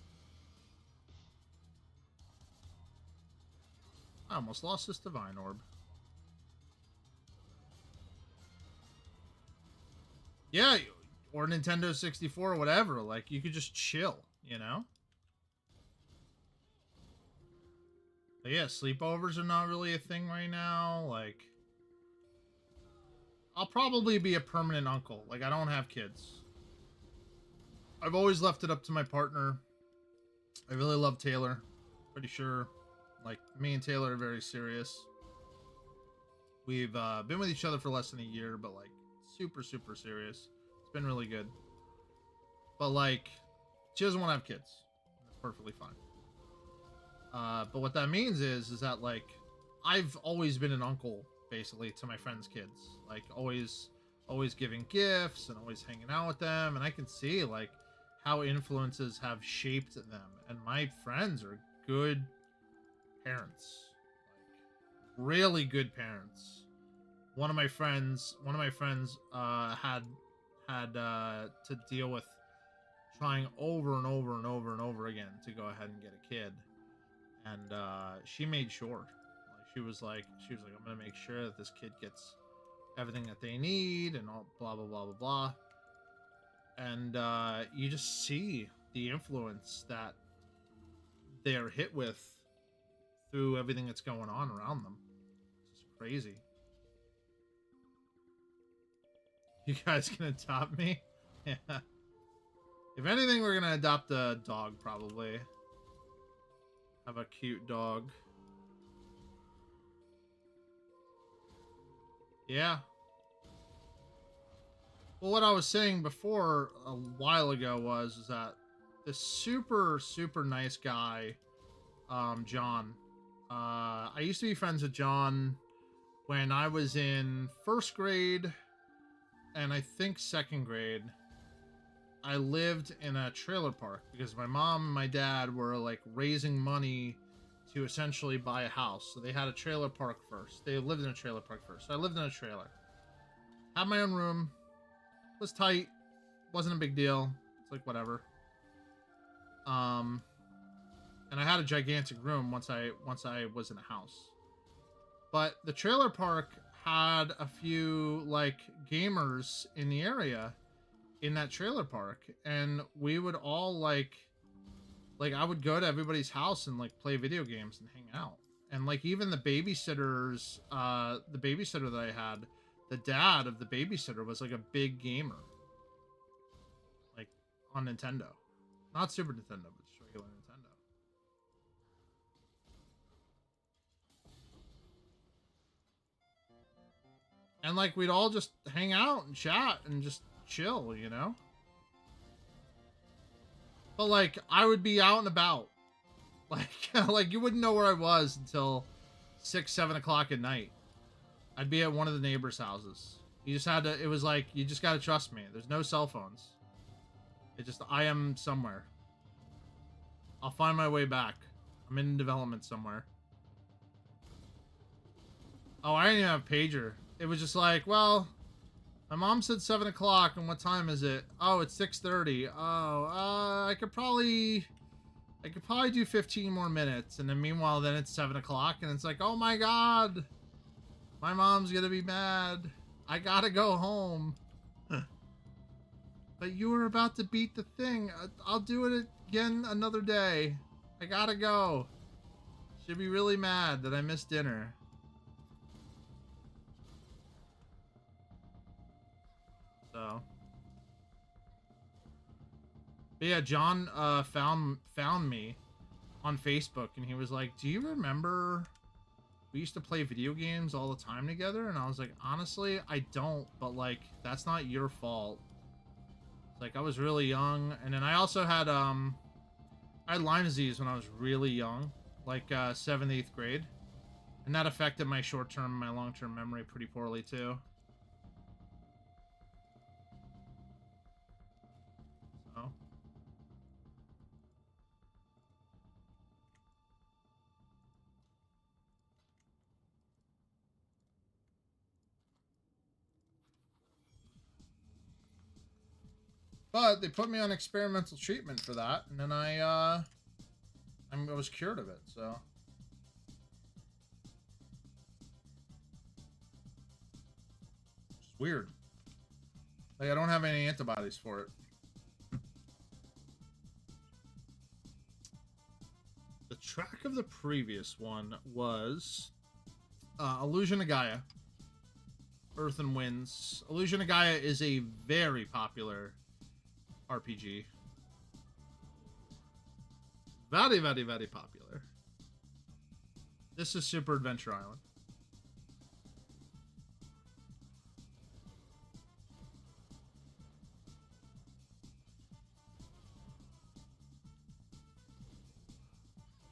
I almost lost this divine orb. Yeah, or Nintendo 64 or whatever. Like, you could just chill, you know? But yeah, sleepovers are not really a thing right now. Like, I'll probably be a permanent uncle. Like, I don't have kids. I've always left it up to my partner. I really love Taylor. Pretty sure, like, me and Taylor are very serious. We've been with each other for less than a year, but, like, super, super serious. It's been really good. But, like, she doesn't want to have kids. That's perfectly fine. But what that means is that, like, I've always been an uncle, basically, to my friends' kids. Like, always giving gifts and always hanging out with them. And I can see, like, how influences have shaped them. And my friends are good parents. Like, really good parents. One of my friends had to deal with trying over and over and over and over again to go ahead and get a kid. And she made sure. Like, she was like, I'm gonna make sure that this kid gets everything that they need and all blah blah blah blah blah. And you just see the influence that they are hit with through everything that's going on around them. It's just crazy. You guys gonna adopt me? Yeah. If anything, we're gonna adopt a dog, probably. Have a cute dog. Yeah. Well, what I was saying before a while ago was that this super, super nice guy, John. I used to be friends with John when I was in first grade and I think second grade. I lived in a trailer park because my mom and my dad were like raising money to essentially buy a house. So they had a trailer park first. They lived in a trailer park first. So I lived in a trailer. Had my own room. Was tight. Wasn't a big deal. It's like whatever. And I had a gigantic room once I was in a house. But the trailer park had a few like gamers in the area in that trailer park, and we would all like I would go to everybody's house and like play video games and hang out. And like even the babysitters, the babysitter that I had, the dad of the babysitter was like a big gamer, like on Nintendo, not Super Nintendo, but just regular Nintendo. And like we'd all just hang out and chat and just chill, you know? But like I would be out and about. Like like you wouldn't know where I was until 6-7 o'clock at night. I'd be at one of the neighbors' houses. You just had to, it was like, you just gotta trust me. There's no cell phones. It just, I am somewhere. I'll find my way back. I'm in development somewhere. Oh, I didn't even have a pager. It was just like, well, my mom said 7 o'clock, and what time is it? Oh, it's 6:30. Oh, I could probably do 15 more minutes, and then meanwhile, then it's 7 o'clock, and it's like, oh my god, my mom's gonna be mad. I gotta go home. But you were about to beat the thing. I'll do it again another day. I gotta go. She'll be really mad that I missed dinner. So, but yeah, John found me on Facebook, and he was like, "Do you remember we used to play video games all the time together?" And I was like, "Honestly, I don't, but like that's not your fault." It's like I was really young, and then I also had I had Lyme disease when I was really young, like 7th, 8th grade. And that affected my short-term and my long-term memory pretty poorly, too. So. But they put me on experimental treatment for that, and then I was cured of it, so. It's weird. Like, I don't have any antibodies for it. The track of the previous one was Illusion of Gaia. Earth and Winds. Illusion of Gaia is a very popular RPG. Very, very, very popular. This is Super Adventure Island.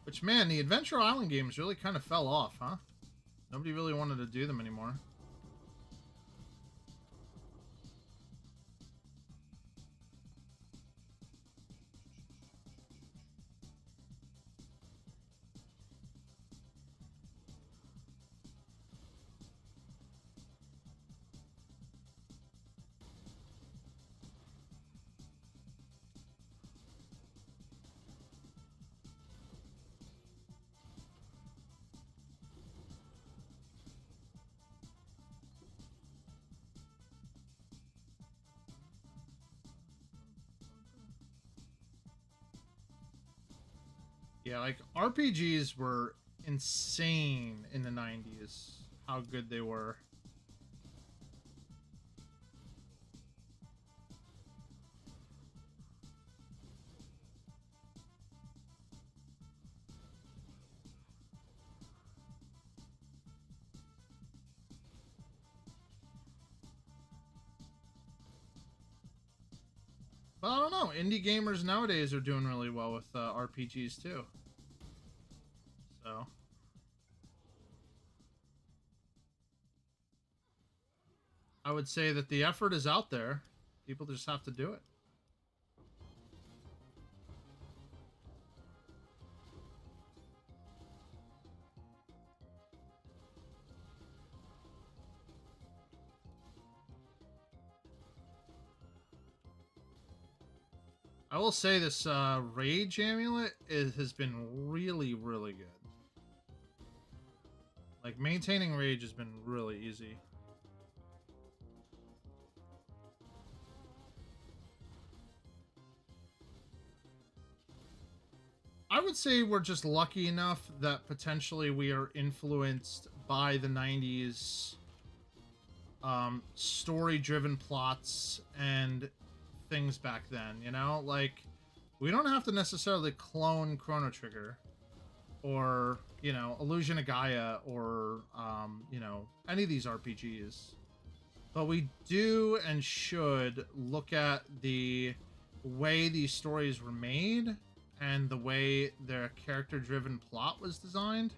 Which, man, the Adventure Island games really kind of fell off, huh? Nobody really wanted to do them anymore. Yeah, like, RPGs were insane in the 90s. How good they were. But I don't know. Indie gamers nowadays are doing really well with RPGs too. So. I would say that the effort is out there. People just have to do it. I will say this Rage Amulet has been really, really good. Like, maintaining Rage has been really easy. I would say we're just lucky enough that potentially we are influenced by the 90s story-driven plots and things back then, you know? Like, we don't have to necessarily clone Chrono Trigger or, you know, Illusion of Gaia or, you know, any of these RPGs. But we do and should look at the way these stories were made and the way their character-driven plot was designed,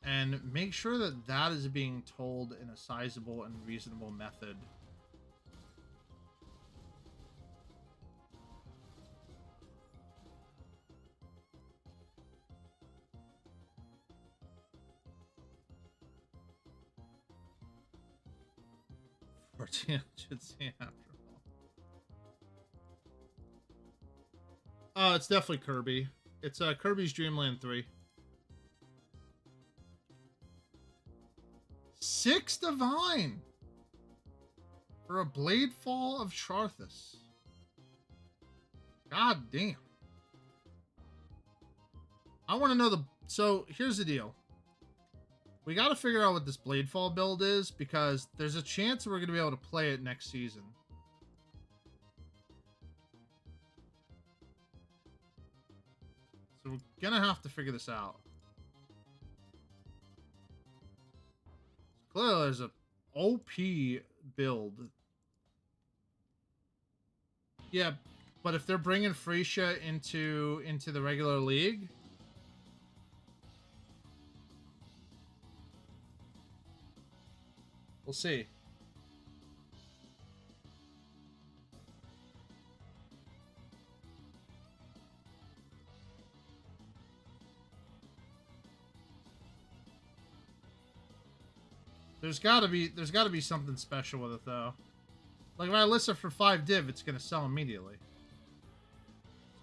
and make sure that that is being told in a sizable and reasonable method. Should see after all. It's definitely Kirby. It's Kirby's Dream Land 3. 6 Divine for a Blade Fall of Charthus. God damn. I want to know the... So, here's the deal. We got to figure out what this Bladefall build is, because there's a chance we're going to be able to play it next season. So we're going to have to figure this out. Clearly there's a OP build. Yeah, but if they're bringing Phrecia into the regular league... We'll see. There's gotta be something special with it though. Like if I list it for 5 div, it's gonna sell immediately.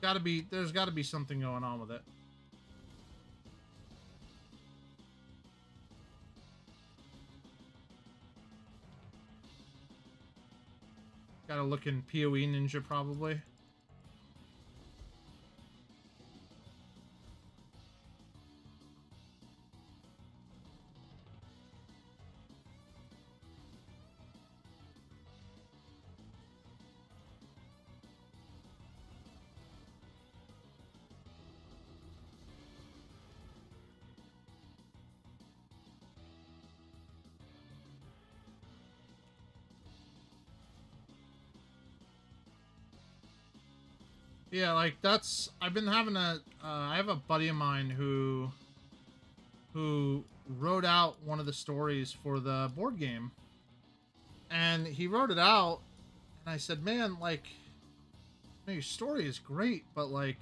There's gotta be something going on with it. Gotta look in PoE Ninja probably. Yeah, like that's I've been having I have a buddy of mine who wrote out one of the stories for the board game. And he wrote it out and I said, "Man, like your story is great, but like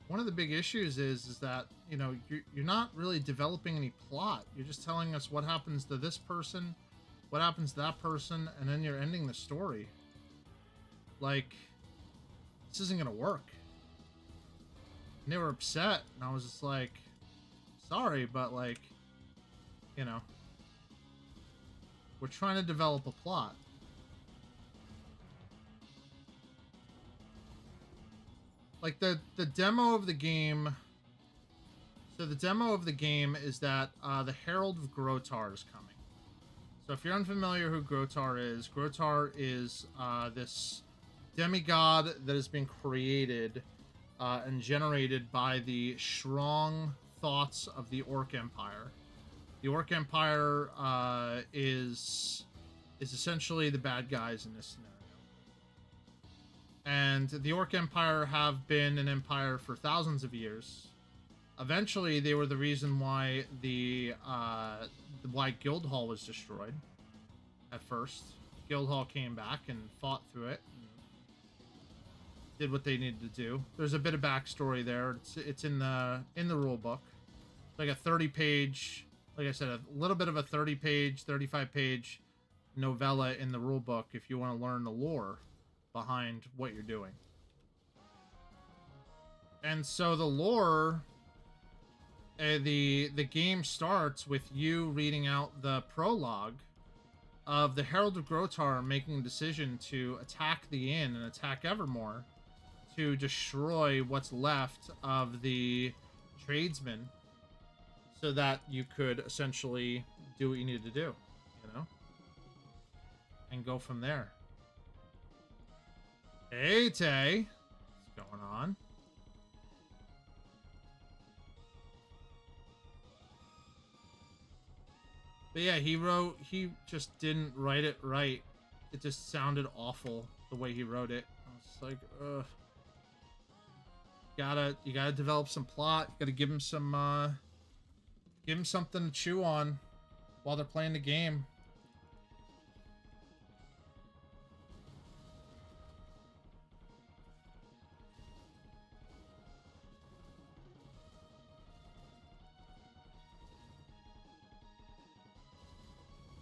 one of the big issues is that, you know, you're not really developing any plot. You're just telling us what happens to this person, what happens to that person, and then you're ending the story. Like this isn't gonna work." And they were upset, and I was just like, sorry, but like, you know, we're trying to develop a plot. Like the demo of the game. So the demo of the game is that the Herald of Grotar is coming. So if you're unfamiliar who Grotar is this demigod that has been created and generated by the strong thoughts of the Orc Empire. The Orc Empire is essentially the bad guys in this scenario. And the Orc Empire have been an empire for thousands of years. Eventually, they were the reason why why Guildhall was destroyed. At first, Guildhall came back and fought through it, and did what they needed to do. There's a bit of backstory there. It's in the rule book. It's like a 30-page, like I said, a little bit of a 30-page, 35-page novella in the rule book if you want to learn the lore behind what you're doing. And so the lore, the game starts with you reading out the prologue of the Herald of Grotar making a decision to attack the inn and attack Evermore to destroy what's left of the tradesmen so that you could essentially do what you needed to do, you know? And go from there. Hey, Tay. What's going on? But yeah, he just didn't write it right. It just sounded awful the way he wrote it. I was just like, ugh. You gotta develop some plot. You gotta give him something to chew on while they're playing the game.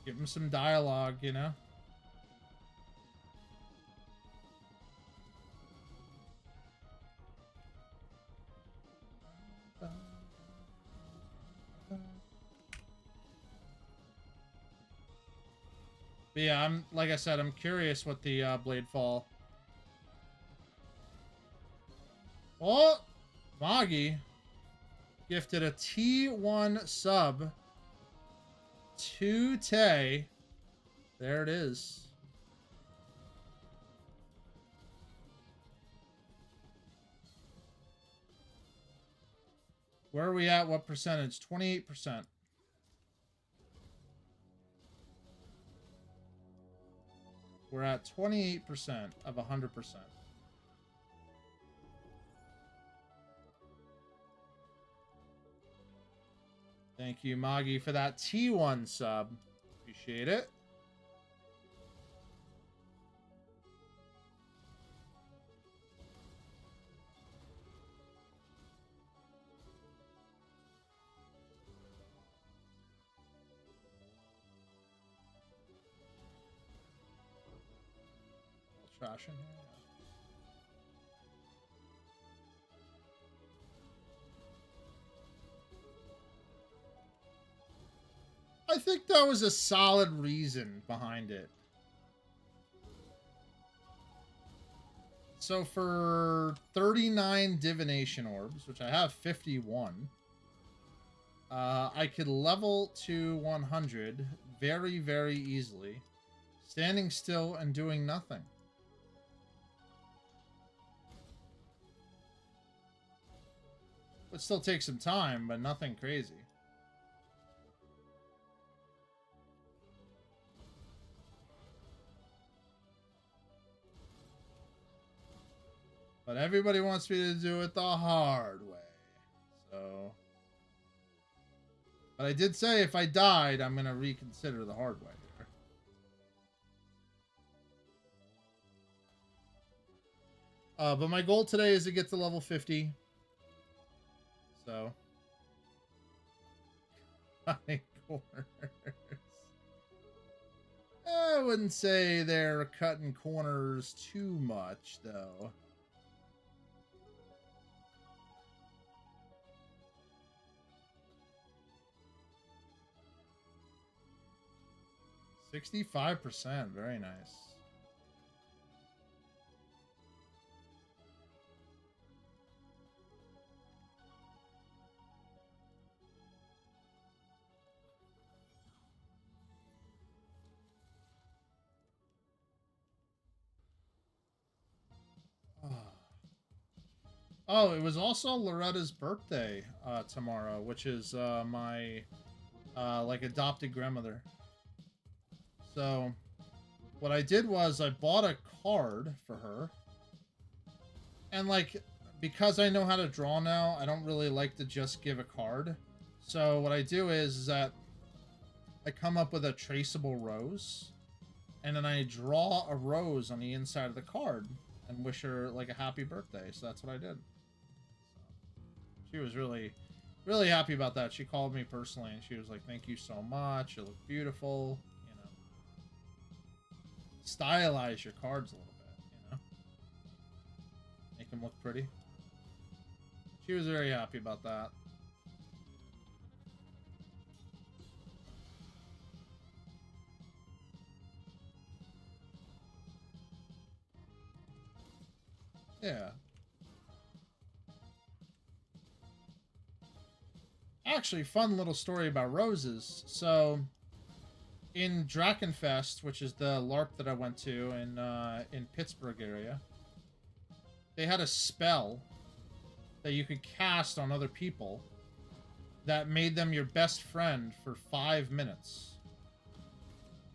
Give him some dialogue, you know? But yeah, like I said, I'm curious what the Bladefall. Oh, Magi gifted a T1 sub to Tay. There it is. Where are we at? What percentage? 28%. We're at 28% of 100%. Thank you, Magi, for that T1 sub. Appreciate it. Trash in here. I think that was a solid reason behind it. So for 39 divination orbs, which I have 51, I could level to 100 very, very easily, standing still and doing nothing. Would still take some time, but nothing crazy. But everybody wants me to do it the hard way. So... But I did say if I died, I'm going to reconsider the hard way here. But my goal today is to get to level 50. So... cutting corners. I wouldn't say they're cutting corners too much, though. %65%, very nice. Oh, it was also Loretta's birthday tomorrow, which is my like adopted grandmother. So what I did was I bought a card for her. And like, because I know how to draw now, I don't really like to just give a card. So what I do is that I come up with a traceable rose. And then I draw a rose on the inside of the card and wish her like a happy birthday. So that's what I did. So she was really, really happy about that. She called me personally and she was like, "Thank you so much. You look beautiful." Stylize your cards a little bit, you know? Make them look pretty. She was very happy about that. Yeah. Actually, fun little story about roses. So... in Drakenfest, which is the LARP that I went to in Pittsburgh area, they had a spell that you could cast on other people that made them your best friend for 5 minutes.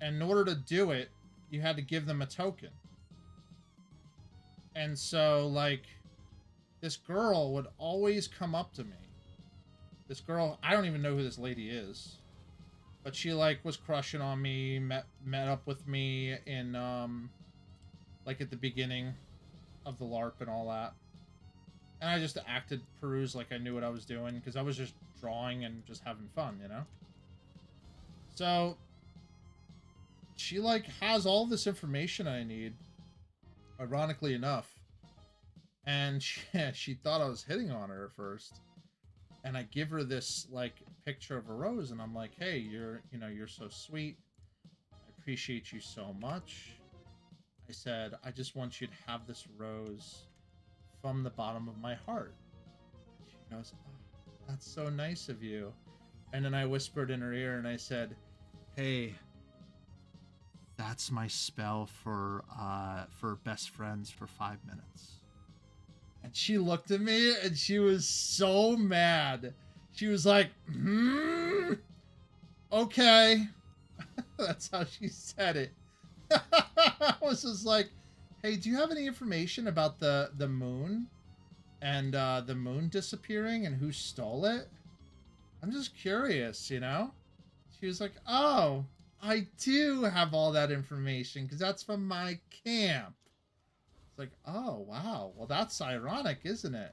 And in order to do it, you had to give them a token. And so, like, this girl would always come up to me. This girl, I don't even know who this lady is. But she, like, was crushing on me, met up with me in, like, at the beginning of the LARP and all that. And I just acted peruse like I knew what I was doing, because I was just drawing and just having fun, you know? So, she, like, has all this information I need, ironically enough. And she thought I was hitting on her at first. And I give her this, like, picture of a rose, and I'm like, "Hey, you're so sweet. I appreciate you so much." I said, "I just want you to have this rose from the bottom of my heart." She goes, "Oh, that's so nice of you." And then I whispered in her ear, and I said, "Hey, that's my spell for best friends for 5 minutes." And she looked at me and she was so mad. She was like, "Okay." That's how she said it. I was just like, "Hey, do you have any information about the moon? And the moon disappearing and who stole it? I'm just curious, you know?" She was like, "Oh, I do have all that information because that's from my camp. It's like, oh, wow. Well, that's ironic, isn't it?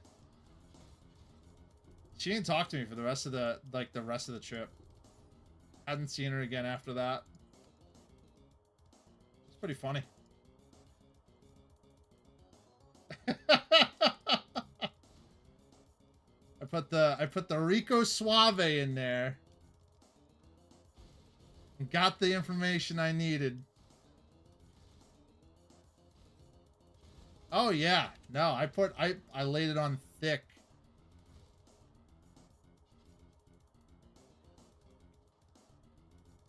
She didn't talk to me for the rest of the, rest of the trip. Hadn't seen her again after that. It's pretty funny. I put the Rico Suave in there. And got the information I needed. Oh yeah. No, I laid it on thick.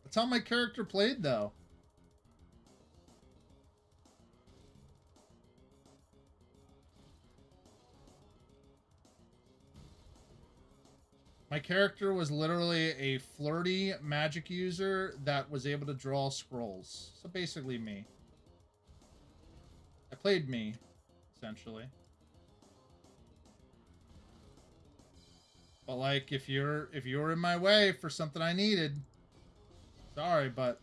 That's how my character played though. My character was literally a flirty magic user that was able to draw scrolls. So basically me. I played me, essentially. But like, if you're in my way for something I needed, sorry, but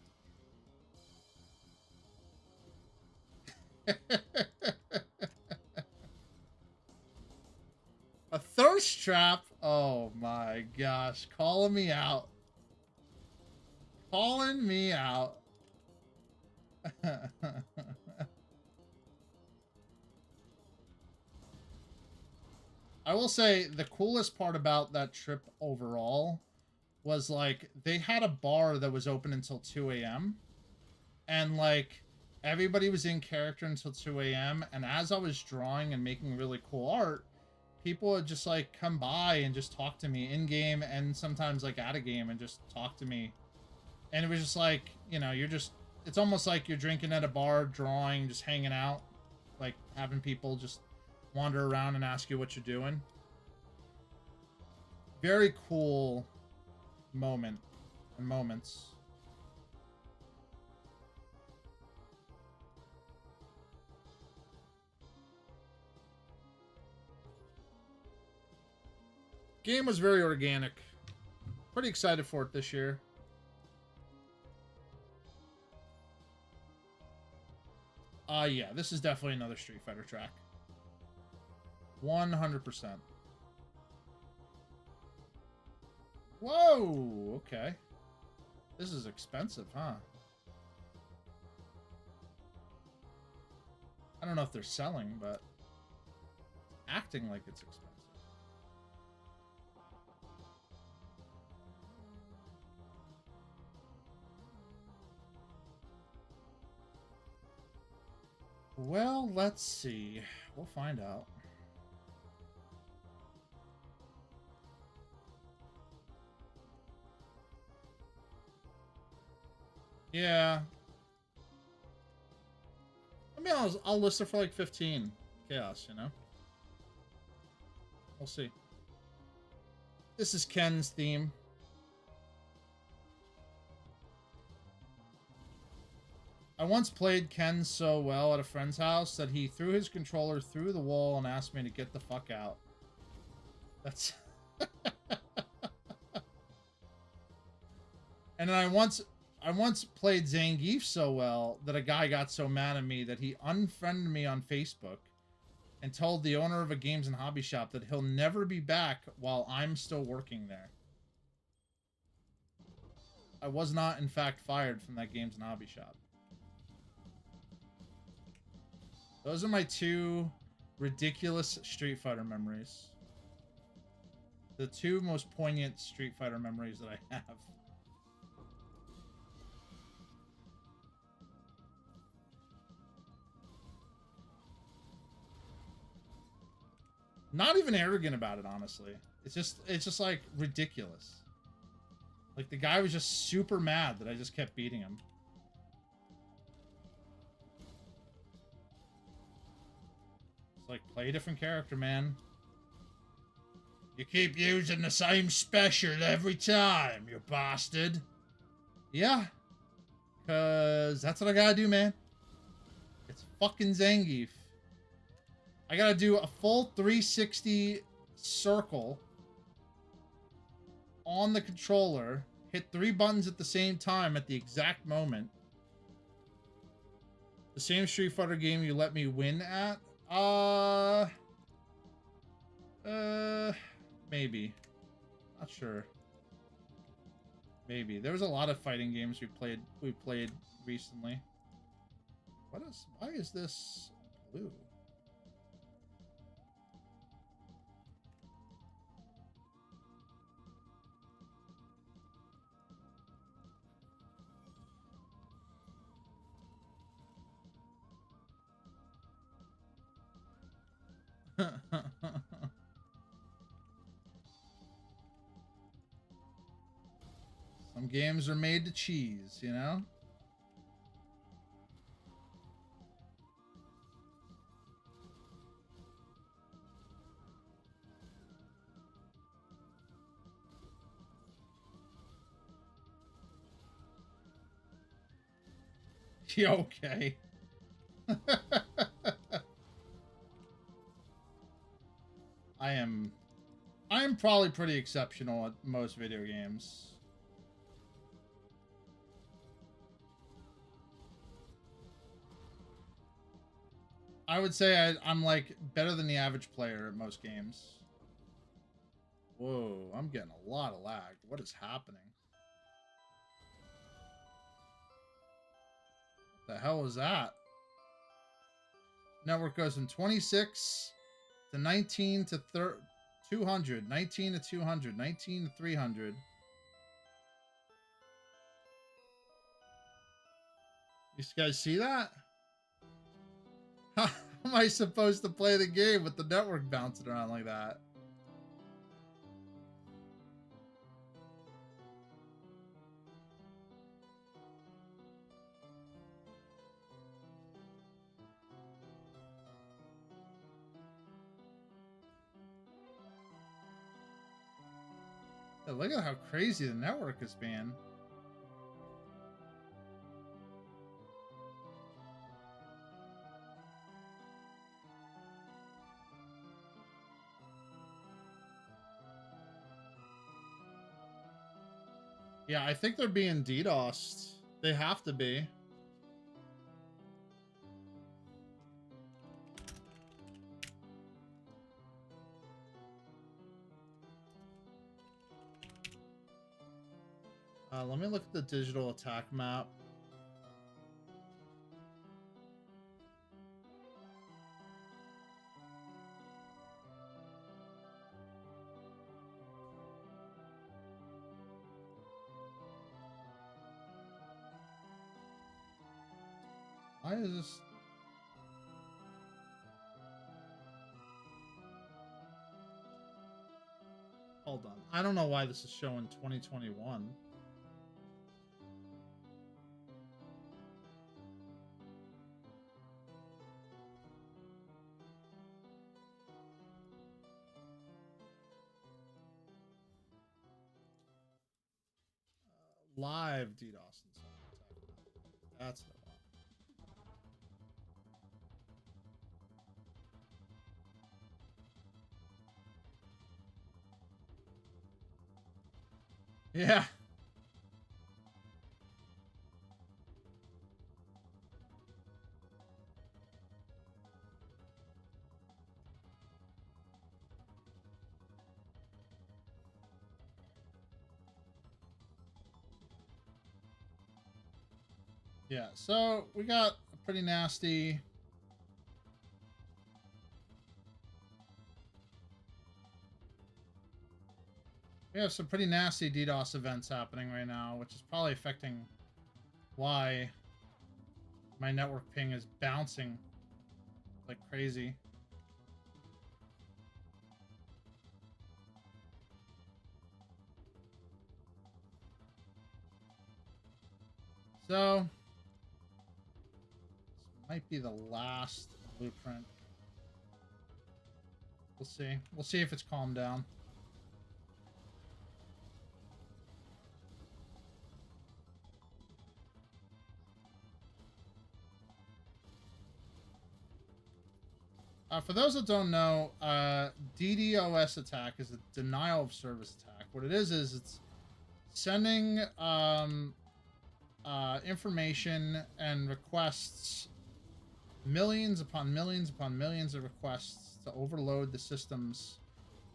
a thirst trap? Oh my gosh. Calling me out. Calling me out. I will say the coolest part about that trip overall was like they had a bar that was open until 2 a.m. and like everybody was in character until 2 a.m. and as I was drawing and making really cool art, people would just like come by and just talk to me in game and sometimes like out of game and just talk to me. And it was just like, you know, it's almost like you're drinking at a bar, drawing, just hanging out, like having people just wander around and ask you what you're doing. Very cool moments. Game was very organic. Pretty excited for it this year. Yeah, this is definitely another Street Fighter track. 100%. Whoa, okay. This is expensive, huh? I don't know if they're selling, but acting like it's expensive. Well, let's see. We'll find out. Yeah. I mean, I'll list it for like 15 chaos, you know? We'll see. This is Ken's theme. I once played Ken so well at a friend's house that he threw his controller through the wall and asked me to get the fuck out. That's... And then I once played Zangief so well that a guy got so mad at me that he unfriended me on Facebook and told the owner of a games and hobby shop that he'll never be back while I'm still working there. I was not, in fact, fired from that games and hobby shop. Those are my two ridiculous Street Fighter memories. The two most poignant Street Fighter memories that I have. Not even arrogant about it, honestly. It's just like ridiculous. Like the guy was just super mad that I just kept beating him. It's like, play a different character, man. You keep using the same special every time, you bastard. Yeah. Cause that's what I gotta do, man. It's fucking Zangief. I gotta do a full 360 circle on the controller, hit 3 buttons at the same time at the exact moment. The same Street Fighter game you let me win at? Maybe. Not sure. Maybe. There was a lot of fighting games we played recently. Why is this blue? Some games are made to cheese, you know? Yeah, okay. I am probably pretty exceptional at most video games. I would say I'm like better than the average player at most games. Whoa, I'm getting a lot of lag. What is happening? What the hell was that? Network goes from 26 to 19 to 200, 19 to 200, 19 to 300. You guys see that? How am I supposed to play the game with the network bouncing around like that? Yeah, look at how crazy the network is being. Yeah, I think they're being DDoSed. They have to be. Let me look at the digital attack map. Why is this? Hold on. I don't know why this is showing 2021. Live DDoS and stuff. That's the one. Yeah. Yeah, so we got a pretty nasty... We have some pretty nasty DDoS events happening right now, which is probably affecting why my network ping is bouncing like crazy. So, this might be the last blueprint. We'll see. We'll see if it's calmed down. For those that don't know, DDoS attack is a denial of service attack. What it is it's sending information and requests, millions upon millions upon millions of requests to overload the systems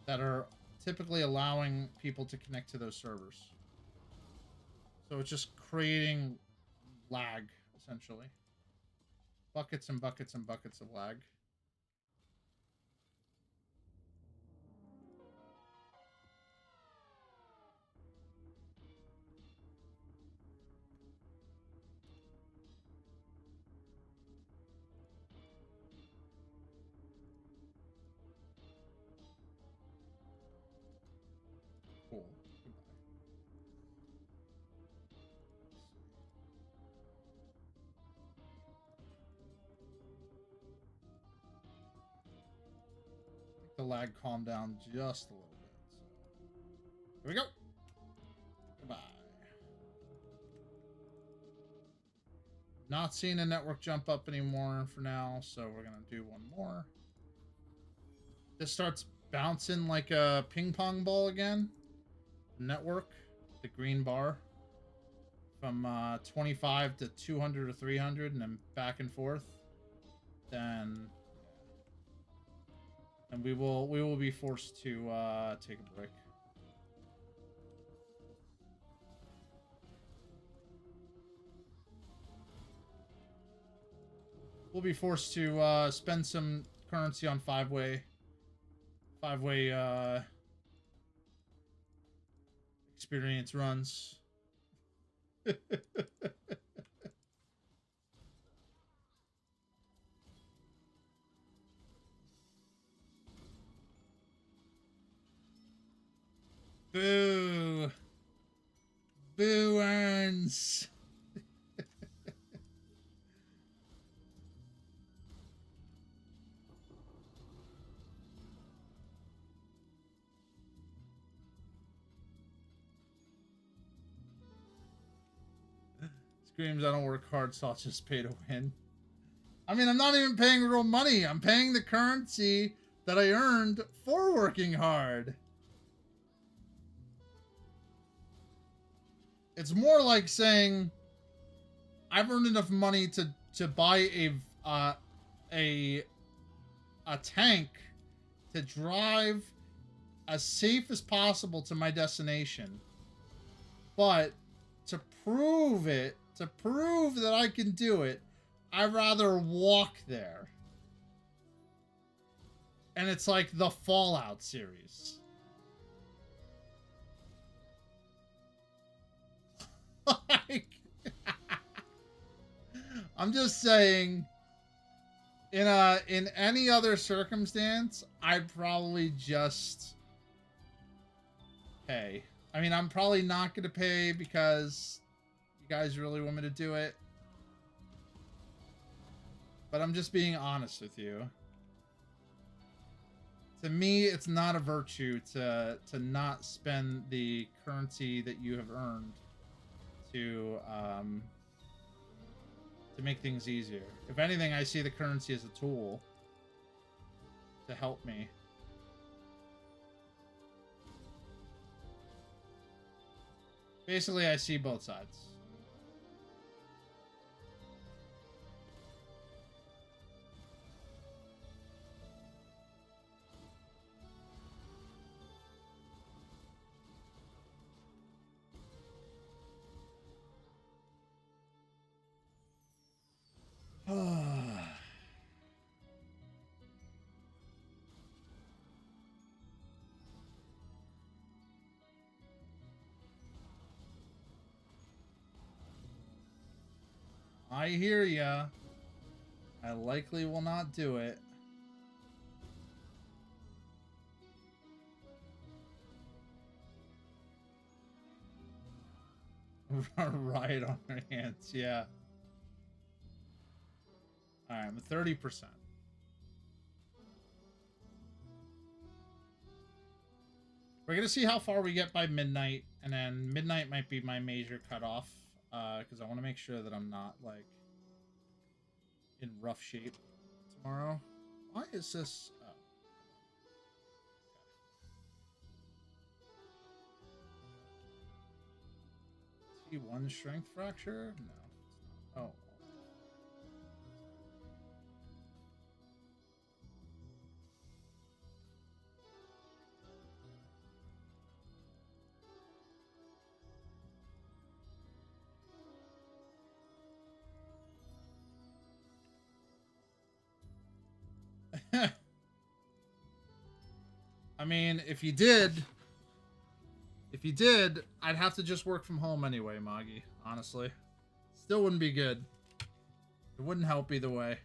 that are typically allowing people to connect to those servers. So it's just creating lag, essentially. Buckets and buckets and buckets of lag. Cool. Goodbye. I think the lag calmed down just a little bit. So here we go. Goodbye. Not seeing a network jump up anymore for now, so we're gonna do one more. This starts bouncing like a ping pong ball again. Network, the green bar, from 25 to 200 or 300, and then back and forth. Then, and we will be forced to take a break. We'll be forced to spend some currency on five-way experience runs. Boo. Boo earns. Screams, I don't work hard, so I'll just pay to win. I mean, I'm not even paying real money. I'm paying the currency that I earned for working hard. It's more like saying I've earned enough money to buy a tank to drive as safe as possible to my destination. But to prove that I can do it, I'd rather walk there. And it's like the Fallout series. Like, I'm just saying, in any other circumstance, I'd probably just pay. I mean, I'm probably not going to pay because you guys really want me to do it. But I'm just being honest with you. To me, it's not a virtue to not spend the currency that you have earned to make things easier. If anything, I see the currency as a tool to help me. Basically, I see both sides. I hear ya. I likely will not do it. Right on our hands, yeah. Alright, I'm at 30%. We're gonna see how far we get by midnight, and then midnight might be my major cutoff, because I want to make sure that I'm not, like, in rough shape tomorrow. Why is this... Oh. One strength fracture? No. Oh. I mean, if you did, I'd have to just work from home anyway, Moggy, honestly. Still wouldn't be good. It wouldn't help either way.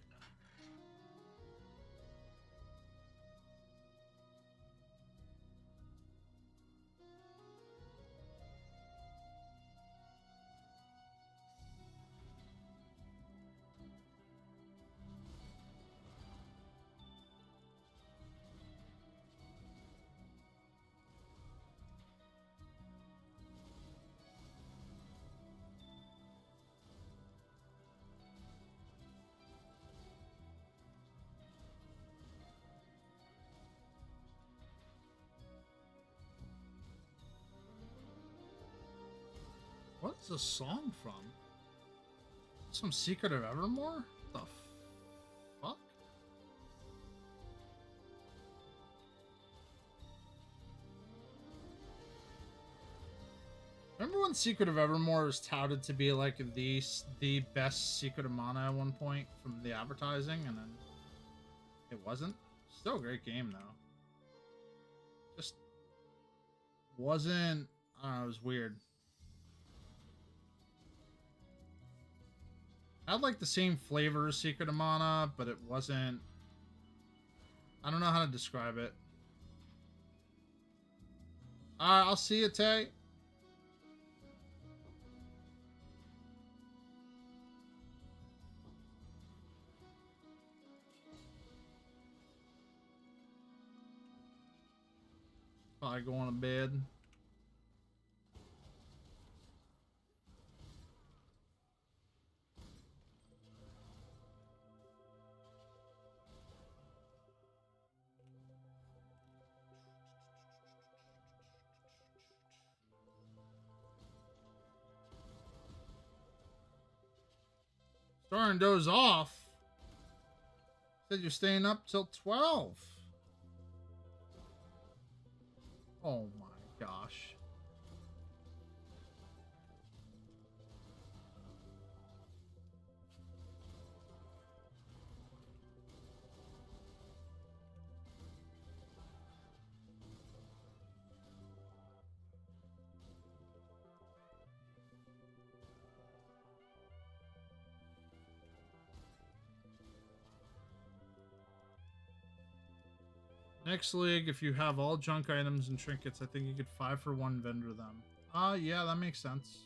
What's the song from? Some Secret of Evermore? The fuck? Remember when Secret of Evermore was touted to be like the best Secret of Mana at one point from the advertising, and then it wasn't? Still a great game though. Just wasn't. I don't know. It was weird. Had like the same flavor as Secret of Mana, but it wasn't. I don't know how to describe it. Alright, I'll see you, Tay. Probably going to bed. Starting to doze off. Said you're staying up till 12. Oh my gosh. Next league, if you have all junk items and trinkets, I think you could 5-for-1 vendor them. Yeah, that makes sense.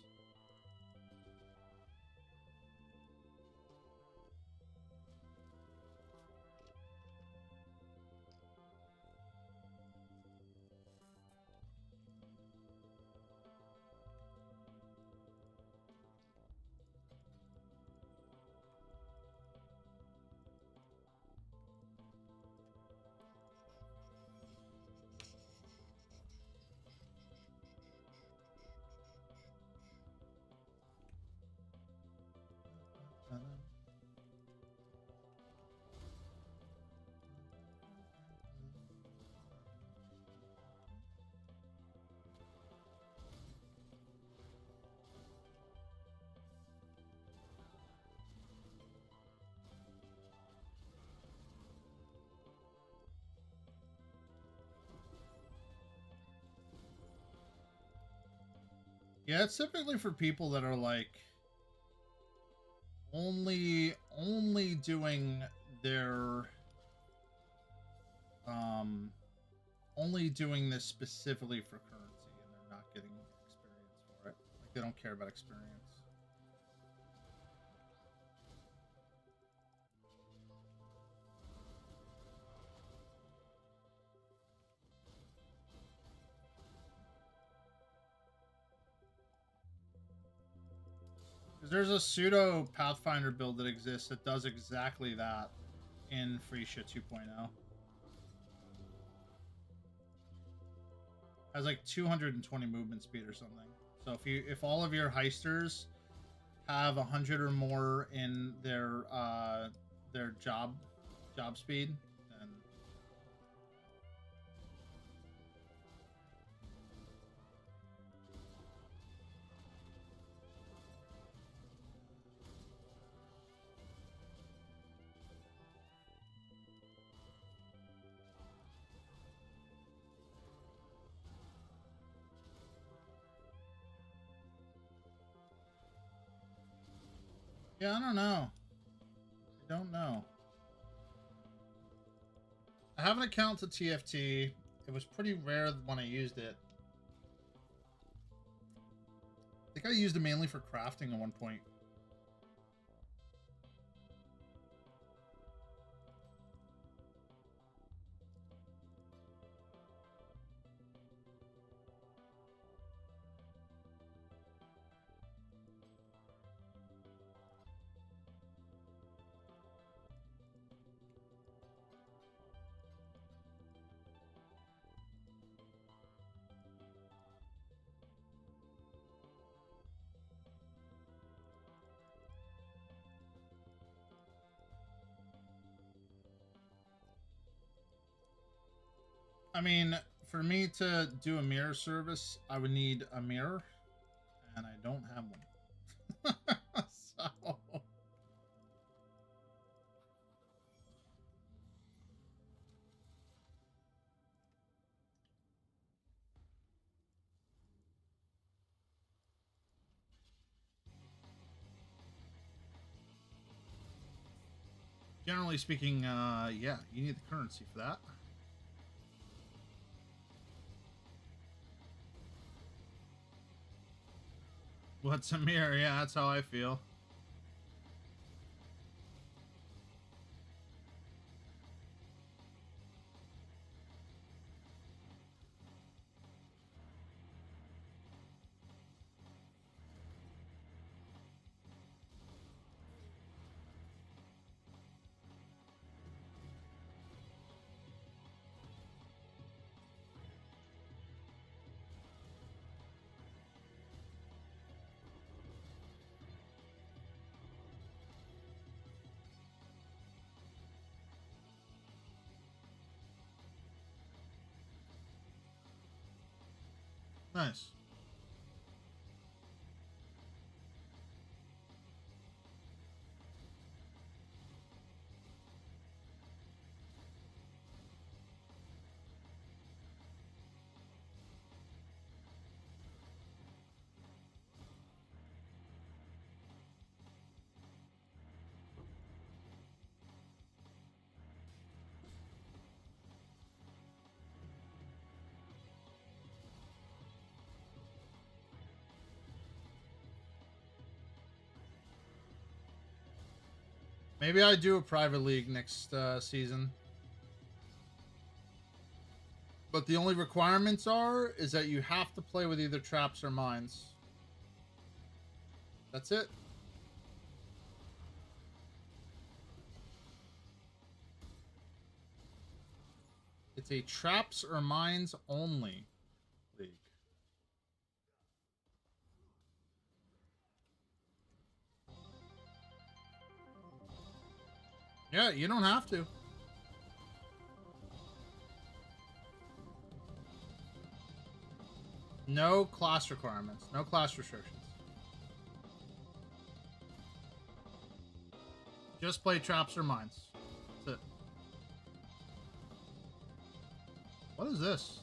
Yeah, it's typically for people that are like only doing their only doing this specifically for currency, and they're not getting experience for it. Like they don't care about experience. There's a pseudo Pathfinder build that exists that does exactly that in Phrecia 2.0. Has like 220 movement speed or something. So if all of your heisters have 100 or more in their job speed, then yeah, I don't know. I don't know. I have an account to TFT. It was pretty rare when I used it. I think I used it mainly for crafting at one point. I mean, for me to do a mirror service, I would need a mirror, and I don't have one. So, generally speaking, yeah, you need the currency for that. What's a mirror? Yeah, that's how I feel. Nice. Maybe I do a private league next season. But the only requirements is that you have to play with either traps or mines. That's it. It's a traps or mines only league. Yeah, you don't have to. No class requirements. No class restrictions. Just play traps or mines. That's it. What is this?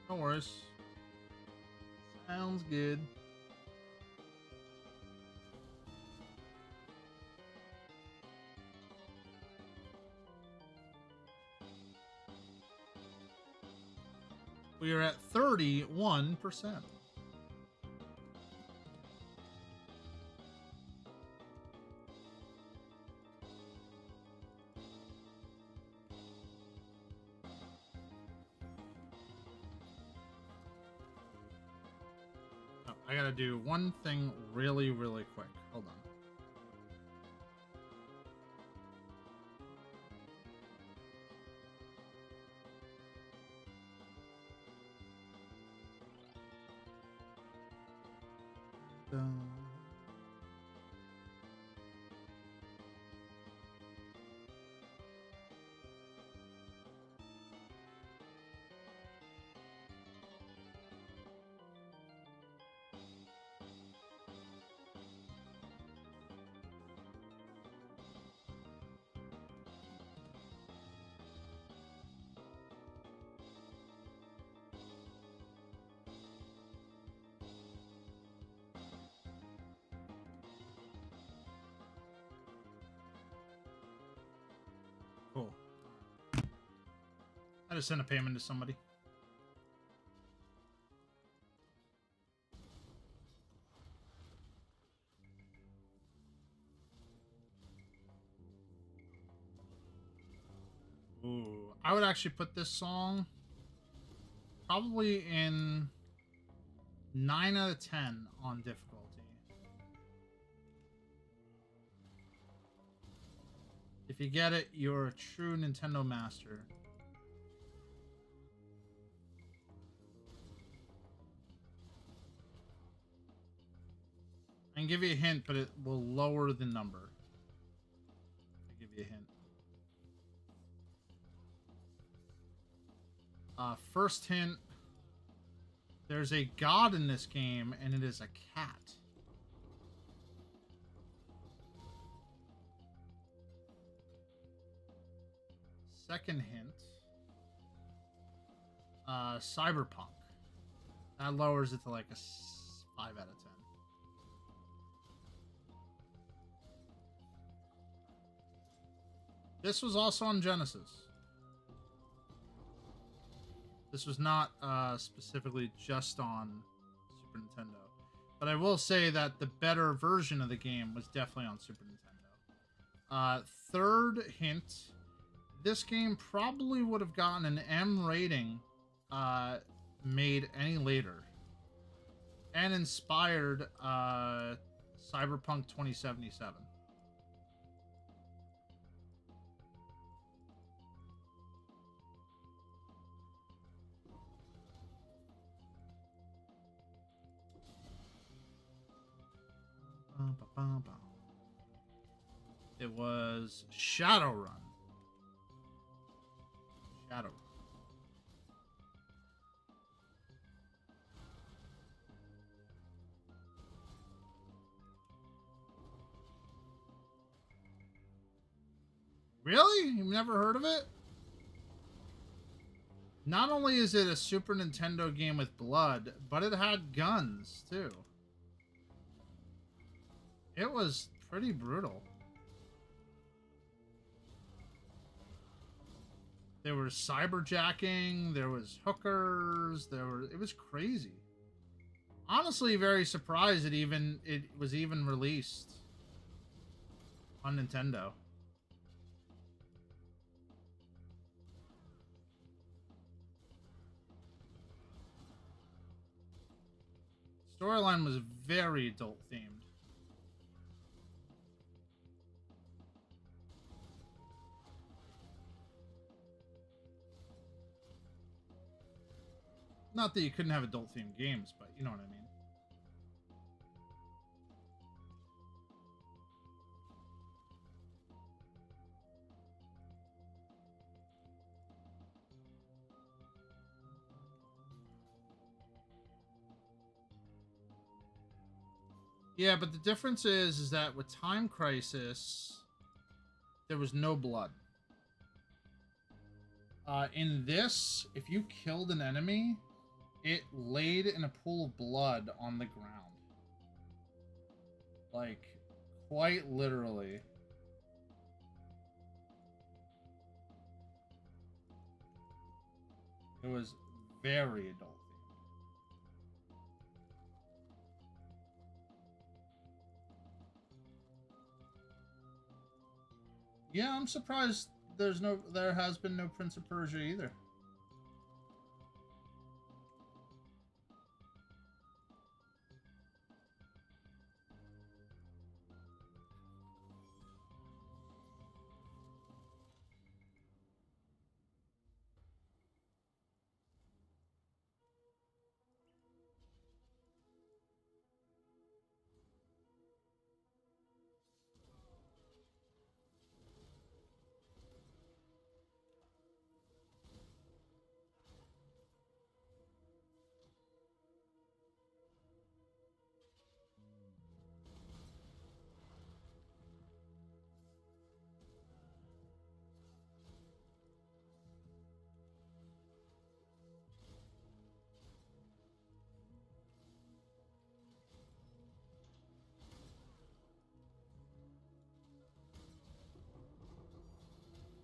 No worries. Sounds good. We are at 31%. I gotta do one thing really, really quick. Hold on. Cool. I just sent a payment to somebody. Ooh, I would actually put this song probably in 9 out of 10 on difficulty. If you get it, you're a true Nintendo master. I can give you a hint, but it will lower the number. I'll give you a hint. First hint, there's a god in this game, and it is a cat. Second hint, cyberpunk. That lowers it to like a 5 out of 10. This was also on Genesis. This was not specifically just on Super Nintendo. But I will say that the better version of the game was definitely on Super Nintendo. Third hint, this game probably would have gotten an M rating made any later. And inspired Cyberpunk 2077. It was Shadowrun. Shadowrun. Really? You've never heard of it? Not only is it a Super Nintendo game with blood, but it had guns, too. It was pretty brutal. There was cyberjacking, there was hookers, it was crazy. Honestly, very surprised it was even released on Nintendo. Storyline was very adult themed. Not that you couldn't have adult themed games, but you know what I mean. Yeah, but the difference is that with Time Crisis, there was no blood. In this, if you killed an enemy, it laid in a pool of blood on the ground. Like, quite literally. It was very adult. Yeah, I'm surprised there has been no Prince of Persia either.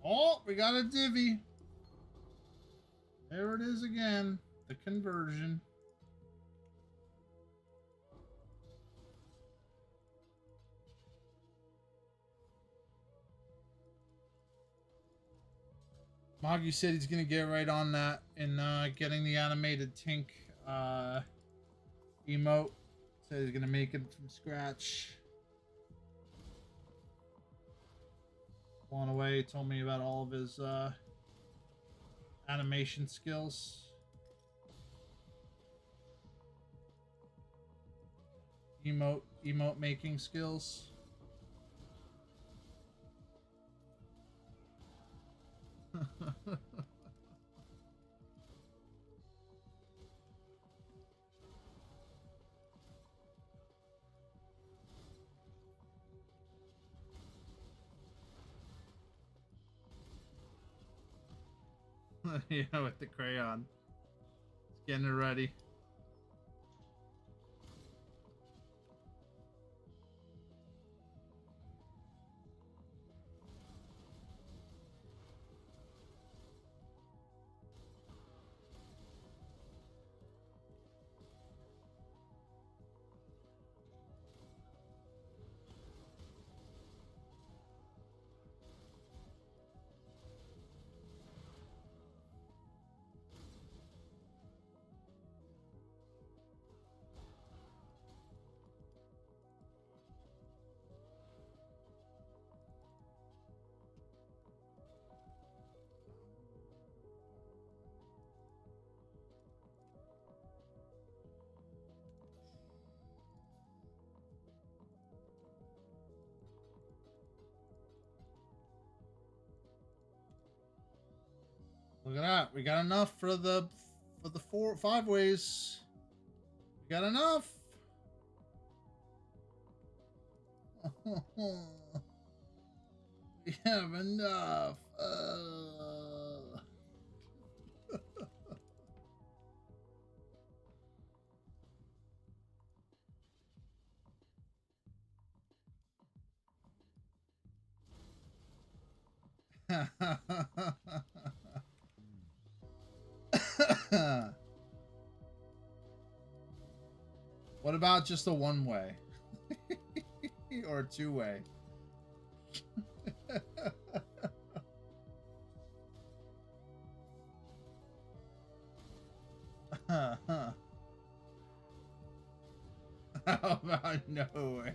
Oh, we got a divvy. There it is again. The conversion. Moggy said he's going to get right on that and getting the animated Tink emote. Said he's going to make it from scratch. Blown away. He told me about all of his animation skills. Emote making skills. Yeah, with the crayon. It's getting it ready. Look at that. We got enough for the 5 ways. We got enough. We have enough. What about just a 1-way? Or a 2-way? How about no way?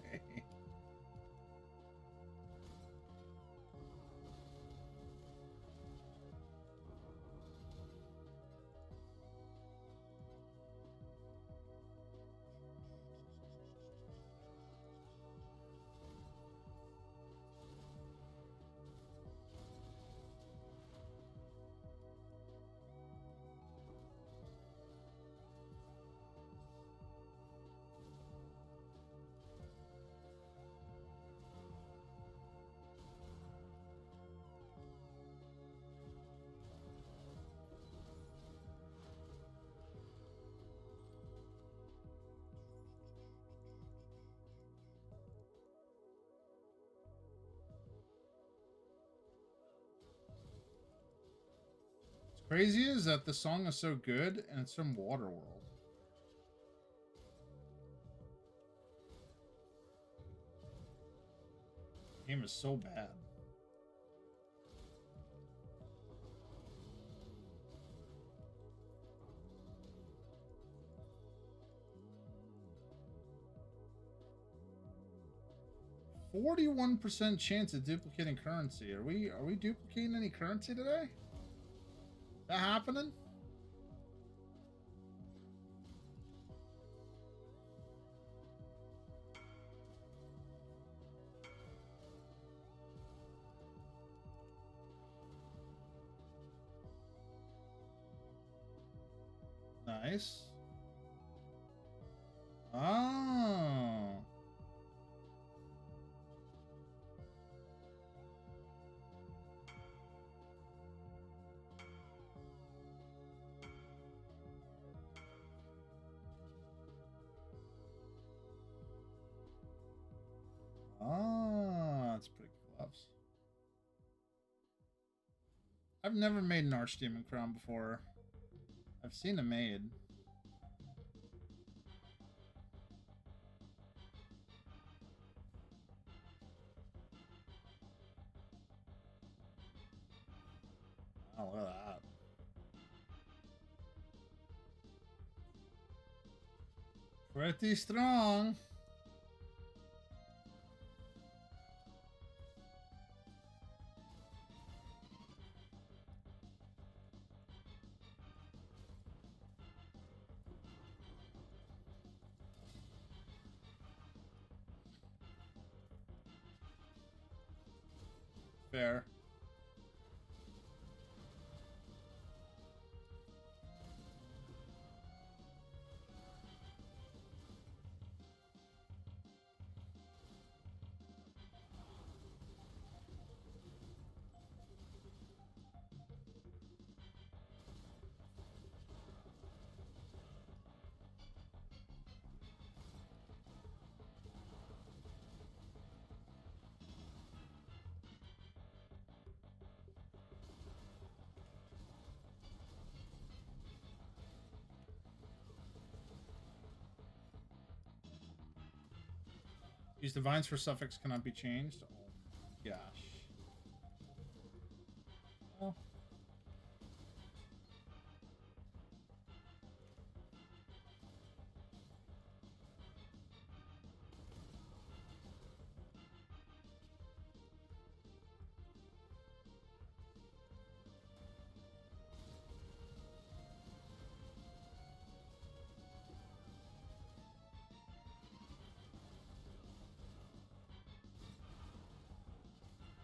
Crazy is that the song is so good and it's from Waterworld. The game is so bad. "41% chance of duplicating currency." Are we duplicating any currency today? That happening? Nice. Oh. Ah, that's pretty close. I've never made an Archdemon Crown before. I've seen it made. Oh, look at that. Pretty strong. Fair. These divines for suffix cannot be changed. Oh my gosh. Well.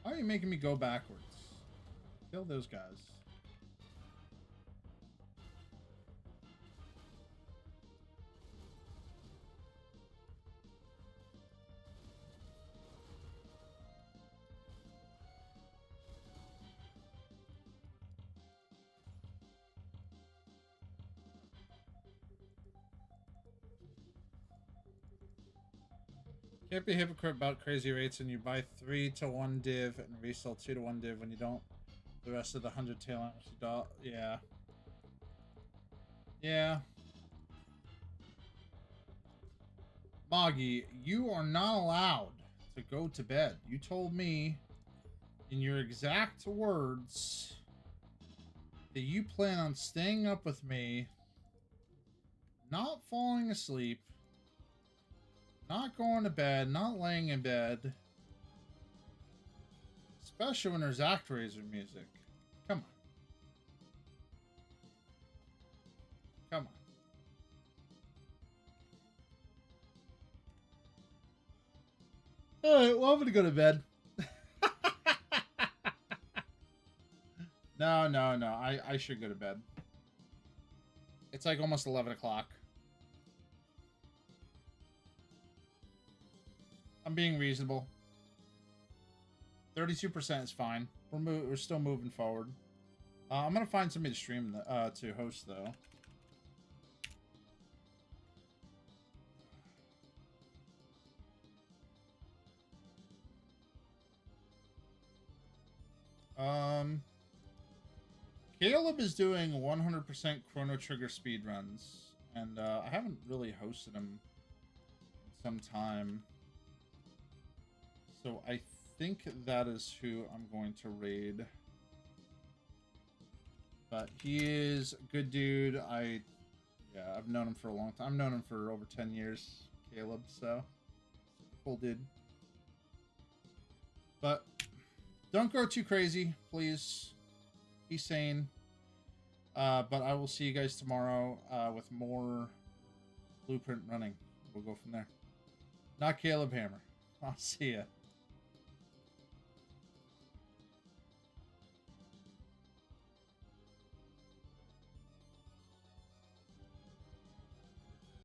Why are you making me go backwards? Kill those guys. Can't be a hypocrite about crazy rates and you buy 3 to 1 div and resell 2 to 1 div when you don't. The rest of the 100 tail lamps you do. Yeah. Yeah. Moggy, you are not allowed to go to bed. You told me in your exact words that you plan on staying up with me, not falling asleep, not going to bed, not laying in bed. Especially when there's ActRaiser music. Come on. Come on. Alright, well, I'm gonna go to bed. No. I should go to bed. It's like almost 11 o'clock. I'm being reasonable. 32% is fine. We're still moving forward. I'm gonna find somebody to stream to host though. Caleb is doing 100% Chrono Trigger speedruns, and I haven't really hosted him in some time. So I think that is who I'm going to raid. But he is a good dude. I've known him for a long time. I've known him for over 10 years, Caleb, so cool dude. But don't go too crazy, please. Be sane. But I will see you guys tomorrow with more Blueprint running. We'll go from there. Not Caleb Hammer. I'll see ya.